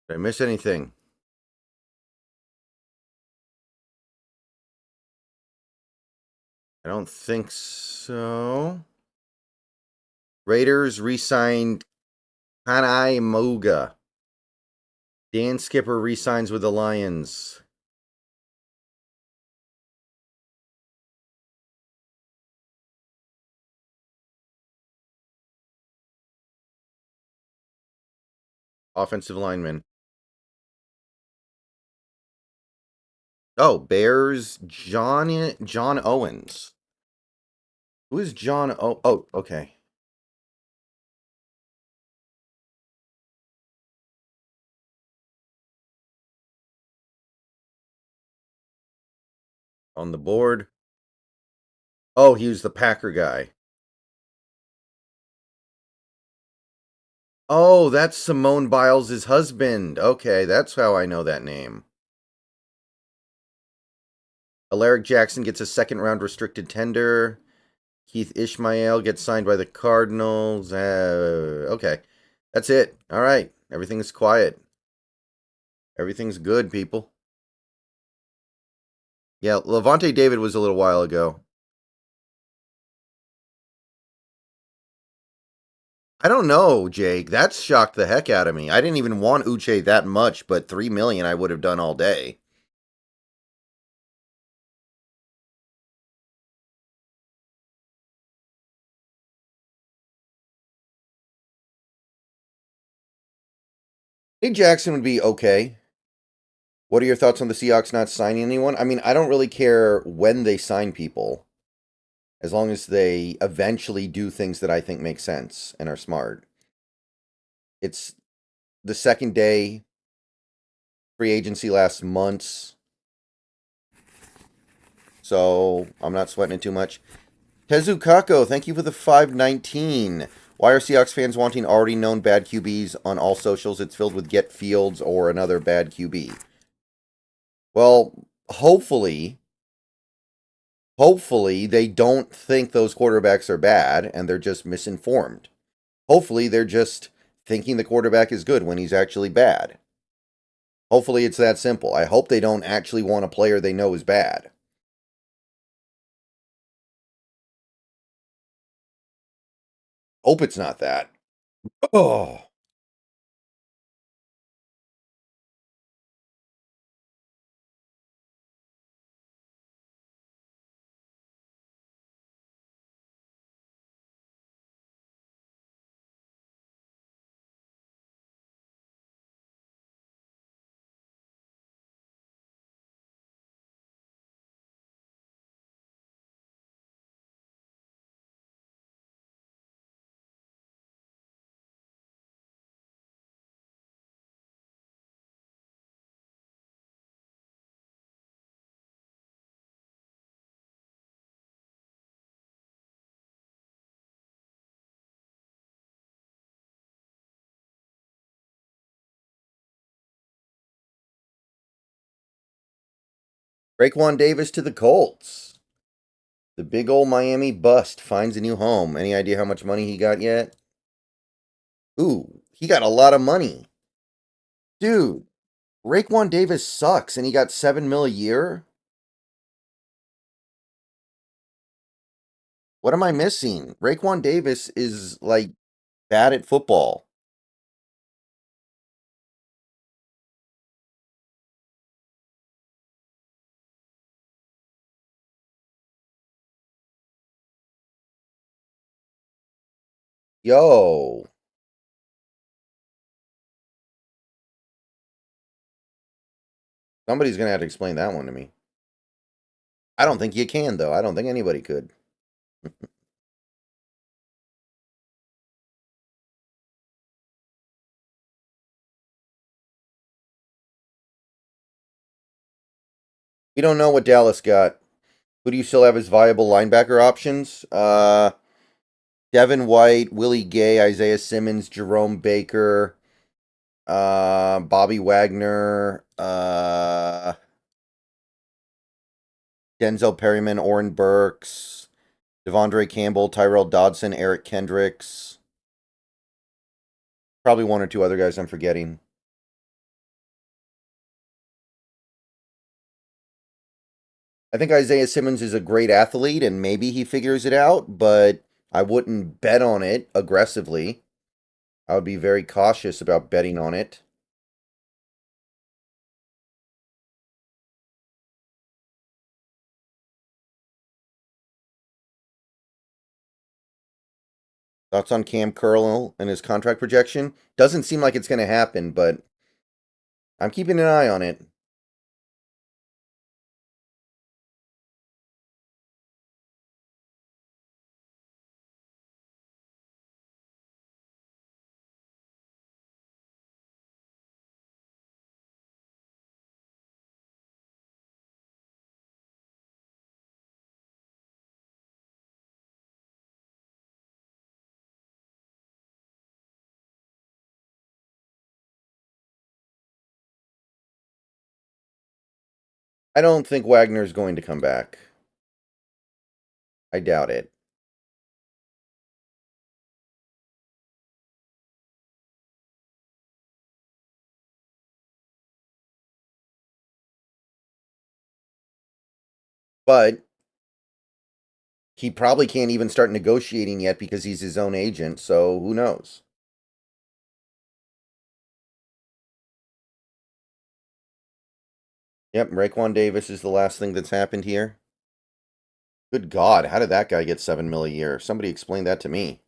Did I miss anything? I don't think so. Raiders re-signed Kanai Moga. Dan Skipper re-signs with the Lions. Offensive lineman. Oh, Bears John Owens. Who is John Oh, okay. On the board. Oh, he was the Packer guy. Oh, that's Simone Biles' husband. Okay, that's how I know that name. Alaric Jackson gets a second-round restricted tender. Keith Ishmael gets signed by the Cardinals. Okay, that's it. All right, everything's quiet. Everything's good, people. Yeah, Levante David was a little while ago. I don't know, Jake. That's shocked the heck out of me. I didn't even want Uche that much, but $3 million I would have done all day. I think Jackson would be okay. What are your thoughts on the Seahawks not signing anyone? I mean, I don't really care when they sign people, as long as they eventually do things that I think make sense and are smart. It's the second day. Free agency lasts months, so I'm not sweating it too much. Tezu Kako, thank you for the 519. Why are Seahawks fans wanting already known bad QBs on all socials? It's filled with Get Fields or another bad QB. Well, hopefully they don't think those quarterbacks are bad and they're just misinformed. Hopefully they're just thinking the quarterback is good when he's actually bad. Hopefully it's that simple. I hope they don't actually want a player they know is bad. Hope it's not that. Oh. Raekwon Davis to the Colts. The big old Miami bust finds a new home. Any idea how much money he got yet? Ooh, he got a lot of money. Dude, Raekwon Davis sucks and he got $7 million a year? What am I missing? Raekwon Davis is like bad at football. Yo. Somebody's gonna have to explain that one to me. I don't think you can though. I don't think anybody could. We don't know what Dallas got. Who do you still have as viable linebacker options? Devin White, Willie Gay, Isaiah Simmons, Jerome Baker, Bobby Wagner, Denzel Perryman, Oren Burks, Devondre Campbell, Tyrell Dodson, Eric Kendricks. Probably one or two other guys I'm forgetting. I think Isaiah Simmons is a great athlete, and maybe he figures it out, but I wouldn't bet on it aggressively. I would be very cautious about betting on it. Thoughts on Cam Curl and his contract projection? Doesn't seem like it's going to happen, but I'm keeping an eye on it. I don't think Wagner's going to come back. I doubt it. But he probably can't even start negotiating yet because he's his own agent, so who knows? Yep, Raekwon Davis is the last thing that's happened here. Good God, how did that guy get $7 million a year? Somebody explain that to me.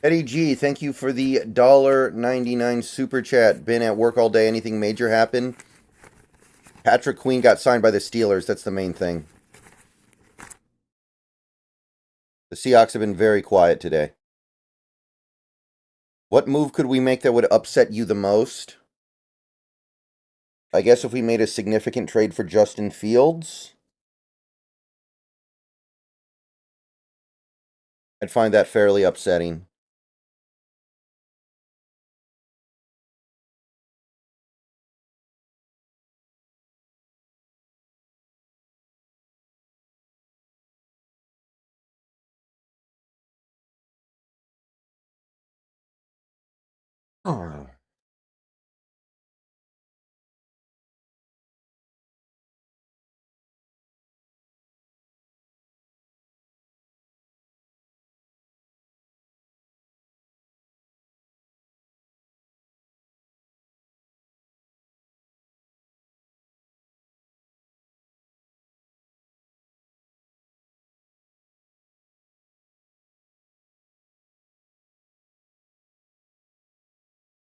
Eddie G, thank you for the $1.99 super chat. Been at work all day. Anything major happen? Patrick Queen got signed by the Steelers. That's the main thing. The Seahawks have been very quiet today. What move could we make that would upset you the most? I guess if we made a significant trade for Justin Fields, I'd find that fairly upsetting. Oh.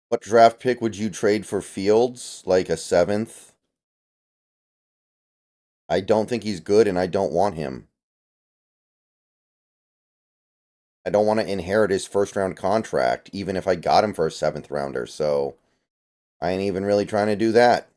What draft pick would you trade for Fields? Like a seventh? I don't think he's good and I don't want him. I don't want to inherit his first round contract, even if I got him for a seventh rounder, so I ain't even really trying to do that.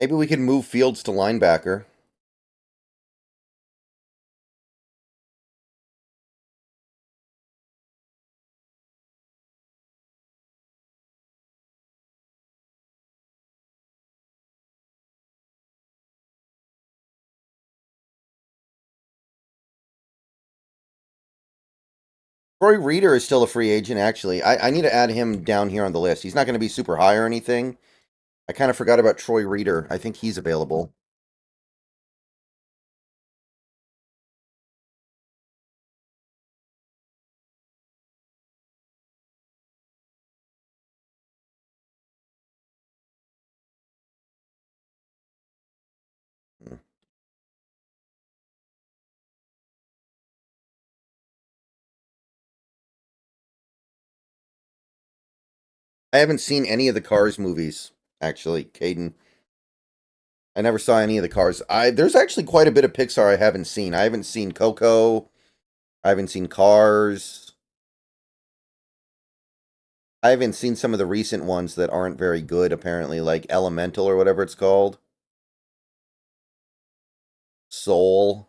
Maybe we can move Fields to linebacker. Troy Reader is still a free agent, actually. I need to add him down here on the list. He's not going to be super high or anything. I kind of forgot about Troy Reader. I think he's available. I haven't seen any of the Cars movies, actually, Caden. I never saw any of the Cars. There's actually quite a bit of Pixar I haven't seen. I haven't seen Coco. I haven't seen Cars. I haven't seen some of the recent ones that aren't very good, apparently, like Elemental or whatever it's called. Soul.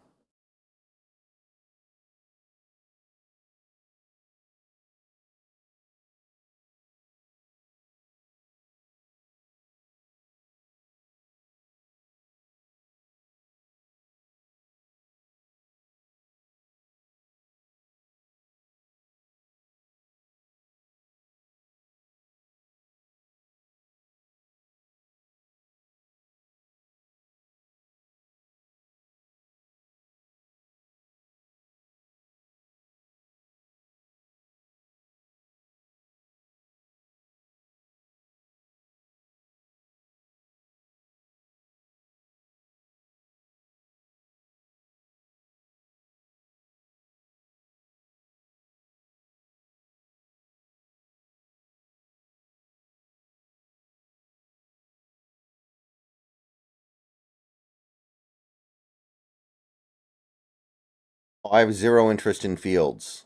I have zero interest in Fields.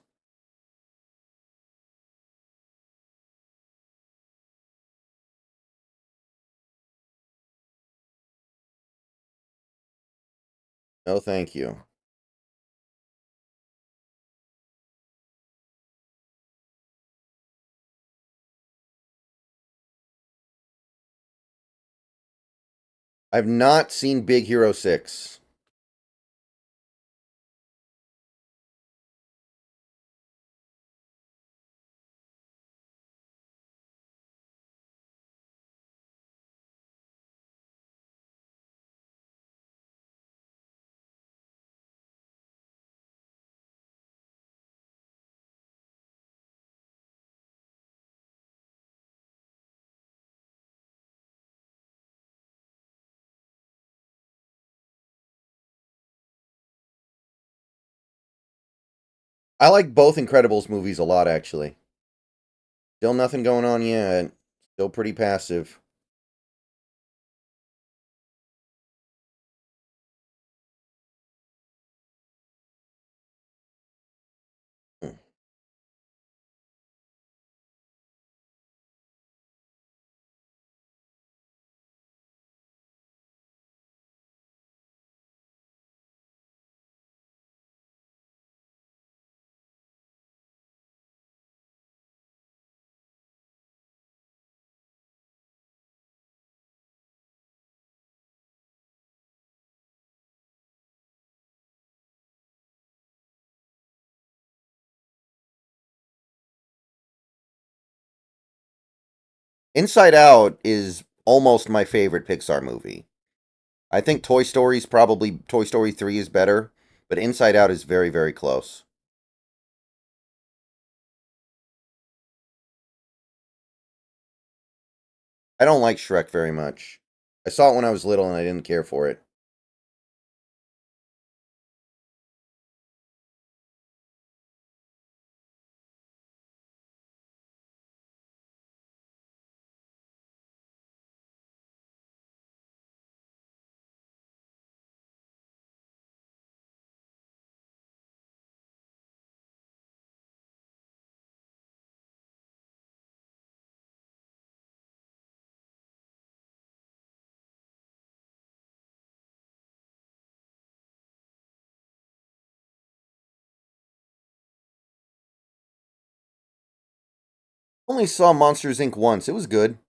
No, thank you. I've not seen Big Hero 6. I like both Incredibles movies a lot, actually. Still nothing going on yet. Still pretty passive. Hmm. Inside Out is almost my favorite Pixar movie. I think Toy Story 3 is better, but Inside Out is very, very close. I don't like Shrek very much. I saw it when I was little and I didn't care for it. Only saw Monsters Inc. once. It was good.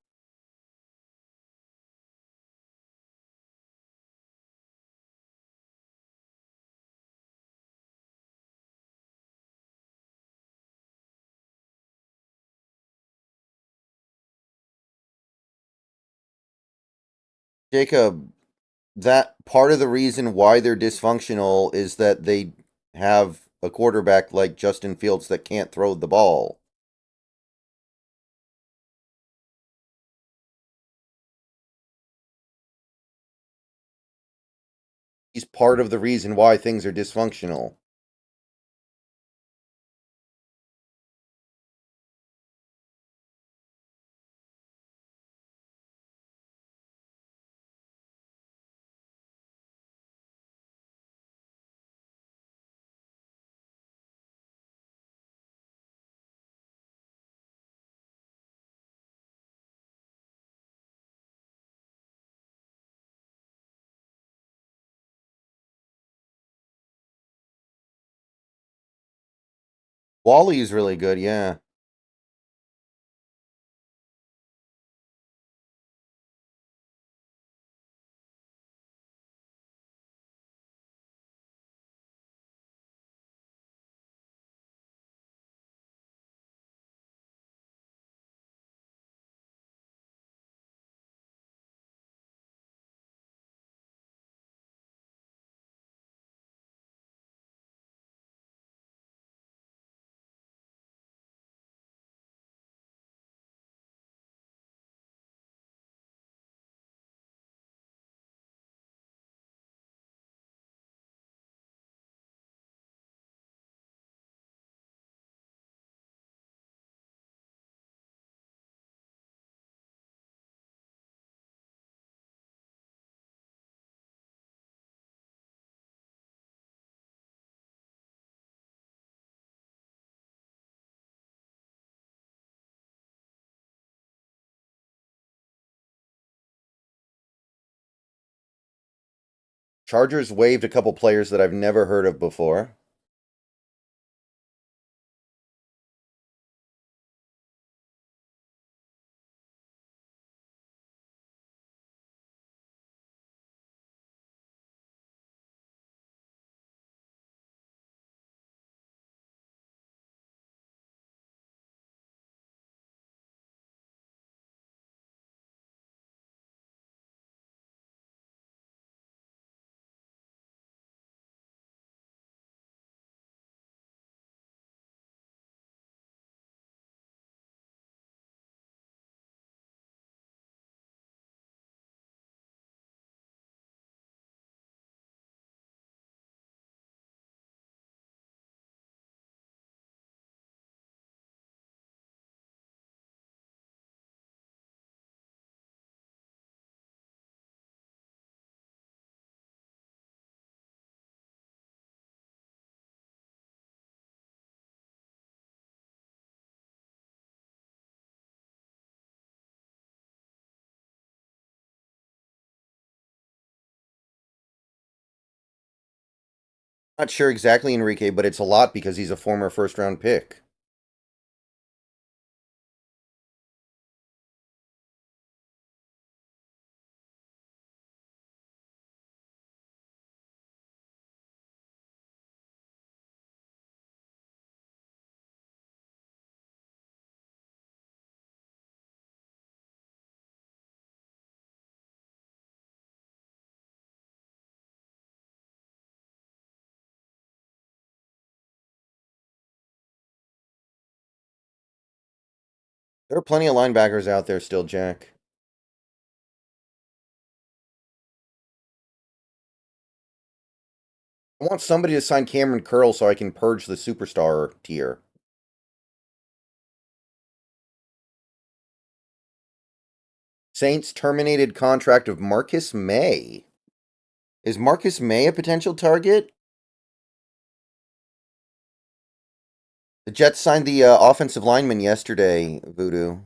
Jacob, that part of the reason why they're dysfunctional is that they have a quarterback like Justin Fields that can't throw the ball. He's part of the reason why things are dysfunctional. Wally's really good, yeah. Chargers waived a couple players that I've never heard of before. Not sure exactly, Enrique, but it's a lot because he's a former first round pick. There are plenty of linebackers out there still, Jack. I want somebody to sign Cameron Curl so I can purge the superstar tier. Saints terminated contract of Marcus May. Is Marcus May a potential target? The Jets signed the offensive lineman yesterday, Voodoo.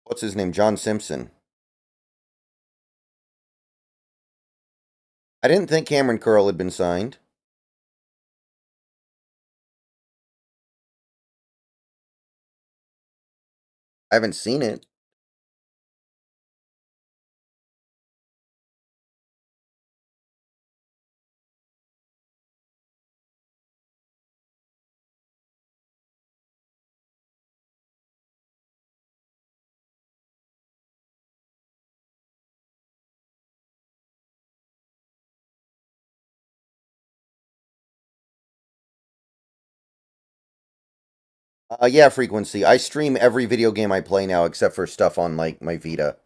What's his name? John Simpson. I didn't think Cameron Curl had been signed. I haven't seen it. Yeah, frequency. I stream every video game I play now except for stuff on like my Vita.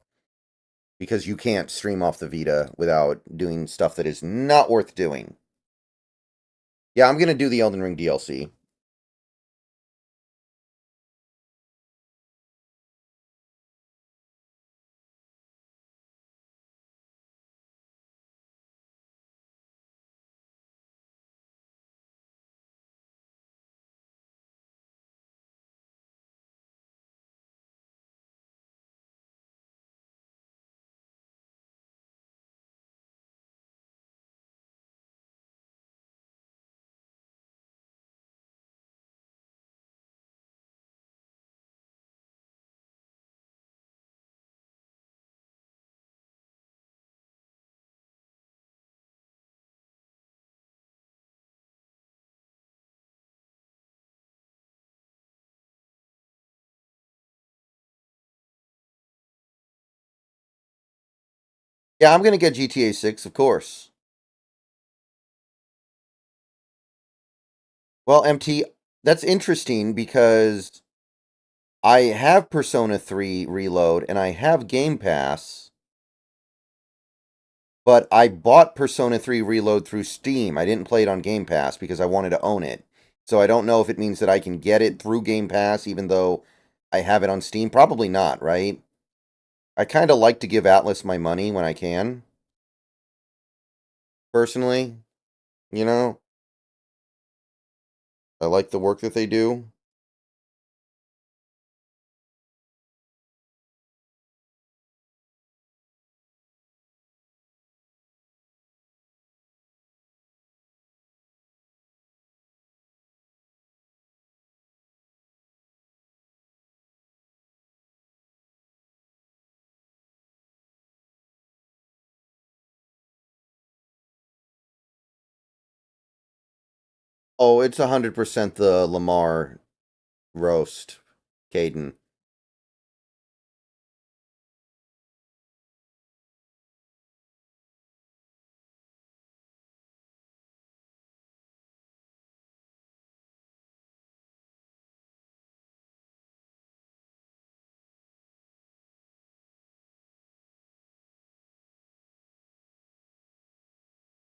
Because you can't stream off the Vita without doing stuff that is not worth doing. Yeah, I'm gonna do the Elden Ring DLC. Yeah, I'm gonna get GTA 6, of course. Well, MT, that's interesting because I have Persona 3 Reload and I have Game Pass, but I bought Persona 3 Reload through Steam. I didn't play it on Game Pass because I wanted to own it. So I don't know if it means that I can get it through Game Pass even though I have it on Steam. Probably not, right? I kind of like to give Atlas my money when I can. Personally, you know, I like the work that they do. Oh, it's 100% the Lamar roast, Caden.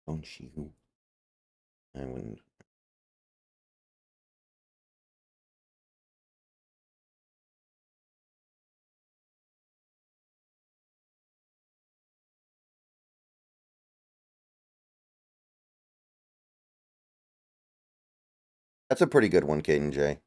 Don't you? I wouldn't. That's a pretty good one, Caden J.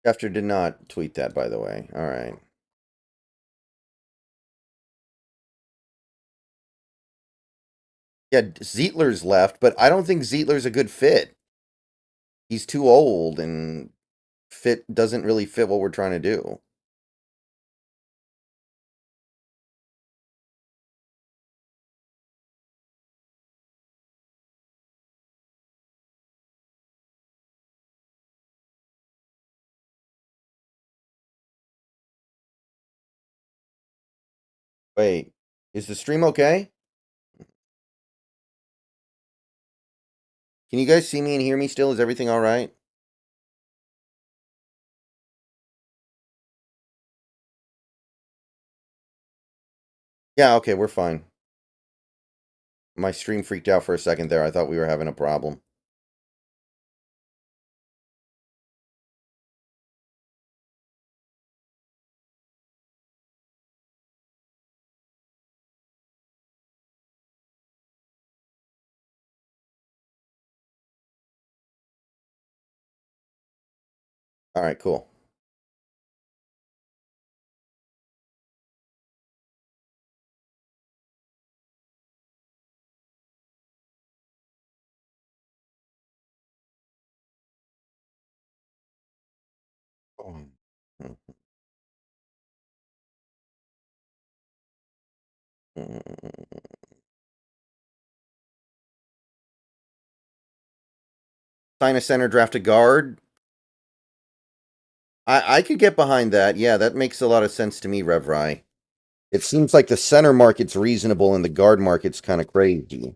Schefter did not tweet that, by the way. All right. Yeah, Zietler's left, but I don't think Zietler's a good fit. He's too old and fit doesn't really fit what we're trying to do. Wait, is the stream okay? Can you guys see me and hear me still? Is everything all right? Yeah, okay, we're fine. My stream freaked out for a second there. I thought we were having a problem. All right, cool. Sign a center, draft a guard. I could get behind that. Yeah, that makes a lot of sense to me, Revry. It seems like the center market's reasonable and the guard market's kind of crazy.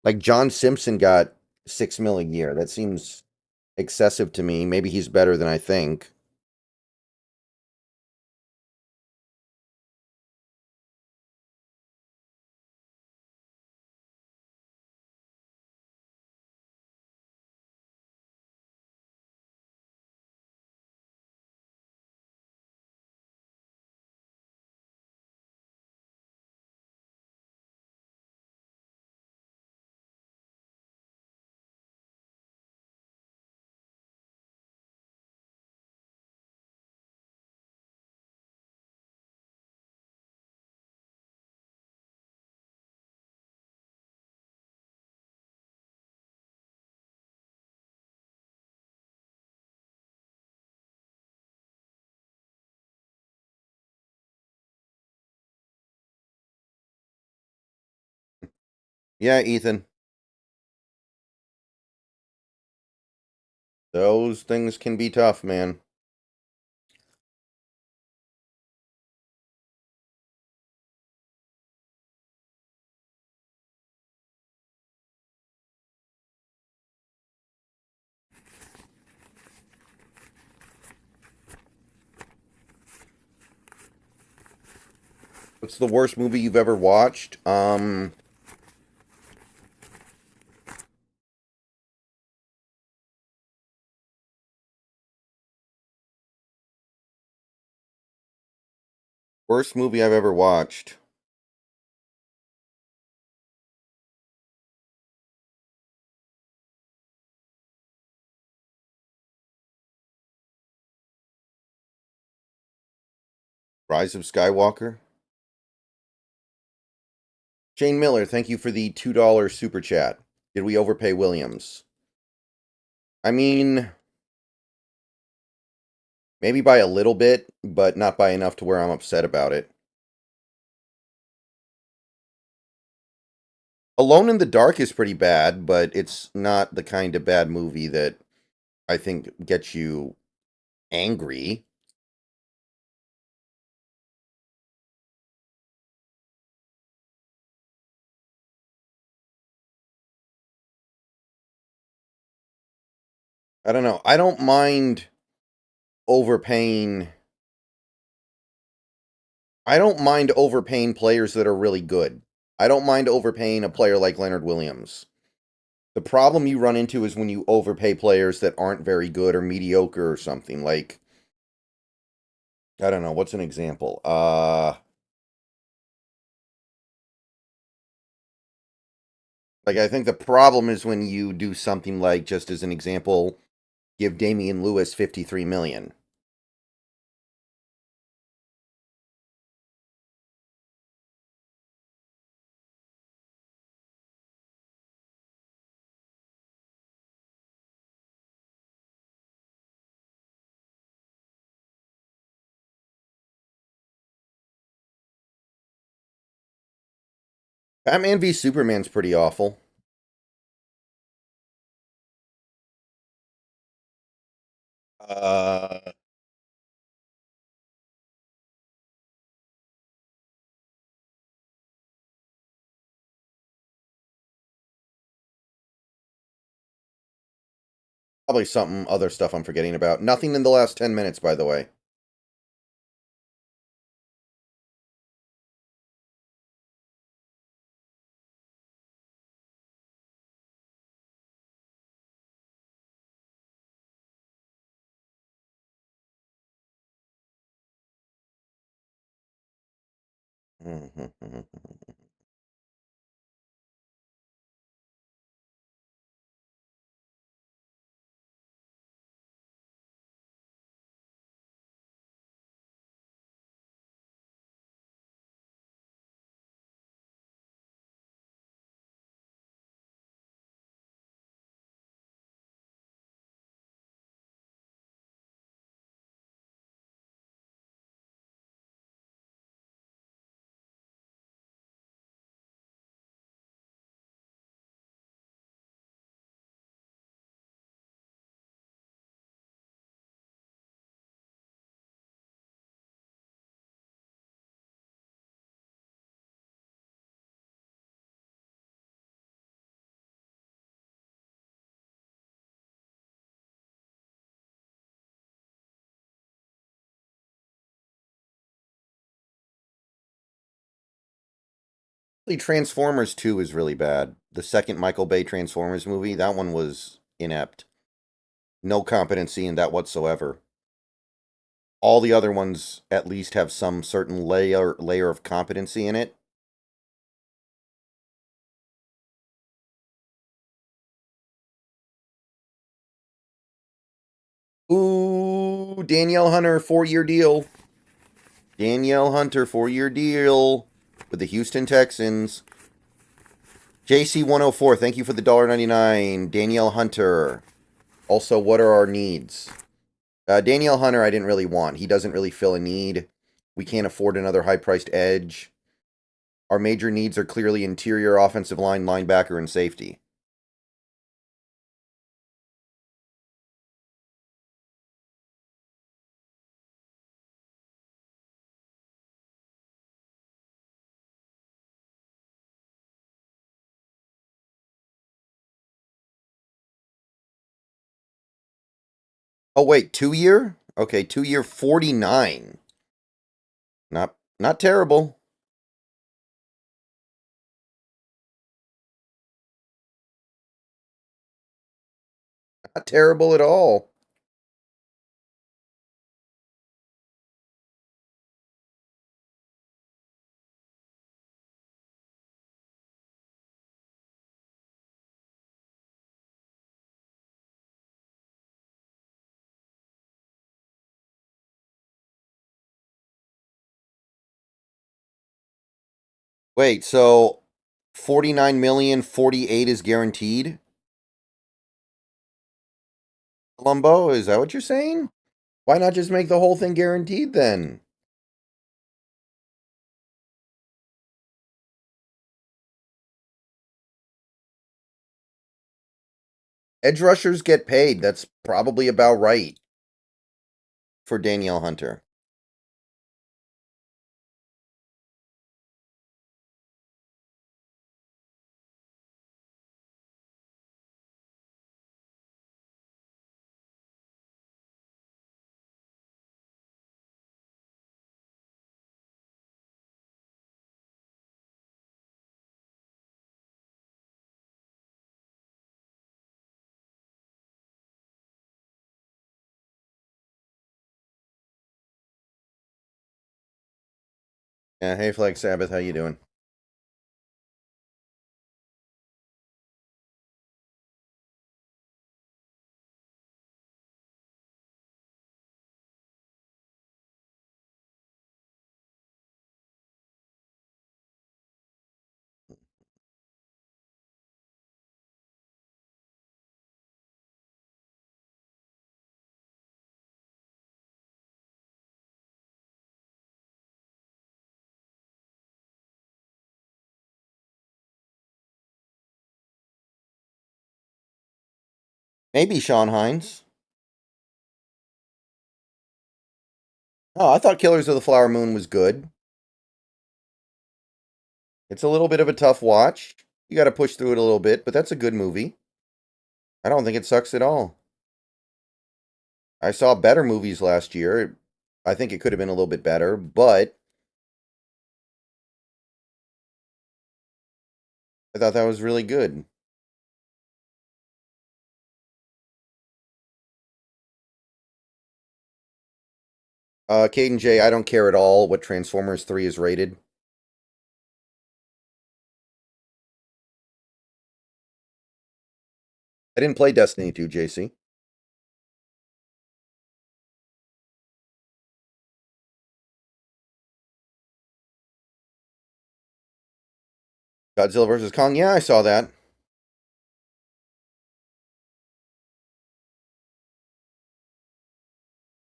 Like John Simpson got $6 million a year. That seems excessive to me. Maybe he's better than I think. Yeah, Ethan. Those things can be tough, man. What's the worst movie you've ever watched? Worst movie I've ever watched. Rise of Skywalker. Shane Miller, thank you for the $2 super chat. Did we overpay Williams? I mean, maybe by a little bit, but not by enough to where I'm upset about it. Alone in the Dark is pretty bad, but it's not the kind of bad movie that I think gets you angry. I don't know. I don't mind overpaying. I don't mind overpaying players that are really good. I don't mind overpaying a player like Leonard Williams. The problem you run into is when you overpay players that aren't very good or mediocre or something. Like, I don't know, what's an example? Like, I think the problem is when you do something like, just as an example, give Damian Lewis $53 million. Batman v Superman's pretty awful. Uh, Probably something other stuff I'm forgetting about. Nothing in the last 10 minutes, by the way. Transformers 2 is really bad. The second Michael Bay Transformers movie, that one was inept. No competency in that whatsoever. All the other ones at least have some certain layer of competency in it. Ooh, Danielle Hunter, 4-year deal. Danielle Hunter, 4-year deal with the Houston Texans. JC104, thank you for the $1.99. Danielle Hunter. Also, what are our needs? Danielle Hunter, I didn't really want. He doesn't really fill a need. We can't afford another high-priced edge. Our major needs are clearly interior offensive line, linebacker, and safety. Oh, wait, 2-year? Okay, 2-year, 49. Not terrible. Not terrible at all. Wait, so 49 million, 48 is guaranteed? Columbo, is that what you're saying? Why not just make the whole thing guaranteed then? Edge rushers get paid. That's probably about right for Danielle Hunter. Yeah, hey Flag Sabbath, how you doing? Maybe Sean Hines. Oh, I thought Killers of the Flower Moon was good. It's a little bit of a tough watch. You got to push through it a little bit, but that's a good movie. I don't think it sucks at all. I saw better movies last year. I think it could have been a little bit better, but I thought that was really good. Caden J, I don't care at all what Transformers 3 is rated. I didn't play Destiny 2, JC. Godzilla vs. Kong. Yeah, I saw that.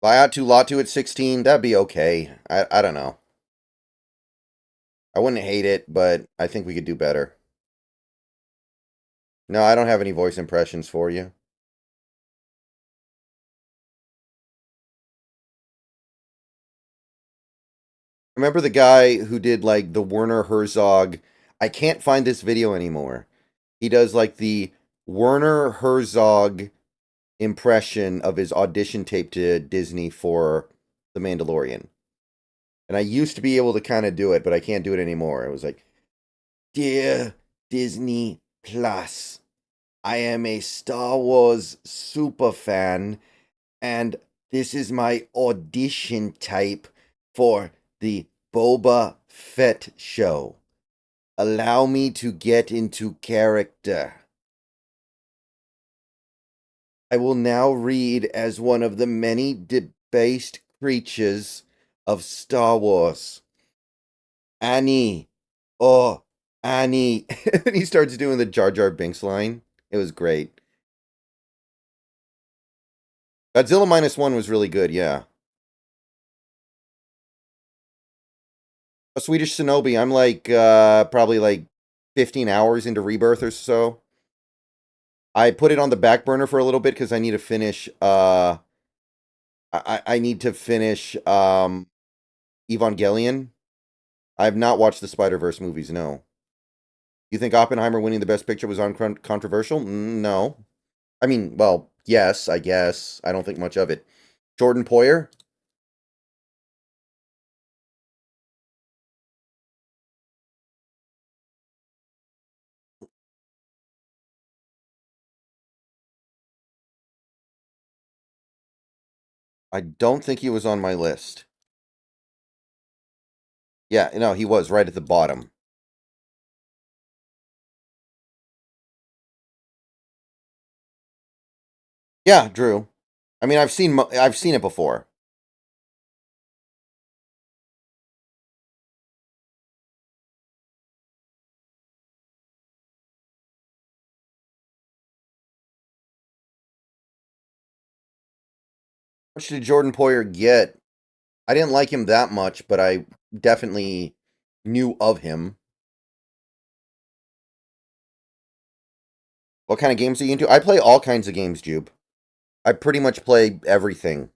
Laiatu Latu at 16. That'd be okay. I don't know. I wouldn't hate it, but I think we could do better. No, I don't have any voice impressions for you. Remember the guy who did like the Werner Herzog? I can't find this video anymore. He does like the Werner Herzog impression of his audition tape to Disney for The Mandalorian. And I used to be able to kind of do it, but I can't do it anymore. It was like, Dear Disney Plus, I am a Star Wars super fan, and this is my audition tape for the Boba Fett show. Allow me to get into character. I will now read as one of the many debased creatures of Star Wars. Annie. Oh, Annie. And he starts doing the Jar Jar Binks line. It was great. Godzilla -1 was really good, yeah. A Swedish Shinobi, I'm like, probably like 15 hours into Rebirth or so. I put it on the back burner for a little bit because I need to finish, I need to finish, Evangelion. I have not watched the Spider-Verse movies, no. You think Oppenheimer winning the Best Picture was controversial? No. I mean, well, yes, I guess. I don't think much of it. Jordan Poyer? I don't think he was on my list. Yeah, no, he was right at the bottom. Yeah, Drew. I mean, I've seen it before. How much did Jordan Poyer get? I didn't like him that much, but I definitely knew of him. What kind of games are you into? I play all kinds of games, Jube. I pretty much play everything.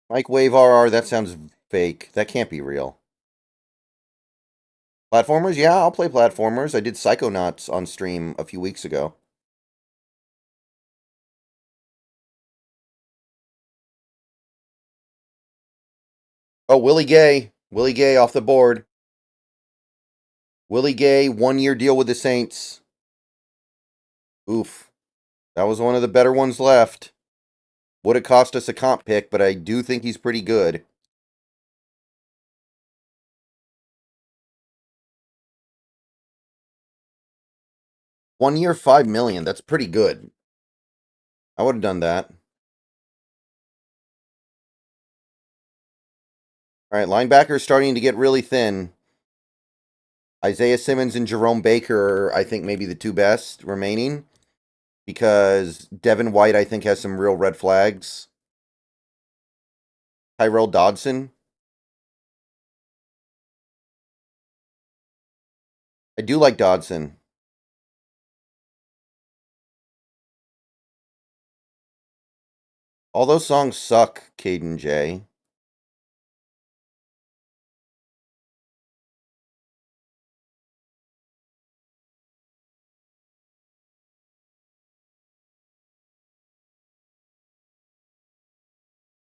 Mike Wave RR, that sounds fake. That can't be real. Platformers? Yeah, I'll play platformers. I did Psychonauts on stream a few weeks ago. Oh, Willie Gay. Willie Gay off the board. Willie Gay, 1-year deal with the Saints. Oof. That was one of the better ones left. Would have cost us a comp pick, but I do think he's pretty good. One year, $5 million. That's pretty good. I would have done that. All right, linebackers starting to get really thin. Isaiah Simmons and Jerome Baker are, I think, maybe the two best remaining. Because Devin White, I think, has some real red flags. Tyrell Dodson. I do like Dodson. All those songs suck, Caden J.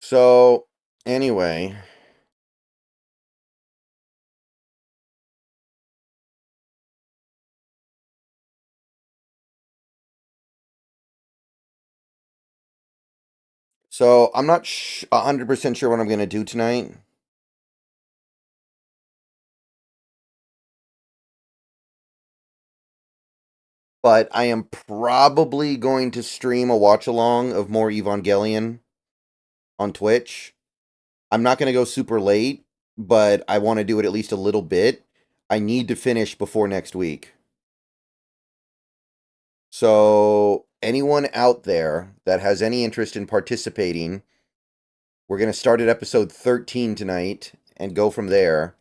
So, anyway. So, I'm not 100% sure what I'm going to do tonight. But I am probably going to stream a watch along of more Evangelion on Twitch. I'm not going to go super late, but I want to do it at least a little bit. I need to finish before next week. So, anyone out there that has any interest in participating, we're going to start at episode 13 tonight and go from there.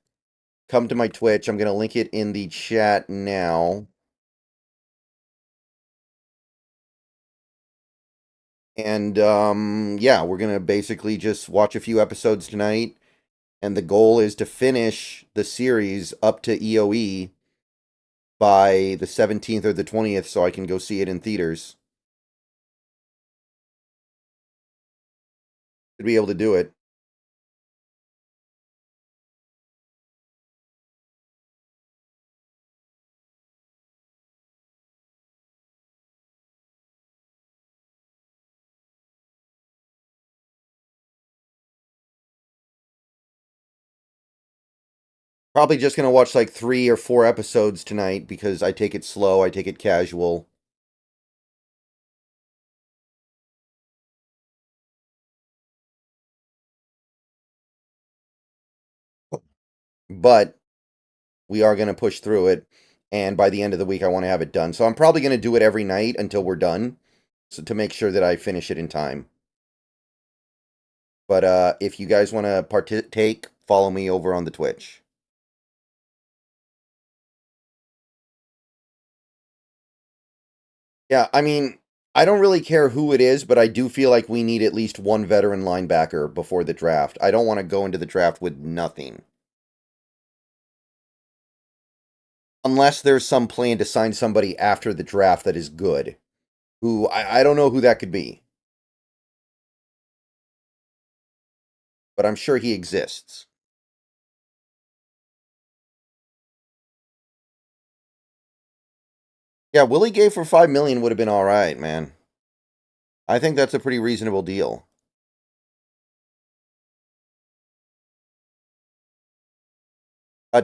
Come to my Twitch. I'm going to link it in the chat now. And yeah, we're going to basically just watch a few episodes tonight. And the goal is to finish the series up to EOE by the 17th or the 20th so I can go see it in theaters. Should be able to do it. Probably just going to watch like 3 or 4 episodes tonight because I take it slow, I take it casual. But we are going to push through it. And by the end of the week, I want to have it done. So I'm probably going to do it every night until we're done, so to make sure that I finish it in time. But if you guys want to partake, follow me over on the Twitch. Yeah, I mean, I don't really care who it is, but I do feel like we need at least one veteran linebacker before the draft. I don't want to go into the draft with nothing. Unless there's some plan to sign somebody after the draft that is good. Who, I don't know who that could be. But I'm sure he exists. Yeah, Willie Gay for $5 million would have been all right, man. I think that's a pretty reasonable deal.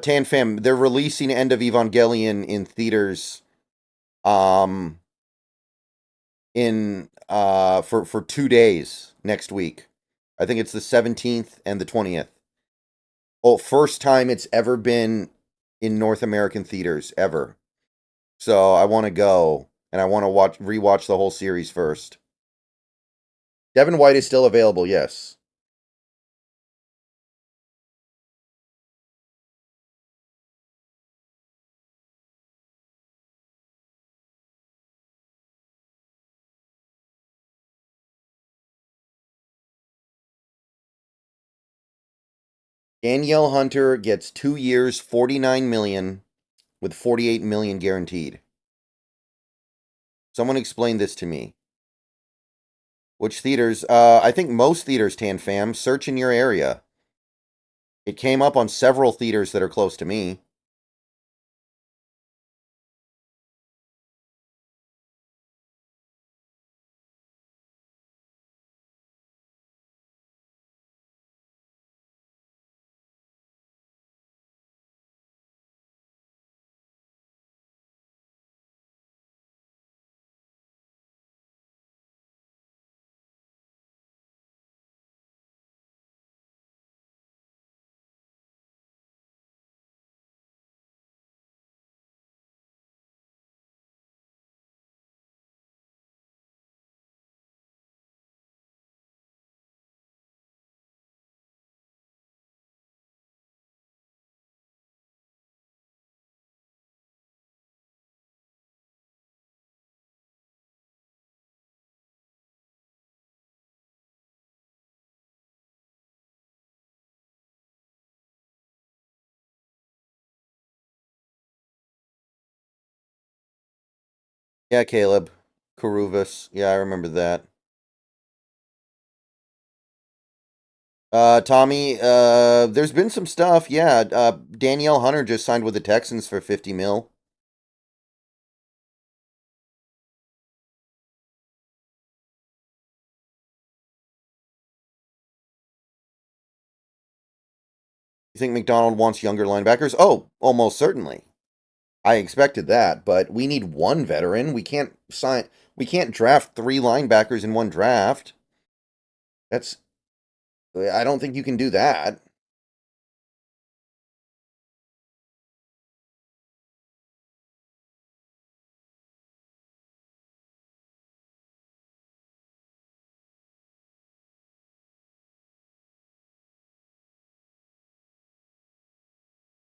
Tan Fam, they're releasing End of Evangelion in theaters, um, in for 2 days next week. I think it's the 17th and the 20th. Oh, first time it's ever been in North American theaters ever. So I want to go and I want to rewatch the whole series first. Devin White is still available, yes. Danielle Hunter gets 2 years, 49 million with 48 million guaranteed. Someone explain this to me. Which theaters? I think most theaters, Tan Fam. Search in your area. It came up on several theaters that are close to me. Yeah, Caleb. Kuruvas. Yeah, I remember that. Tommy, there's been some stuff. Yeah, Danielle Hunter just signed with the Texans for 50 mil. You think McDonald wants younger linebackers? Oh, almost certainly. I expected that, but we need one veteran. We can't draft three linebackers in one draft. That's I don't think you can do that.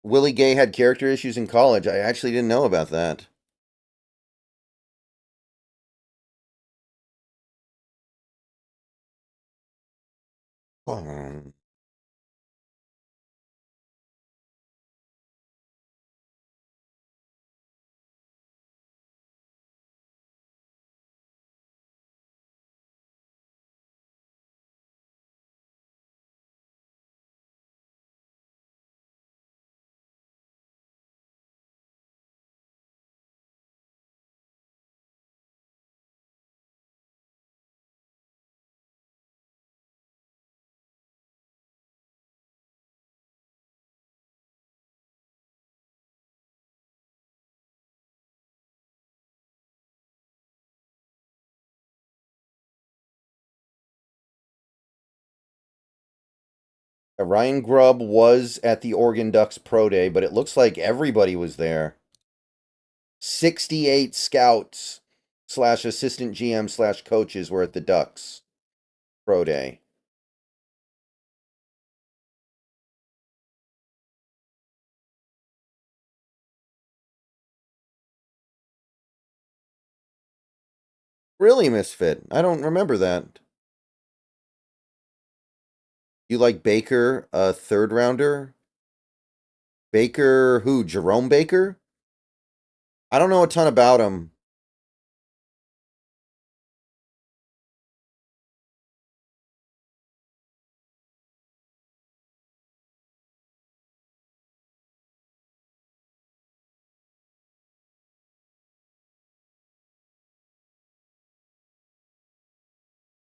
Willie Gay had character issues in college. I actually didn't know about that. Um, Ryan Grubb was at the Oregon Ducks Pro Day, but it looks like everybody was there. 68 scouts slash assistant GM slash coaches were at the Ducks Pro Day. Really, Misfit? I don't remember that. You like Baker, a third rounder? Baker, who? Jerome Baker? I don't know a ton about him.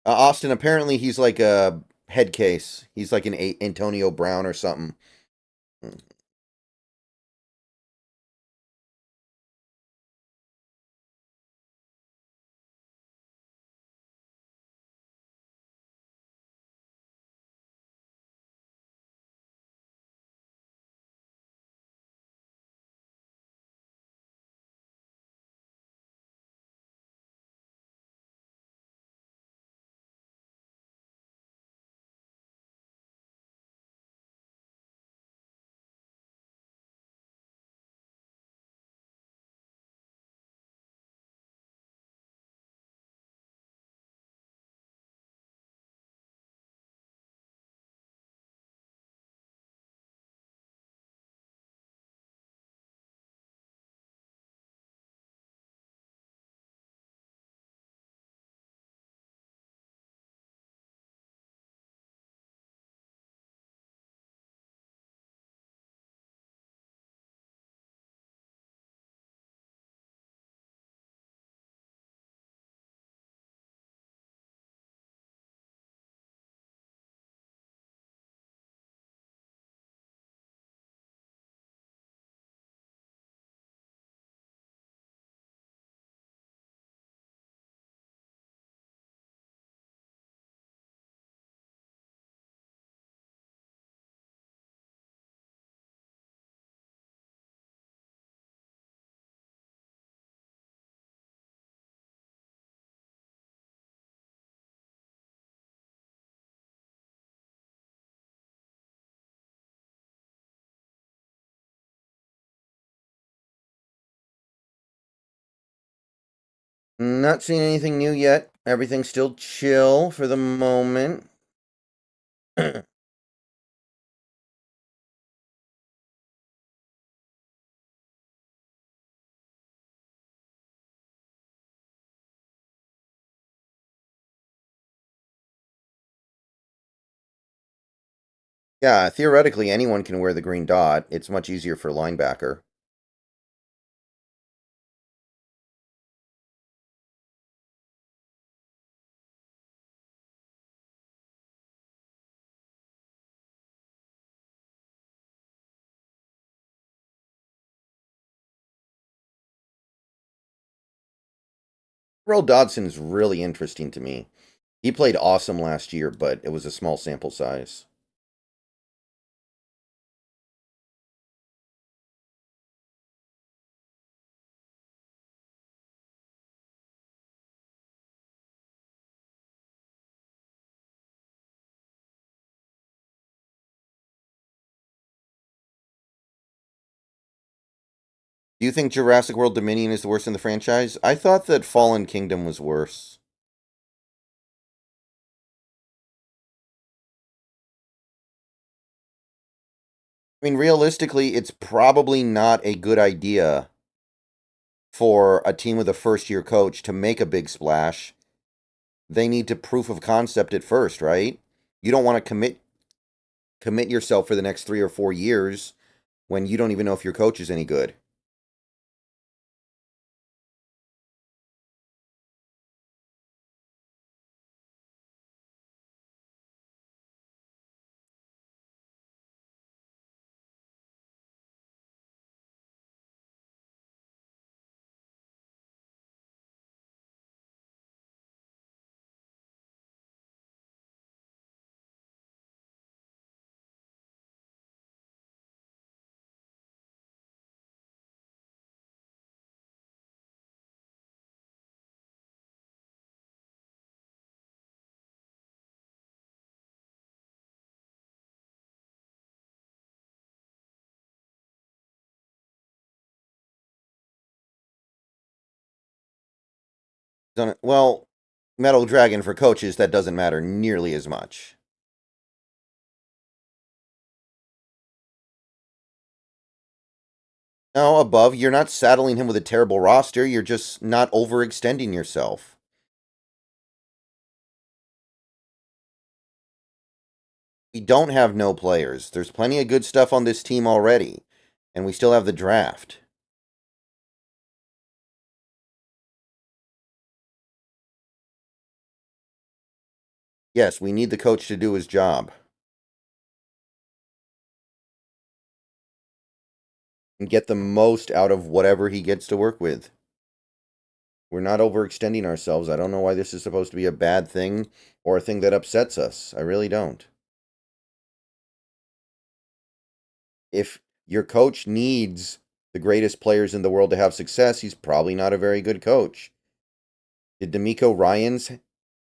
Austin, apparently he's like a head case. He's like an Antonio Brown or something. Not seeing anything new yet. Everything's still chill for the moment. Yeah, theoretically, anyone can wear the green dot. It's much easier for linebacker. Earl Dodson's really interesting to me. He played awesome last year, but it was a small sample size. Do you think Jurassic World Dominion is the worst in the franchise? I thought that Fallen Kingdom was worse. I mean, realistically, it's probably not a good idea for a team with a first year coach to make a big splash. They need to proof of concept at first, right? You don't want to commit yourself for the next 3 or 4 years when you don't even know if your coach is any good. Well, Metal Dragon for coaches, that doesn't matter nearly as much. No, above, you're not saddling him with a terrible roster. You're just not overextending yourself. We don't have no players. There's plenty of good stuff on this team already, and we still have the draft. Yes, we need the coach to do his job and get the most out of whatever he gets to work with. We're not overextending ourselves. I don't know why this is supposed to be a bad thing or a thing that upsets us. I really don't. If your coach needs the greatest players in the world to have success, he's probably not a very good coach. Did D'Amico Ryans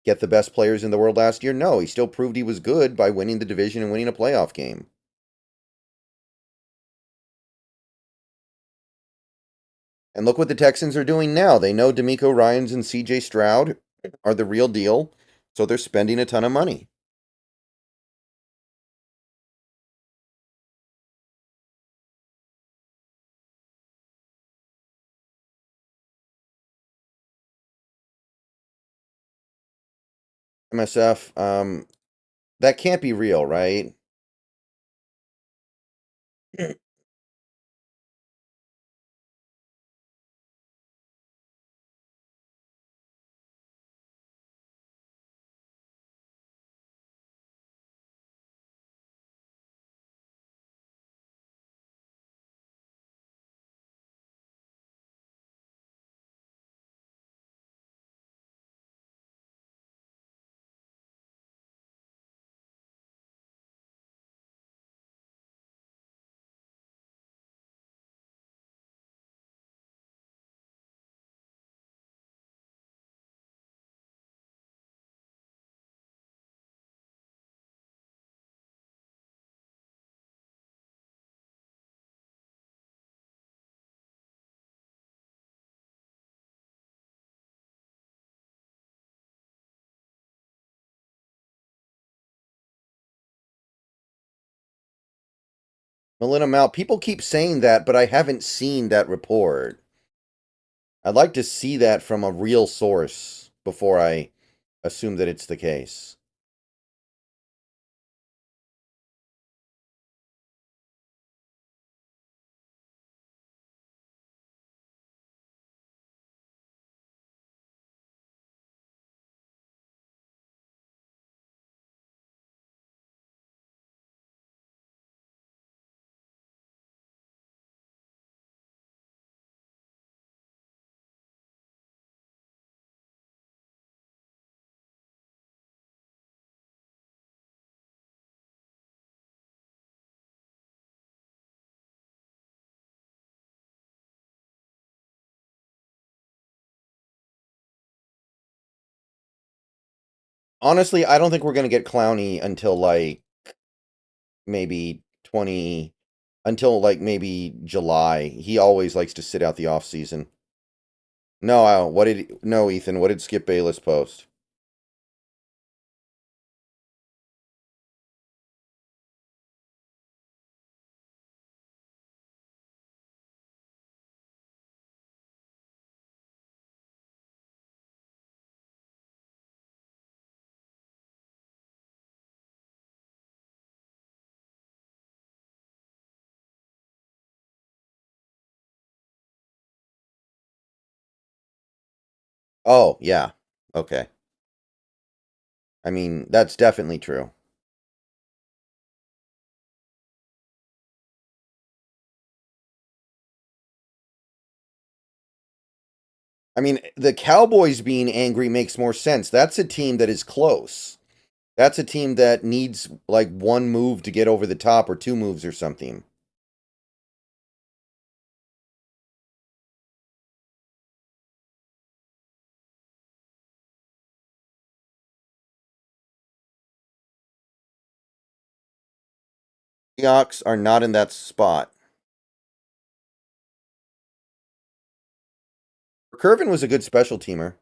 get the best players in the world last year? No, he still proved he was good by winning the division and winning a playoff game. And look what the Texans are doing now. They know D'Amico Ryans and CJ Stroud are the real deal, so they're spending a ton of money. MSF, that can't be real, right? Melina Mal, people keep saying that, but I haven't seen that report. I'd like to see that from a real source before I assume that it's the case. Honestly, I don't think we're going to get Clowney until like maybe 20 until like maybe July. He always likes to sit out the off season. No, no, Ethan, what did Skip Bayless post? Oh, yeah. Okay. I mean, that's definitely true. I mean, the Cowboys being angry makes more sense. That's a team that is close. That's a team that needs like one move to get over the top or two moves or something. Seahawks are not in that spot. Curvin was a good special teamer.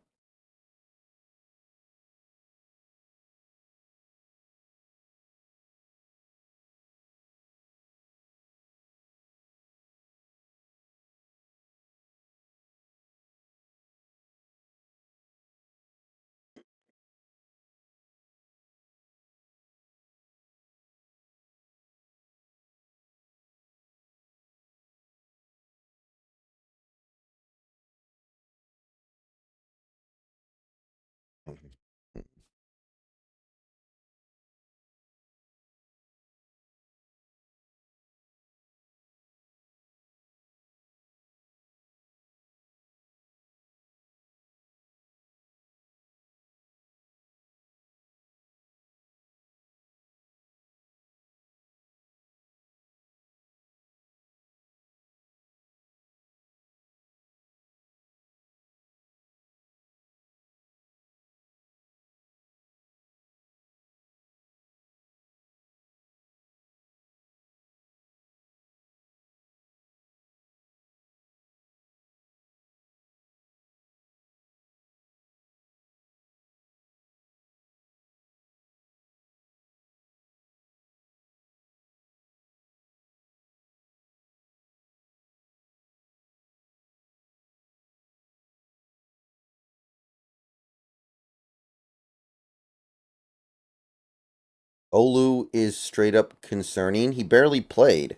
Olu is straight up concerning. He barely played.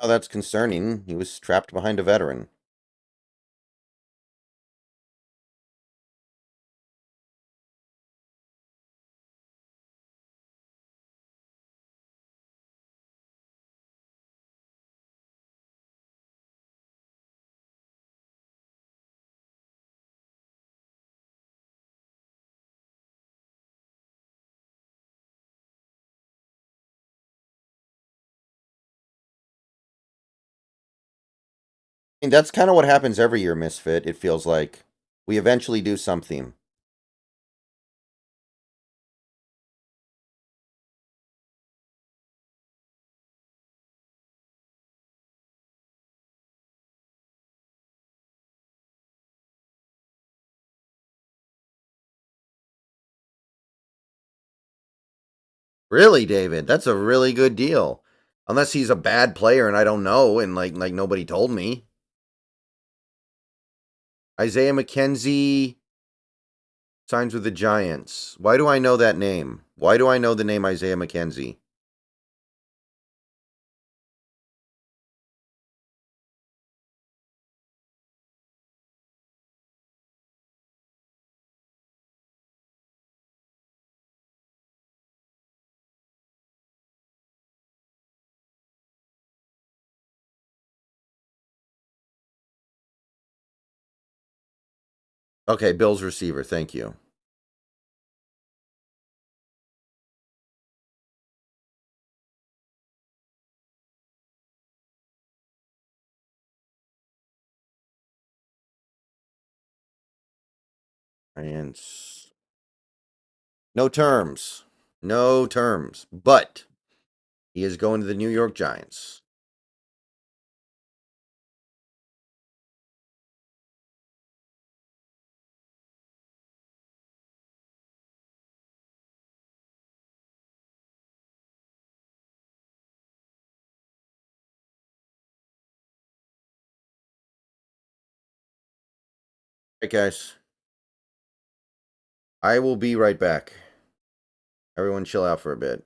Oh, that's concerning. He was trapped behind a veteran. I mean, that's kind of what happens every year, Misfit. It feels like we eventually do something. Really, David? That's a really good deal. Unless he's a bad player and I don't know and like nobody told me. Isaiah McKenzie signs with the Giants. Why do I know that name? Why do I know the name Isaiah McKenzie? Okay, Bills receiver. Thank you. Giants. No terms. No terms. But he is going to the New York Giants. Hey guys. I will be right back. Everyone chill out for a bit.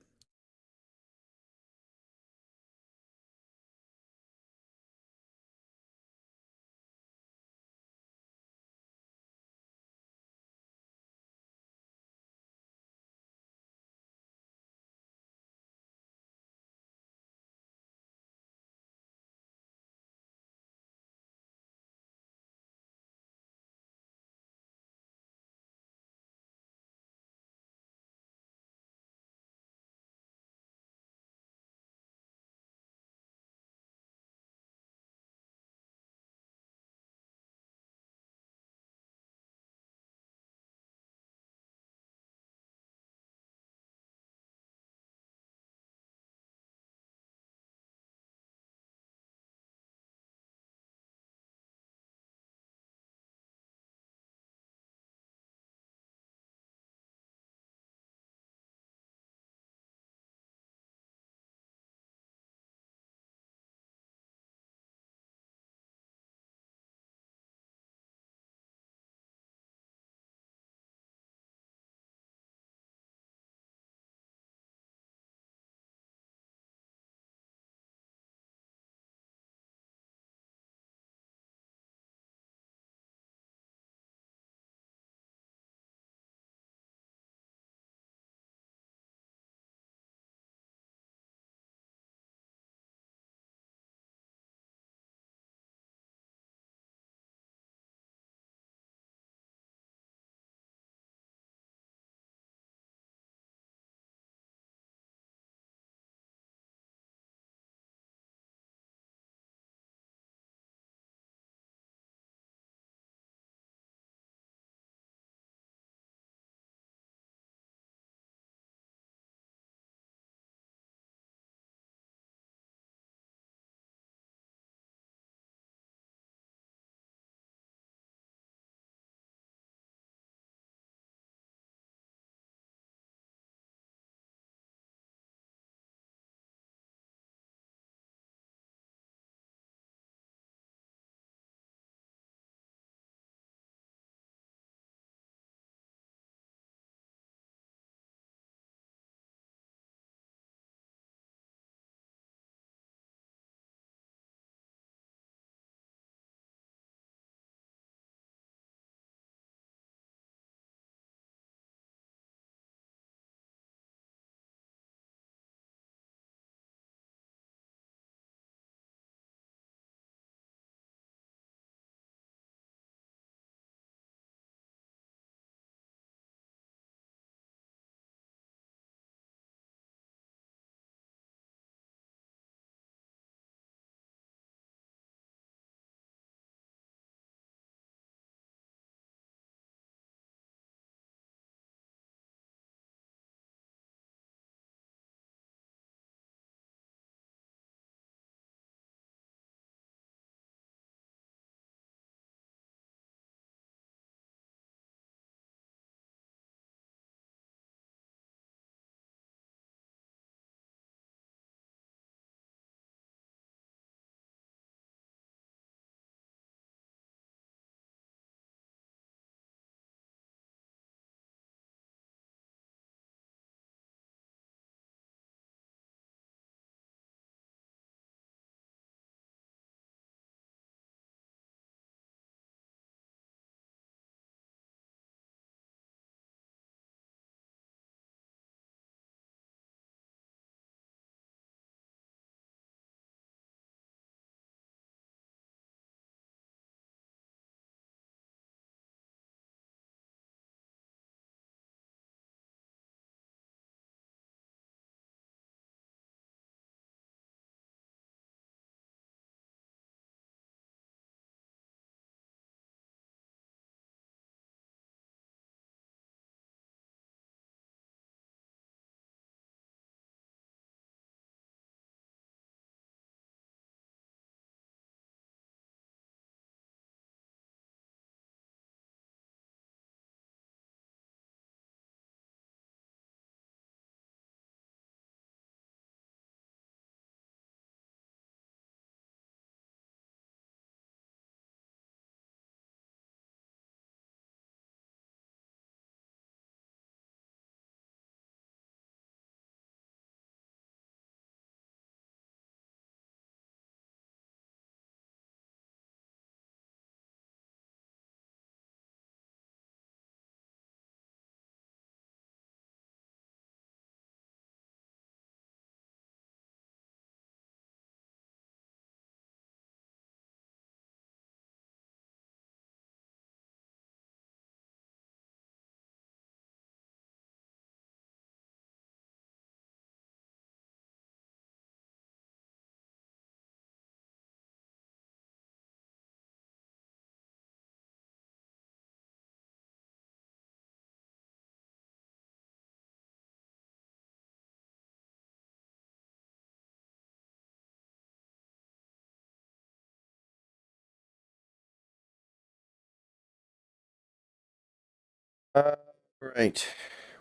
Right.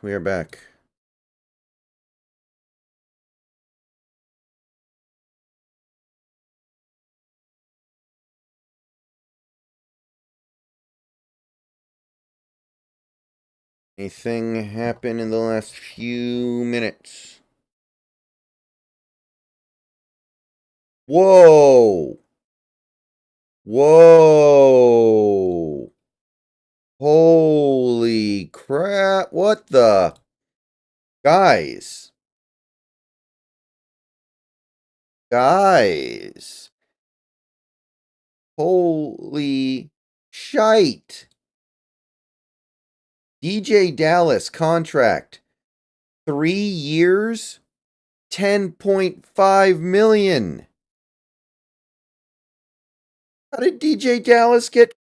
We are back. Anything happen in the last few minutes? Whoa! Whoa! Holy crap! What the? Guys. Guys. Holy shite. DJ Dallas contract. 3 years, 10.5 million. How did DJ Dallas get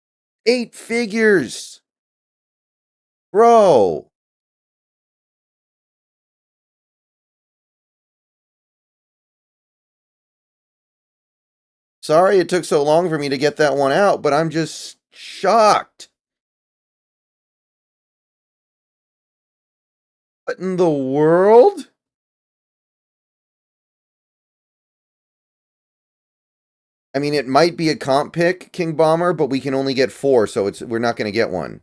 8 figures? Bro. Sorry it took so long for me to get that one out, but I'm just shocked. What in the world? I mean, it might be a comp pick, King Bomber, but we can only get 4, so we're not going to get one.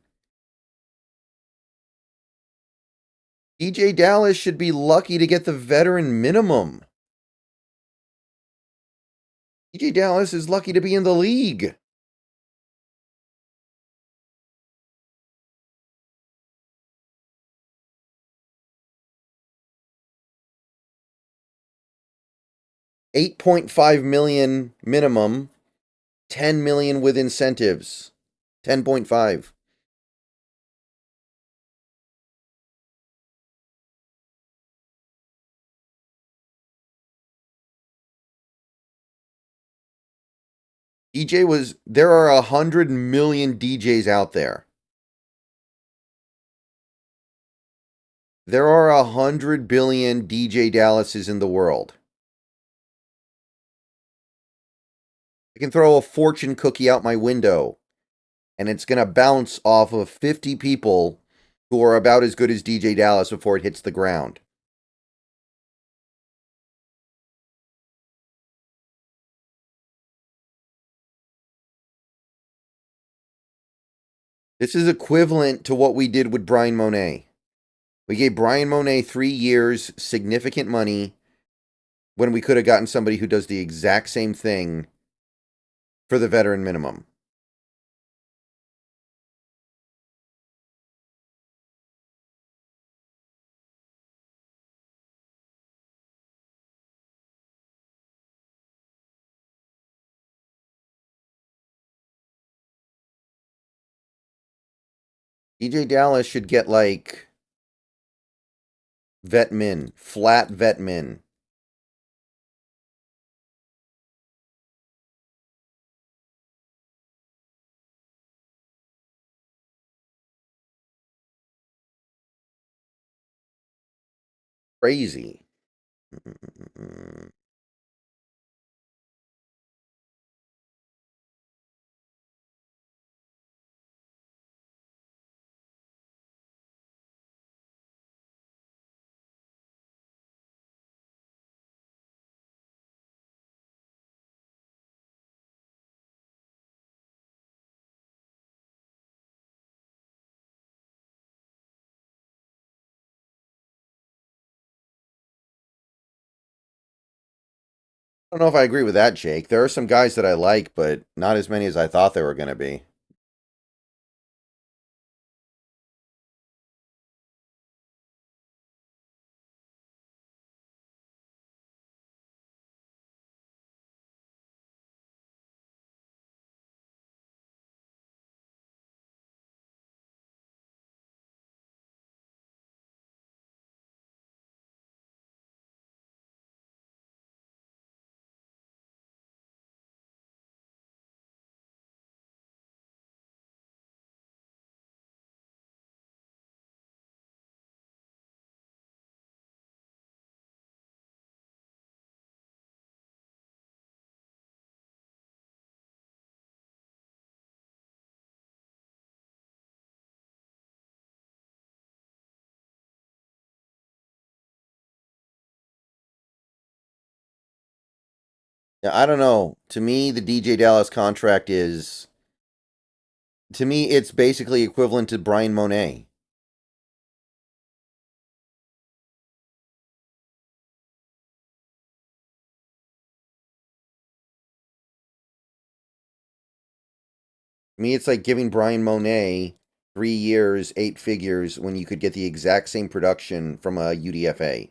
DJ Dallas should be lucky to get the veteran minimum. DJ Dallas is lucky to be in the league. $8.5 million minimum, 10 million with incentives. 10.5. There are 100 million DJs out there. There are 100 billion DJ Dallases in the world. I can throw a fortune cookie out my window, and it's going to bounce off of 50 people who are about as good as DJ Dallas before it hits the ground. This is equivalent to what we did with Brian Monet. We gave Brian Monet 3 years, significant money, when we could have gotten somebody who does the exact same thing for the veteran minimum. DJ Dallas should get like vet min, flat vet min. Crazy. I don't know if I agree with that, Jake. There are some guys that I like, but not as many as I thought there were going to be. Yeah, I don't know. To me, the DJ Dallas contract is. To me, it's basically equivalent to Brian Monet. To me, it's like giving Brian Monet 3 years, 8 figures, when you could get the exact same production from a UDFA.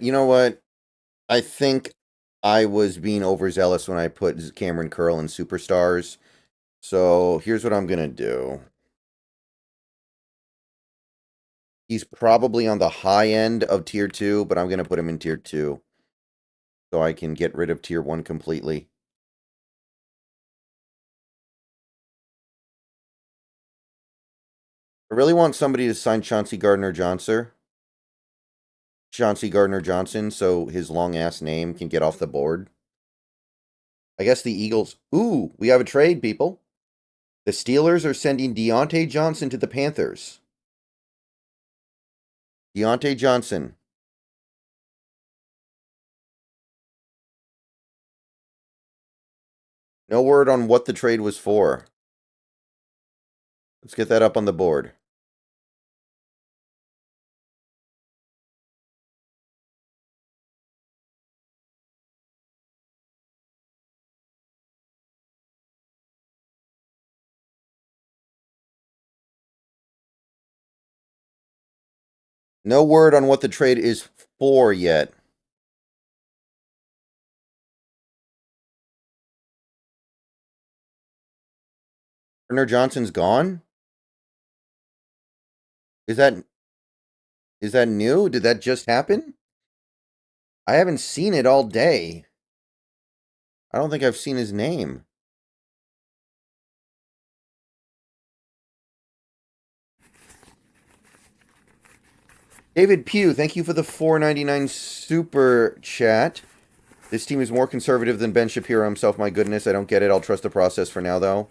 You know what? I think I was being overzealous when I put Cameron Curl in Superstars. So here's what I'm going to do. He's probably on the high end of tier 2, but I'm going to put him in tier 2 so I can get rid of tier 1 completely. I really want somebody to sign Chauncey Gardner-Johnson. Chauncey Gardner-Johnson, so his long-ass name can get off the board. I guess the Eagles... Ooh, we have a trade, people. The Steelers are sending Deontay Johnson to the Panthers. Deontay Johnson. No word on what the trade was for. Let's get that up on the board. No word on what the trade is for yet. Gardner Johnson's gone? Is that new? Did that just happen? I haven't seen it all day. I don't think I've seen his name. David Pugh, thank you for the $4.99 super chat. This team is more conservative than Ben Shapiro himself. My goodness, I don't get it. I'll trust the process for now, though.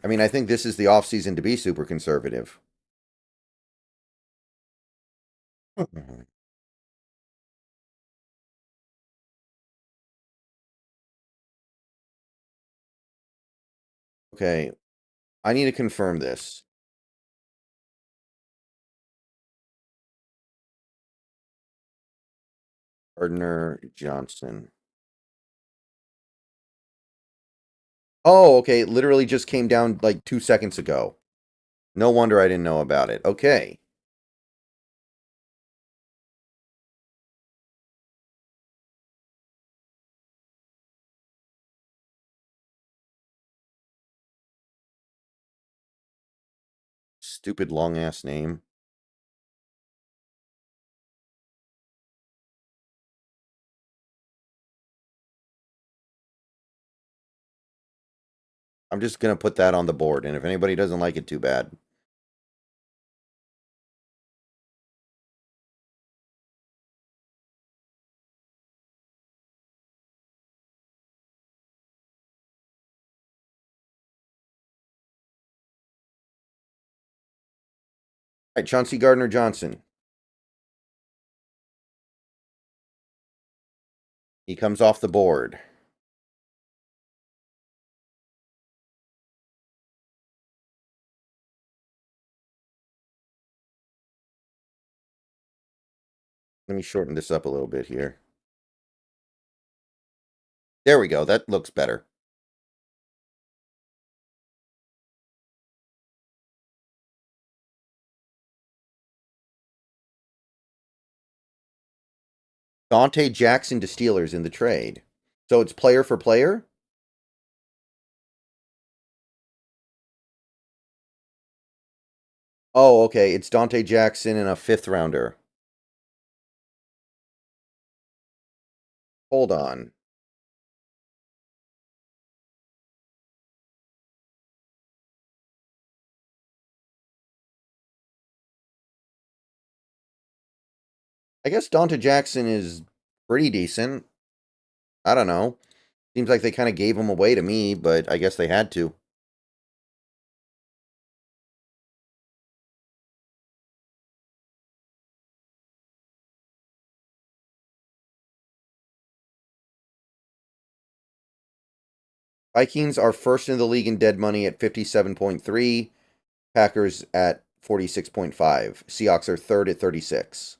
I mean, I think this is the offseason to be super conservative. Okay, I need to confirm this. Gardner Johnson. Oh, okay. It literally just came down like 2 seconds ago. No wonder I didn't know about it. Okay. Stupid long ass name. I'm just going to put that on the board, and if anybody doesn't like it, too bad. All right, Chauncey Gardner-Johnson. He comes off the board. Let me shorten this up a little bit here. There we go. That looks better. Dante Jackson to Steelers in the trade. So it's player for player? Oh, okay. It's Dante Jackson and a 5th rounder. Hold on. I guess Dante Jackson is pretty decent. I don't know. Seems like they kind of gave him away to me, but I guess they had to. Vikings are first in the league in dead money at 57.3. Packers at 46.5. Seahawks are third at 36.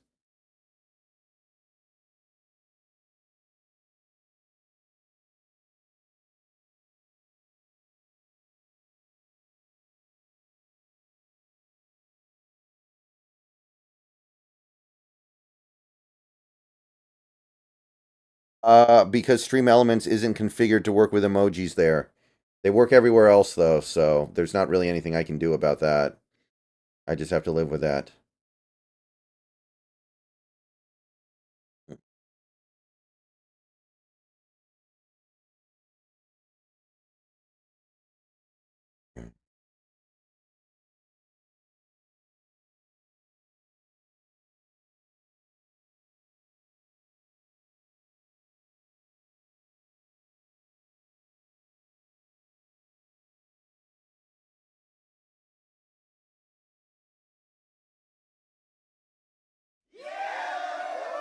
Because Stream Elements isn't configured to work with emojis there. They work everywhere else, though, so there's not really anything I can do about that. I just have to live with that.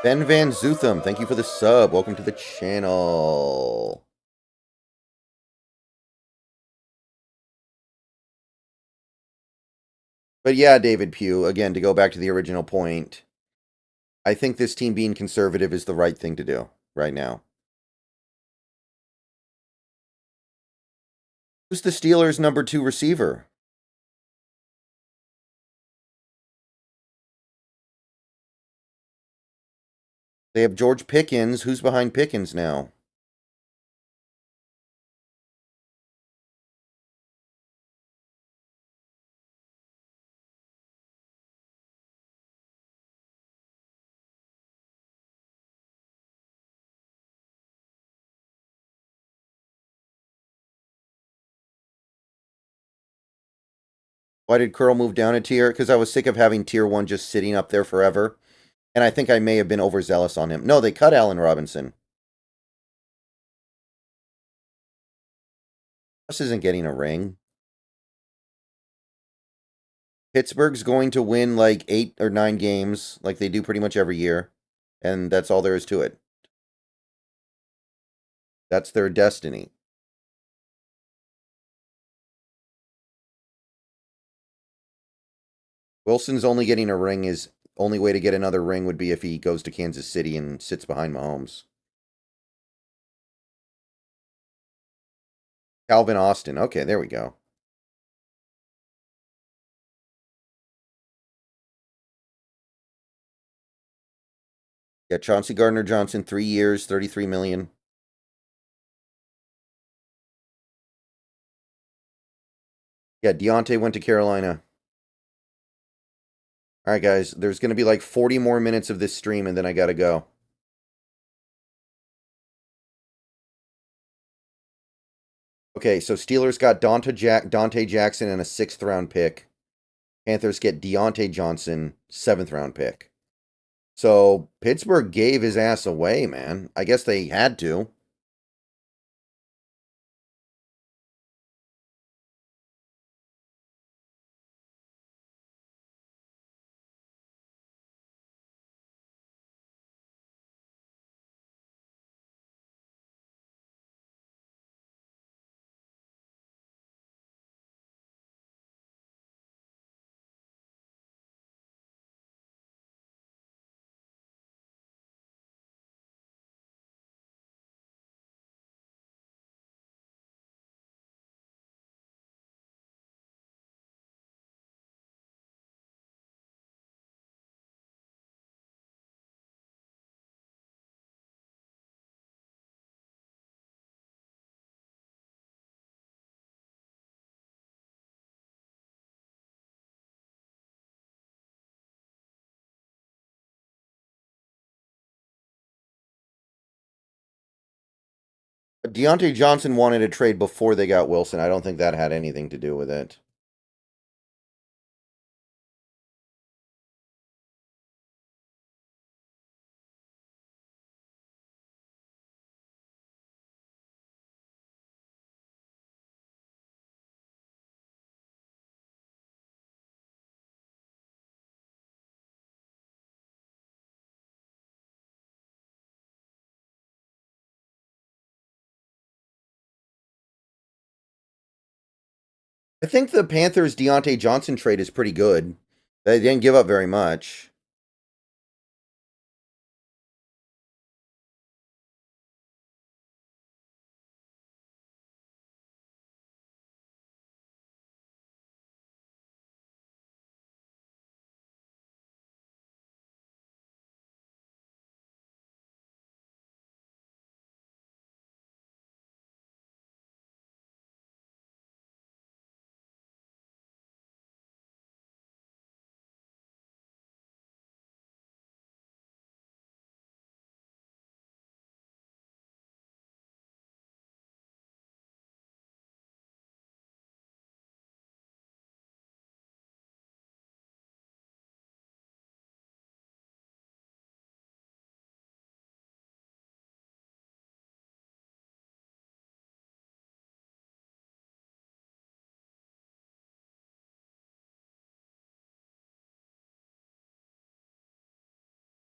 Ben Van Zutham, thank you for the sub. Welcome to the channel. But yeah, David Pugh, again, to go back to the original point, I think this team being conservative is the right thing to do right now. Who's the Steelers' number 2 receiver? They have George Pickens. Who's behind Pickens now? Why did Curl move down a tier? Because I was sick of having tier 1 just sitting up there forever. And I think I may have been overzealous on him. No, they cut Allen Robinson. This isn't getting a ring. Pittsburgh's going to win like 8 or 9 games, like they do pretty much every year. And that's all there is to it. That's their destiny. Wilson's only getting a ring is only way to get another ring would be if he goes to Kansas City and sits behind Mahomes. Calvin Austin. Okay, there we go. Yeah, Chauncey Gardner-Johnson, 3 years, $33 million. Yeah, Deontay went to Carolina. All right, guys, there's going to be like 40 more minutes of this stream, and then I got to go. Okay, so Steelers got Dante Jackson and a 6th round pick. Panthers get Deontay Johnson, 7th round pick. So Pittsburgh gave his ass away, man. I guess they had to. Deontay Johnson wanted a trade before they got Wilson. I don't think that had anything to do with it. I think the Panthers Deontay Johnson trade is pretty good. They didn't give up very much.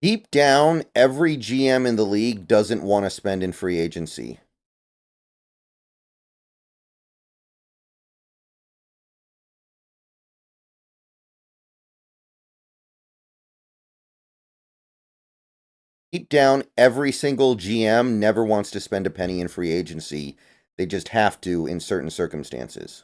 Deep down, every GM in the league doesn't want to spend in free agency. Deep down, every single GM never wants to spend a penny in free agency. They just have to in certain circumstances.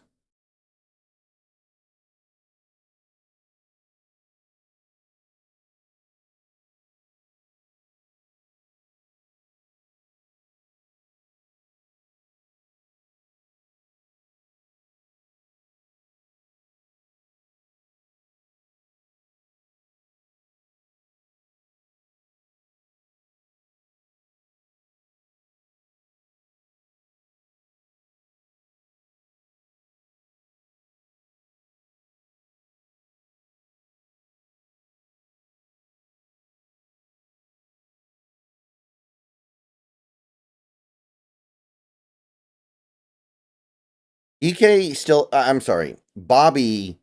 EK still, I'm sorry, Bobby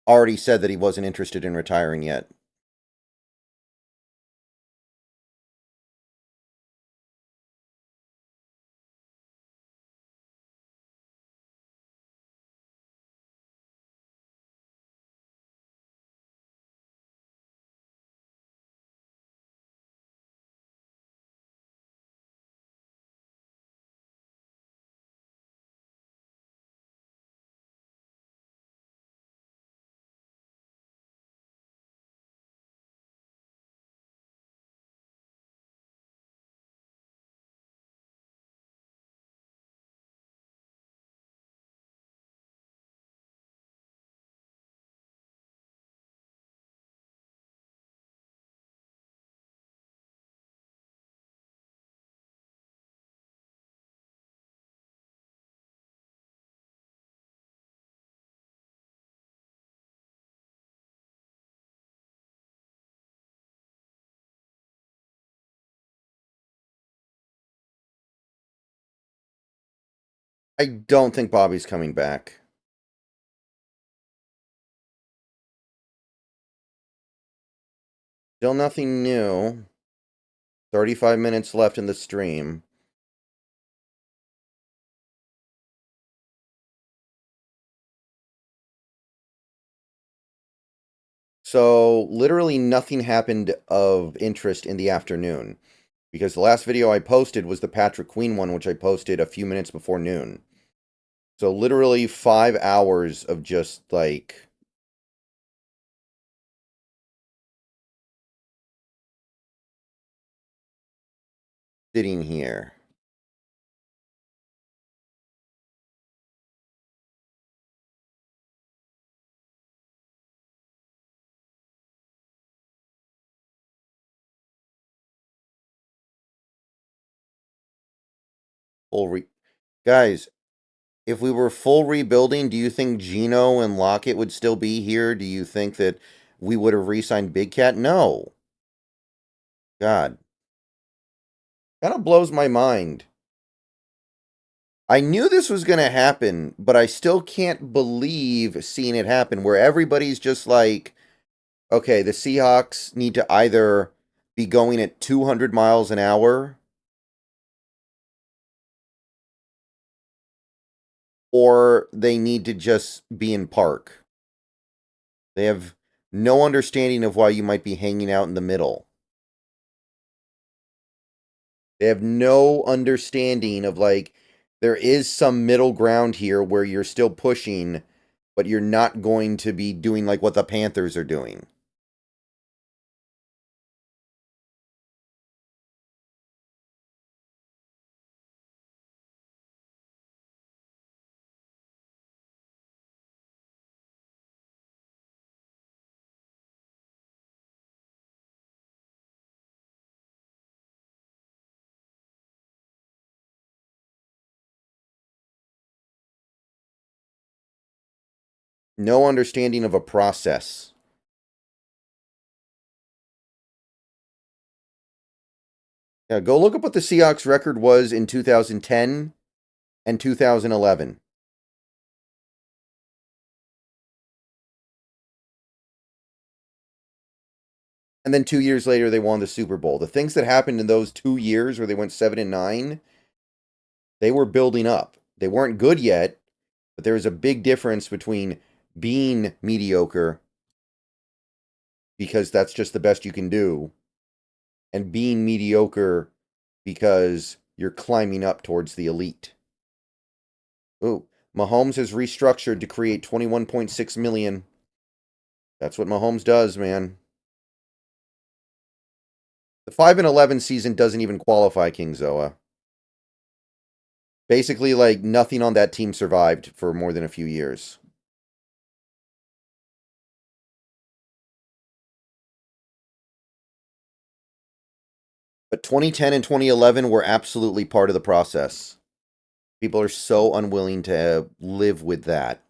already said that he wasn't interested in retiring yet. I don't think Bobby's coming back. Still nothing new. 35 minutes left in the stream. So, literally nothing happened of interest in the afternoon. Because the last video I posted was the Patrick Queen one, which I posted a few minutes before noon. So, literally 5 hours of just, like, sitting here. Guys, if we were full rebuilding, do you think Gino and Lockett would still be here? Do you think that we would have re-signed Big Cat? No. God. Kind of blows my mind. I knew this was going to happen, but I still can't believe seeing it happen where everybody's just like, okay, the Seahawks need to either be going at 200 miles an hour or they need to just be in park. They have no understanding of why you might be hanging out in the middle. They have no understanding of, like, there is some middle ground here where you're still pushing, but you're not going to be doing like what the Panthers are doing. No understanding of a process. Yeah, go look up what the Seahawks record was in 2010 and 2011. And then 2 years later, they won the Super Bowl. The things that happened in those 2 years where they went 7-9, they were building up. They weren't good yet, but there was a big difference between being mediocre, because that's just the best you can do, and being mediocre because you're climbing up towards the elite. Ooh, Mahomes has restructured to create 21.6 million. That's what Mahomes does, man. The 5-11 season doesn't even qualify, King Zoa. Basically, like, nothing on that team survived for more than a few years. But 2010 and 2011 were absolutely part of the process. People are so unwilling to live with that.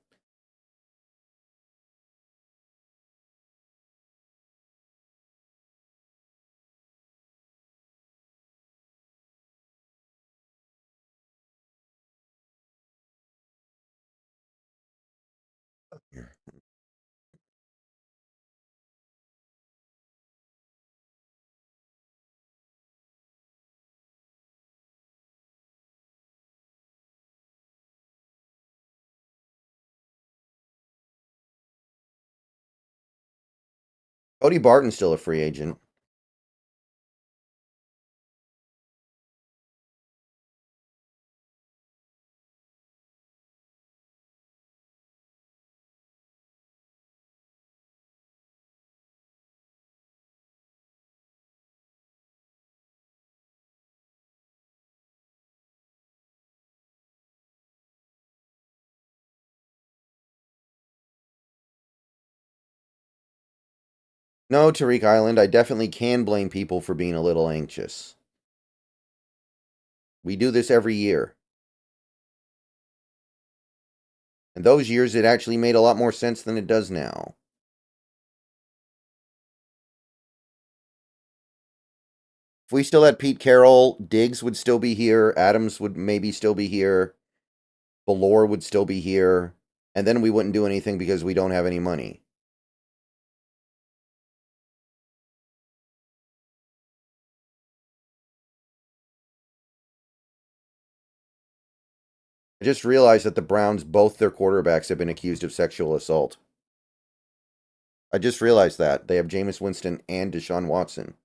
Cody Barton's still a free agent. No, Tariq Island, I definitely can blame people for being a little anxious. We do this every year. And those years, it actually made a lot more sense than it does now. If we still had Pete Carroll, Diggs would still be here. Adams would maybe still be here. Valor would still be here. And then we wouldn't do anything because we don't have any money. I just realized that the Browns, both their quarterbacks, have been accused of sexual assault. I just realized that. They have Jameis Winston and Deshaun Watson.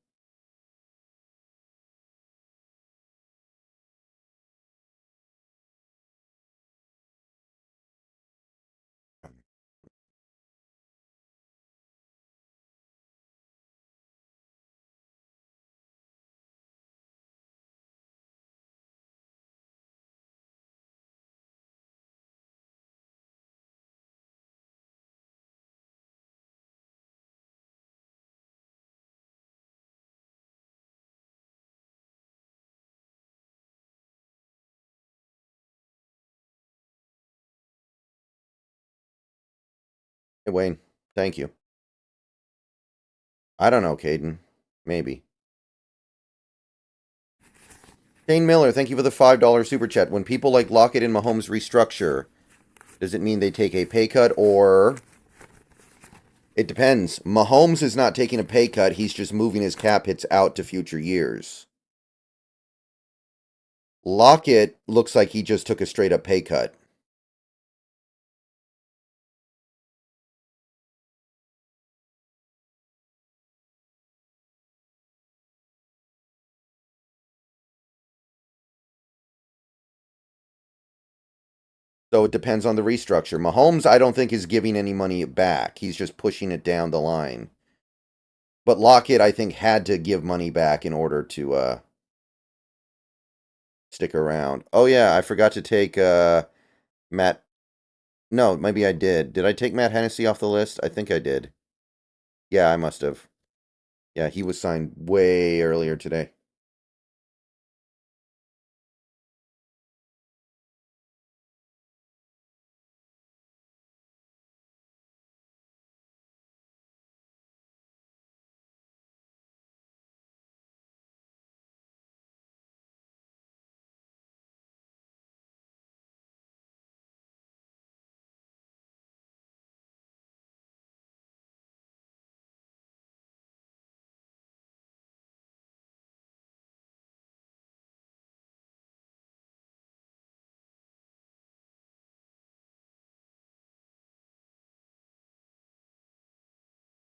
Hey, Wayne. Thank you. I don't know, Caden. Maybe. Shane Miller, thank you for the $5 super chat. When people like Lockett and Mahomes restructure, does it mean they take a pay cut or... It depends. Mahomes is not taking a pay cut. He's just moving his cap hits out to future years. Lockett looks like he just took a straight up pay cut. So it depends on the restructure. Mahomes, I don't think, is giving any money back. He's just pushing it down the line. But Lockett, I think, had to give money back in order to stick around. Oh, yeah, I forgot to take Matt. No, maybe I did. Did I take Matt Hennessy off the list? I think I did. Yeah, I must have. Yeah, he was signed way earlier today.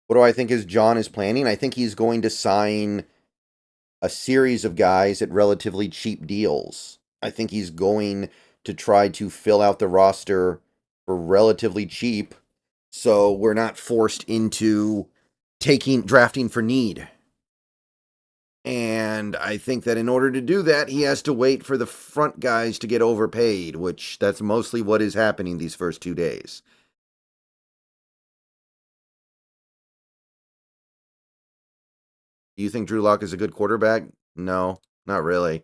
What do I think is John is planning? I think he's going to sign a series of guys at relatively cheap deals. I think he's going to try to fill out the roster for relatively cheap so we're not forced into drafting for need. And I think that in order to do that, he has to wait for the front guys to get overpaid, which that's mostly what is happening these first 2 days. Do you think Drew Lock is a good quarterback? No, not really.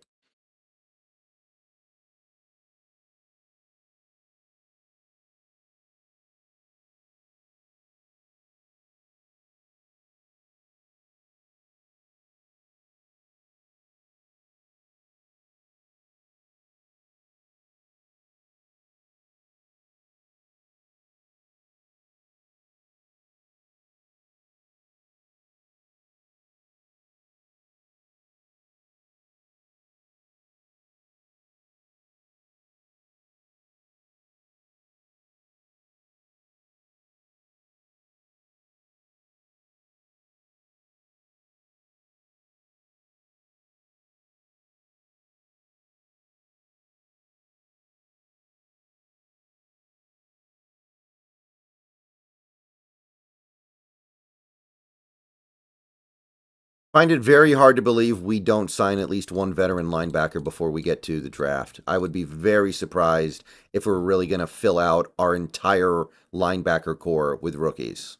Find it very hard to believe we don't sign at least one veteran linebacker before we get to the draft. I would be very surprised if we're really going to fill out our entire linebacker core with rookies.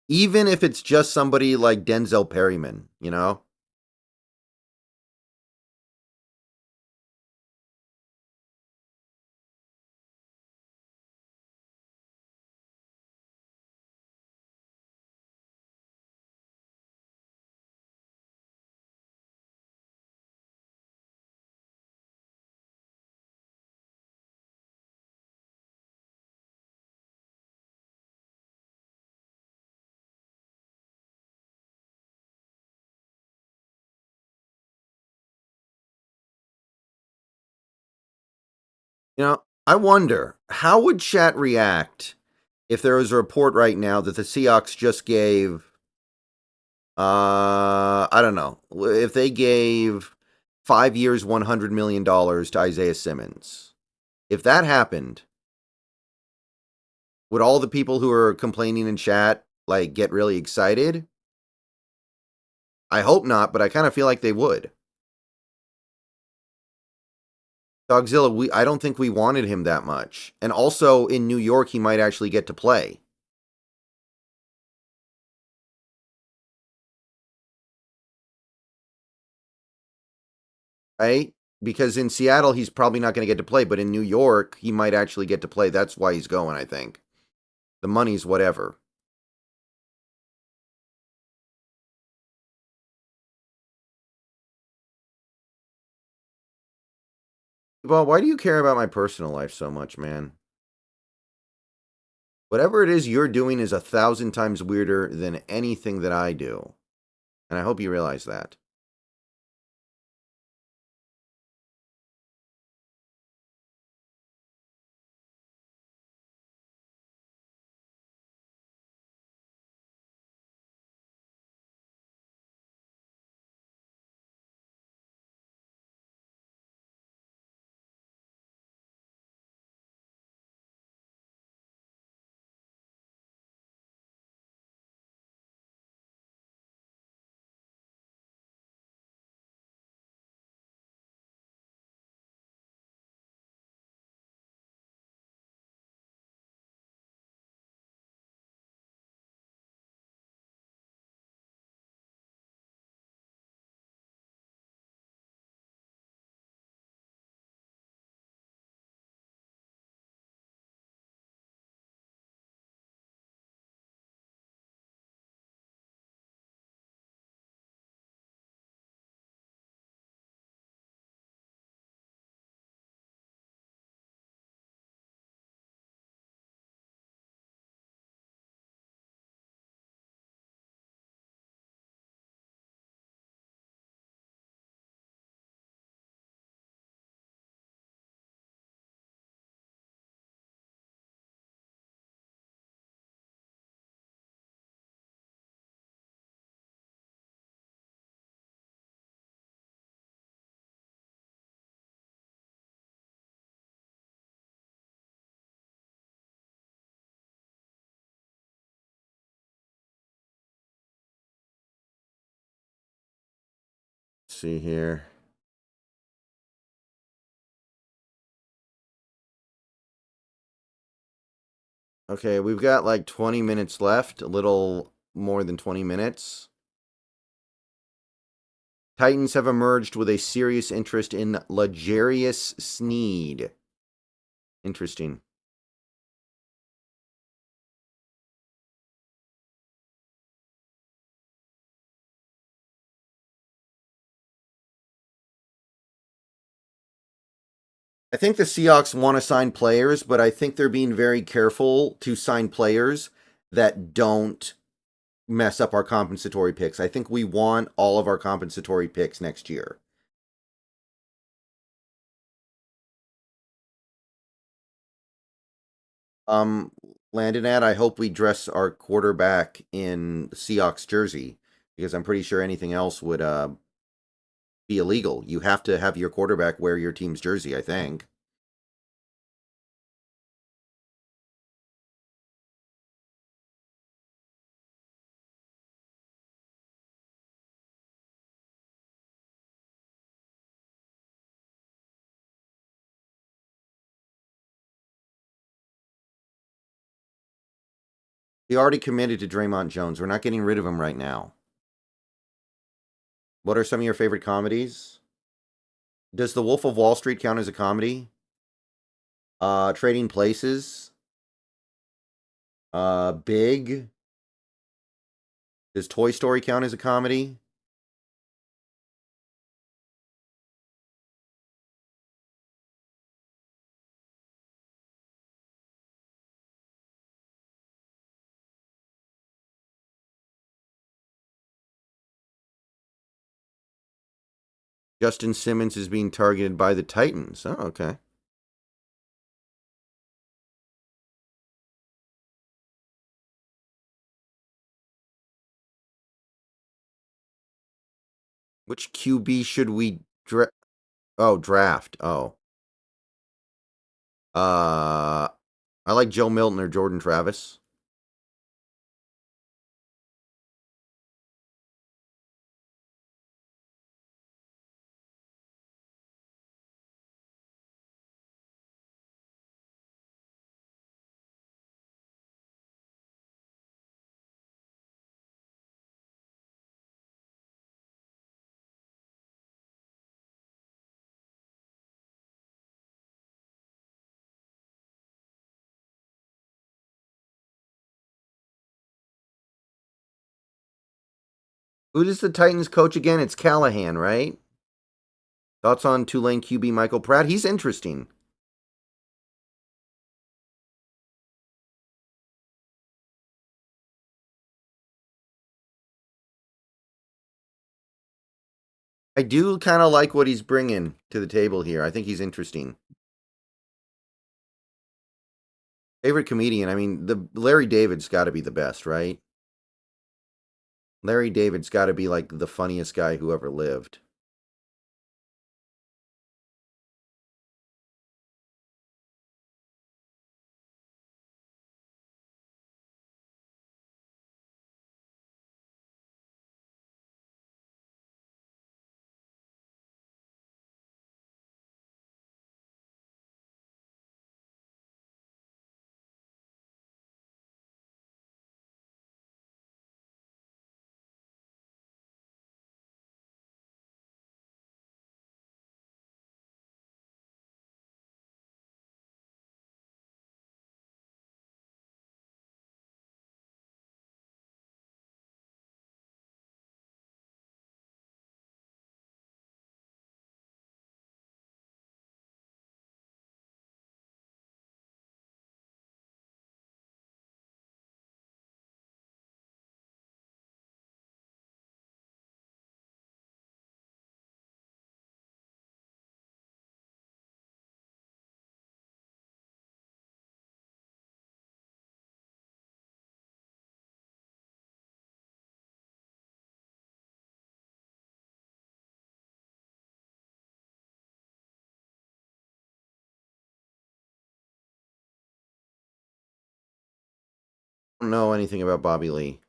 Even if it's just somebody like Denzel Perryman, you know? You know, I wonder, how would chat react if there was a report right now that the Seahawks just gave, I don't know, if they gave 5 years, $100 million to Isaiah Simmons? If that happened, would all the people who are complaining in chat, like, get really excited? I hope not, but I kind of feel like they would. Dogzilla, I don't think we wanted him that much. And also, in New York, he might actually get to play. Right? Because in Seattle, he's probably not going to get to play, but in New York, he might actually get to play. That's why he's going, I think. The money's whatever. Well, why do you care about my personal life so much, man? Whatever it is you're doing is 1,000 times weirder than anything that I do. And I hope you realize that. Let's see here. Okay, we've got like 20 minutes left, a little more than 20 minutes. Titans have emerged with a serious interest in L'Jarius Sneed. Interesting. I think the Seahawks want to sign players, but I think they're being very careful to sign players that don't mess up our compensatory picks. I think we want all of our compensatory picks next year. Landon, I hope we dress our quarterback in the Seahawks jersey, because I'm pretty sure anything else would be illegal. You have to have your quarterback wear your team's jersey, I think. He already committed to Draymond Jones. We're not getting rid of him right now. What are some of your favorite comedies? Does The Wolf of Wall Street count as a comedy? Trading Places. Big. Does Toy Story count as a comedy? Justin Simmons is being targeted by the Titans. Oh, okay. Which QB should we draft? Oh, draft. Oh. I like Joe Milton or Jordan Travis. Who is the Titans coach again? It's Callahan, right? Thoughts on Tulane QB Michael Pratt? He's interesting. I do kind of like what he's bringing to the table here. I think he's interesting. Favorite comedian? I mean, the Larry David's got to be the best, right? Larry David's got to be like the funniest guy who ever lived. I don't know anything about Bobby Lee.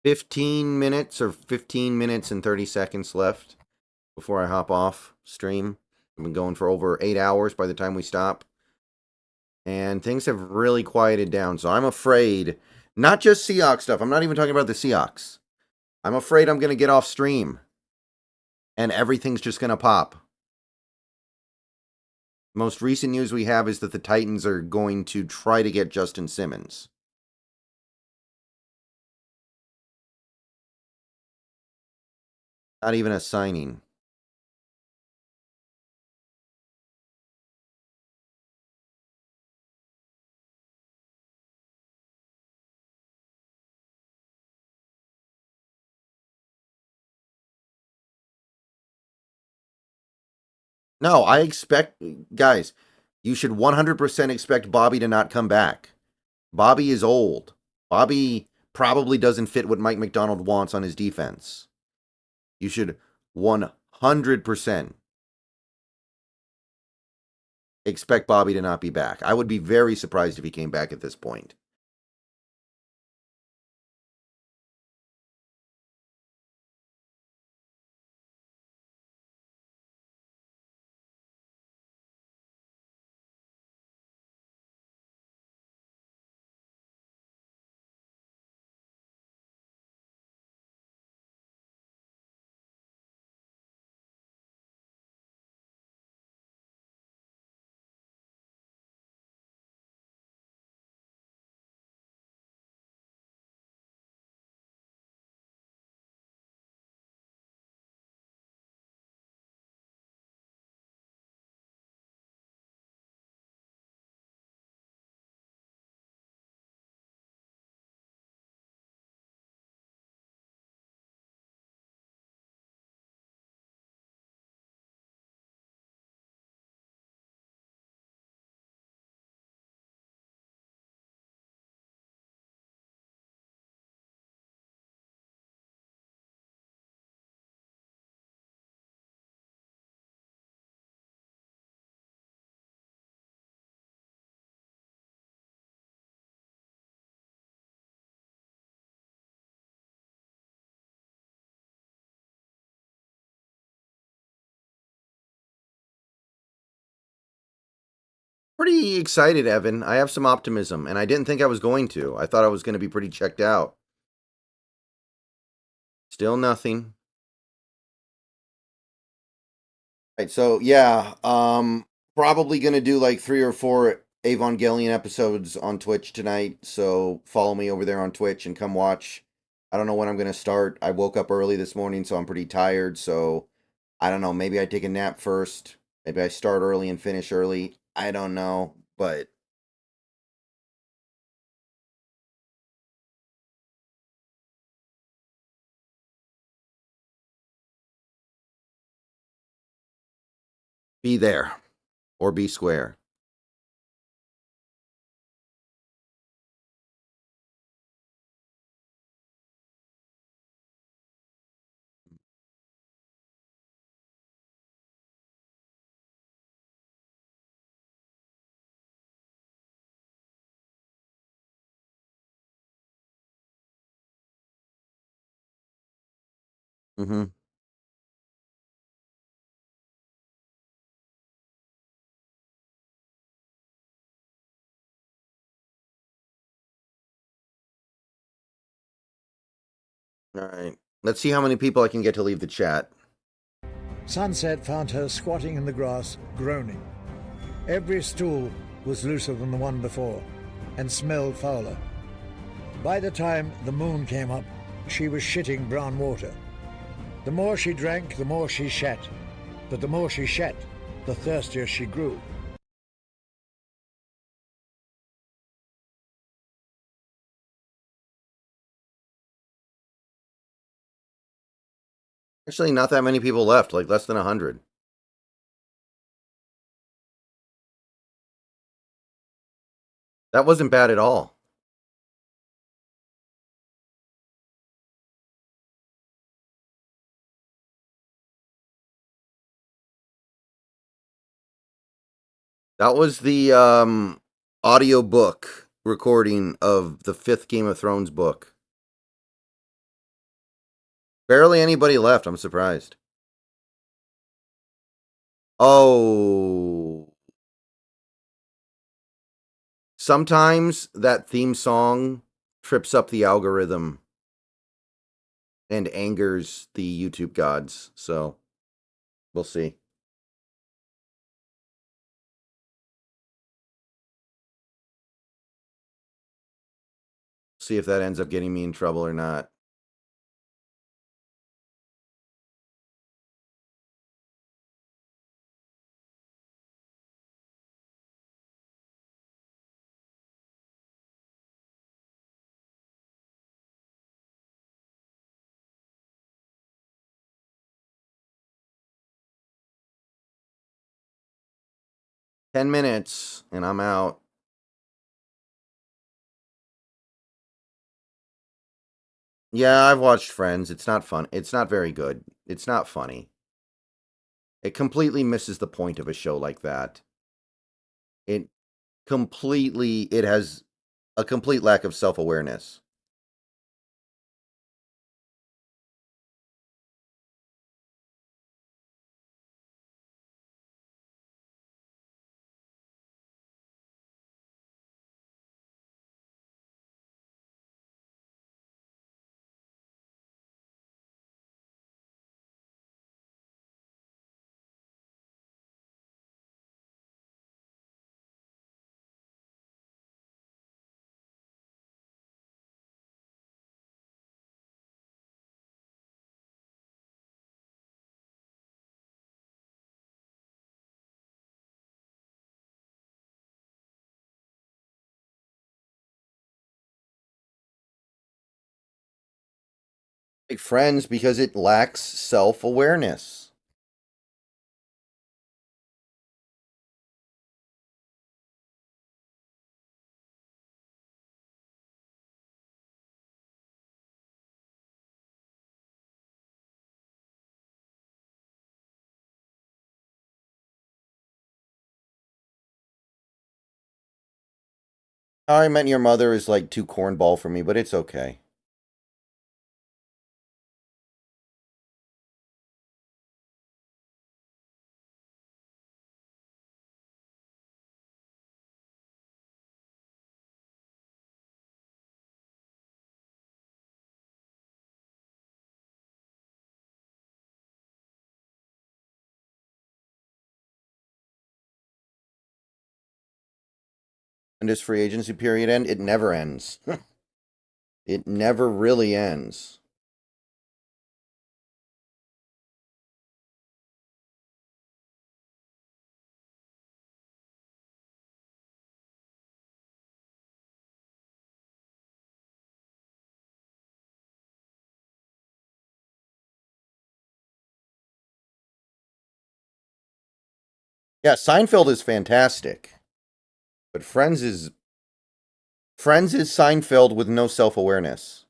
$15 or 15 minutes and 30 seconds left before I hop off stream. I've been going for over 8 hours by the time we stop. And things have really quieted down. So I'm afraid, not just Seahawks stuff. I'm not even talking about the Seahawks. I'm afraid I'm going to get off stream and everything's just going to pop. Most recent news we have is that the Titans are going to try to get Justin Simmons. Not even a signing. No, I expect, guys, you should 100% expect Bobby to not come back. Bobby is old. Bobby probably doesn't fit what Mike McDonald wants on his defense. You should 100% expect Bobby to not be back. I would be very surprised if he came back at this point. Pretty excited, Evan. I have some optimism, and I didn't think I was going to. I thought I was going to be pretty checked out. Still nothing. Right, so yeah, probably gonna do like 3 or 4 Evangelion episodes on Twitch tonight. So follow me over there on Twitch and come watch. I don't know when I'm gonna start. I woke up early this morning, so I'm pretty tired. So I don't know. Maybe I take a nap first. Maybe I start early and finish early. I don't know, but be there or be square. Mm-hmm. All right. Let's see how many people I can get to leave the chat. Sunset found her squatting in the grass, groaning. Every stool was looser than the one before, and smelled fouler. By the time the moon came up, she was shitting brown water. The more she drank, the more she shat. But the more she shat, the thirstier she grew. Actually, not that many people left, like less than 100. That wasn't bad at all. That was the audio book recording of the 5th Game of Thrones book. Barely anybody left. I'm surprised. Oh. Sometimes that theme song trips up the algorithm and angers the YouTube gods. So we'll see. See if that ends up getting me in trouble or not. $10 and I'm out. Yeah, I've watched Friends. It's not fun. It's not very good. It's not funny. It completely misses the point of a show like that. It has a complete lack of self-awareness. Like Friends because it lacks self-awareness. How I Met Your Mother is like too cornball for me, but it's okay. And this free agency period end? It never ends. It never really ends. Yeah, Seinfeld is fantastic. But Friends is Seinfeld with no self-awareness.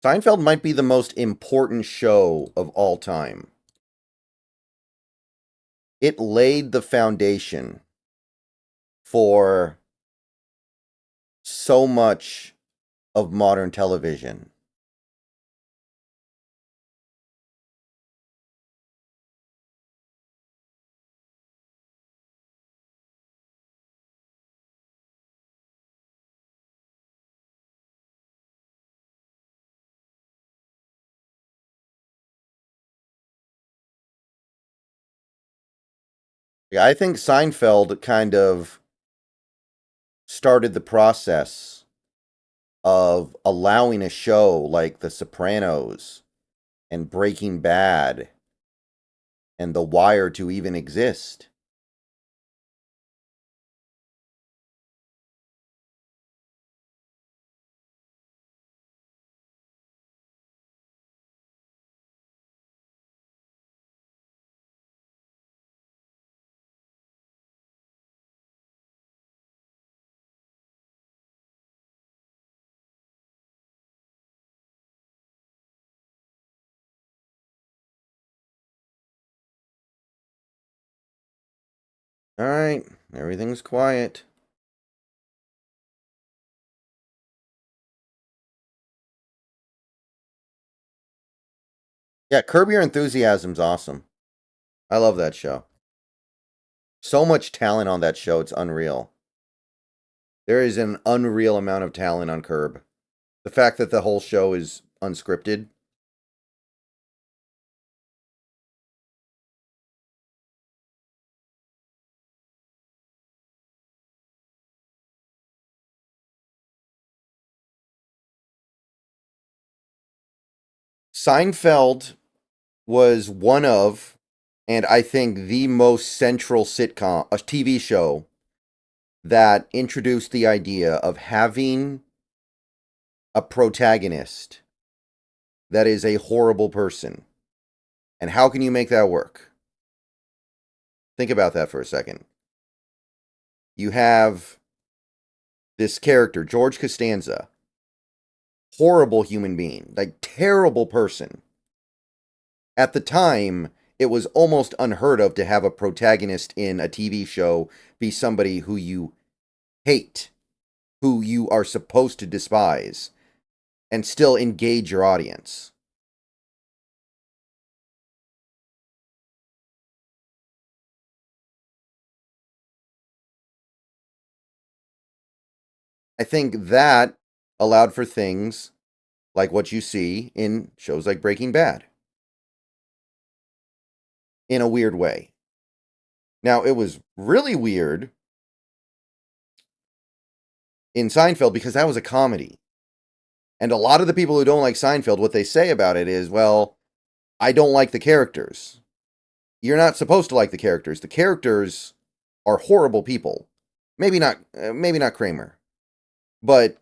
Seinfeld might be the most important show of all time. It laid the foundation for so much of modern television. Yeah, I think Seinfeld kind of started the process of allowing a show like The Sopranos and Breaking Bad and The Wire to even exist. All right, everything's quiet. Yeah, Curb Your Enthusiasm's awesome. I love that show. So much talent on that show, it's unreal. There is an unreal amount of talent on Curb. The fact that the whole show is unscripted. Seinfeld was one of, and I think the most central sitcom, a TV show that introduced the idea of having a protagonist that is a horrible person. And how can you make that work? Think about that for a second. You have this character, George Costanza, horrible human being, like terrible person. At the time, it was almost unheard of to have a protagonist in a TV show be somebody who you hate, who you are supposed to despise, and still engage your audience. I think that allowed for things like what you see in shows like Breaking Bad. In a weird way. Now, it was really weird in Seinfeld because that was a comedy. And a lot of the people who don't like Seinfeld, what they say about it is, well, I don't like the characters. You're not supposed to like the characters. The characters are horrible people. Maybe not Kramer. But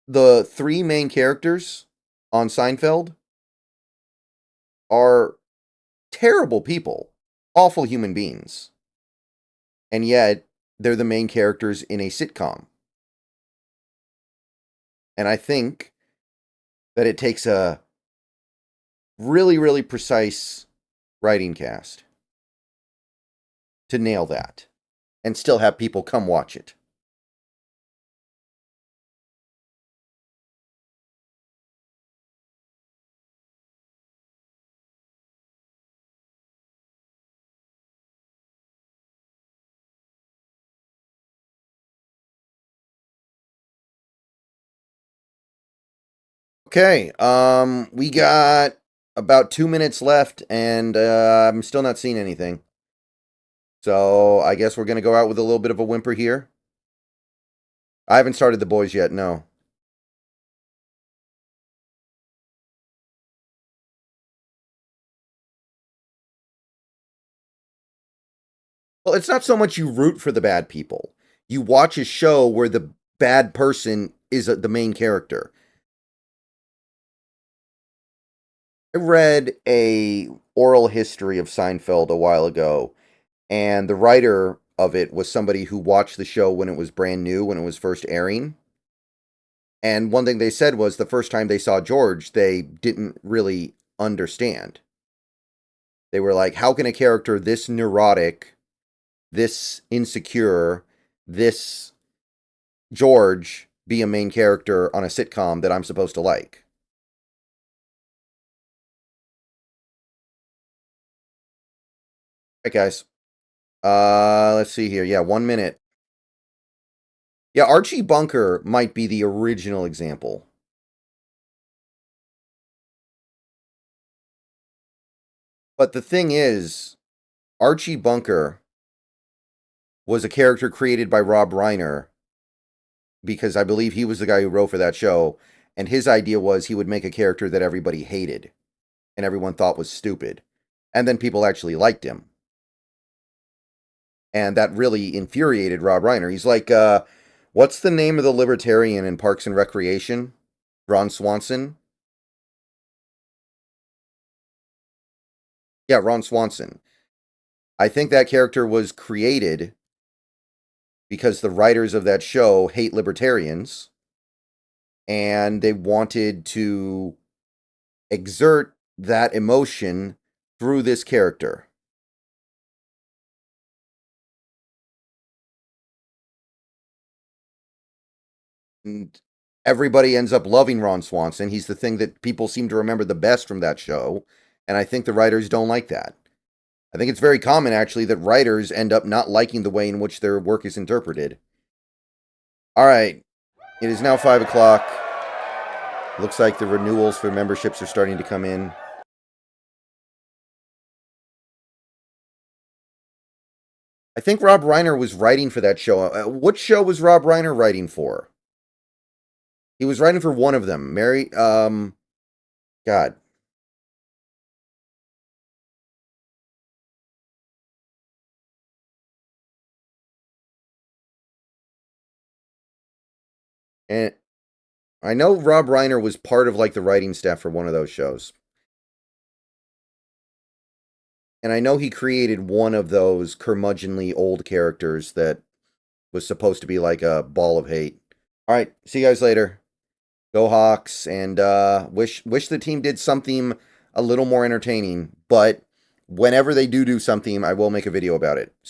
the three main characters on Seinfeld are terrible people, awful human beings. And yet, they're the main characters in a sitcom. And I think that it takes a really, really precise writing cast to nail that and still have people come watch it. Okay, we got about 2 minutes left, and I'm still not seeing anything. So I guess we're going to go out with a little bit of a whimper here. I haven't started the boys yet, no. Well, it's not so much you root for the bad people. You watch a show where the bad person is the main character. I read a oral history of Seinfeld a while ago, and the writer of it was somebody who watched the show when it was brand new, when it was first airing. And one thing they said was the first time they saw George, they didn't really understand. They were like, how can a character this neurotic, this insecure, this George be a main character on a sitcom that I'm supposed to like? All right, guys. Let's see here. Yeah, 1 minute. Yeah, Archie Bunker might be the original example. But the thing is, Archie Bunker was a character created by Rob Reiner, because I believe he was the guy who wrote for that show, and his idea was he would make a character that everybody hated and everyone thought was stupid. And then people actually liked him. And that really infuriated Rob Reiner. He's like, what's the name of the libertarian in Parks and Recreation? Ron Swanson? Yeah, Ron Swanson. I think that character was created because the writers of that show hate libertarians, and they wanted to exert that emotion through this character. And everybody ends up loving Ron Swanson. He's the thing that people seem to remember the best from that show, and I think the writers don't like that. I think it's very common, actually, that writers end up not liking the way in which their work is interpreted. All right. It is now 5 o'clock. Looks like the renewals for memberships are starting to come in. I think Rob Reiner was writing for that show. What show was Rob Reiner writing for? He was writing for one of them. God. And I know Rob Reiner was part of like the writing staff for one of those shows. And I know he created one of those curmudgeonly old characters that was supposed to be like a ball of hate. All right, see you guys later. Go Hawks, and wish the team did something a little more entertaining. But whenever they do something, I will make a video about it. See